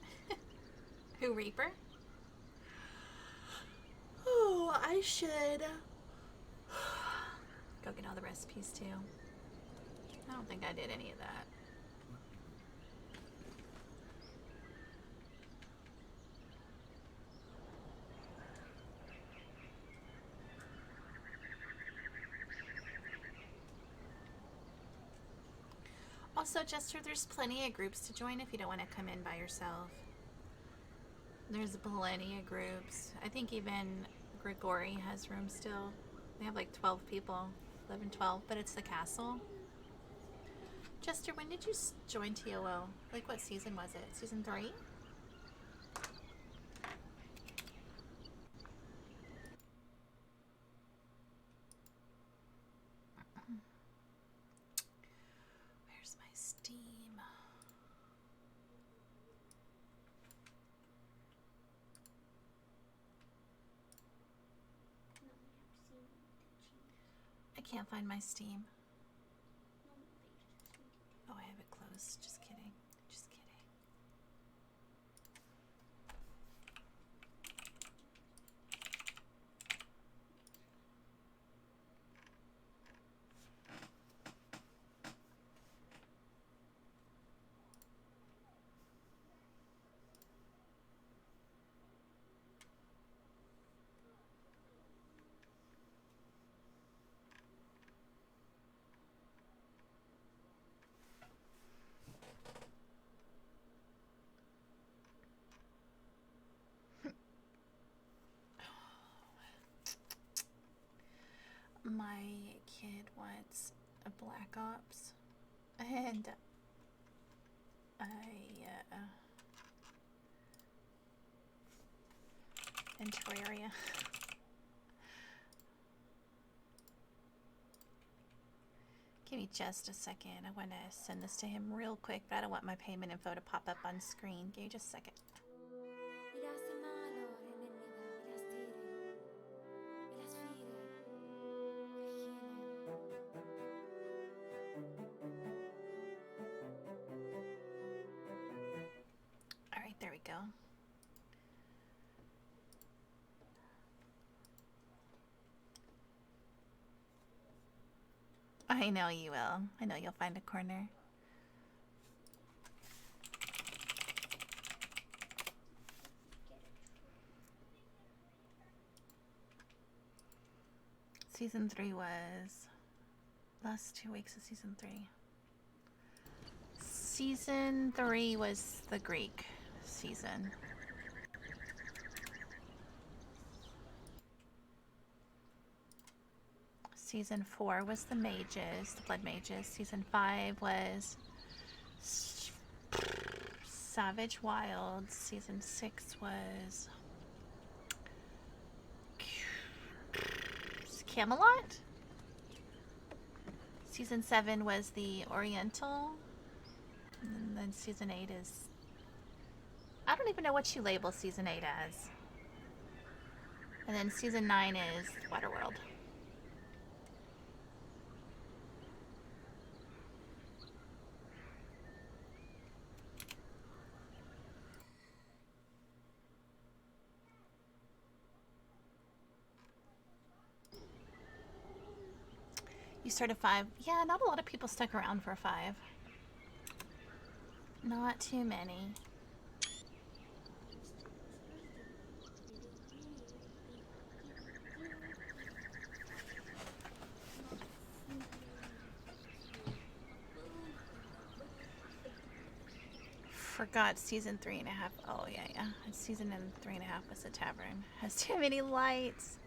Who, Reaper? Oh, I should go get all the recipes too. I don't think I did any of that. Also, Jester, there's plenty of groups to join if you don't want to come in by yourself. There's plenty of groups. I think even Grigori has room still. They have like 12 people. 11, 12, but it's the castle. Jester, when did you join TOO? Like, what season was it? Season 3? Where's my Steam? I can't find my Steam. Oh, I have it closed. Just kidding. Just kidding. My kid wants a Black Ops, and and Terraria. Give me just a second. I want to send this to him real quick, but I don't want my payment info to pop up on screen. Give me just a second. Alright, there we go. I know you will. I know you'll find a corner. Season 3 was last 2 weeks of season 3. Season 3 was the Greek season. Season 4 was the mages, the blood mages. Season 5 was Savage Wilds. Season 6 was Camelot. Season 7 was the Oriental. And then season 8 is... I don't even know what you label season 8 as. And then season 9 is Waterworld. You started 5. Yeah, not a lot of people stuck around for 5. Not too many. Forgot season 3.5. Oh yeah. Season 3.5 was the tavern. Has too many lights.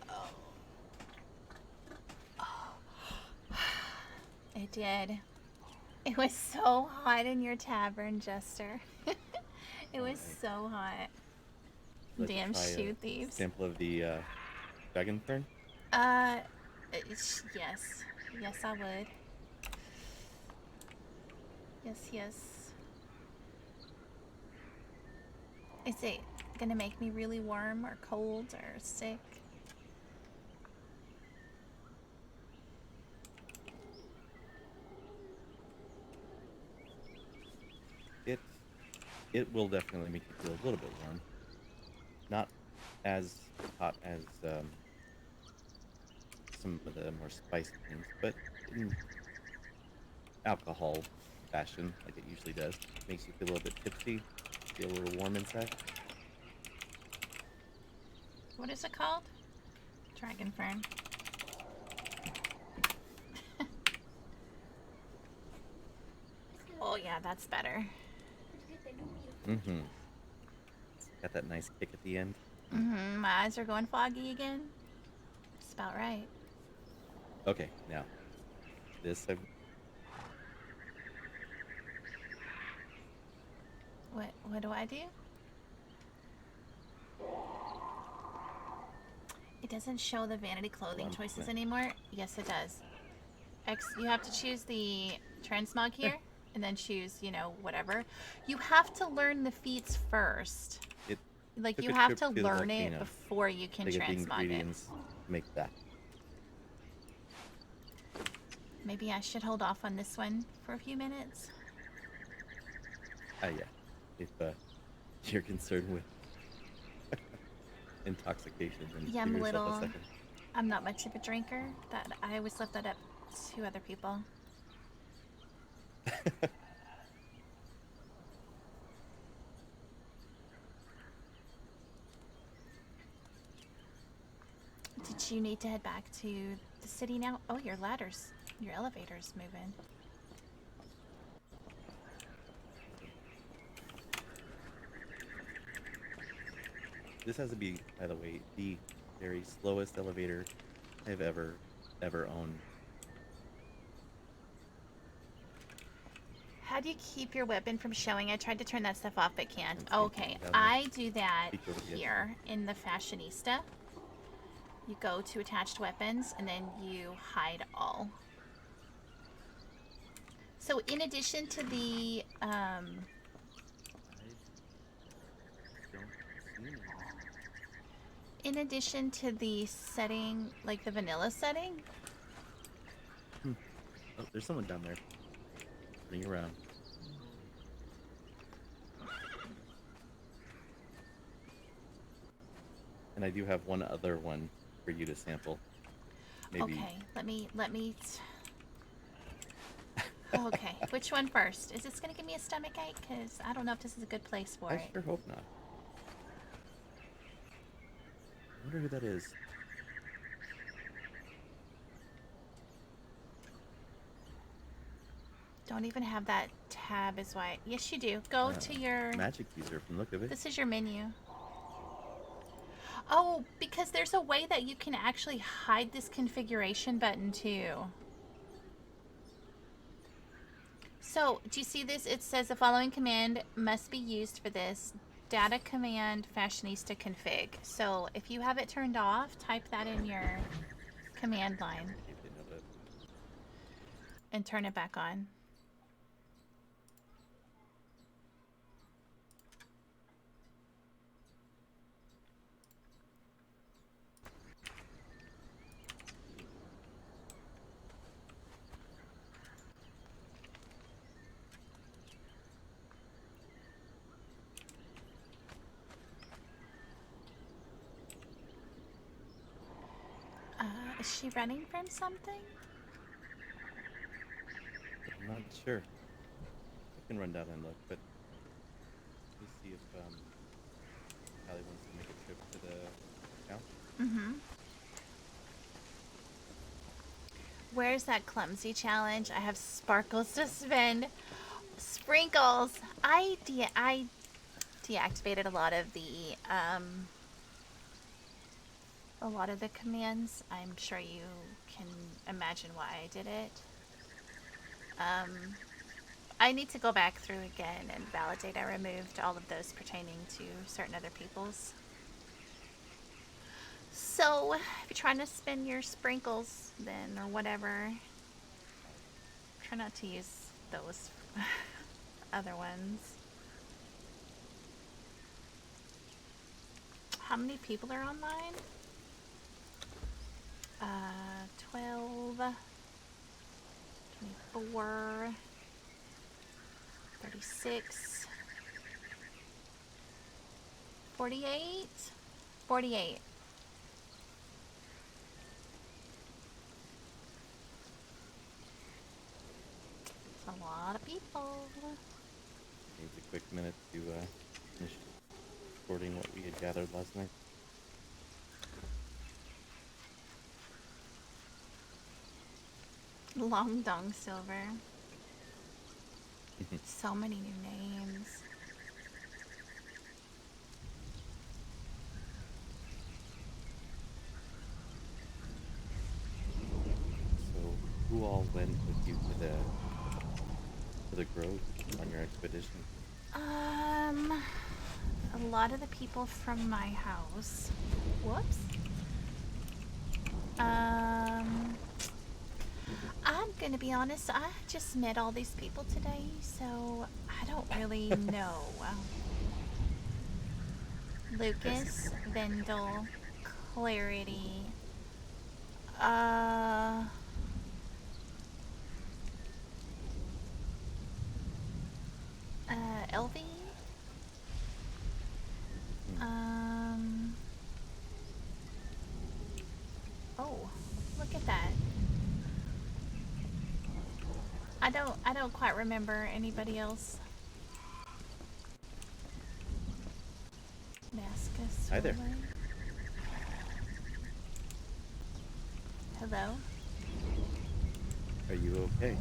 Oh. It did. It was so hot in your tavern, Jester. It was so hot. Let's Damn try shoe a thieves. sample of the dragon fern. Yes. Yes, I would. Yes, yes. Is it gonna make me really warm or cold or sick? It will definitely make you feel a little bit warm. Not as hot as some of the more spicy things, but in alcohol fashion, like it usually does. Makes you feel a little bit tipsy, feel a little warm inside. What is it called? Dragon fern. Oh yeah, that's better. Mm-hmm. Got that nice kick at the end. Mm-hmm. My eyes are going foggy again. That's about right. Okay, now this What do I do? It doesn't show the vanity clothing choices anymore. Yes, it does. You have to choose the transmog here, and then choose, you know, whatever. You have to learn the feats first. Like, you have to learn it before you can get the transmog it. ingredients to make that. Maybe I should hold off on this one for a few minutes. Yeah. If you're concerned with intoxication, then Yeah, give I'm a yourself a little. second. I'm not much of a drinker. That I always left that up to other people. Did you need to head back to the city now? Oh, your elevator's moving. This has to be, by the way, the very slowest elevator I've ever owned. How do you keep your weapon from showing? I tried to turn that stuff off, but can't. Okay, I do that here in the Fashionista. You go to attached weapons, and then you hide all. So in addition to the, in addition to the setting, like the vanilla setting. Oh, there's someone down there. Running around. And I do have one other one for you to sample. Maybe. Okay, let me. Okay, which one first? Is this gonna give me a stomach ache? Cause I don't know if this is a good place for it. I sure hope not. I wonder who that is. Don't even have that tab is why. Yes, you do. Go to your magic user from the look of it. This is your menu. Oh, because there's a way that you can actually hide this configuration button too. So, do you see this? It says the following command must be used for this. Data command fashionista config. So, if you have it turned off, type that in your command line. And turn it back on. Is she running from something? I'm not sure. I can run down and look, but let's see if Callie wants to make a trip to the town. Mm-hmm. Where's that clumsy challenge? I have sparkles to spend. Sprinkles! I deactivated a lot of the commands. I'm sure you can imagine why I did it. I need to go back through again and validate I removed all of those pertaining to certain other people's. So, if you're trying to spend your sprinkles, then, or whatever, try not to use those. other ones. How many people are online? 12, 24, 36, 48, 48. It's a lot of people. Needs a quick minute to finish recording what we had gathered last night. Long Dong Silver. So many new names. So, who all went with you to the grove on your expedition? A lot of the people from my house. Whoops. I'm gonna be honest, I just met all these people today, so I don't really know. Lucas, Vendel, Clarity, Elvie, oh, look at that. I don't quite remember anybody else. Damascus. Hi there. Hello? Are you okay?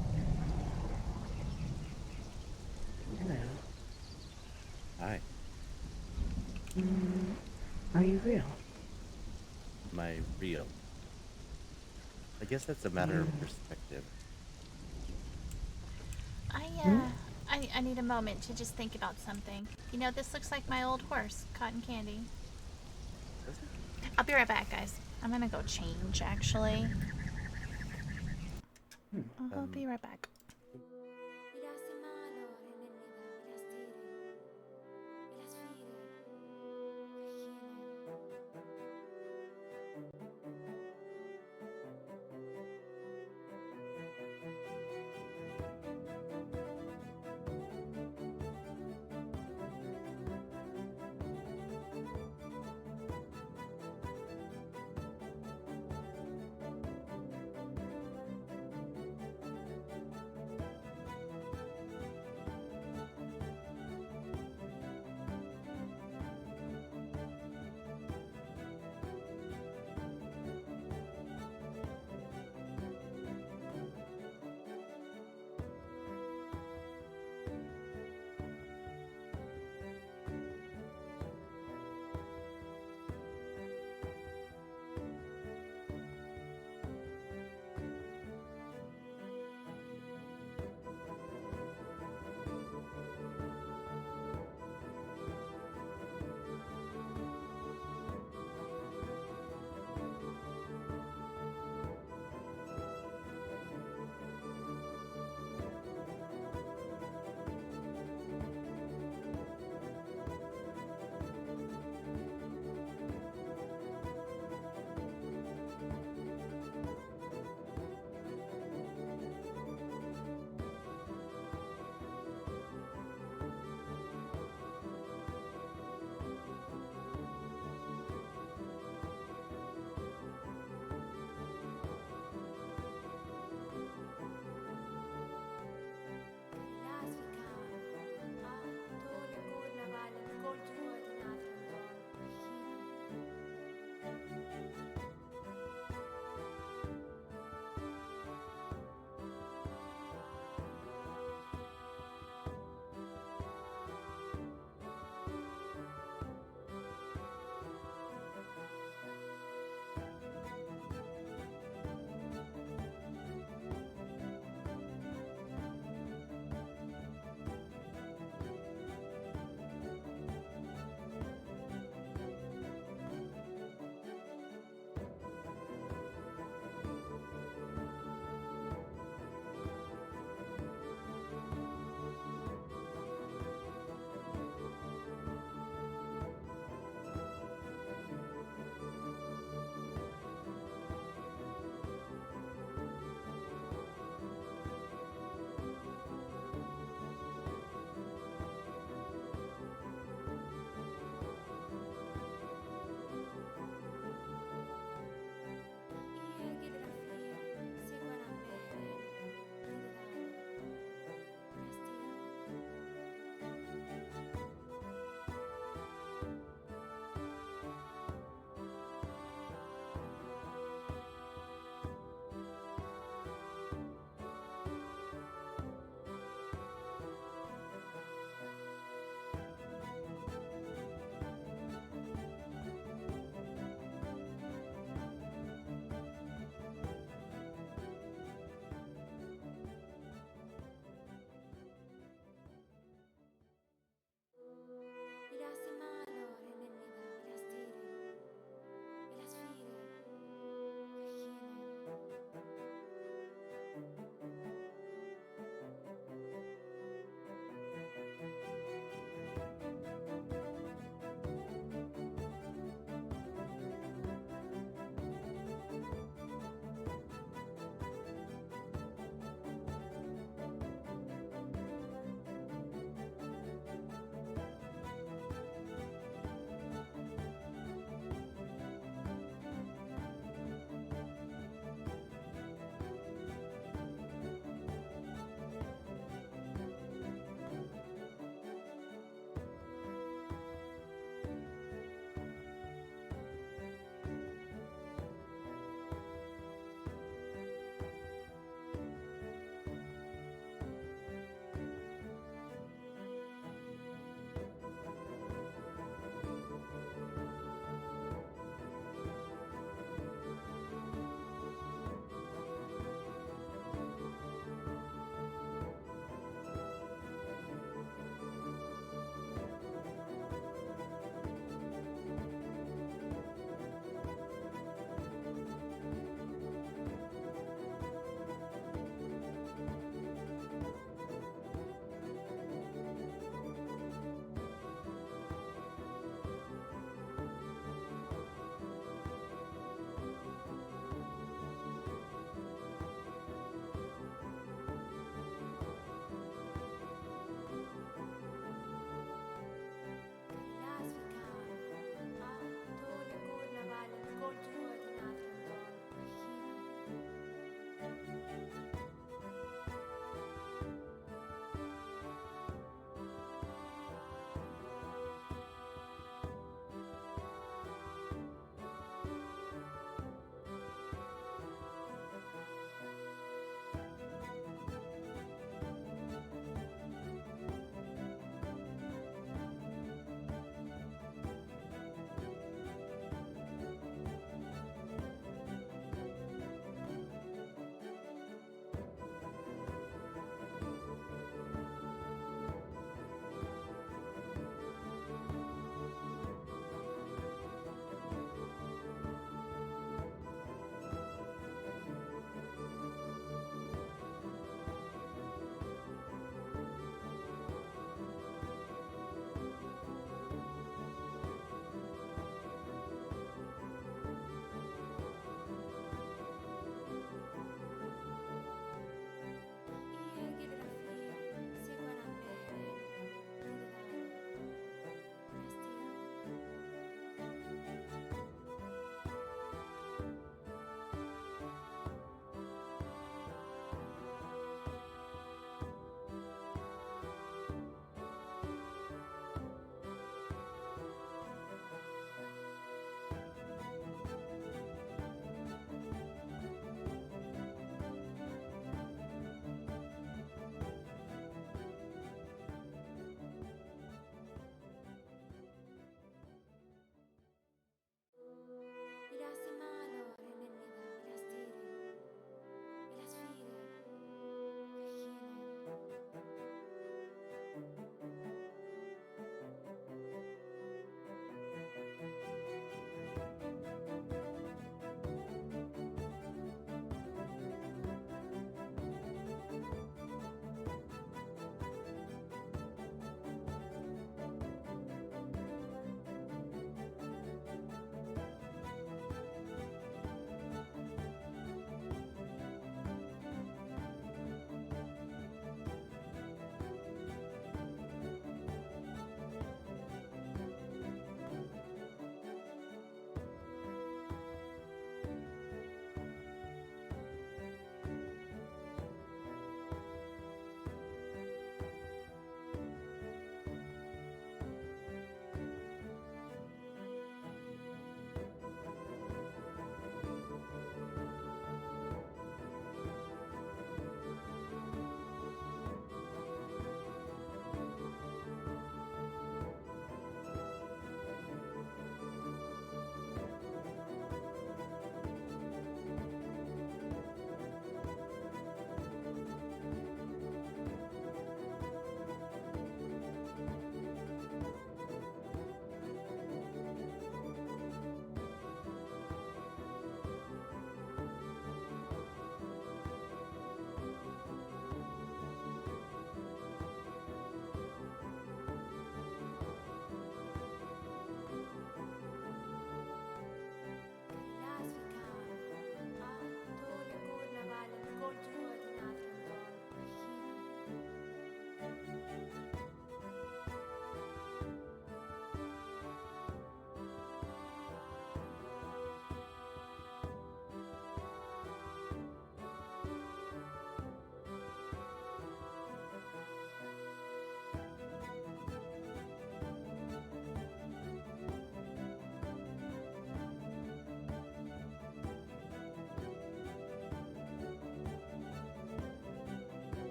Hello. Hi. Are you real? Am I real? I guess that's a matter of perspective. I need a moment to just think about something. You know, this looks like my old horse, Cotton Candy. I'll be right back, guys. I'm gonna go change, actually. I'll be right back.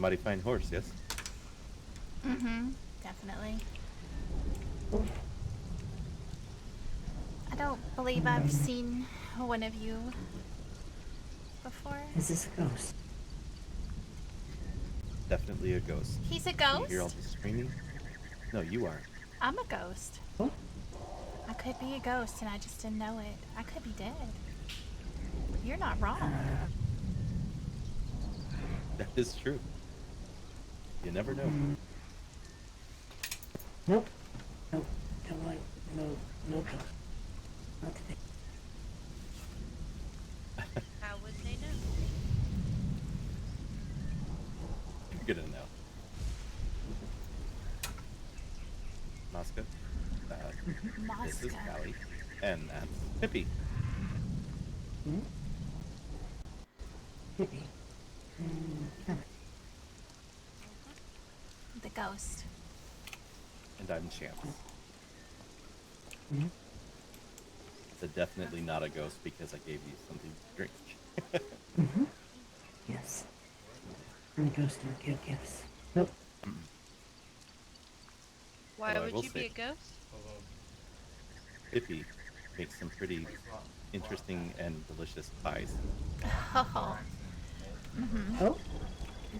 mighty fine horse, yes? Mm-hmm. Definitely. I don't believe I've seen one of you before. Is this a ghost? Definitely a ghost. He's a Can you hear all ghost? the screaming? No, you are. I'm a ghost. What? I could be a ghost and I just didn't know it. I could be dead. You're not wrong. That is true. You never know. Nope. Nope. Don't like. No. No ghost. Not today. How would they know? You're gonna know. Mosca. This is Mosca. Callie. And that's Pippi. Hmm? Pippi. Kelly. The ghost. And I'm Chance. Hmm? So definitely not a ghost because I gave you something to drink. Mm-hmm. Yes. I'm a ghost and I give gifts. Nope. Why Although I would will you be say- a ghost? Pippi makes some pretty interesting and delicious pies. Oh. Mm-hmm. Oh?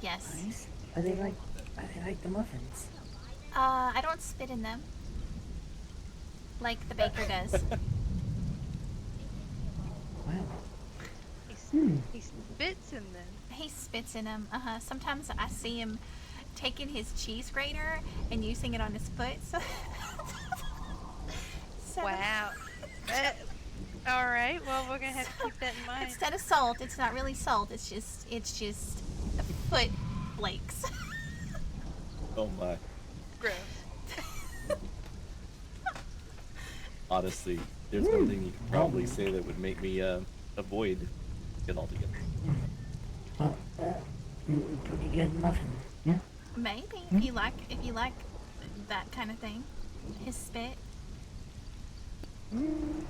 Yes. Nice. Are they like the muffins? I don't spit in them. Like the baker does. Wow. He spits in them. He spits in them. Sometimes I see him taking his cheese grater and using it on his foot. So Wow. All right. Well, we're gonna have to keep that in mind. instead of salt, it's not really salt. It's just foot flakes. Oh my. Gross. Honestly, there's one thing you could probably say that would make me avoid it altogether. Well, pretty good muffin. Yeah. Maybe if you like that kind of thing, his spit. And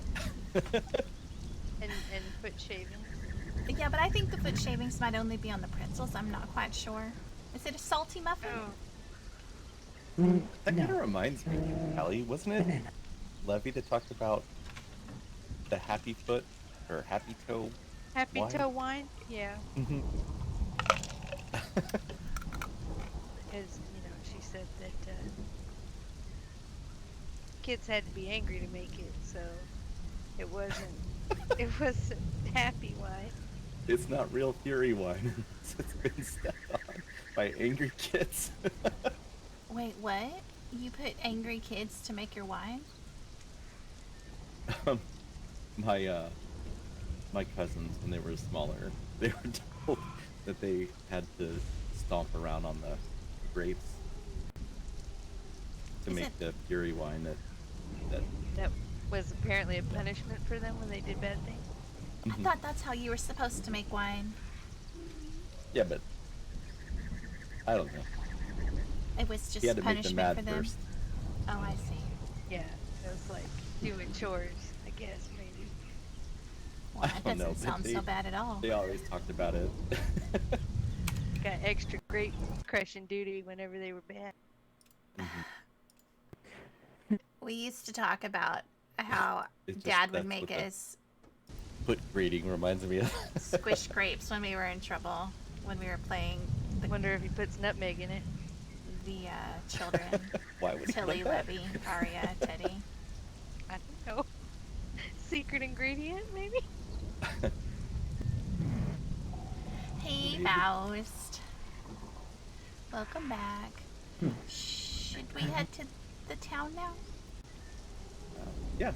foot shavings. Yeah, but I think the foot shavings might only be on the pretzels. I'm not quite sure. Is it a salty muffin? That kind of reminds me, Allie, wasn't it Levy that talked about the happy foot or happy toe? Happy wine? toe wine? Yeah. Mhm. Because, she said that kids had to be angry to make it, so it wasn't happy wine. It's not real fury wine. It's been stepped on by angry kids. Wait, what? You put angry kids to make your wine? My cousins, when they were smaller, they were told that they had to stomp around on the grapes to make the fury wine That was apparently a punishment for them when they did bad things. I thought that's how you were supposed to make wine. Yeah, but I don't know. It was just He had to make them punishment mad for them. first. Oh, I see. Yeah, it was like doing chores, I guess, maybe. Well, I that don't know, doesn't but sound so bad at all. They always talked about it. Got extra grape crushing duty whenever they were bad. We used to talk about how It's just- Dad would that's make what the- us Foot grating reminds me of. squish grapes when we were in trouble, when we were playing Wonder if he puts nutmeg in it. the children. Why would he Tilly, like that? Levy, Aria, Teddy. I don't know. Secret ingredient, maybe? Hey, Maybe. Faust. Welcome back. Should we head to the town now? Yeah.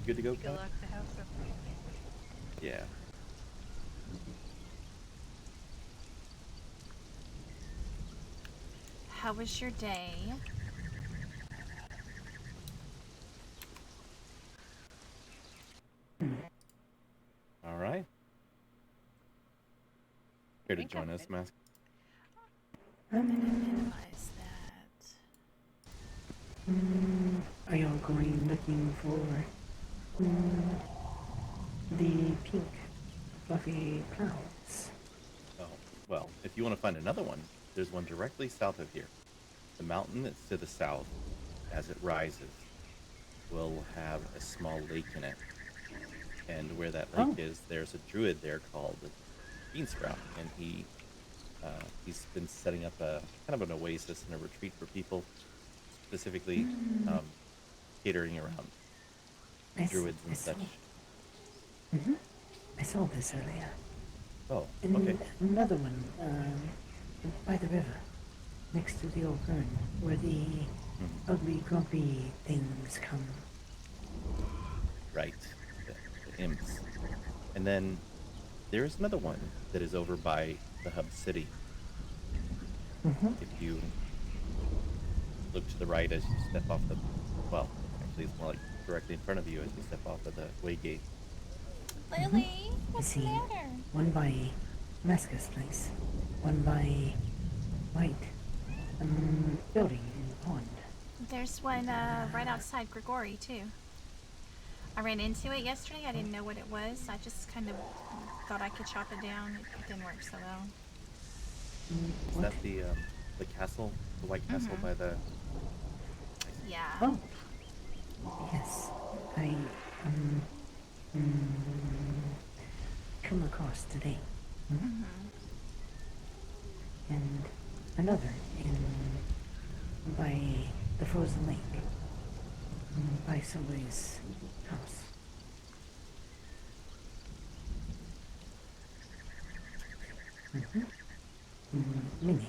Good to go, You can Pat? lock the house up. Yeah. How was your day? All right. Here to join us, Mask. Minimize that. Are y'all going looking for the pink fluffy clouds? Oh, Well, if you want to find another one, there's one directly south of here. The mountain that's to the south, as it rises, will have a small lake in it. And where that lake is, there's a druid there called Beansprout, and he's been setting up a kind of an oasis and a retreat for people, specifically catering around druids and such. I saw this earlier. Oh, And okay. another one, by the river, next to the old burn, where the ugly, grumpy things come. Right, the imps. And then there's another one that is over by the hub city. If you look to the right as you step off the, well, actually it's more like directly in front of you as you step off of the way gate. Lily, what's the matter? One by Masca's place, one by White, building in the pond. There's one right outside Grigori, too. I ran into it yesterday. I didn't know what it was. I just kind of thought I could chop it down. It didn't work so well. Is that the castle, the White Castle by the... Yeah. Oh, yes. I, come across today. And another by the frozen lake, by somebody's house. Mini.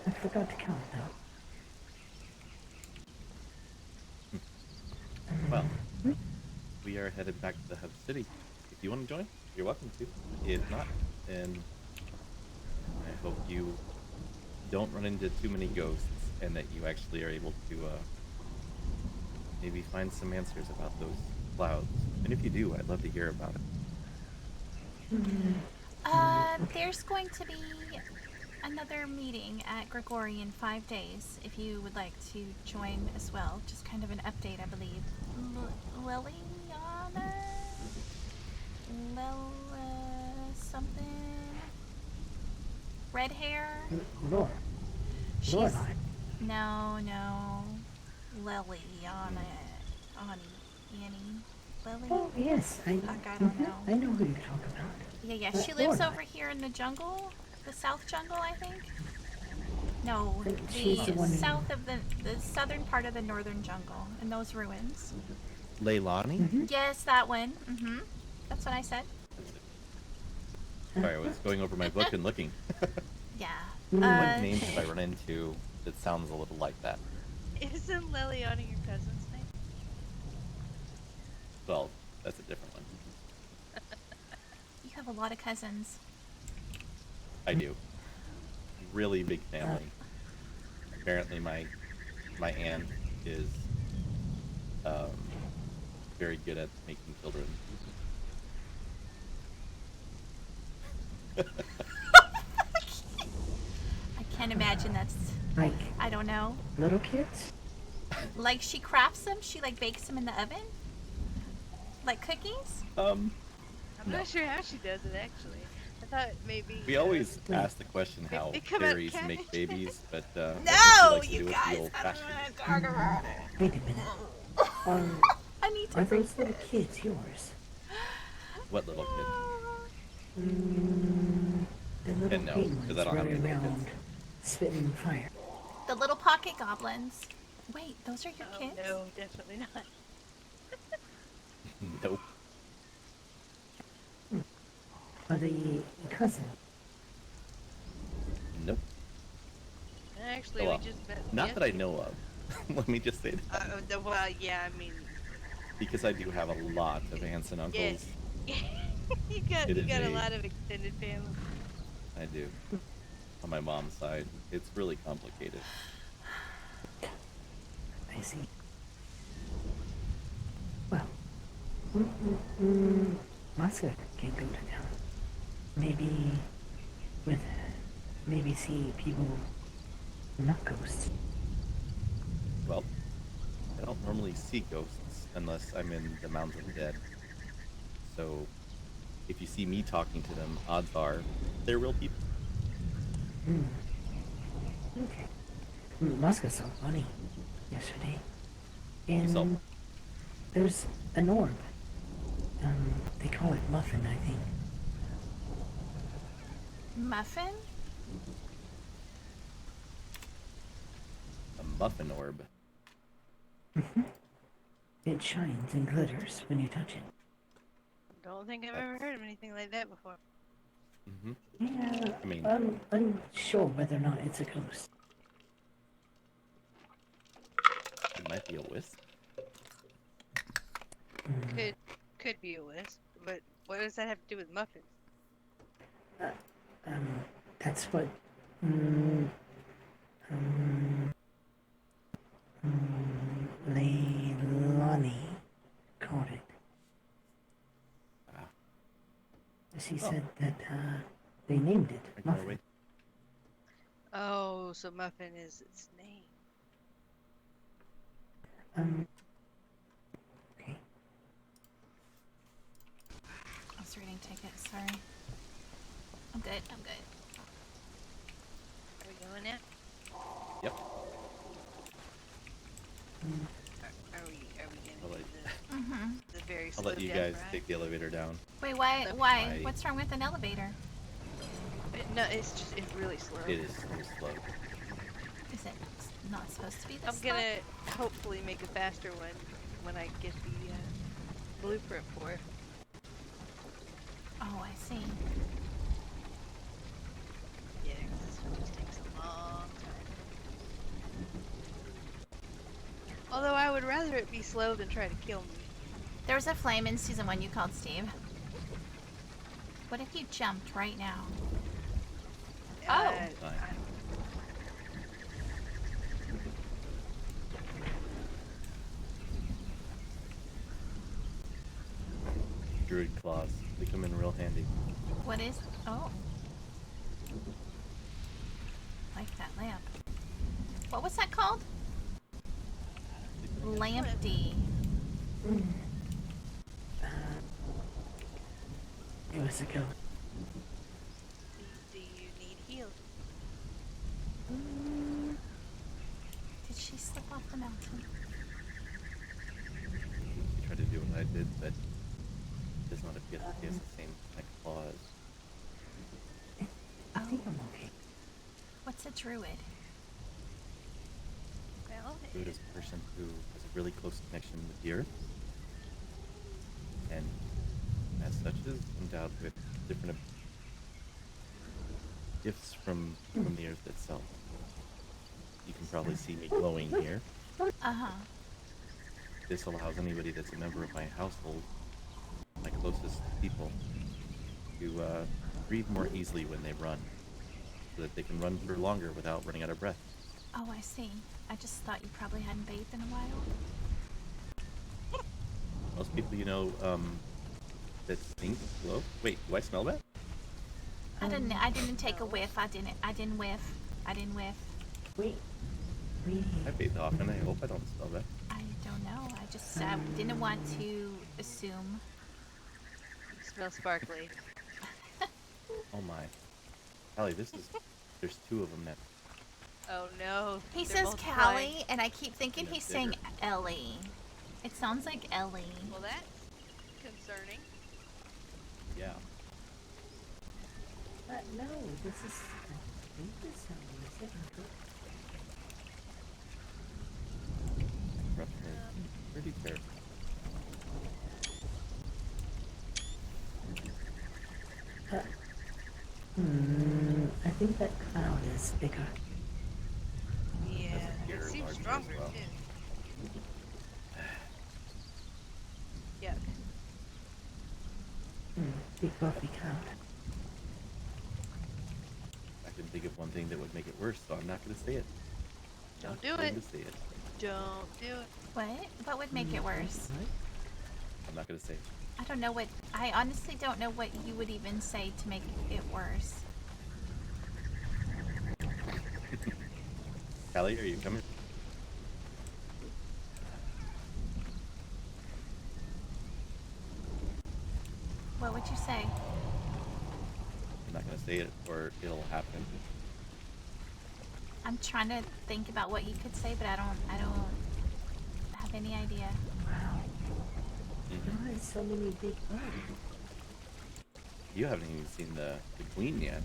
I forgot to count though. Well, we are headed back to the hub city. If you want to join, you're welcome to. If not, then I hope you don't run into too many ghosts and that you actually are able to maybe find some answers about those clouds. And if you do, I'd love to hear about it. There's going to be another meeting at Grigori in 5 days, if you would like to join as well. Just kind of an update, I believe. Liliana? Something? Red hair? Lord. She's... Lorelai. No. Liliana. Annie. Lily? Oh, yes. I don't know. I know who you talk about. Yeah. She lives Lorelai. over here in the jungle. The South Jungle, I think. No, She's the one who- south of the southern part of the northern jungle, in those ruins. Leilani? Yes, that one. That's what I said. Sorry, I was going over my book and looking. Yeah. What names have I run into that sounds a little like that? Isn't Liliana your cousin's name? Well, that's a different one. You have a lot of cousins. I do. Really big family. Apparently my aunt is very good at making children. I can't imagine that's... Like I don't know. little kids? Like she crafts them? She like bakes them in the oven? Like cookies? I'm not sure how she does it actually. I thought maybe. We always ask the question how they come out fairies make cabbage. babies, but No, I think she likes to you do it guys, the old-fashioned. talk about it. Wait a minute. I need to Are read those little kids yours? What little kid? The little No, green 'cause ones I don't have running any little around, spitting fire. the little pocket goblins. Wait, those are your kids? No, definitely not. Nope. Are they cousin? Nope. Actually, Well, we just met. not that I know of. Let me just say that. Well, yeah, I mean. Because I do have a lot of aunts and uncles. Yeah. you got It is a a- lot of extended family. I do. On my mom's side, it's really complicated. I see. Well, Masa can go to town. Maybe see people, not ghosts. Well, I don't normally see ghosts unless I'm in the Mounds of the Dead. So, if you see me talking to them, odds are they're real people. Okay. Muska saw Bunny yesterday. You saw And there's an orb. They call it Muffin, I think. Muffin? a muffin orb. It shines and glitters when you touch it. Don't think I've ever heard of anything like that before. Yeah, I mean, I'm unsure whether or not it's a ghost. it might be a wisp. Could be a wisp, but what does that have to do with muffins? That's what Leilani called it. She said that they named it Muffin. Oh, so muffin is its name. Okay. I was reading tickets, sorry. I'm good, I'm good. Are we going now? Yep. Are we I'll gonna let, do the very I'll slow let you death guys ride? take the elevator down. Wait, why? Why? What's wrong with an elevator? No, it's really slow. It is slow. Is it not supposed to be this I'm slow? gonna hopefully make a faster one when I get the blueprint for it. Oh, I see. Yeah, 'cause this one just takes a long time. Although I would rather it be slow than try to kill me. There was a flame in season 1 you called Steve. What if you jumped right now? Oh! Druid claws. They come in real handy. What is? Oh. Like that lamp. What was that called? Lamp D. It was a ghost. Do you need healed? Did she slip off the mountain? She tried to do what I did, but does not appear that he has the same like claws. I think I'm okay. What's a druid? Well, Druid is a person who has a really close connection with the earth, and as such is endowed with different gifts from the earth itself. You can probably see me glowing here. Uh-huh. This allows anybody that's a member of my household, my closest people, to breathe more easily when they run, so that they can run for longer without running out of breath. Oh, I see. I just thought you probably hadn't bathed in a while. Most people, you know, that stink glow. Wait, do I smell that? I didn't take a whiff. I didn't whiff. We I bathe often. I hope I don't smell that. I don't know. I just didn't want to assume. you smell sparkly. Oh my. Allie, there's two of them now. Oh no. He they're says multiplying. Callie, and I keep thinking he's saying Ellie. It sounds like Ellie. Well, that's concerning. Yeah. no, this is. I think this sounds like Corruption is pretty fair. I think that cloud is bigger. Yeah, You're it seems larger as stronger well. too. Yuck. Big fluffy cloud. I can think of one thing that would make it worse, so I'm not going to say it. Don't Not do going it. to say it. Don't do it. What? What would make it worse? I'm not going to say it. I don't know what. I honestly don't know what you would even say to make it worse. Callie, are you coming? What would you say? or it'll happen. I'm trying to think about what you could say, but I don't have any idea. Wow. There are so many big bugs. You haven't even seen the queen yet.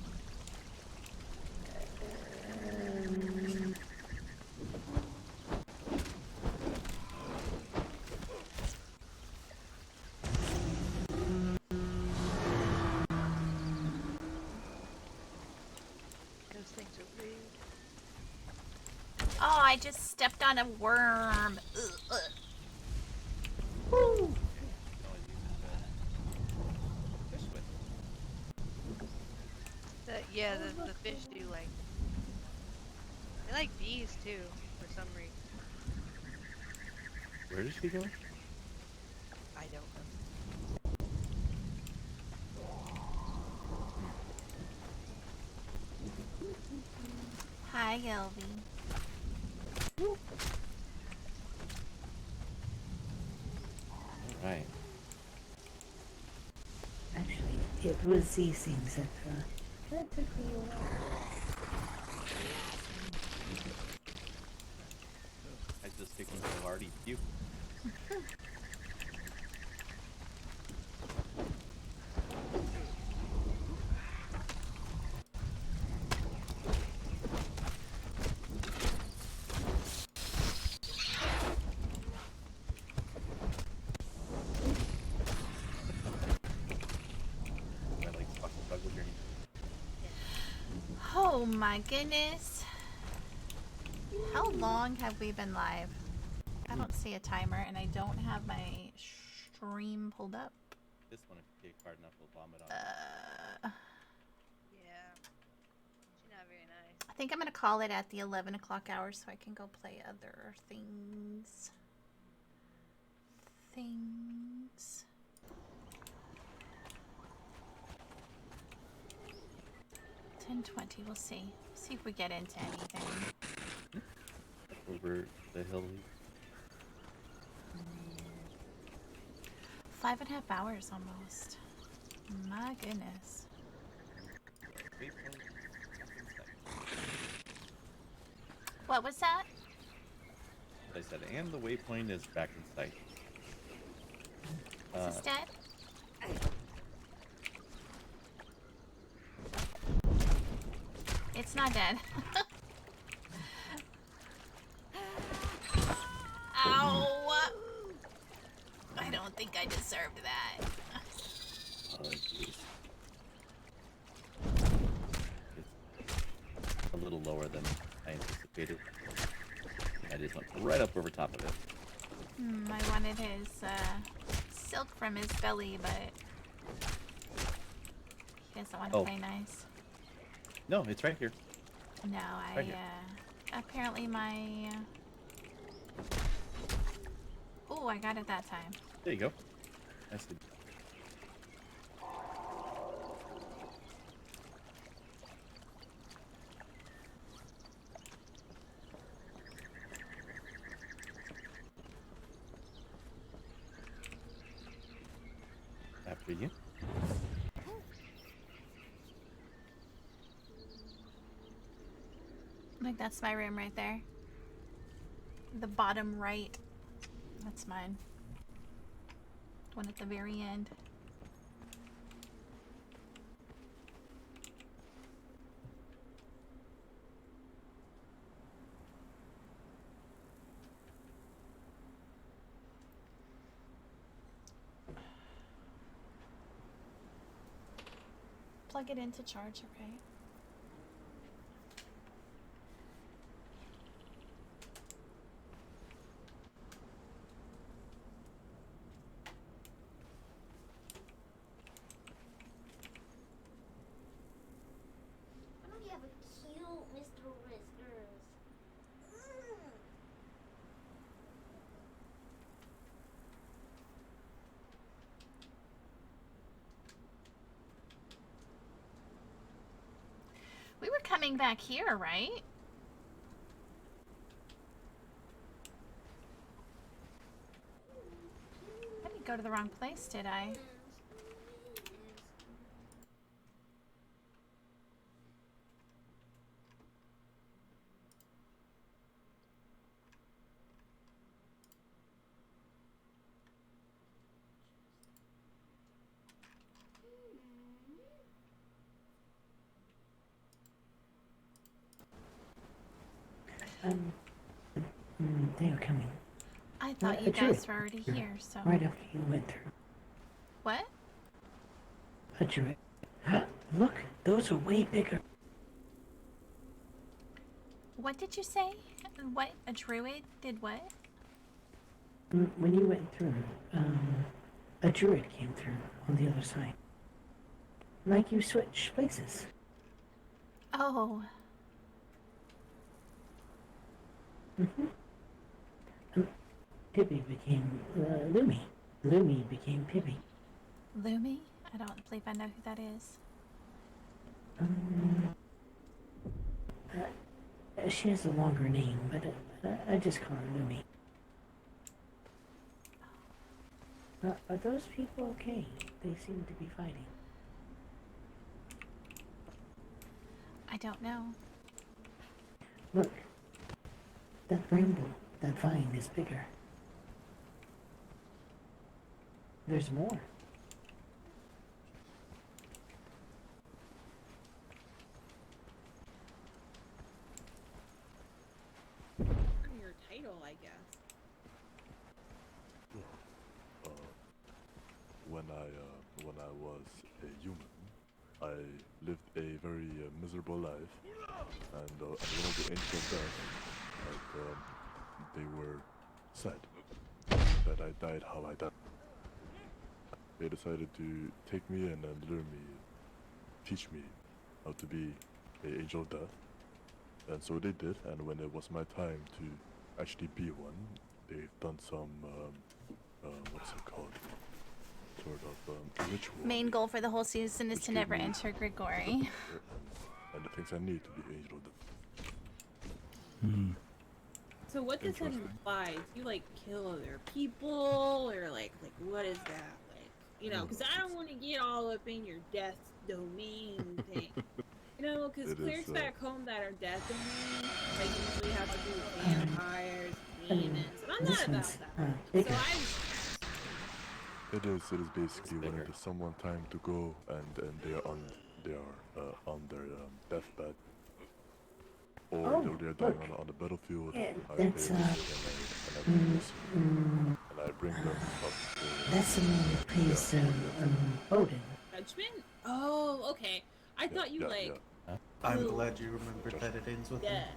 Those things are rude. Oh, I just stepped on a worm. Ugh, ugh. Woo! Fish with. Yeah, the fish do like. They like bees too, for some reason. Where did she go? I don't know. Hi, Gilby. Alright. Actually, it was these things that took me a while. I just sticking so hard, he puked. Oh my goodness. How long have we been live? I don't see a timer and I don't have my stream pulled up. This one, if you take hard enough, will vomit on. Yeah. She's not very nice. I think I'm gonna call it at the 11 o'clock hour so I can go play other things. 10:20. We'll see. See if we get into anything. Over the hill. 5.5 hours almost. My goodness. What was that? I said, and the waypoint is back in sight. Is this dead? It's not dead. Ow! I don't think I deserved that. Oh, jeez. It's a little lower than I anticipated. I just went right up over top of it. I wanted his silk from his belly, but he doesn't want to play nice. No, it's right here. No, Right here. apparently my... Oh, I got it that time. There you go. That's the... After you. Like, that's my room right there. The bottom right. That's mine. The one at the very end. Plug it in to charge, okay? Why don't you have a cute Mr. Whiskers? We were coming back here, right? I didn't go to the wrong place, did I? They are coming. I thought you a druid. guys were already here, so. Right after you went through. What? A druid. Look, those are way bigger. What did you say? What? A druid did what? When you went through, a druid came through on the other side. Like you switched places. Oh. Pippi became Lumi. Lumi became Pippi. Lumi? I don't believe I know who that is. She has a longer name, but I just call her Lumi. Are those people okay? They seem to be fighting. I don't know. Look, that bramble, that vine is bigger. There's more. Your title, I guess. When I was a human, I lived a very miserable life, and one of the ancient deaths, they were sad that I died how I died. They decided to take me in and learn me, teach me how to be an angel of death, and so they did. And when it was my time to actually be one, they've done some what's it called? Sort of ritual. Main goal for the whole season is to never enter Grigori. And the things I need to be angel of death. So what does that imply? Do you like kill other people, or like what is that? Like, you know, because I don't want to get all up in your death domain thing. You know, because clerics back home that are death domain, like usually have to do with vampires, demons, and I'm not about that. So It is basically when it is someone time to go and they are on their deathbed, or they're dying on the battlefield. That's and I bring them up. That's the one that plays Odin. Judgment? Oh, okay. I thought you I'm glad you remembered that it ends with yeah.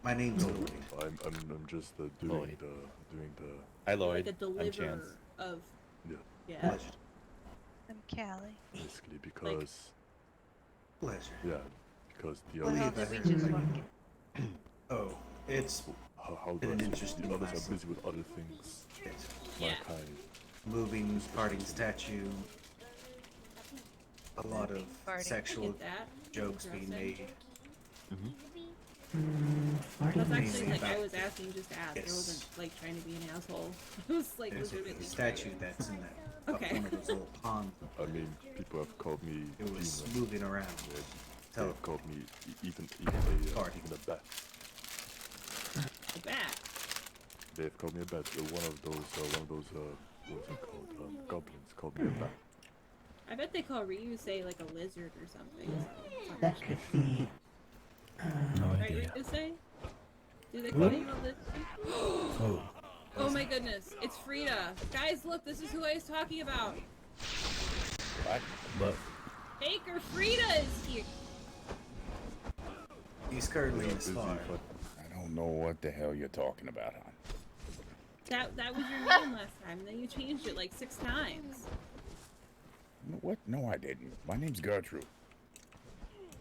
My name's Lloyd. I'm just doing the. Hi Lloyd. Like a I'm deliverer Chance. of. Yeah. I'm Callie. Basically, because. Pleasure. Yeah, because the What others. else did we just walk in? Oh, it's how been an the interesting others class. are busy with other things. Yeah. My kind. Moving, parting statue. A lot of Farting. sexual I get that. jokes being made. That's actually Mainly like I about was asking just to ask. I Yes. wasn't like trying to be an asshole. I was like There's a legitimately statue that's in that Okay. one of those little ponds. I mean, people have called me. It was demon. moving around. They have called me even a bat. A bat. They've called me a bat. One of those what's it called? Goblins called me a bat. I bet they call Ryu say like a lizard or something. That could be. Right, Ryu say? Do they call you a lizard? Oh my goodness, it's Frida. Guys, look, this is who I was talking about. But Baker Frida is here. He's currently in his farm. I don't know what the hell you're talking about, hon. That was your name last time, then you changed it like 6 times. What? No, I didn't. My name's Gertrude.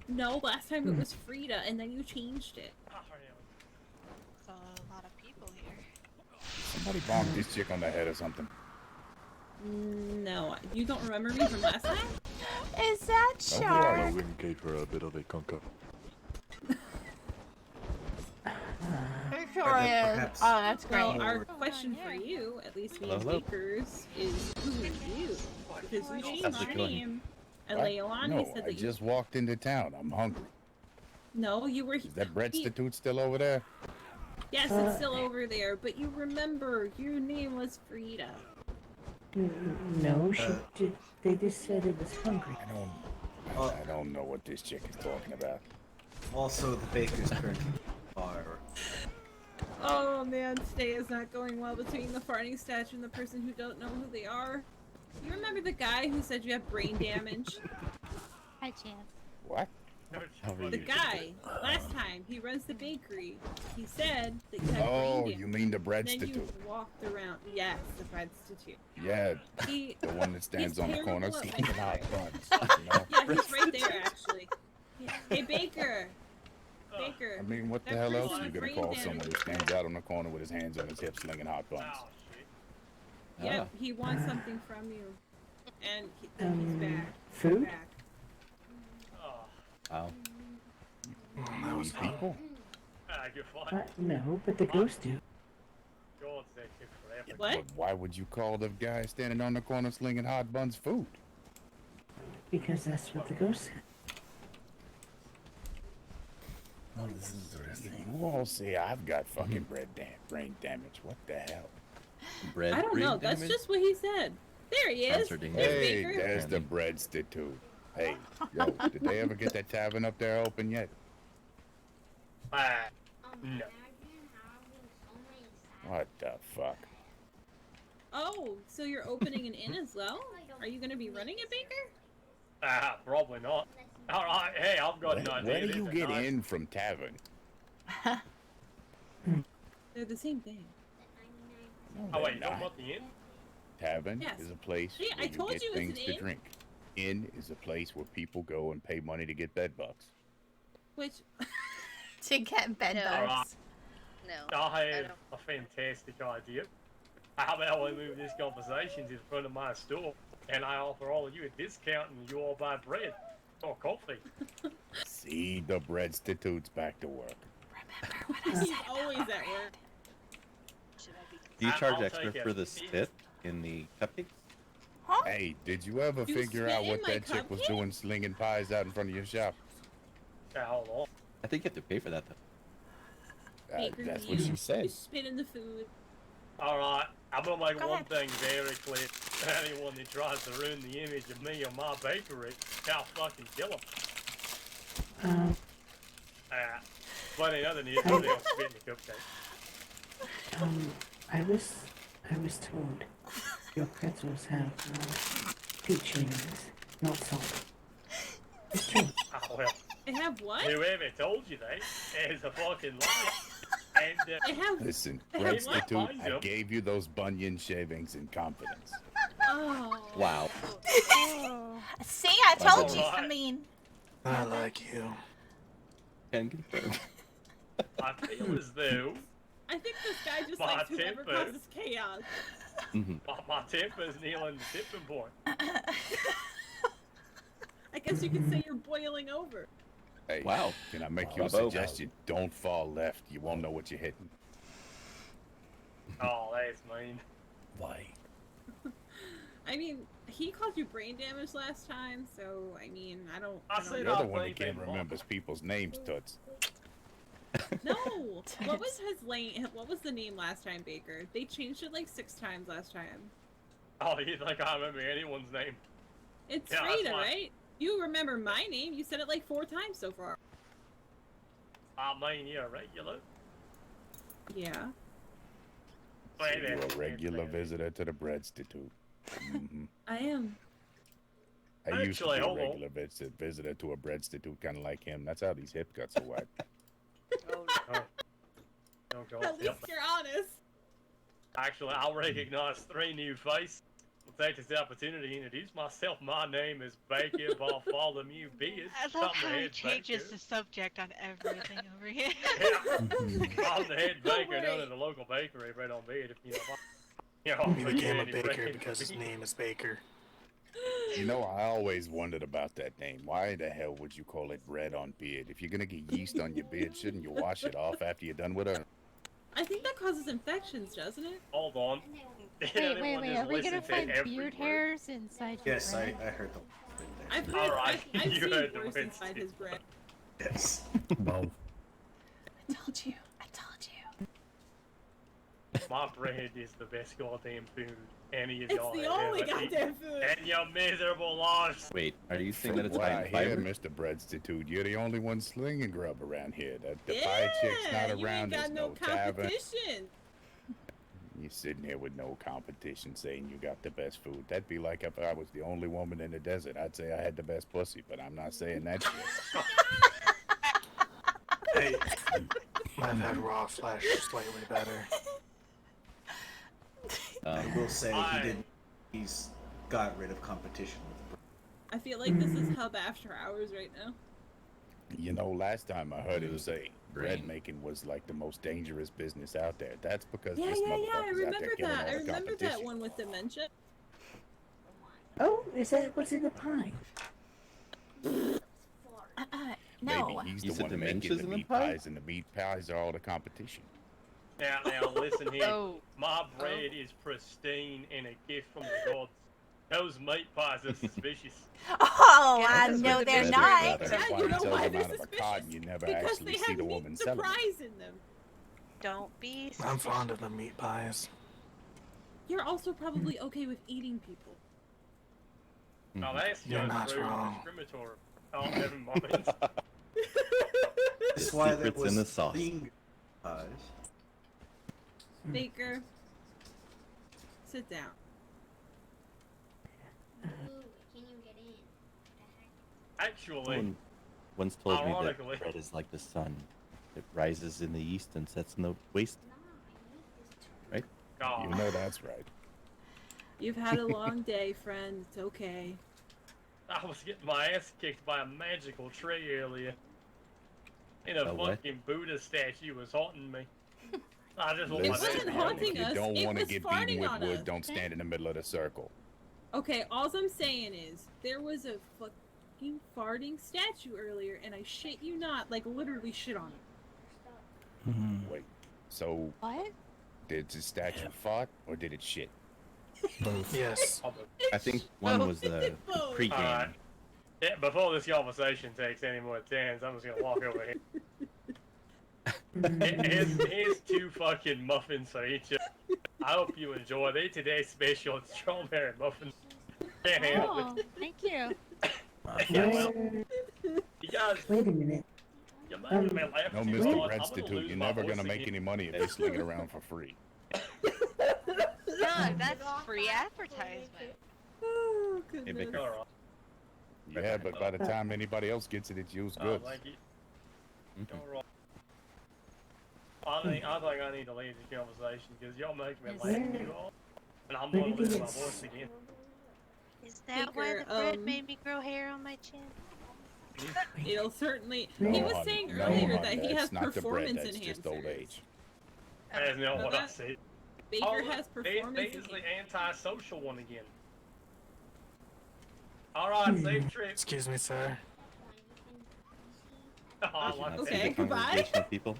No, last time it was Frida, and then you changed it. There's a lot of people here. Somebody bonked this chick on the head or something. No, you don't remember me from last time? Is that Char? My wing gave her a bit of a conquer. It sure is. Oh, that's great. Well, our question for you, at least me as Bakers, is who are you? Because you changed your name, and What? Leilani No, said I that you... just walked into town. I'm hungry. No, you were... Is that breadstitute still over there? Yes, it's still over there, but you remember, your name was Frida. No, they just said it was hungry. I don't know what this chick is talking about. Also, the baker's currently farm. Oh man, today is not going well between the farting statue and the person who don't know who they are. You remember the guy who said you have brain damage? Hi, Chance. What? How are The you? guy, last time, he runs the bakery. He said that you had brain Oh, damage. you mean the bread Then you institute? walked around. Yes, the bread institute. Yeah, He, the one that stands he's on the corner terrible at slinging hot bakery. buns. You know? Yeah, he's right there, actually. Hey, Baker! Baker. I mean, what the that hell else person are you with gonna brain call damage. someone who stands out on the corner with his hands on his hips slinging hot buns? Yep, he wants something from you. And he's back. He's food? back. Wow. You eat people? No, but the ghosts do. What? But why would you call the guy standing on the corner slinging hot buns food? Because that's what the ghost said. Oh, this is interesting. You all say I've got fucking brain damage. What the hell? Bread. I don't know. That's just what he said. There he is. There's Hey, Baker. there's the bread institute. Hey, yo, did they ever get that tavern up there open yet? No. What the fuck? Oh, so you're opening an inn as well? Are you going to be running it, Baker? Probably not. Alright, hey, I've got an idea. Where do you There's a get nice- in from tavern? They're the same thing. Oh, wait, you They're talking not. about the inn? Tavern Yes. is a place Yeah, where I told get you it's things an to inn. drink. Inn is a place where people go and pay money to get bed bugs. Which... to get bed bugs. No. I have a fantastic idea. How about we move this conversation to the front of my store, and I offer all of you a discount, and you all buy bread or coffee. See, the bread institute's back to work. He's always at work. Do you charge I'll extra take for it. the spit in the cupcakes? Hey, did you ever You figure spit out in what my that chick was cupcake? doing slinging pies out in front of your shop? Hold on. I think you have to pay for that though. Baker, That's you, what she said. You spit in the food. Alright, I'm gonna make Go one ahead. thing very clear. Anyone that tries to ruin the image of me or my bakery, I'll fucking kill them. But in other news, they don't spit in the cupcake. I was told your pretzels have peach rings, not salt. It's true. Oh, well, They have what? whoever told you that is a fucking liar. And, They have... Listen, They bread have what? institute, I Yep. gave you those bunion shavings in confidence. Oh. Wow. See, I told you. Alright. I mean, I like you. Can confirm. I feel as though I think this guy just My likes whoever temper. causes chaos. my temper is kneeling the tipping point. I guess you could say you're boiling over. Hey, Wow. can I make you a Bravo. suggestion? Don't fall left. You won't know what you're hitting. Oh, that's mean. Why? I mean, he caused you brain damage last time, so I mean, I don't. I I don't said You're know. the one that can't remember people's names, Toots. No. What was his lane? What was the name last time, Baker? They changed it like 6 times last time. Oh, you think I remember anyone's name? It's Yeah, that's Frida, why. right? You remember my name? You said it like 4 times so far. I mean, you're a regular. Yeah. So you're a regular visitor to the bread institute. I am. I used to Actually, be a hold on. regular visitor to a bread institute, kind of like him. That's how these hip cuts are whacked. Oh, God, At least yep. you're honest. Actually, I'll recognize 3 new faces. I'll take this opportunity to introduce myself. My name is Baker Bartholomew Beard. I love how he changes the subject on everything over here. I'm the head Don't baker known worry. as the local bakery right on Beard. If you know, He for became you a any baker bread. because his name is Baker. You know, I always wondered about that name. Why the hell would you call it bread on beard? If you're gonna get yeast on your beard, shouldn't you wash it off after you're done with it? I think that causes infections, doesn't it? Hold on. Wait, are we gonna find beard hairs inside your Yes, I bread? heard the. I've heard. Alright, I've you seen heard the worse words. inside his bread. Yes. Both. I told you. I told you. My bread is the best goddamn food any of It's y'all the have only ever eaten. goddamn food. And your miserable lives. Wait, are you saying From that it's what high I in hear, fiber? Mr. Breadstitute, you're the only one slinging grub around here. The pie chick's not you around. ain't got There's no no tavern. competition. You're sitting here with no competition saying you got the best food. That'd be like if I was the only woman in the desert. I'd say I had the best pussy, but I'm not saying that shit. Hey, I've had raw flesh slightly better. I will say he's got rid of competition with the I feel like this is Hub After Hours right now. You know, last time I heard him say bread making was like the most dangerous business out there. That's because Yeah, this yeah, motherfucker's yeah. I out there remember killing that. all I the remember that competition. one with dementia. Oh, is that what's in the pie? No. Maybe he's You the said one making dementia's the in the meat pie? pies, and the meat pies are all the competition. Now, listen here. Oh. My bread is pristine and a gift from the gods. Those meat pies are suspicious. Oh, Yeah, no, they're That's not. That's Yeah, why you it know sells why them they're out of a cod, and you never Because actually they see have the meat woman selling them. surprise in them. Don't be I'm suspicious. fond of the meat pies. You're also probably okay with eating people. Now that's You're just not rude and wrong. discriminatory. Oh, never mind. That's why that secret's was in the sauce. finger pies. Baker, sit down. Ooh, can you get in? Actually, Someone once told me that ironically- bread is like the sun. It rises in the east and sets in the west. Right? God. You know that's right. You've had a long day, friend. It's okay. I was getting my ass kicked by a magical tree earlier. And a A what? fucking Buddha statue was haunting me. I just want It my wasn't ass haunting If you us, don't it want to was get farting beaten with on wood, us. don't stand in the middle of the circle. Okay, all I'm saying is there was a fucking farting statue earlier, and I shit you not, like literally shit on it. Wait, so What? did the statue fart or did it shit? Both. Yes. I think one was the Both. pre-game. Alright. Yeah, before this conversation takes any more turns, I'm just gonna walk over here. Here's 2 fucking muffins for each of you. I hope you enjoy. They're today's special strawberry muffins. Can't handle Oh, it. thank you. Yeah, well, you guys, Wait a minute. you might be laughing No, too Mr. hard. I'm gonna Breadstitute, lose you're my never voice gonna make again. any money if you sling it around for free. No, that's free advertisement. Oh, Hey, goodness. Baker. Alright. Yeah, but by the time anybody else gets it, it's used Oh, goods. thank you. Mhm. Alright. I think I need to leave this conversation because y'all make me laugh too hard. And I'm gonna lose my voice again. Is that why Baker, the bread made me grow hair on my chin? It'll certainly. No, He was honey, saying no, earlier honey, that he that's has not the bread, performance that's enhancers. just old age. That's not No, what I that- said. Baker Oh, has look, performance There's enhancers. the anti-social one again. Alright, safe trip. Excuse me, sir. Oh, I Did you like not that. see the congregation of people?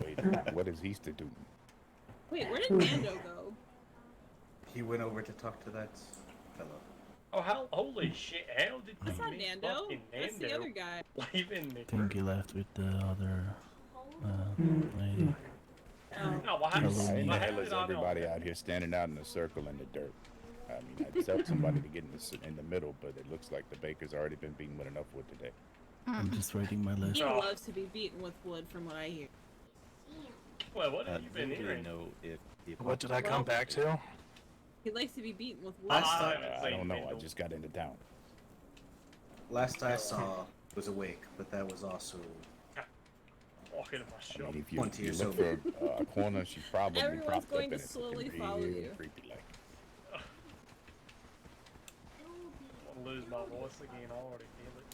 Wait, what is Easter doing? Wait, where did Mando go? He went over to talk to that fellow. Oh, holy shit, how did That's you not meet Nando. fucking That's the Nando other guy. leaving me? I think he left with the other lady. Oh. No, what Why happened? in the What hell happened? is I don't know. everybody out here standing out in a circle in the dirt? I mean, I'd tell somebody to get in the middle, but it looks like the baker's already been beaten with enough wood today. I'm just writing my list. He loves to be beaten with wood, from what I hear. Well, what have you been Don't really hearing? know if people What did I come back to? He likes to be beaten with wood. I don't know. I just got into town. Last I saw was awake, but that was also Walking in my I shop. mean, if you, 20 you years look old. for a corner, she's probably Everyone's propped going up to in it. slowly Looking follow real you. creepy like. I'm gonna lose my voice again. I already feel it.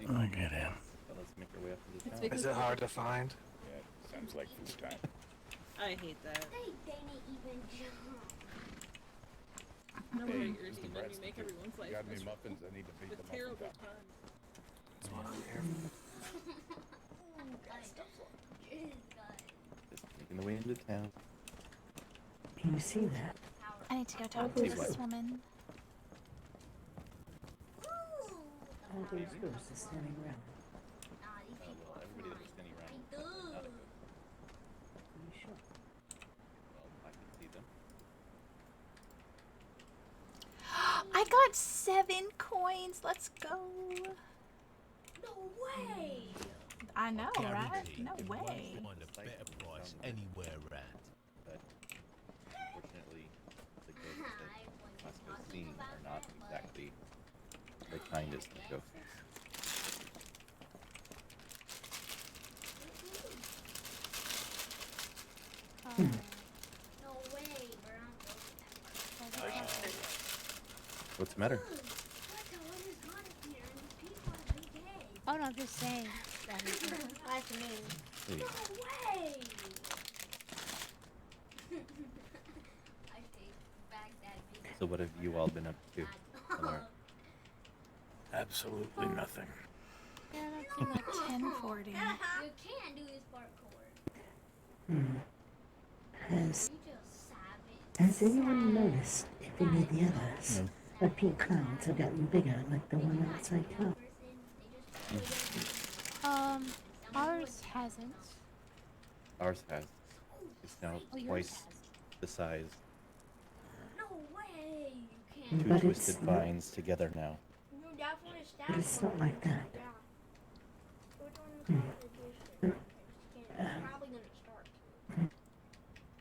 I get him. Let's make our way up into It's town. because Is it hard to find? Yeah, sounds like food time. I hate that. They didn't even jump. No wonder Hey, you're Mr. irritating. You Breadstick, make everyone's life you got any miserable. muffins? I need to beat With the muffin terrible top. times. That's what I'm here Just making the way into town. Can you see that? I need to go talk to this woman. All those ghosts are standing around. Well, everybody that was standing around. Not a got 7 coins. Let's go. No way! I know, right? Guaranteed No you way. won't find a better price anywhere around. But unfortunately, the ghosts that Moscow's seen are not exactly the kindest of ghosts. No way, bro. What's the matter? Oh no, I'm just saying. That's me. Hey. No way! I take back that video. So what have you all been up to? Alora? Absolutely nothing. Yeah, that's like 10:40. You can do this parkour. Has, You just savage. has anyone noticed if any of the others, the pink clouds have gotten bigger like the one outside town? Ours hasn't. Ours has. It's now Oh, yours twice has. the size. No way! You Two can't. twisted vines together now. You definitely stabbed But it's not like that. Yeah. We're doing this probably gonna start.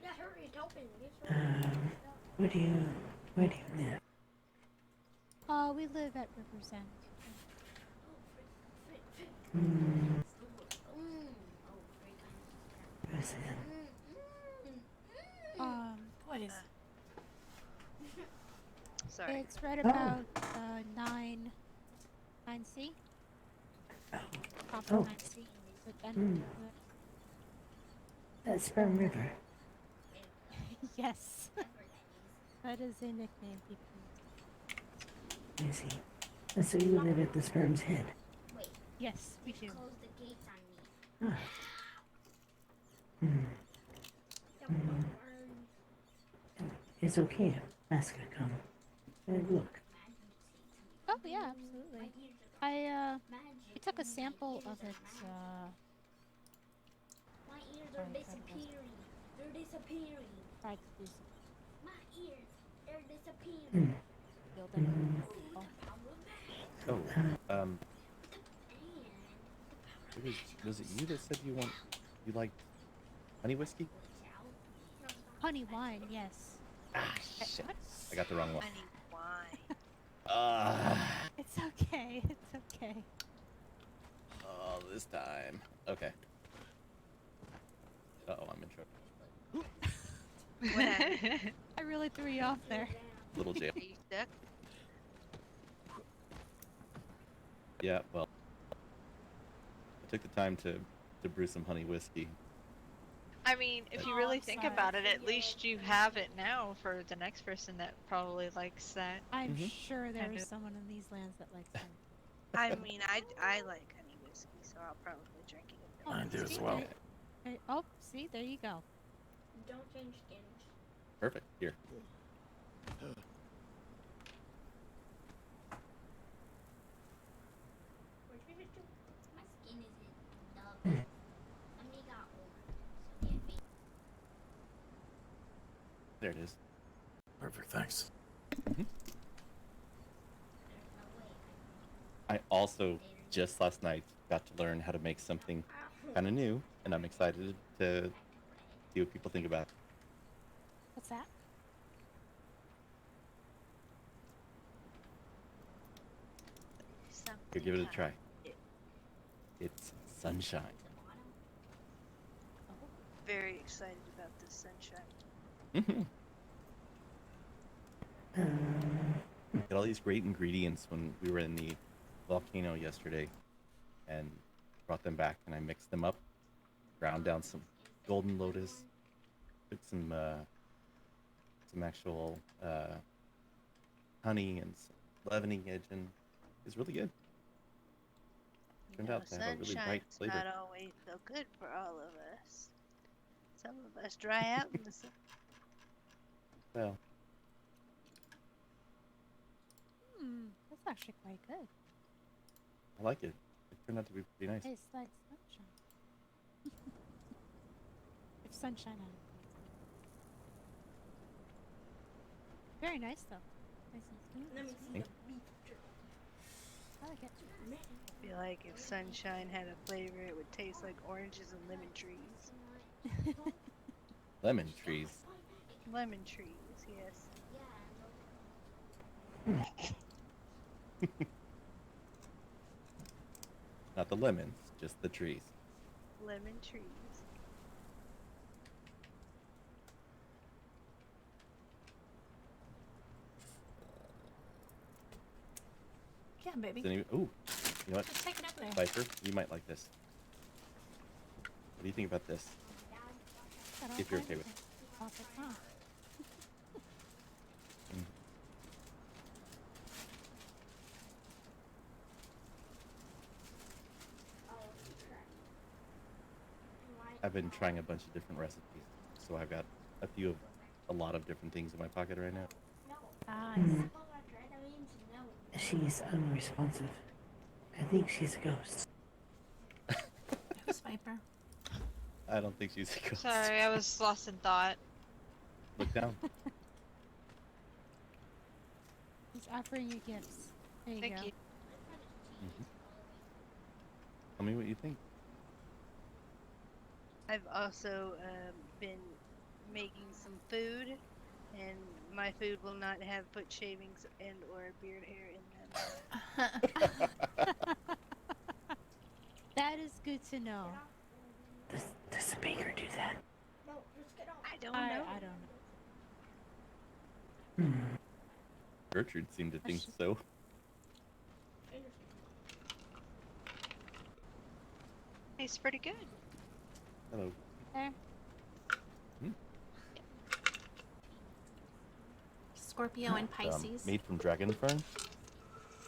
Yeah, hurry, it's open. Get started. Where do you live? We live at River's End. What is Sorry. It's right about 9C. Top of 9C. The end of That's Sperm River. it. Yes. That is a nickname people. I see. And so you live at the Sperm's Head. Wait. Yes, we do. Close the gates on me. It's okay to ask her to come and look. Oh yeah, absolutely. We took a sample of it. My ears are disappearing. They're disappearing. Tried to do My ears, they're disappearing. Oh, was it you that said you liked honey whiskey? Honey wine, yes. Ah, shit. I got the wrong one. Honey wine. It's okay. It's okay. Oh, this time. Okay. Uh-oh, I'm in trouble. I really threw you off there. Little jail. Are you stuck? Yeah, well, I took the time to brew some honey whiskey. I mean, if you really think about it, at least you have it now for the next person that probably likes that. I'm sure there is someone in these lands that likes that. I mean, I like honey whiskey, so I'll probably drink it. I do as see, well. Oh, see, there you go. Don't change skins. Perfect. Here. My skin isn't double. I only got one. So yeah, There it is. Perfect, thanks. I also, just last night, got to learn how to make something kind of new, and I'm excited to see what people think about it. What's that? Here, give it a try. It's sunshine. Very excited about this sunshine. Got all these great ingredients when we were in the volcano yesterday, and brought them back, and I mixed them up, ground down some golden lotus, took some actual honey and some leavening agent. It's really good. Turned out to have a really bright Sunshine's flavor. not always so good for all of us. Some of us dry out in the sun. Well, That's actually quite good. I like it. It turned out to be pretty nice. Tastes like sunshine. If sunshine on it. Very nice though. Let me see the beef jerky. I like it. I feel like if sunshine had a flavor, it would taste like oranges and lemon trees. Lemon trees. Lemon trees, yes. Not the lemons, just the trees. Lemon trees. Yeah, baby. Ooh, you know what? Just take it over there. Viper, you might like this. What do you think about this? If you're okay with it. I've been trying a bunch of different recipes, so I've got a lot of different things in my pocket right now. She's unresponsive. I think she's a ghost. Who's Viper? I don't think she's a ghost. Sorry, I was lost in thought. Look down. He's offering you gifts. There you Thank go. you. Tell me what you think. I've also been making some food, and my food will not have foot shavings and or beard hair in them. That is good to know. Does the baker do that? No, just get off. I don't know. I don't know. Gertrude seemed to think so. Tastes pretty good. Hello. There. Scorpio and Pisces. Made from dragon fern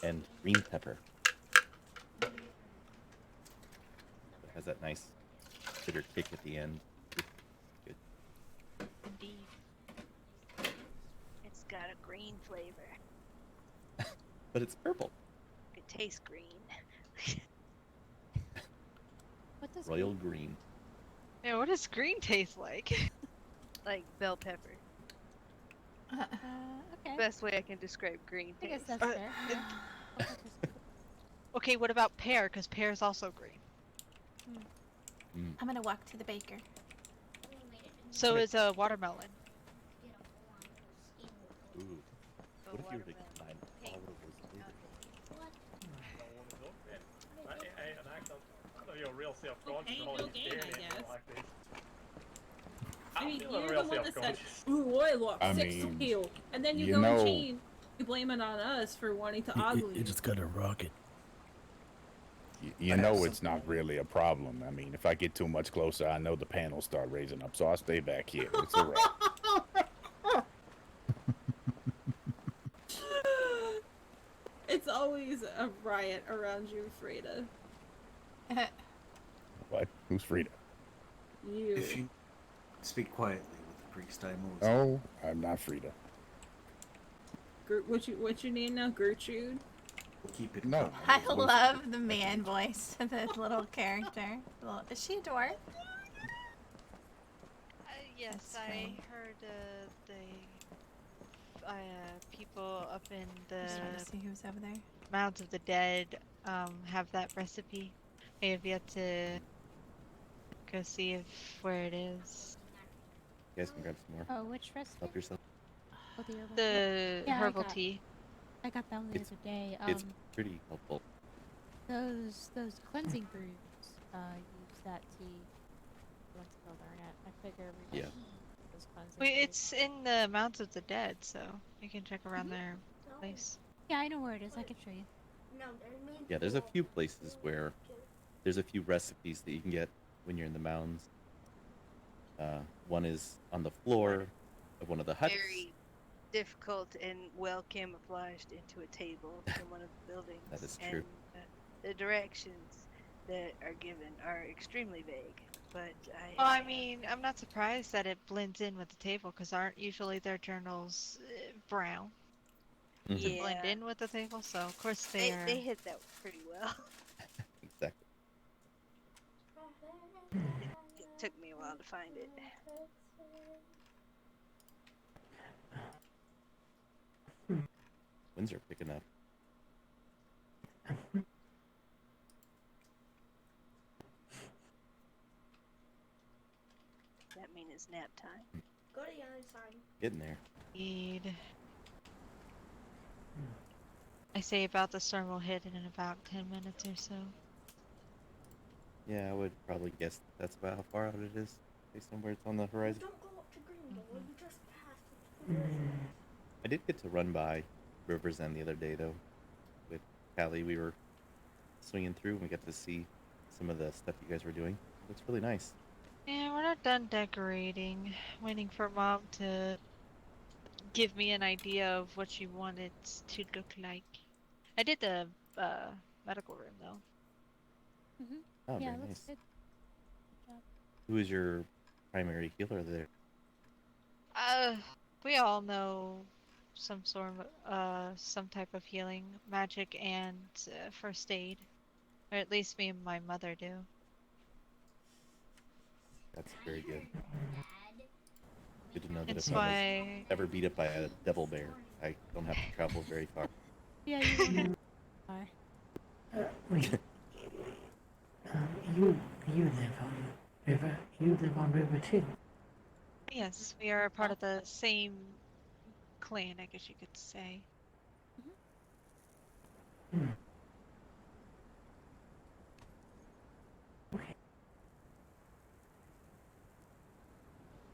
and green pepper. It has that nice bitter kick at the end. Good. Indeed. It's got a green flavor. But it's purple. It tastes green. What does Royal green. Yeah, what does green taste like? Like bell pepper. Okay. Best way I can describe green I guess taste. that's fair. Yeah. Okay, what about pear? Because pear is also green. I'm gonna walk to the baker. So is a watermelon. Ooh. What if you were to combine all of those flavors? I know you're real self-conscious Okay, all no you game, staring I at me guess. like this. I mean, feeling you're real the one that said, self-conscious. ooh, I lost I 6 mean, heal. And then you you go know- and chain. You blame it on us for wanting to ogle You you. just gotta rock it. You know it's not really a problem. I mean, if I get too much closer, I know the panels start raising up, so I'll stay back here. It's all right. It's always a riot around you, Freda. What? Who's Frida? You. If you speak quietly with the priest, I am Oh, always. I'm not Frida. What's your name now? Gertrude? We'll keep it. No. I love the man voice to the little character. Is she a dwarf? Yes, That's I great. heard the people up in Just trying to the see who's over there. Mounds of the Dead have that recipe. I have yet to go see where it is. You guys can grab some more. Oh, which recipe? Help yourself. Oh, the herbal The tea. Yeah, herbal I got, tea. I got that one the It's- other day. It's pretty helpful. Those cleansing brews use that tea. Once I learn it, I figure we Yeah. those cleansing Wait, brews. it's in the Mounds of the Dead, so you can check around their place. Yeah, I know where it is. I can show you. No, there's me. Yeah, there's a few places where there's a few recipes that you can get when you're in the mounds. One is on the floor of one of the huts. Very difficult and well camouflaged into a table in one of the buildings. That is true. And the directions that are given are extremely vague. But Well, I mean, I'm not surprised that it blends in with the table, because aren't usually their journals brown? Mhm. To blend in with the table, so of course they are. they hit that pretty well. Exactly. It took me a while to find it. Winds are picking up. That mean it's nap time. Go to the other side. Getting there. Indeed. I say about the storm will hit in about 10 minutes or so. Yeah, I would probably guess that's about how far out it is, based on where it's on the horizon. Don't go up to Greenville. You just passed it. I did get to run by River's End the other day, though. With Callie, we were swinging through, and we got to see some of the stuff you guys were doing. It looks really nice. Yeah, we're not done decorating. Waiting for Mom to give me an idea of what she wanted to look like. I did the medical room, though. Oh, Yeah, very it looks nice. good. Good job. Who is your primary healer there? We all know some some type of healing, magic, and first aid. Or at least me and my mother do. That's very good. Good to know that It's if I was why- ever beat up by a devil bear, I don't have to travel very far. Yeah, you don't have Wait. You live on River. You live on River too. Yes, we are a part of the same clan, I guess you could say.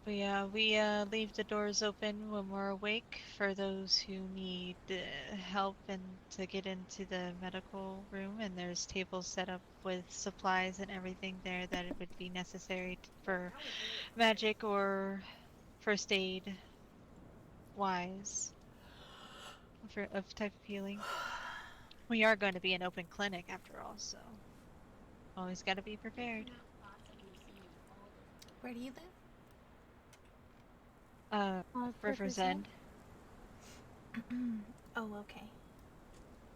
But yeah, we leave the doors open when we're awake for those who need help and to get into the medical room. And there's tables set up with supplies and everything there that it would be necessary for magic or first aid wise of type of healing. We are going to be an open clinic after all, so always got to be prepared. Where do you live? River's End. Oh, okay.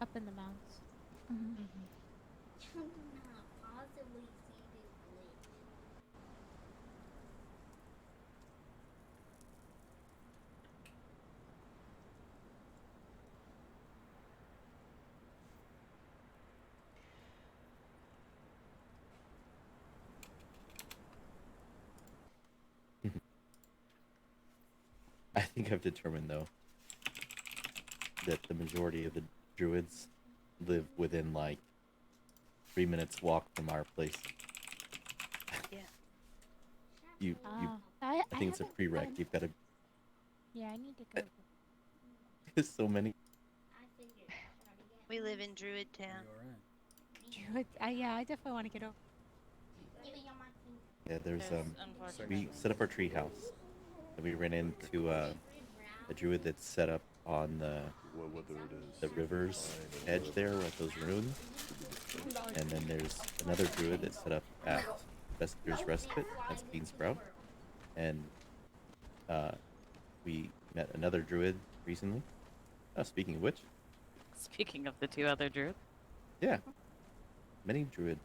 Up in the mountains. You cannot possibly see this glitch. I think I've determined, though, that the majority of the druids live within, like, 3 minutes walk from our place. Yeah. I think it's a haven't prereq. gone- You've got to. Yeah, I need to go. There's so many. We live in Druid Town. Druid. Yeah, I definitely want to get over. Yeah, there's There's we set up our tree house, and we ran into a druid that's set up on the river's edge there at those ruins, and then there's another druid that's set up at Vesper's Respite. That's Bean Sprout, and we met another druid recently. Speaking of which, Speaking of the two other druids. yeah, many druids.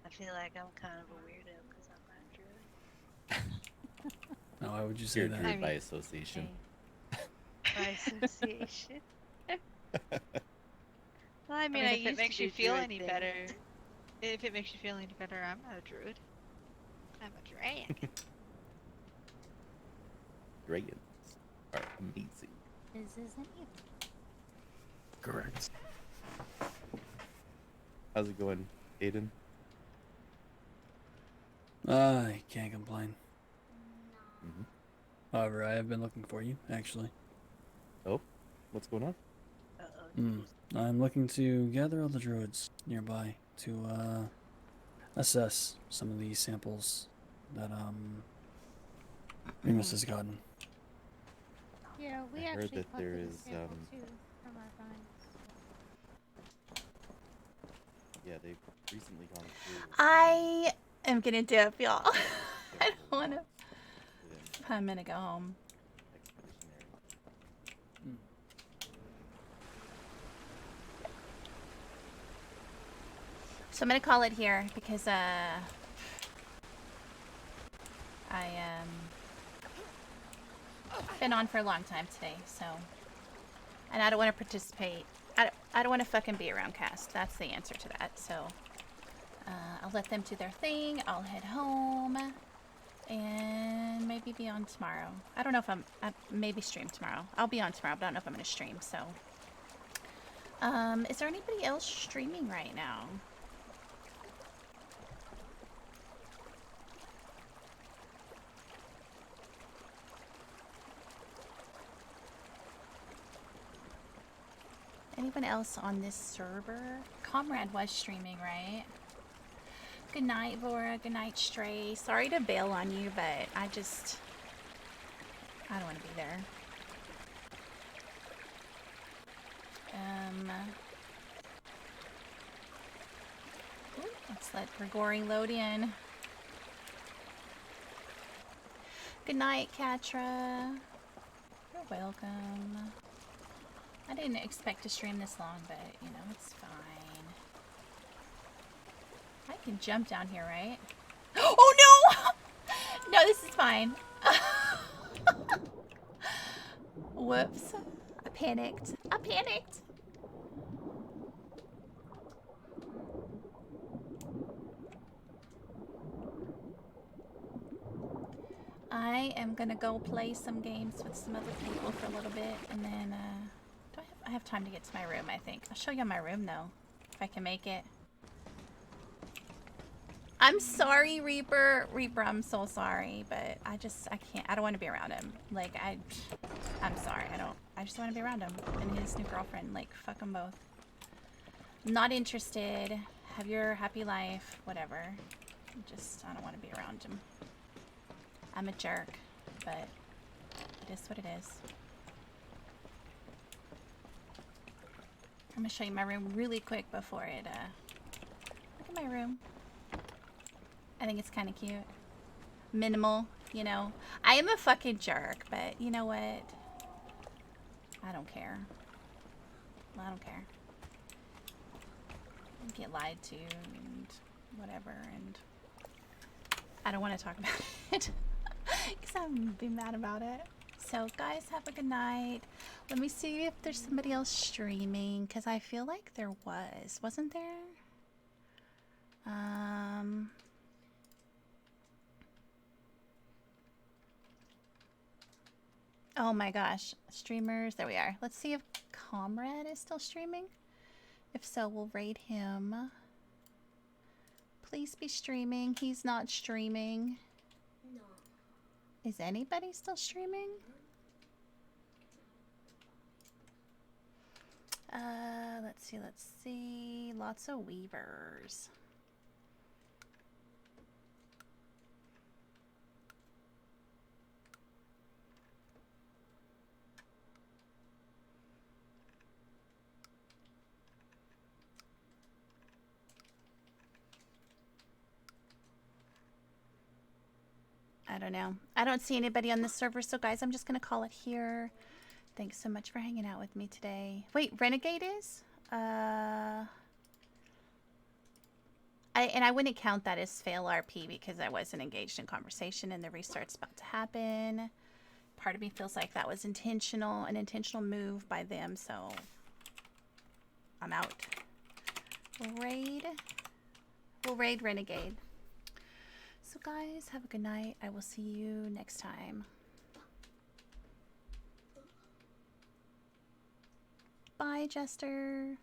I feel like I'm kind of a weirdo because I'm not a druid. Now, why would you say You're a that? druid by association. By association. Well, I mean, I I mean, if it used makes to you do feel druid any things. better, if it makes you feel any better, I'm not a druid. I'm a dragon. Dragons are amazing. Isn't it? Correct. How's it going, Aiden? I can't complain. Mhm. However, I have been looking for you, actually. Oh, what's going on? I'm looking to gather all the druids nearby to assess some of these samples that Remus has gotten. Yeah, we I heard actually that there collected a is, sample too from our vines. Yeah, they've recently gone through. I am gonna dip, y'all. I don't wanna. I'm gonna go home. So I'm gonna call it here because been on for a long time today, so And I don't want to participate. I don't want to fucking be around cast. That's the answer to that. So I'll let them do their thing. I'll head home and maybe be on tomorrow. I don't know if I maybe stream tomorrow. I'll be on tomorrow, but I don't know if I'm going to stream. So is there anybody else streaming right now? Anyone else on this server? Comrade was streaming, right? Good night, Vora. Good night, Stray. Sorry to bail on you, but I don't want to be there. Let's let Grigori load in. Good night, Katra. You're welcome. I didn't expect to stream this long, but, you know, it's fine. I can jump down here, right? Oh, no! No, this is fine. Whoops. I panicked. I panicked. I am gonna go play some games with some other people for a little bit, and then, I have time to get to my room, I think. I'll show you my room, though, if I can make it. I'm sorry, Reaper. Reaper, I'm so sorry, but I can't. I don't want to be around him. Like, I'm sorry. I just want to be around him and his new girlfriend. Like, fuck them both. Not interested. Have your happy life. Whatever. I don't want to be around him. I'm a jerk, but it is what it is. I'm gonna show you my room really quick before it, look at my room. I think it's kind of cute. Minimal, you know. I am a fucking jerk, but you know what? I don't care. I don't care. I get lied to and whatever, and I don't want to talk about it because I'm gonna be mad about it. So guys, have a good night. Let me see if there's somebody else streaming, because I feel like there wasn't there? Oh my gosh, streamers, there we are. Let's see if Comrade is still streaming. If so, we'll raid him. Please be streaming. He's not streaming. No. Is anybody still streaming? Let's see. Lots of weavers. I don't know. I don't see anybody on this server, so guys, I'm just gonna call it here. Thanks so much for hanging out with me today. Wait, Renegade is? I wouldn't count that as fail RP because I wasn't engaged in conversation and the restart's about to happen. Part of me feels like that was intentional, an intentional move by them, so I'm out. We'll raid Renegade. So guys, have a good night. I will see you next time. Bye, Jester.